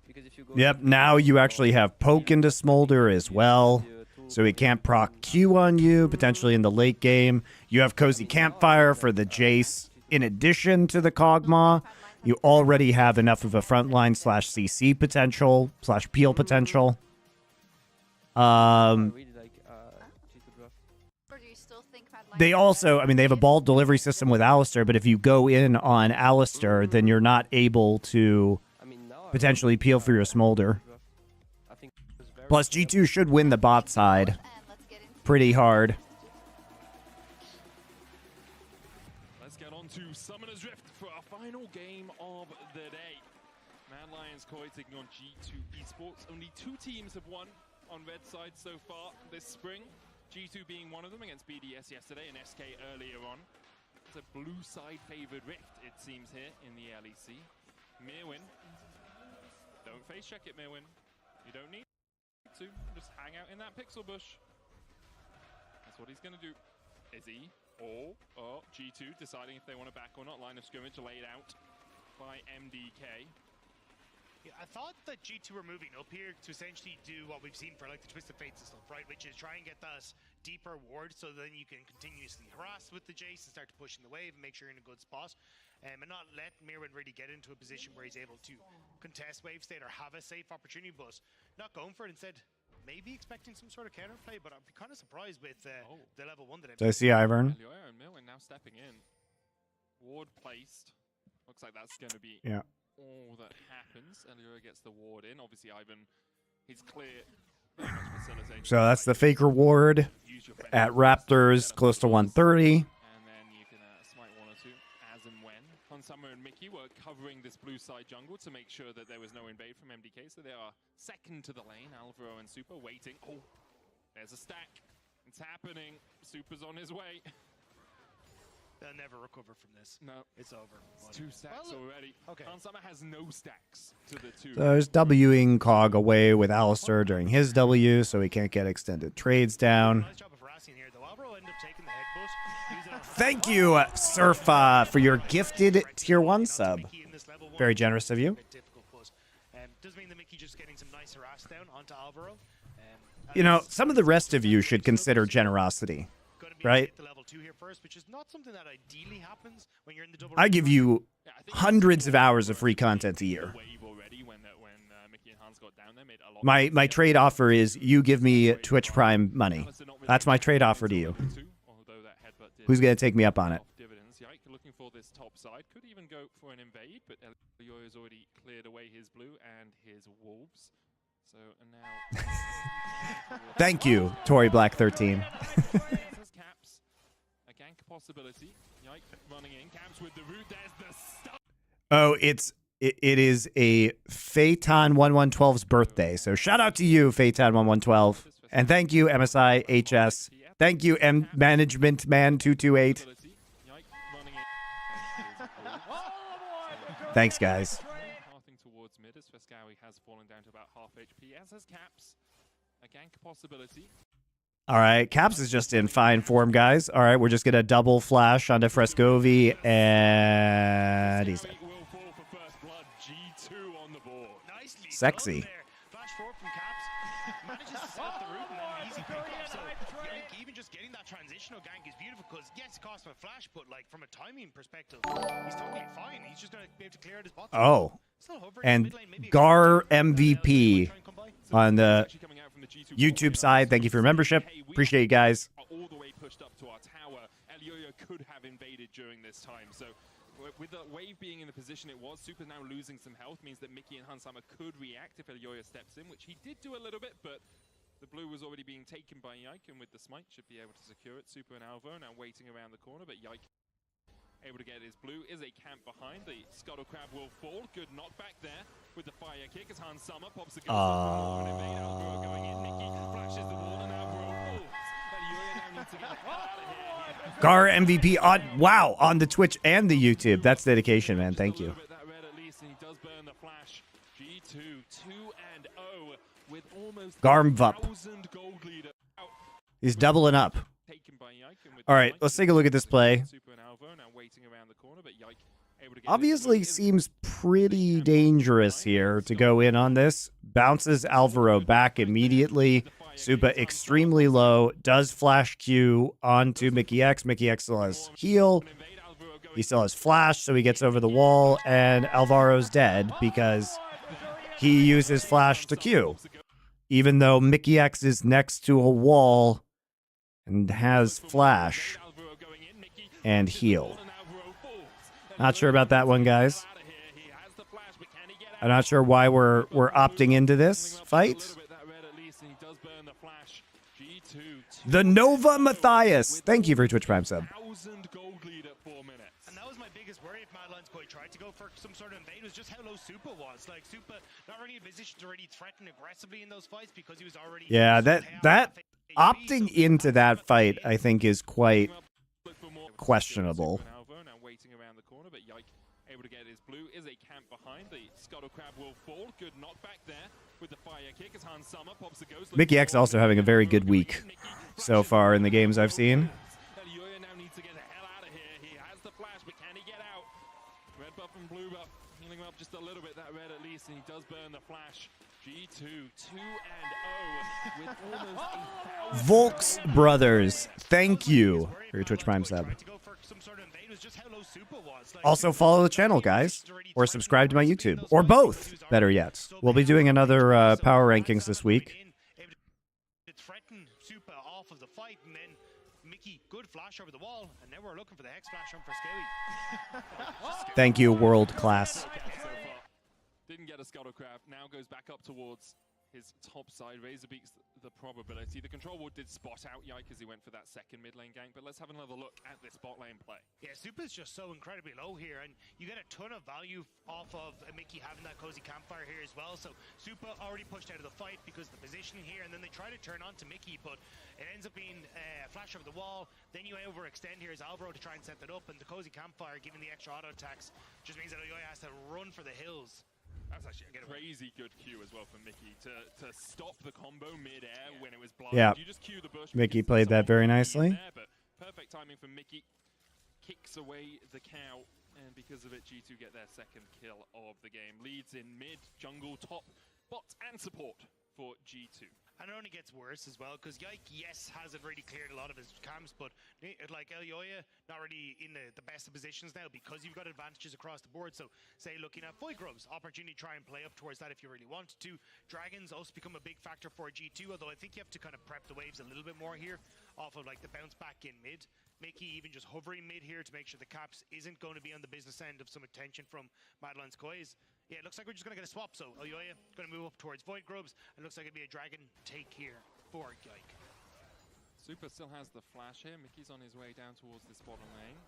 Because if you go Yep, now you actually have poke into Smolder as well. So he can't proc Q on you, potentially in the late game. You have Cozy Campfire for the Jace in addition to the Kog'Maw. You already have enough of a frontline slash CC potential, slash peel potential. They also, I mean, they have a ball delivery system with Alistar, but if you go in on Alistar, then you're not able to potentially peel for your Smolder. Plus, G2 should win the bot side pretty hard. Let's get on to Summoner's Rift for our final game of the day. Mad Lions Koi taking on G2 Esports. Only 2 teams have won on red side so far this spring. G2 being one of them against BDS yesterday and SK earlier on. It's a blue side favored Rift, it seems, here in the LEC. Mirwin. Don't face check it, Mirwin. You don't need to. Just hang out in that pixel bush. That's what he's going to do. Is he? Or G2 deciding if they want to back or not. Line of scrimmage laid out by MDK. Yeah, I thought that G2 were moving up here to essentially do what we've seen for like the Twisted Fates and stuff, right? Which is try and get that deeper ward so then you can continuously harass with the Jace and start to push in the wave and make sure you're in a good spot. And not let Mirwin really get into a position where he's able to contest wave state or have a safe opportunity, but not going for it. Instead, maybe expecting some sort of counterplay, but I'd be kind of surprised with the level 1 that Do I see Ivern? Elioya and Milwin now stepping in. Ward placed. Looks like that's going to be all that happens. Elioya gets the ward in. Obviously, Ivan, he's clear. Very much facilitating. So that's the Faker ward at Raptors, close to 130. And then you can smite 1 or 2 as and when. Hansama and Mickey were covering this blue side jungle to make sure that there was no invade from MDK. So they are second to the lane. Alvaro and Super waiting. Oh, there's a stack. It's happening. Super's on his way. They'll never recover from this. No. It's over. It's 2 stacks already. Okay. Hansama has no stacks to the 2. So there's Wing Cog away with Alistair during his W, so he can't get extended trades down. Nice job of harassing here, though. Alvaro ended up taking the head boost. Thank you, Surf, for your gifted tier 1 sub. Very generous of you. Does mean that Mickey just getting some nice harass down onto Alvaro. You know, some of the rest of you should consider generosity, right? The level 2 here first, which is not something that ideally happens when you're in the double. I give you hundreds of hours of free content a year. My trade offer is you give me Twitch Prime money. That's my trade offer to you. Who's going to take me up on it? Looking for this top side. Could even go for an invade, but Elioya has already cleared away his blue and his wolves. So now Thank you, Tory Black 13. Caps. A gank possibility. Yike running in. Caps with the root. There's the stuff. Oh, it is a Phaeton 1112's birthday. So shout out to you, Phaeton 1112. And thank you, MSI HS. Thank you, Management Man 228. Thanks, guys. Pathing towards mid as Fescawi has fallen down to about half HP. As has Caps. A gank possibility. All right, Caps is just in fine form, guys. All right, we're just going to double flash onto Frescovi, and he's dead. Sexy. Flash forward from Caps. Manages to set up the root and then easy pick up. So Yank, even just getting that transitional gank is beautiful because yes, it costs him a flash, but like from a timing perspective, he's totally fine. He's just gonna be able to clear his bot. Oh, and Gar MVP on the YouTube side. Thank you for your membership. Appreciate you guys. All the way pushed up to our tower. Elioya could have invaded during this time. So with the wave being in the position it was, Super now losing some health means that Mickey and Hansama could react if Elioya steps in, which he did do a little bit, but the blue was already being taken by Yike, and with the smite should be able to secure it. Super and Alvo now waiting around the corner, but Yike able to get his blue. Is a camp behind. The Scuttle Crab will fall. Good knockback there with the fire kick as Hansama pops the ghost. Alvaro going in. Mickey flashes the wall and Alvaro falls. Elioya now needs to get the hell out of here. Gar MVP on on the Twitch and the YouTube. That's dedication, man. Thank you. That red at least, and he does burn the flash. G2 2-0 with almost Garmvup. 1,000 gold leader. He's doubling up. All right, let's take a look at this play. Obviously seems pretty dangerous here to go in on this. Bounces Alvaro back immediately. Supa extremely low. Does flash Q onto Mickey X. Mickey X still has heal. He still has flash, so he gets over the wall. And Alvaro's dead because he uses flash to Q. Even though Mickey X is next to a wall and has flash and heal. Not sure about that one, guys. I'm not sure why we're opting into this fight. The Nova Matthias. Thank you for your Twitch Prime sub. And that was my biggest worry if Madeline's Koi tried to go for some sort of invade was just how low Supa was. Like Supa not really in a position to really threaten aggressively in those fights because he was already Yeah, that opting into that fight I think is quite questionable. Able to get his blue is a camp behind. The Scuttle Crab will fall. Good knockback there with the fire kick as Hansama pops the ghost. Mickey X also having a very good week so far in the games I've seen. Elioya now needs to get the hell out of here. He has the flash, but can he get out? Red buff and blue buff, healing him up just a little bit, that red at least, and he does burn the flash. G2, 2-0 with almost 1,000. Volks Brothers, thank you for your Twitch Prime sub. Also follow the channel, guys, or subscribe to my YouTube, or both, better yet. We'll be doing another power rankings this week. Threaten Super off of the fight, and then Mickey, good flash over the wall, and now we're looking for the Hex flash on Frescowi. Thank you, world class. Didn't get a Scuttlecraft, now goes back up towards his top side. Razor beats the probability. The control ward did spot out Yike as he went for that second mid lane gank, but let's have another look at this bot lane play. Yeah, Super's just so incredibly low here, and you get a ton of value off of Mickey having that cozy campfire here as well. So Super already pushed out of the fight because of the positioning here, and then they try to turn on to Mickey, but it ends up being a flash over the wall. Then you overextend here as Alvaro to try and set that up, and the cozy campfire, given the extra auto attacks, just means that Oyoya has to run for the hills. That's actually a crazy good cue as well for Mickey to stop the combo mid-air when it was blocked. Yeah, You just cue the bush. Mickey played that very nicely. There, but perfect timing for Mickey. Kicks away the cow, and because of it, G2 get their second kill of the game. Leads in mid, jungle, top, bot, and support for G2. And it only gets worse as well, because Yike, yes, hasn't really cleared a lot of his camps, but like Elyoya, not really in the best of positions now because you've got advantages across the board. So, say, looking at Void Grubs, opportunity to try and play up towards that if you really wanted to. Dragons also become a big factor for G2, although I think you have to kind of prep the waves a little bit more here off of like the bounce back in mid. Mickey even just hovering mid here to make sure the caps isn't going to be on the business end of some attention from Madeline's Koi's. Yeah, it looks like we're just going to get a swap, so Elyoya going to move up towards Void Grubs, and looks like it'll be a dragon take here for Yike. Super still has the flash here. Mickey's on his way down towards this bottom lane.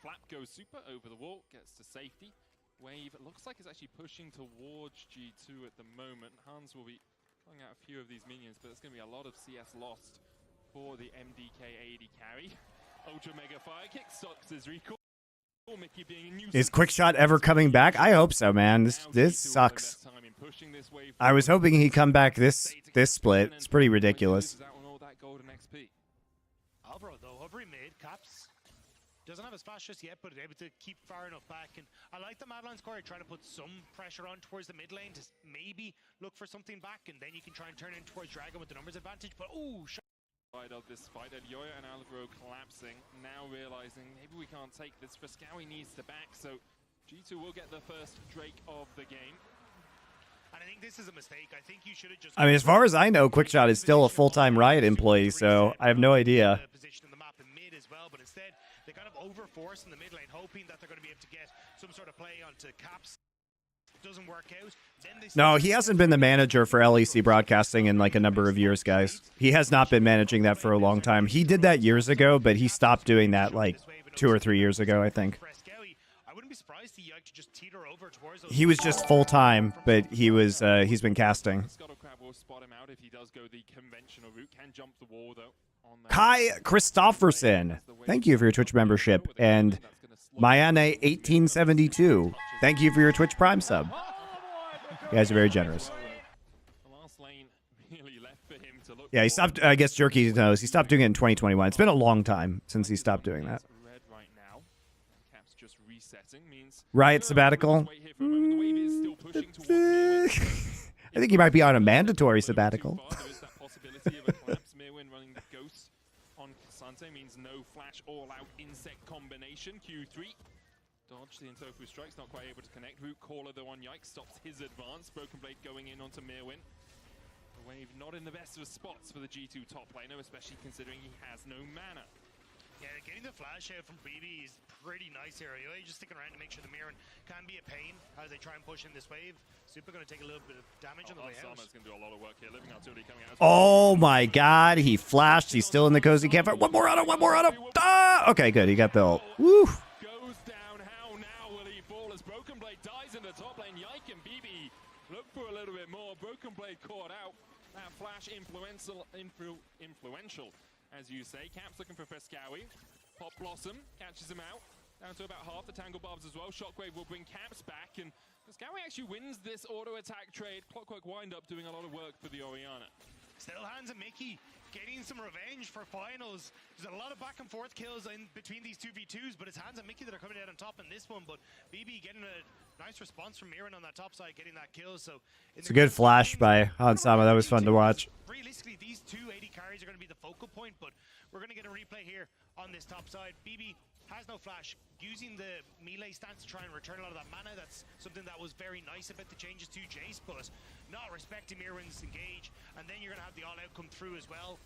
Flap goes Super over the wall, gets to safety. Wave, it looks like it's actually pushing towards G2 at the moment. Hans will be pulling out a few of these minions, but it's going to be a lot of CS lost for the MDK AD carry. Ultra Mega Fire Kick stops his recall. Mickey being a Is Quickshot ever coming back? I hope so, man. This sucks. I was hoping he'd come back this split. It's pretty ridiculous. Alvaro though, hovering mid, caps. Doesn't have his flash just yet, but able to keep far enough back. And I like the Madeline's Core trying to put some pressure on towards the mid lane to maybe look for something back, and then you can try and turn in towards Dragon with the numbers advantage. But ooh, of this fight, Elyoya and Alvaro collapsing, now realizing maybe we can't take this. Frescowi needs to back, so G2 will get the first Drake of the game. And I think this is a mistake. I think you should have just... I mean, as far as I know, Quickshot is still a full-time Riot employee, so I have no idea. Position in the map in mid as well, but instead they kind of overforce in the mid lane, hoping that they're going to be able to get some sort of play onto caps. Doesn't work out. No, he hasn't been the manager for LEC Broadcasting in like a number of years, guys. He has not been managing that for a long time. He did that years ago, but he stopped doing that like 2 or 3 years ago, I think. I wouldn't be surprised to just teeter over towards those. He was just full-time, but he was he's been casting. Scuttlecrab will spot him out if he does go the conventional route. Can jump the wall though. Kai Christofferson, thank you for your Twitch membership, and Mayane1872, thank you for your Twitch Prime sub. You guys are very generous. Yeah, he stopped, I guess Jerky knows, he stopped doing it in 2021. It's been a long time since he stopped doing that. Riot sabbatical? I think he might be on a mandatory sabbatical. Means no flash all-out insect combination. Q3 dodge the Intofu strikes, not quite able to connect. Root Caller though on Yike stops his advance. Broken Blade going in onto Mirwin. The wave not in the best of spots for the G2 top laner, especially considering he has no mana. Yeah, getting the flash out from BB is pretty nice here. You're just sticking around to make sure the Mirren can be a pain as they try and push in this wave. Super going to take a little bit of damage on the way out. Going to do a lot of work here. Living Artillery coming out. Oh my god, he flashed. He's still in the cozy campfire. One more on him. Ah! Okay, good. He got the ult. Woo! Goes down. How now will he fall as Broken Blade dies in the top lane? Yike and BB look for a little bit more. Broken Blade caught out. That flash influential, as you say. Caps looking for Frescowi. Pop Blossom catches him out. Down to about half the Tangle Barbs as well. Shockwave will bring Caps back, and Frescowi actually wins this auto attack trade. Clockwork Wind Up doing a lot of work for the Orianna. Still hands of Mickey. getting some revenge for finals. There's a lot of back and forth kills in between these 2v2s, but it's Hans and Mickey that are coming out on top in this one. But BB getting a nice response from Miran on that top side, getting that kill. So It's a good flash by Hansama. That was fun to watch. realistically, these two AD carries are going to be the focal point, but we're going to get a replay here on this top side. BB has no flash, using the melee stance to try and return a lot of that mana. That's something that was very nice about the changes to Jace, but not respecting Mirwan's engage. And then you're going to have the all-out come through as well.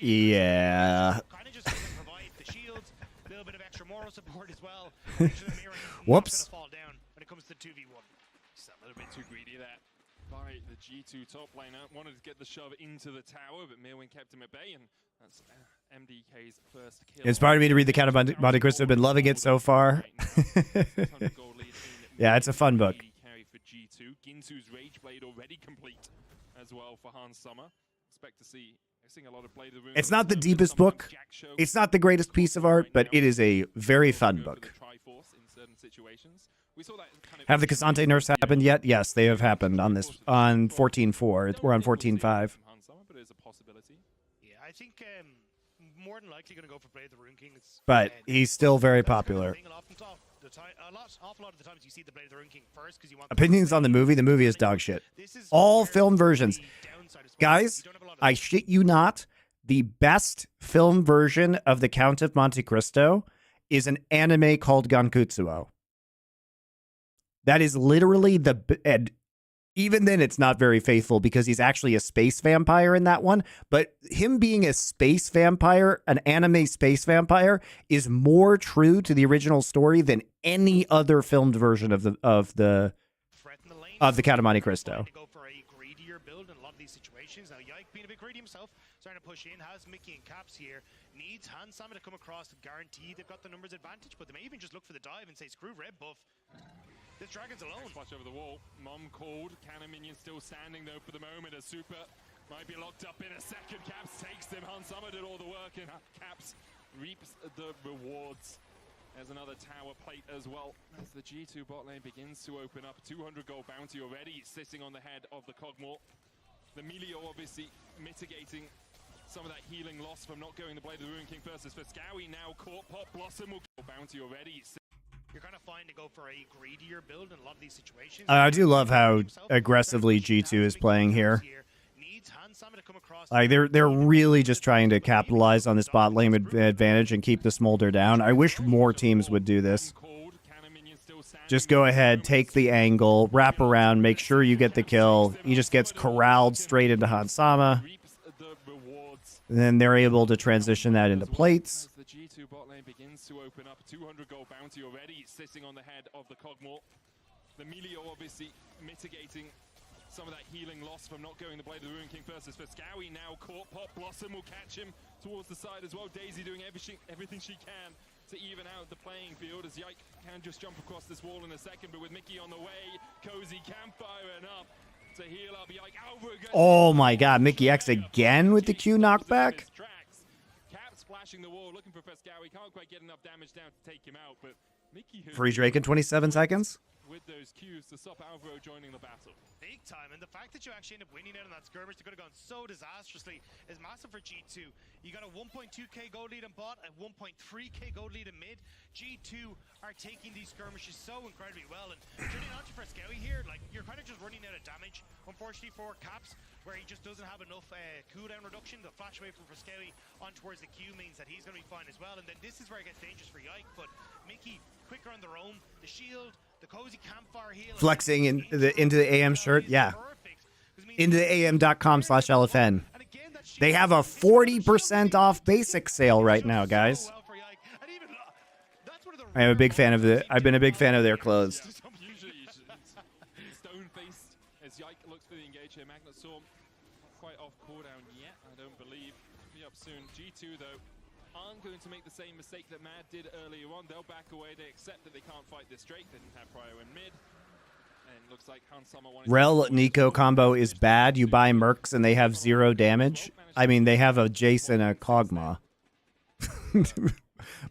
Yeah. Kind of just going to provide the shields, a little bit of extra moral support as well. Whoops. Fall down when it comes to 2v1. Just a little bit too greedy there by the G2 top laner. Wanted to get the shove into the tower, but Mirwin kept him at bay, and that's MDK's first kill. Inspired me to read the Count of MonteCristo. I've been loving it so far. Yeah, it's a fun book. Carry for G2. Ginsu's Rage Blade already complete as well for Hans Sommer. Expect to see a lot of Blade of the Rune. It's not the deepest book. It's not the greatest piece of art, but it is a very fun book. Have the Cassante nerfs happened yet? Yes, they have happened on 14.4. We're on 14.5. But it's a possibility. Yeah, I think more than likely going to go for Blade of the Rune King. But he's still very popular. Awful lot of the times you see the Blade of the Rune King first because you want Opinions on the movie? The movie is dog shit. All film versions. Guys, I shit you not. The best film version of The Count of MonteCristo is an anime called Gankutsuo. That is literally and even then it's not very faithful because he's actually a space vampire in that one. But him being a space vampire, an anime space vampire, is more true to the original story than any other filmed version of the Count of MonteCristo. Go for a greedier build in a lot of these situations. Now Yike being a bit greedy himself, starting to push in, has Mickey and Caps here. Needs Hans Sama to come across to guarantee they've got the numbers advantage, but they may even just look for the dive and say screw red buff. This dragon's alone. Flush over the wall. Mom called. Cannon minion still standing though for the moment. A super might be locked up in a second. Caps takes them. Hans Sama did all the work, and Caps reaps the rewards. There's another tower plate as well. As the G2 bot lane begins to open up. 200 gold bounty already sitting on the head of the Cogmore. The Melio obviously mitigating some of that healing loss from not going the Blade of the Rune King versus for Scowie now caught. Pop Blossom will go bounty already. You're kind of fine to go for a greedier build in a lot of these situations. I do love how aggressively G2 is playing here. Like they're really just trying to capitalize on this bot lane advantage and keep the smolder down. I wish more teams would do this. Just go ahead, take the angle, wrap around, make sure you get the kill. He just gets corralled straight into Hansama. And then they're able to transition that into plates. The G2 bot lane begins to open up. 200 gold bounty already sitting on the head of the Cogmore. The Melio obviously mitigating some of that healing loss from not going the Blade of the Rune King versus for Scowie now caught. Pop Blossom will catch him towards the side as well. Daisy doing everything she can to even out the playing field as Yike can just jump across this wall in a second, but with Mickey on the way, Cozy campfire enough to heal up Yike. Oh my god, Mickey X again with the Q knockback? Cap splashing the wall, looking for Fescowie. Can't quite get enough damage down to take him out, but Mickey Free Drake in 27 seconds. With those Qs to stop Alvaro joining the battle. Big time, and the fact that you actually end up winning out on that skirmish that could have gone so disastrously is massive for G2. You got a 1.2k gold lead in bot, a 1.3k gold lead in mid. G2 are taking these skirmishes so incredibly well, and turning on to Frescowie here, like you're kind of just running out of damage. Unfortunately for Caps, where he just doesn't have enough cooldown reduction, the flash away from Frescowie on towards the Q means that he's going to be fine as well. And then this is where it gets dangerous for Yike, but Mickey quicker on the roam, the shield, the cozy campfire heal. Flexing into the AM shirt, yeah. Into the am.com/LFN. They have a 40% off basic sale right now, guys. I am a big fan of I've been a big fan of their clothes. Stone-faced as Yike looks for the engage here. Magnet Storm not quite off cooldown yet, I don't believe. Be up soon. G2 though aren't going to make the same mistake that Mad did earlier on. They'll back away. They accept that they can't fight this Drake. They didn't have Prio in mid. And looks like Hansama wanted Rel Nico combo is bad. You buy Mercs and they have 0 damage. I mean, they have a Jace and a Kog'Maw.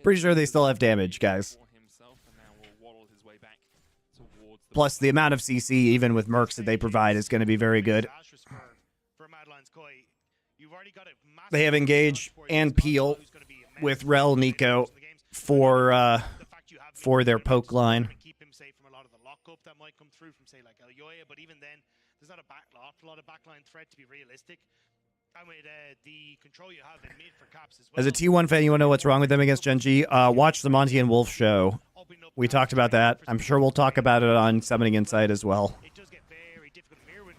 Pretty sure they still have damage, guys. Plus, the amount of CC, even with Mercs that they provide, is going to be very good. They have Engage and Peel with Rel Nico for their poke line. Keep him safe from a lot of the lockup that might come through from, say, like Elyoya, but even then, there's not a lot of backline threat to be realistic. And with the control you have in mid for Caps as well. As a T1 fan, you want to know what's wrong with them against Gen G? Watch the Monty and Wolf show. We talked about that. I'm sure we'll talk about it on Summoning Insight as well. It does get very difficult. Mirwin.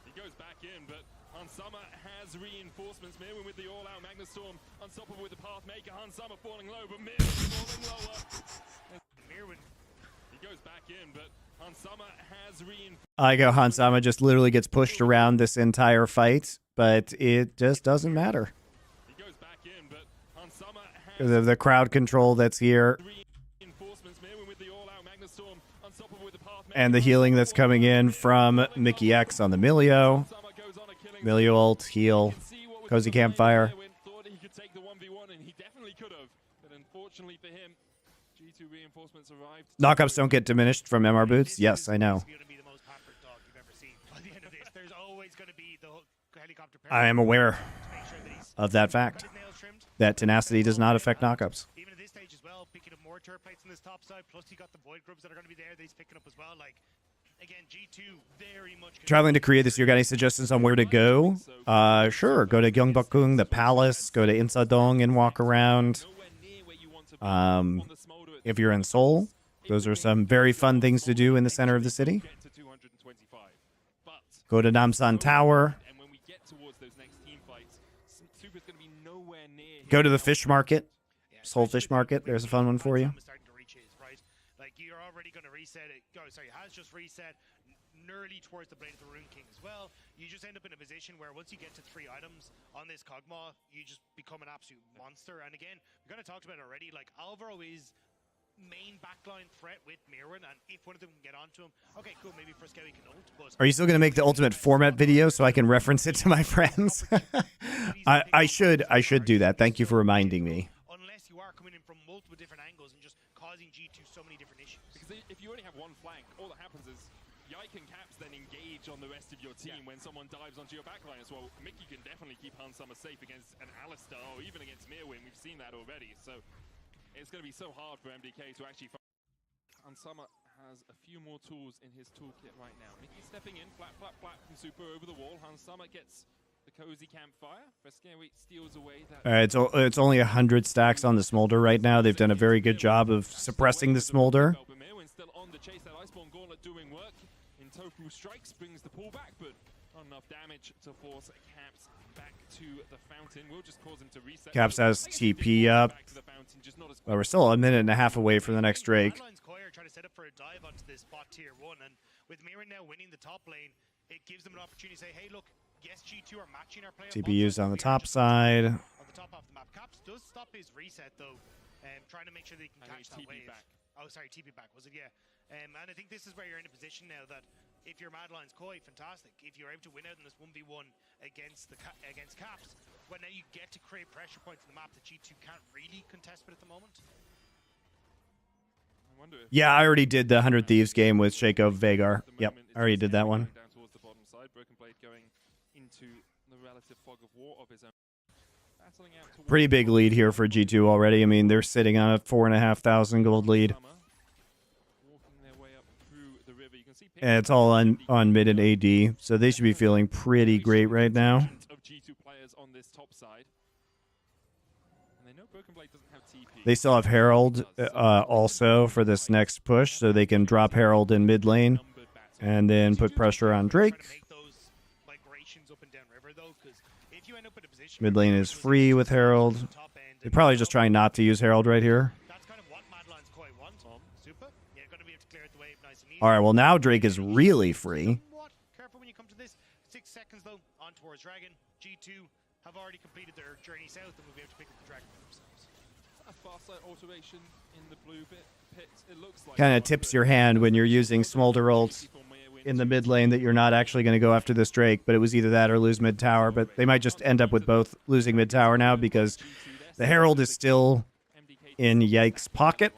He goes back in, but Hansama has reinforcements. Mirwin with the all-out Magnus Storm. Unstoppable with the Pathmaker. Hansama falling low, but Mirwin falling lower. Mirwin. He goes back in, but Hansama has reinforcements. Hansama just literally gets pushed around this entire fight, but it just doesn't matter. He goes back in, but Hansama Because of the crowd control that's here. And the healing that's coming in from Mickey X on the Milio. Milio ult, heal, Cozy Campfire. Thought he could take the 1v1, and he definitely could have. But unfortunately for him, G2 reinforcements arrived. Knockups don't get diminished from MR boots. Yes, I know. I am aware of that fact. That tenacity does not affect knockups. Even at this stage as well, picking up more turret plates on this top side, plus you got the void grubs that are going to be there that he's picking up as well. Like, again, G2 very much... Traveling to Korea this year, got any suggestions on where to go? Sure. Go to Gyeongbokgung, the palace. Go to Insadong and walk around. If you're in Seoul, those are some very fun things to do in the center of the city. Go to Namsan Tower. Go to the fish market. Seoul Fish Market. There's a fun one for you. Like, you're already going to reset it. Oh, sorry, has just reset nearly towards the Blade of the Rune King as well. You just end up in a position where once you get to 3 items on this Kog'Maw, you just become an absolute monster. And again, we kind of talked about it already. Like, Alvaro is main backline threat with Mirwin, and if one of them can get onto him, okay, cool, maybe Friskewi can ult, but... Are you still going to make the ultimate format video so I can reference it to my friends? I should do that. Thank you for reminding me. Unless you are coming in from multiple different angles and just causing G2 so many different issues. Because if you only have one flank, all that happens is Yike and Caps then engage on the rest of your team when someone dives onto your backline as well. Mickey can definitely keep Hansama safe against an Alistar or even against Mirwin. We've seen that already, so it's going to be so hard for MDK to actually... Hansama has a few more tools in his toolkit right now. Mickey stepping in, flat from Super over the wall. Hansama gets the Cozy Campfire. Friskewi steals away that... It's only 100 stacks on the Smolder right now. They've done a very good job of suppressing the Smolder. Still on the chase, that Iceborne Gauntlet doing work. In Tofu strikes, brings the pullback, but not enough damage to force Caps back to the fountain. We'll just cause him to reset. Caps has TP up. Well, we're still a minute and a half away from the next Drake. Trying to set up for a dive onto this bot tier 1, and with Mirwin now winning the top lane, it gives them an opportunity to say, hey, look, yes, G2 are matching our play. TP used on the top side. On the top of the map. Caps does stop his reset, though, trying to make sure they can catch that wave. Oh, sorry, TP back, was it? Yeah. And I think this is where you're in a position now that if you're Mad Lions Koi, fantastic. If you're able to win out in this 1v1 against Caps, well, now you get to create pressure points in the map that G2 can't really contest with at the moment. Yeah, I already did the 100 Thieves game with Shaco Vagar. Yep, I already did that one. Down towards the bottom side, Broken Blade going into the relative fog of war of his own. Battling out Pretty big lead here for G2 already. I mean, they're sitting on a 4,500 gold lead. And it's all on mid and AD, so they should be feeling pretty great right now. Of G2 players on this top side. And they know Broken Blade doesn't have TP. They still have Herald also for this next push, so they can drop Herald in mid lane and then put pressure on Drake. Mid lane is free with Herald. They're probably just trying not to use Herald right here. All right, well, now Drake is really free. Careful when you come to this. 6 seconds, though, on towards Dragon. G2 have already completed their journey south and will be able to pick up the Dragon for themselves. A fast side automation in the blue pit. It looks like... Kind of tips your hand when you're using Smolder ult in the mid lane that you're not actually going to go after this Drake, but it was either that or lose mid tower, but they might just end up with both losing mid tower now because the Herald is still in Yike's pocket.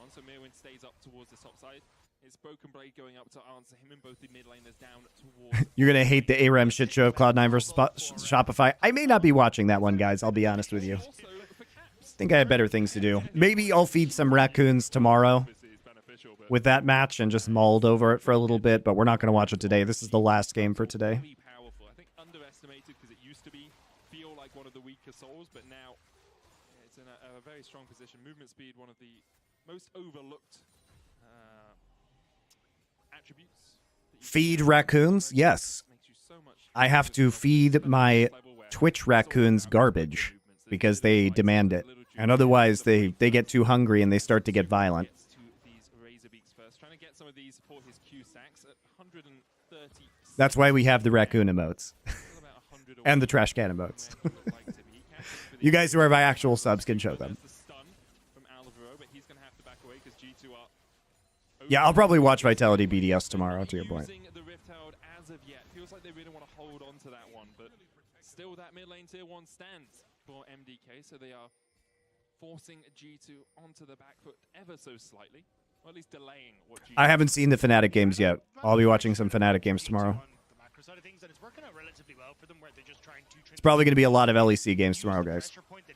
as Broken Blade going up to answer him, and both the mid laners down towards. You're going to hate the ARAM shit show of Cloud9 versus Shopify. I may not be watching that one, guys. I'll be honest with you. I think I have better things to do. Maybe I'll feed some raccoons tomorrow with that match and just mulled over it for a little bit, but we're not going to watch it today. This is the last game for today. Powerful. I think underestimated because it used to feel like one of the weaker souls, but now it's in a very strong position. Movement speed, one of the most overlooked attributes. Feed raccoons? Yes. I have to feed my Twitch raccoons garbage because they demand it. And otherwise, they get too hungry and they start to get violent. That's why we have the raccoon emotes. And the trash can emotes. You guys who are my actual subs can show them. Yeah, I'll probably watch Vitality BDS tomorrow, to your point. Feels like they really want to hold on to that one, but still that mid lane tier 1 stands for MDK, so they are forcing G2 onto the back foot ever so slightly, or at least delaying what G2. I haven't seen the Fnatic games yet. I'll be watching some Fnatic games tomorrow. It's probably going to be a lot of LEC games tomorrow, guys.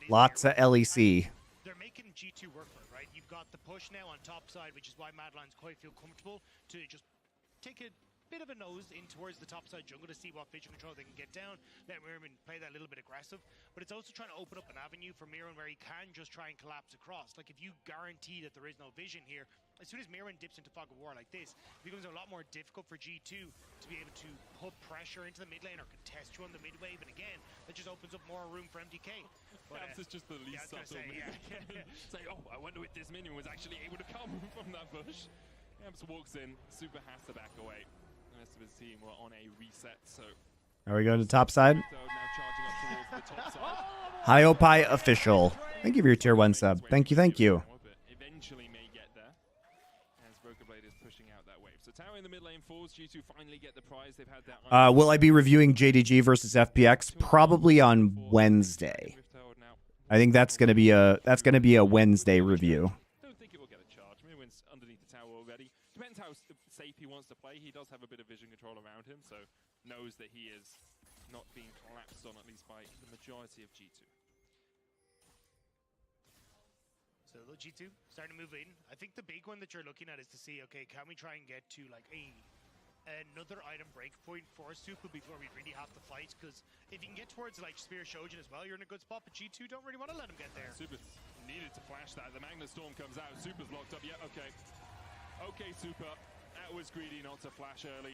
Lots of LEC. They're making G2 work for it, right? You've got the push now on top side, which is why Madline's quite feel comfortable to just take a bit of a nose in towards the top side jungle to see what vision control they can get down. Let Mirren play that little bit aggressive, but it's also trying to open up an avenue for Mirren where he can just try and collapse across. Like if you guarantee that there is no vision here, as soon as Mirren dips into Fog of War like this, it becomes a lot more difficult for G2 to be able to put pressure into the mid lane or contest you on the mid wave, and again, that just opens up more room for MDK. Perhaps it's just the least subtle move. Say, oh, I wonder if this minion was actually able to come from that bush. Amps walks in, Super has to back away. The rest of his team were on a reset, so... Are we going to top side? Hiopai official. Thank you for your tier 1 sub. Thank you, thank you. Eventually may get there, as Broken Blade is pushing out that wave. So Tower in the mid lane falls, G2 finally get the prize. They've had that... Will I be reviewing JDG versus FPX? Probably on Wednesday. I think that's gonna be a Wednesday review. Don't think it will get a charge. Mirwin's underneath the tower already. Depends how safe he wants to play. He does have a bit of vision control around him, so knows that he is not being collapsed on, at least by the majority of G2. So G2 starting to move in. I think the big one that you're looking at is to see, okay, can we try and get to like another item breakpoint for Super before we really have to fight? Because if you can get towards like Spear Shojin as well, you're in a good spot, but G2 don't really want to let him get there. Super's needed to flash that. The Magna Storm comes out. Super's locked up. Yeah, okay. Okay, Super. That was greedy not to flash early.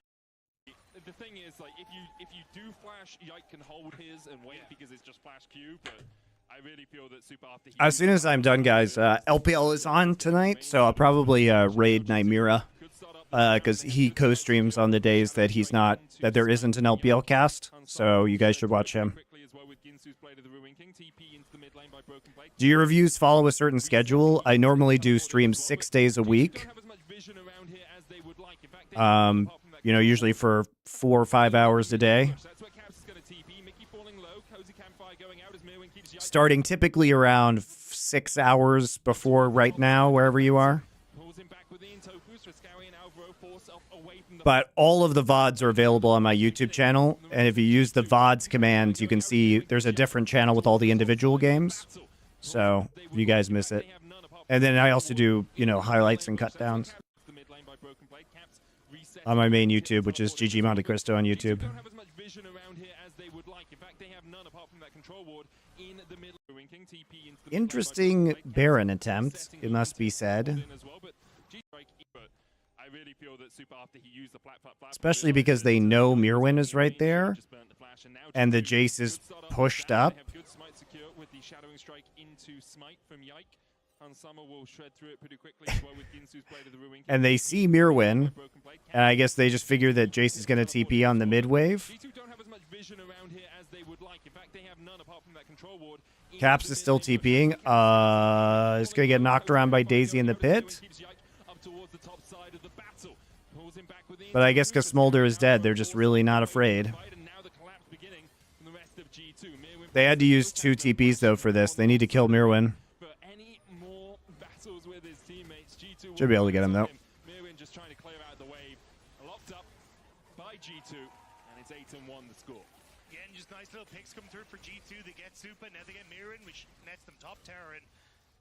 The thing is, like, if you do flash, Yike can hold his and wait because it's just flash Q, but I really feel that Super after he... As soon as I'm done, guys, LPL is on tonight, so I'll probably raid Nymira. Because he co-streams on the days that he's not, that there isn't an LPL cast, so you guys should watch him. Do your reviews follow a certain schedule? I normally do streams 6 days a week. You know, usually for 4 or 5 hours a day. Starting typically around 6 hours before right now, wherever you are. But all of the VODs are available on my YouTube channel, and if you use the VODs command, you can see there's a different channel with all the individual games. So, if you guys miss it. And then I also do, you know, highlights and cut downs on my main YouTube, which is GG MonteCristo on YouTube. Interesting Baron attempt, it must be said. Especially because they know Mirwin is right there, and the Jace is pushed up. And they see Mirwin, and I guess they just figure that Jace is going to TP on the mid wave. Caps is still TPing. It's going to get knocked around by Daisy in the pit. But I guess because Smolder is dead, they're just really not afraid. They had to use 2 TPs, though, for this. They need to kill Mirwin. Should be able to get him, though. Mirwin just trying to clear out of the wave. Locked up by G2, and it's 8-1 the score. Again, just nice little picks come through for G2. They get Super, now they get Mirren, which nets them top tower. And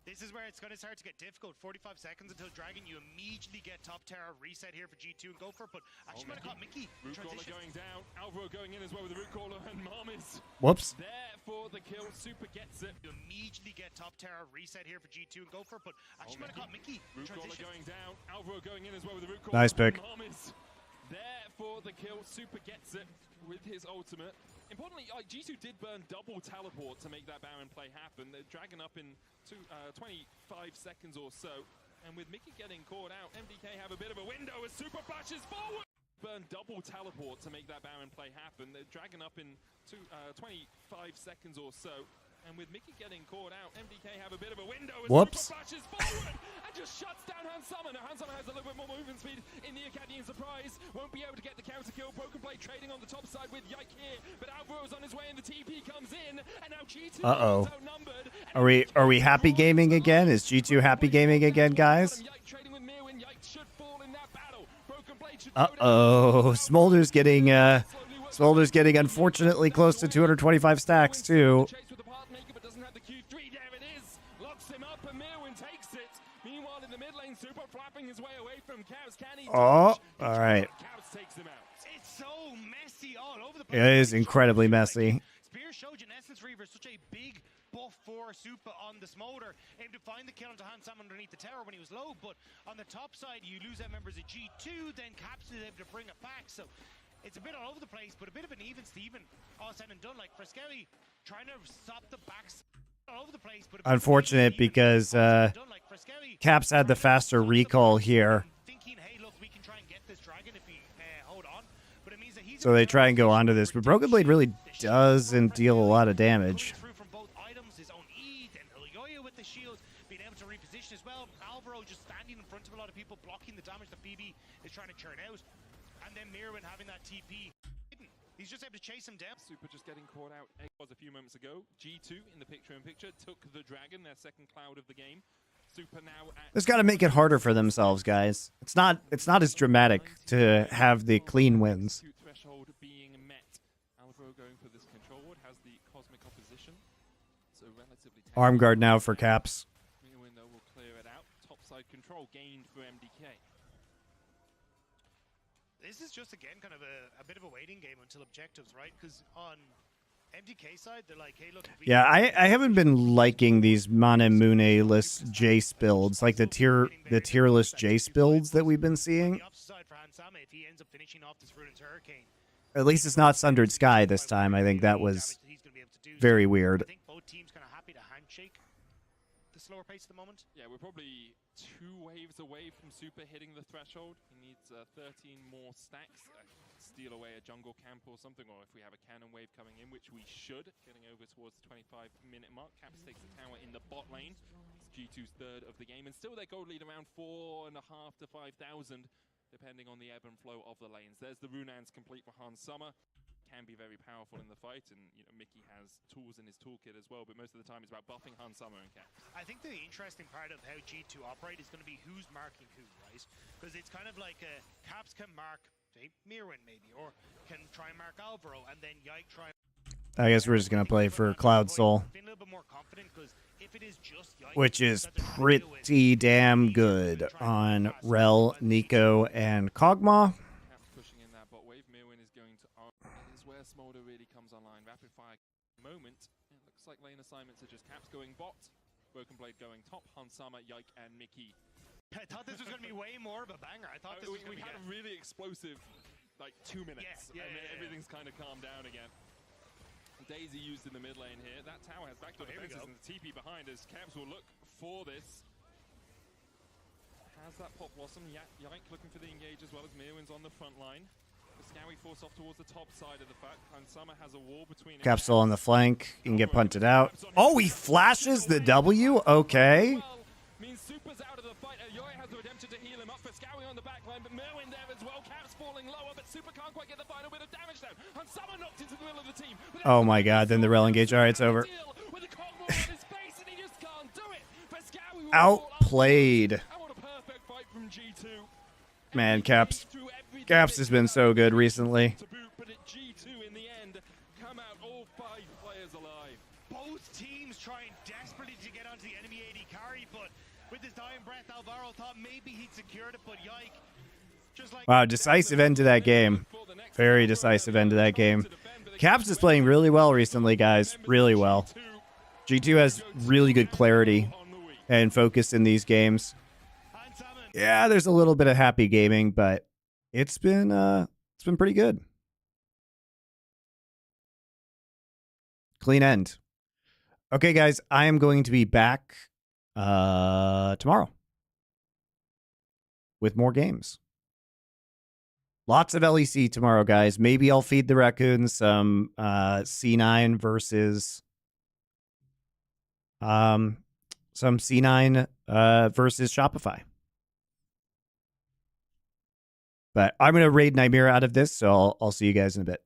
this is where it's going to start to get difficult. 45 seconds until Dragon. You immediately get top tower reset here for G2 and go for it. But actually might have caught Mickey. Root caller going down. Alvaro going in as well with the root caller, and Marmis. Whoops. There for the kill. Super gets it. You immediately get top tower reset here for G2 and go for it. But actually might have caught Mickey. Root caller going down. Alvaro going in as well with the root caller. Nice pick. Marmis. There for the kill. Super gets it with his ultimate. Importantly, G2 did burn double teleport to make that Baron play happen. They're dragging up in 25 seconds or so. And with Mickey getting caught out, MDK have a bit of a window as Super flashes forward. Burn double teleport to make that Baron play happen. They're dragging up in 25 seconds or so. And with Mickey getting caught out, MDK have a bit of a window as Whoops. Super flashes forward and just shuts down Hansama. Now Hansama has a little bit more movement speed in the Acadian Surprise. Won't be able to get the counter kill. Broken Blade trading on the top side with Yike here, but Alvaro's on his way and the TP comes in, and now G2 Uh-oh. is outnumbered. Are we happy gaming again? Is G2 happy gaming again, guys? Yike trading with Mirwin. Yike should fall in that battle. Broken Blade should Uh-oh. Smolder's getting unfortunately close to 225 stacks too. Super flapping his way away from Cows. Can he Oh, all right. Cows takes him out. It's so messy all over the place. It is incredibly messy. Spear showed Genesis Reaver such a big buff for Super on the Smolder. Able to find the kill onto Hansam underneath the tower when he was low, but on the top side you lose out members of G2, then Caps is able to bring it back. So it's a bit all over the place, but a bit of an even Steven all said and done. Like Freskelly trying to stop the backs all over the place, but Unfortunate because Caps had the faster recall here. thinking, hey, look, we can try and get this dragon if we hold on. But it means that he's So they try and go onto this, but Broken Blade really doesn't deal a lot of damage. through from both items, his own E, then Ilyoya with the shield, being able to reposition as well. Alvaro just standing in front of a lot of people, blocking the damage that BB is trying to churn out. And then Mirwin having that TP. He's just able to chase him down. Super just getting caught out. It was a few moments ago. G2 in the picture-in-picture took the dragon, their second cloud of the game. Super now at Just got to make it harder for themselves, guys. It's not as dramatic to have the clean wins. threshold being met. Alvaro going for this control ward, has the cosmic opposition. So relatively Arm guard now for Caps. Mirwin though will clear it out. Topside control gained for MDK. This is just, again, kind of a bit of a waiting game until objectives, right? Because on MDK side, they're like, hey, look. Yeah, I haven't been liking these Mane-Mune-less Jace builds, like the tierless Jace builds that we've been seeing. The upside for Hansama, if he ends up finishing off this Ruin's Hurricane. At least it's not Sundered Sky this time. I think that was very weird. I think both teams kind of happy to handshake the slower pace at the moment. Yeah, we're probably 2 waves away from Super hitting the threshold. He needs 13 more stacks. Steal away a jungle camp or something, or if we have a cannon wave coming in, which we should, getting over towards the 25-minute mark. Caps takes the tower in the bot lane. It's G2's third of the game, and still their gold lead around 4.5 to 5,000, depending on the ebb and flow of the lanes. There's the Runans complete for Hansama. Can be very powerful in the fight, and Mickey has tools in his toolkit as well, but most of the time it's about buffing Hansama and Caps. I think the interesting part of how G2 operate is going to be who's marking who, right? Because it's kind of like Caps can mark, say, Mirwin maybe, or can try and mark Alvaro, and then Yike try. I guess we're just going to play for Cloud Soul, Being a little bit more confident, because if it is just Yike, which is pretty damn good on Rel, Nico, and Kog'Maw. Caps pushing in that bot wave. Mirwin is going to arm. This is where Smolder really comes online. Rapid fire moment. It looks like lane assignments are just Caps going bot, Broken Blade going top, Hansama, Yike, and Mickey. I thought this was going to be way more of a banger. I thought this was we had a really explosive, like 2 minutes, and then everything's kind of calmed down again. Daisy used in the mid lane here. That tower has backdoor defenses and the TP behind as Caps will look for this. Has that pop blossom. Yike looking for the engage as well as Mirwin's on the front line. The Scowie force off towards the top side of the fact. Hansama has a wall between him. Caps still on the flank. He can get punted out. Oh, he flashes the W? Okay. Means Super's out of the fight. Yoy has the redemption to heal him up. For Scowie on the back line, but Mirwin there as well. Caps falling lower, but Super can't quite get the final bit of damage down. Hansama knocked into the middle of the team. Oh my god, then the Rel engage. All right, it's over. Outplayed. Outplayed. And what a perfect fight from G2. Man, Caps has been so good recently. But at G2 in the end, come out all 5 players alive. Both teams trying desperately to get onto the enemy AD carry, but with his dying breath, Alvaro thought maybe he'd secured it, but yike. Just like Wow, decisive end to that game. Very decisive end to that game. Caps is playing really well recently, guys. Really well. G2 has really good clarity and focus in these games. Yeah, there's a little bit of happy gaming, but it's been pretty good. Clean end. Okay, guys, I am going to be back tomorrow with more games. Lots of LEC tomorrow, guys. Maybe I'll feed the raccoons some C9 versus some C9 versus Shopify. But I'm going to raid Nymera out of this, so I'll see you guys in a bit.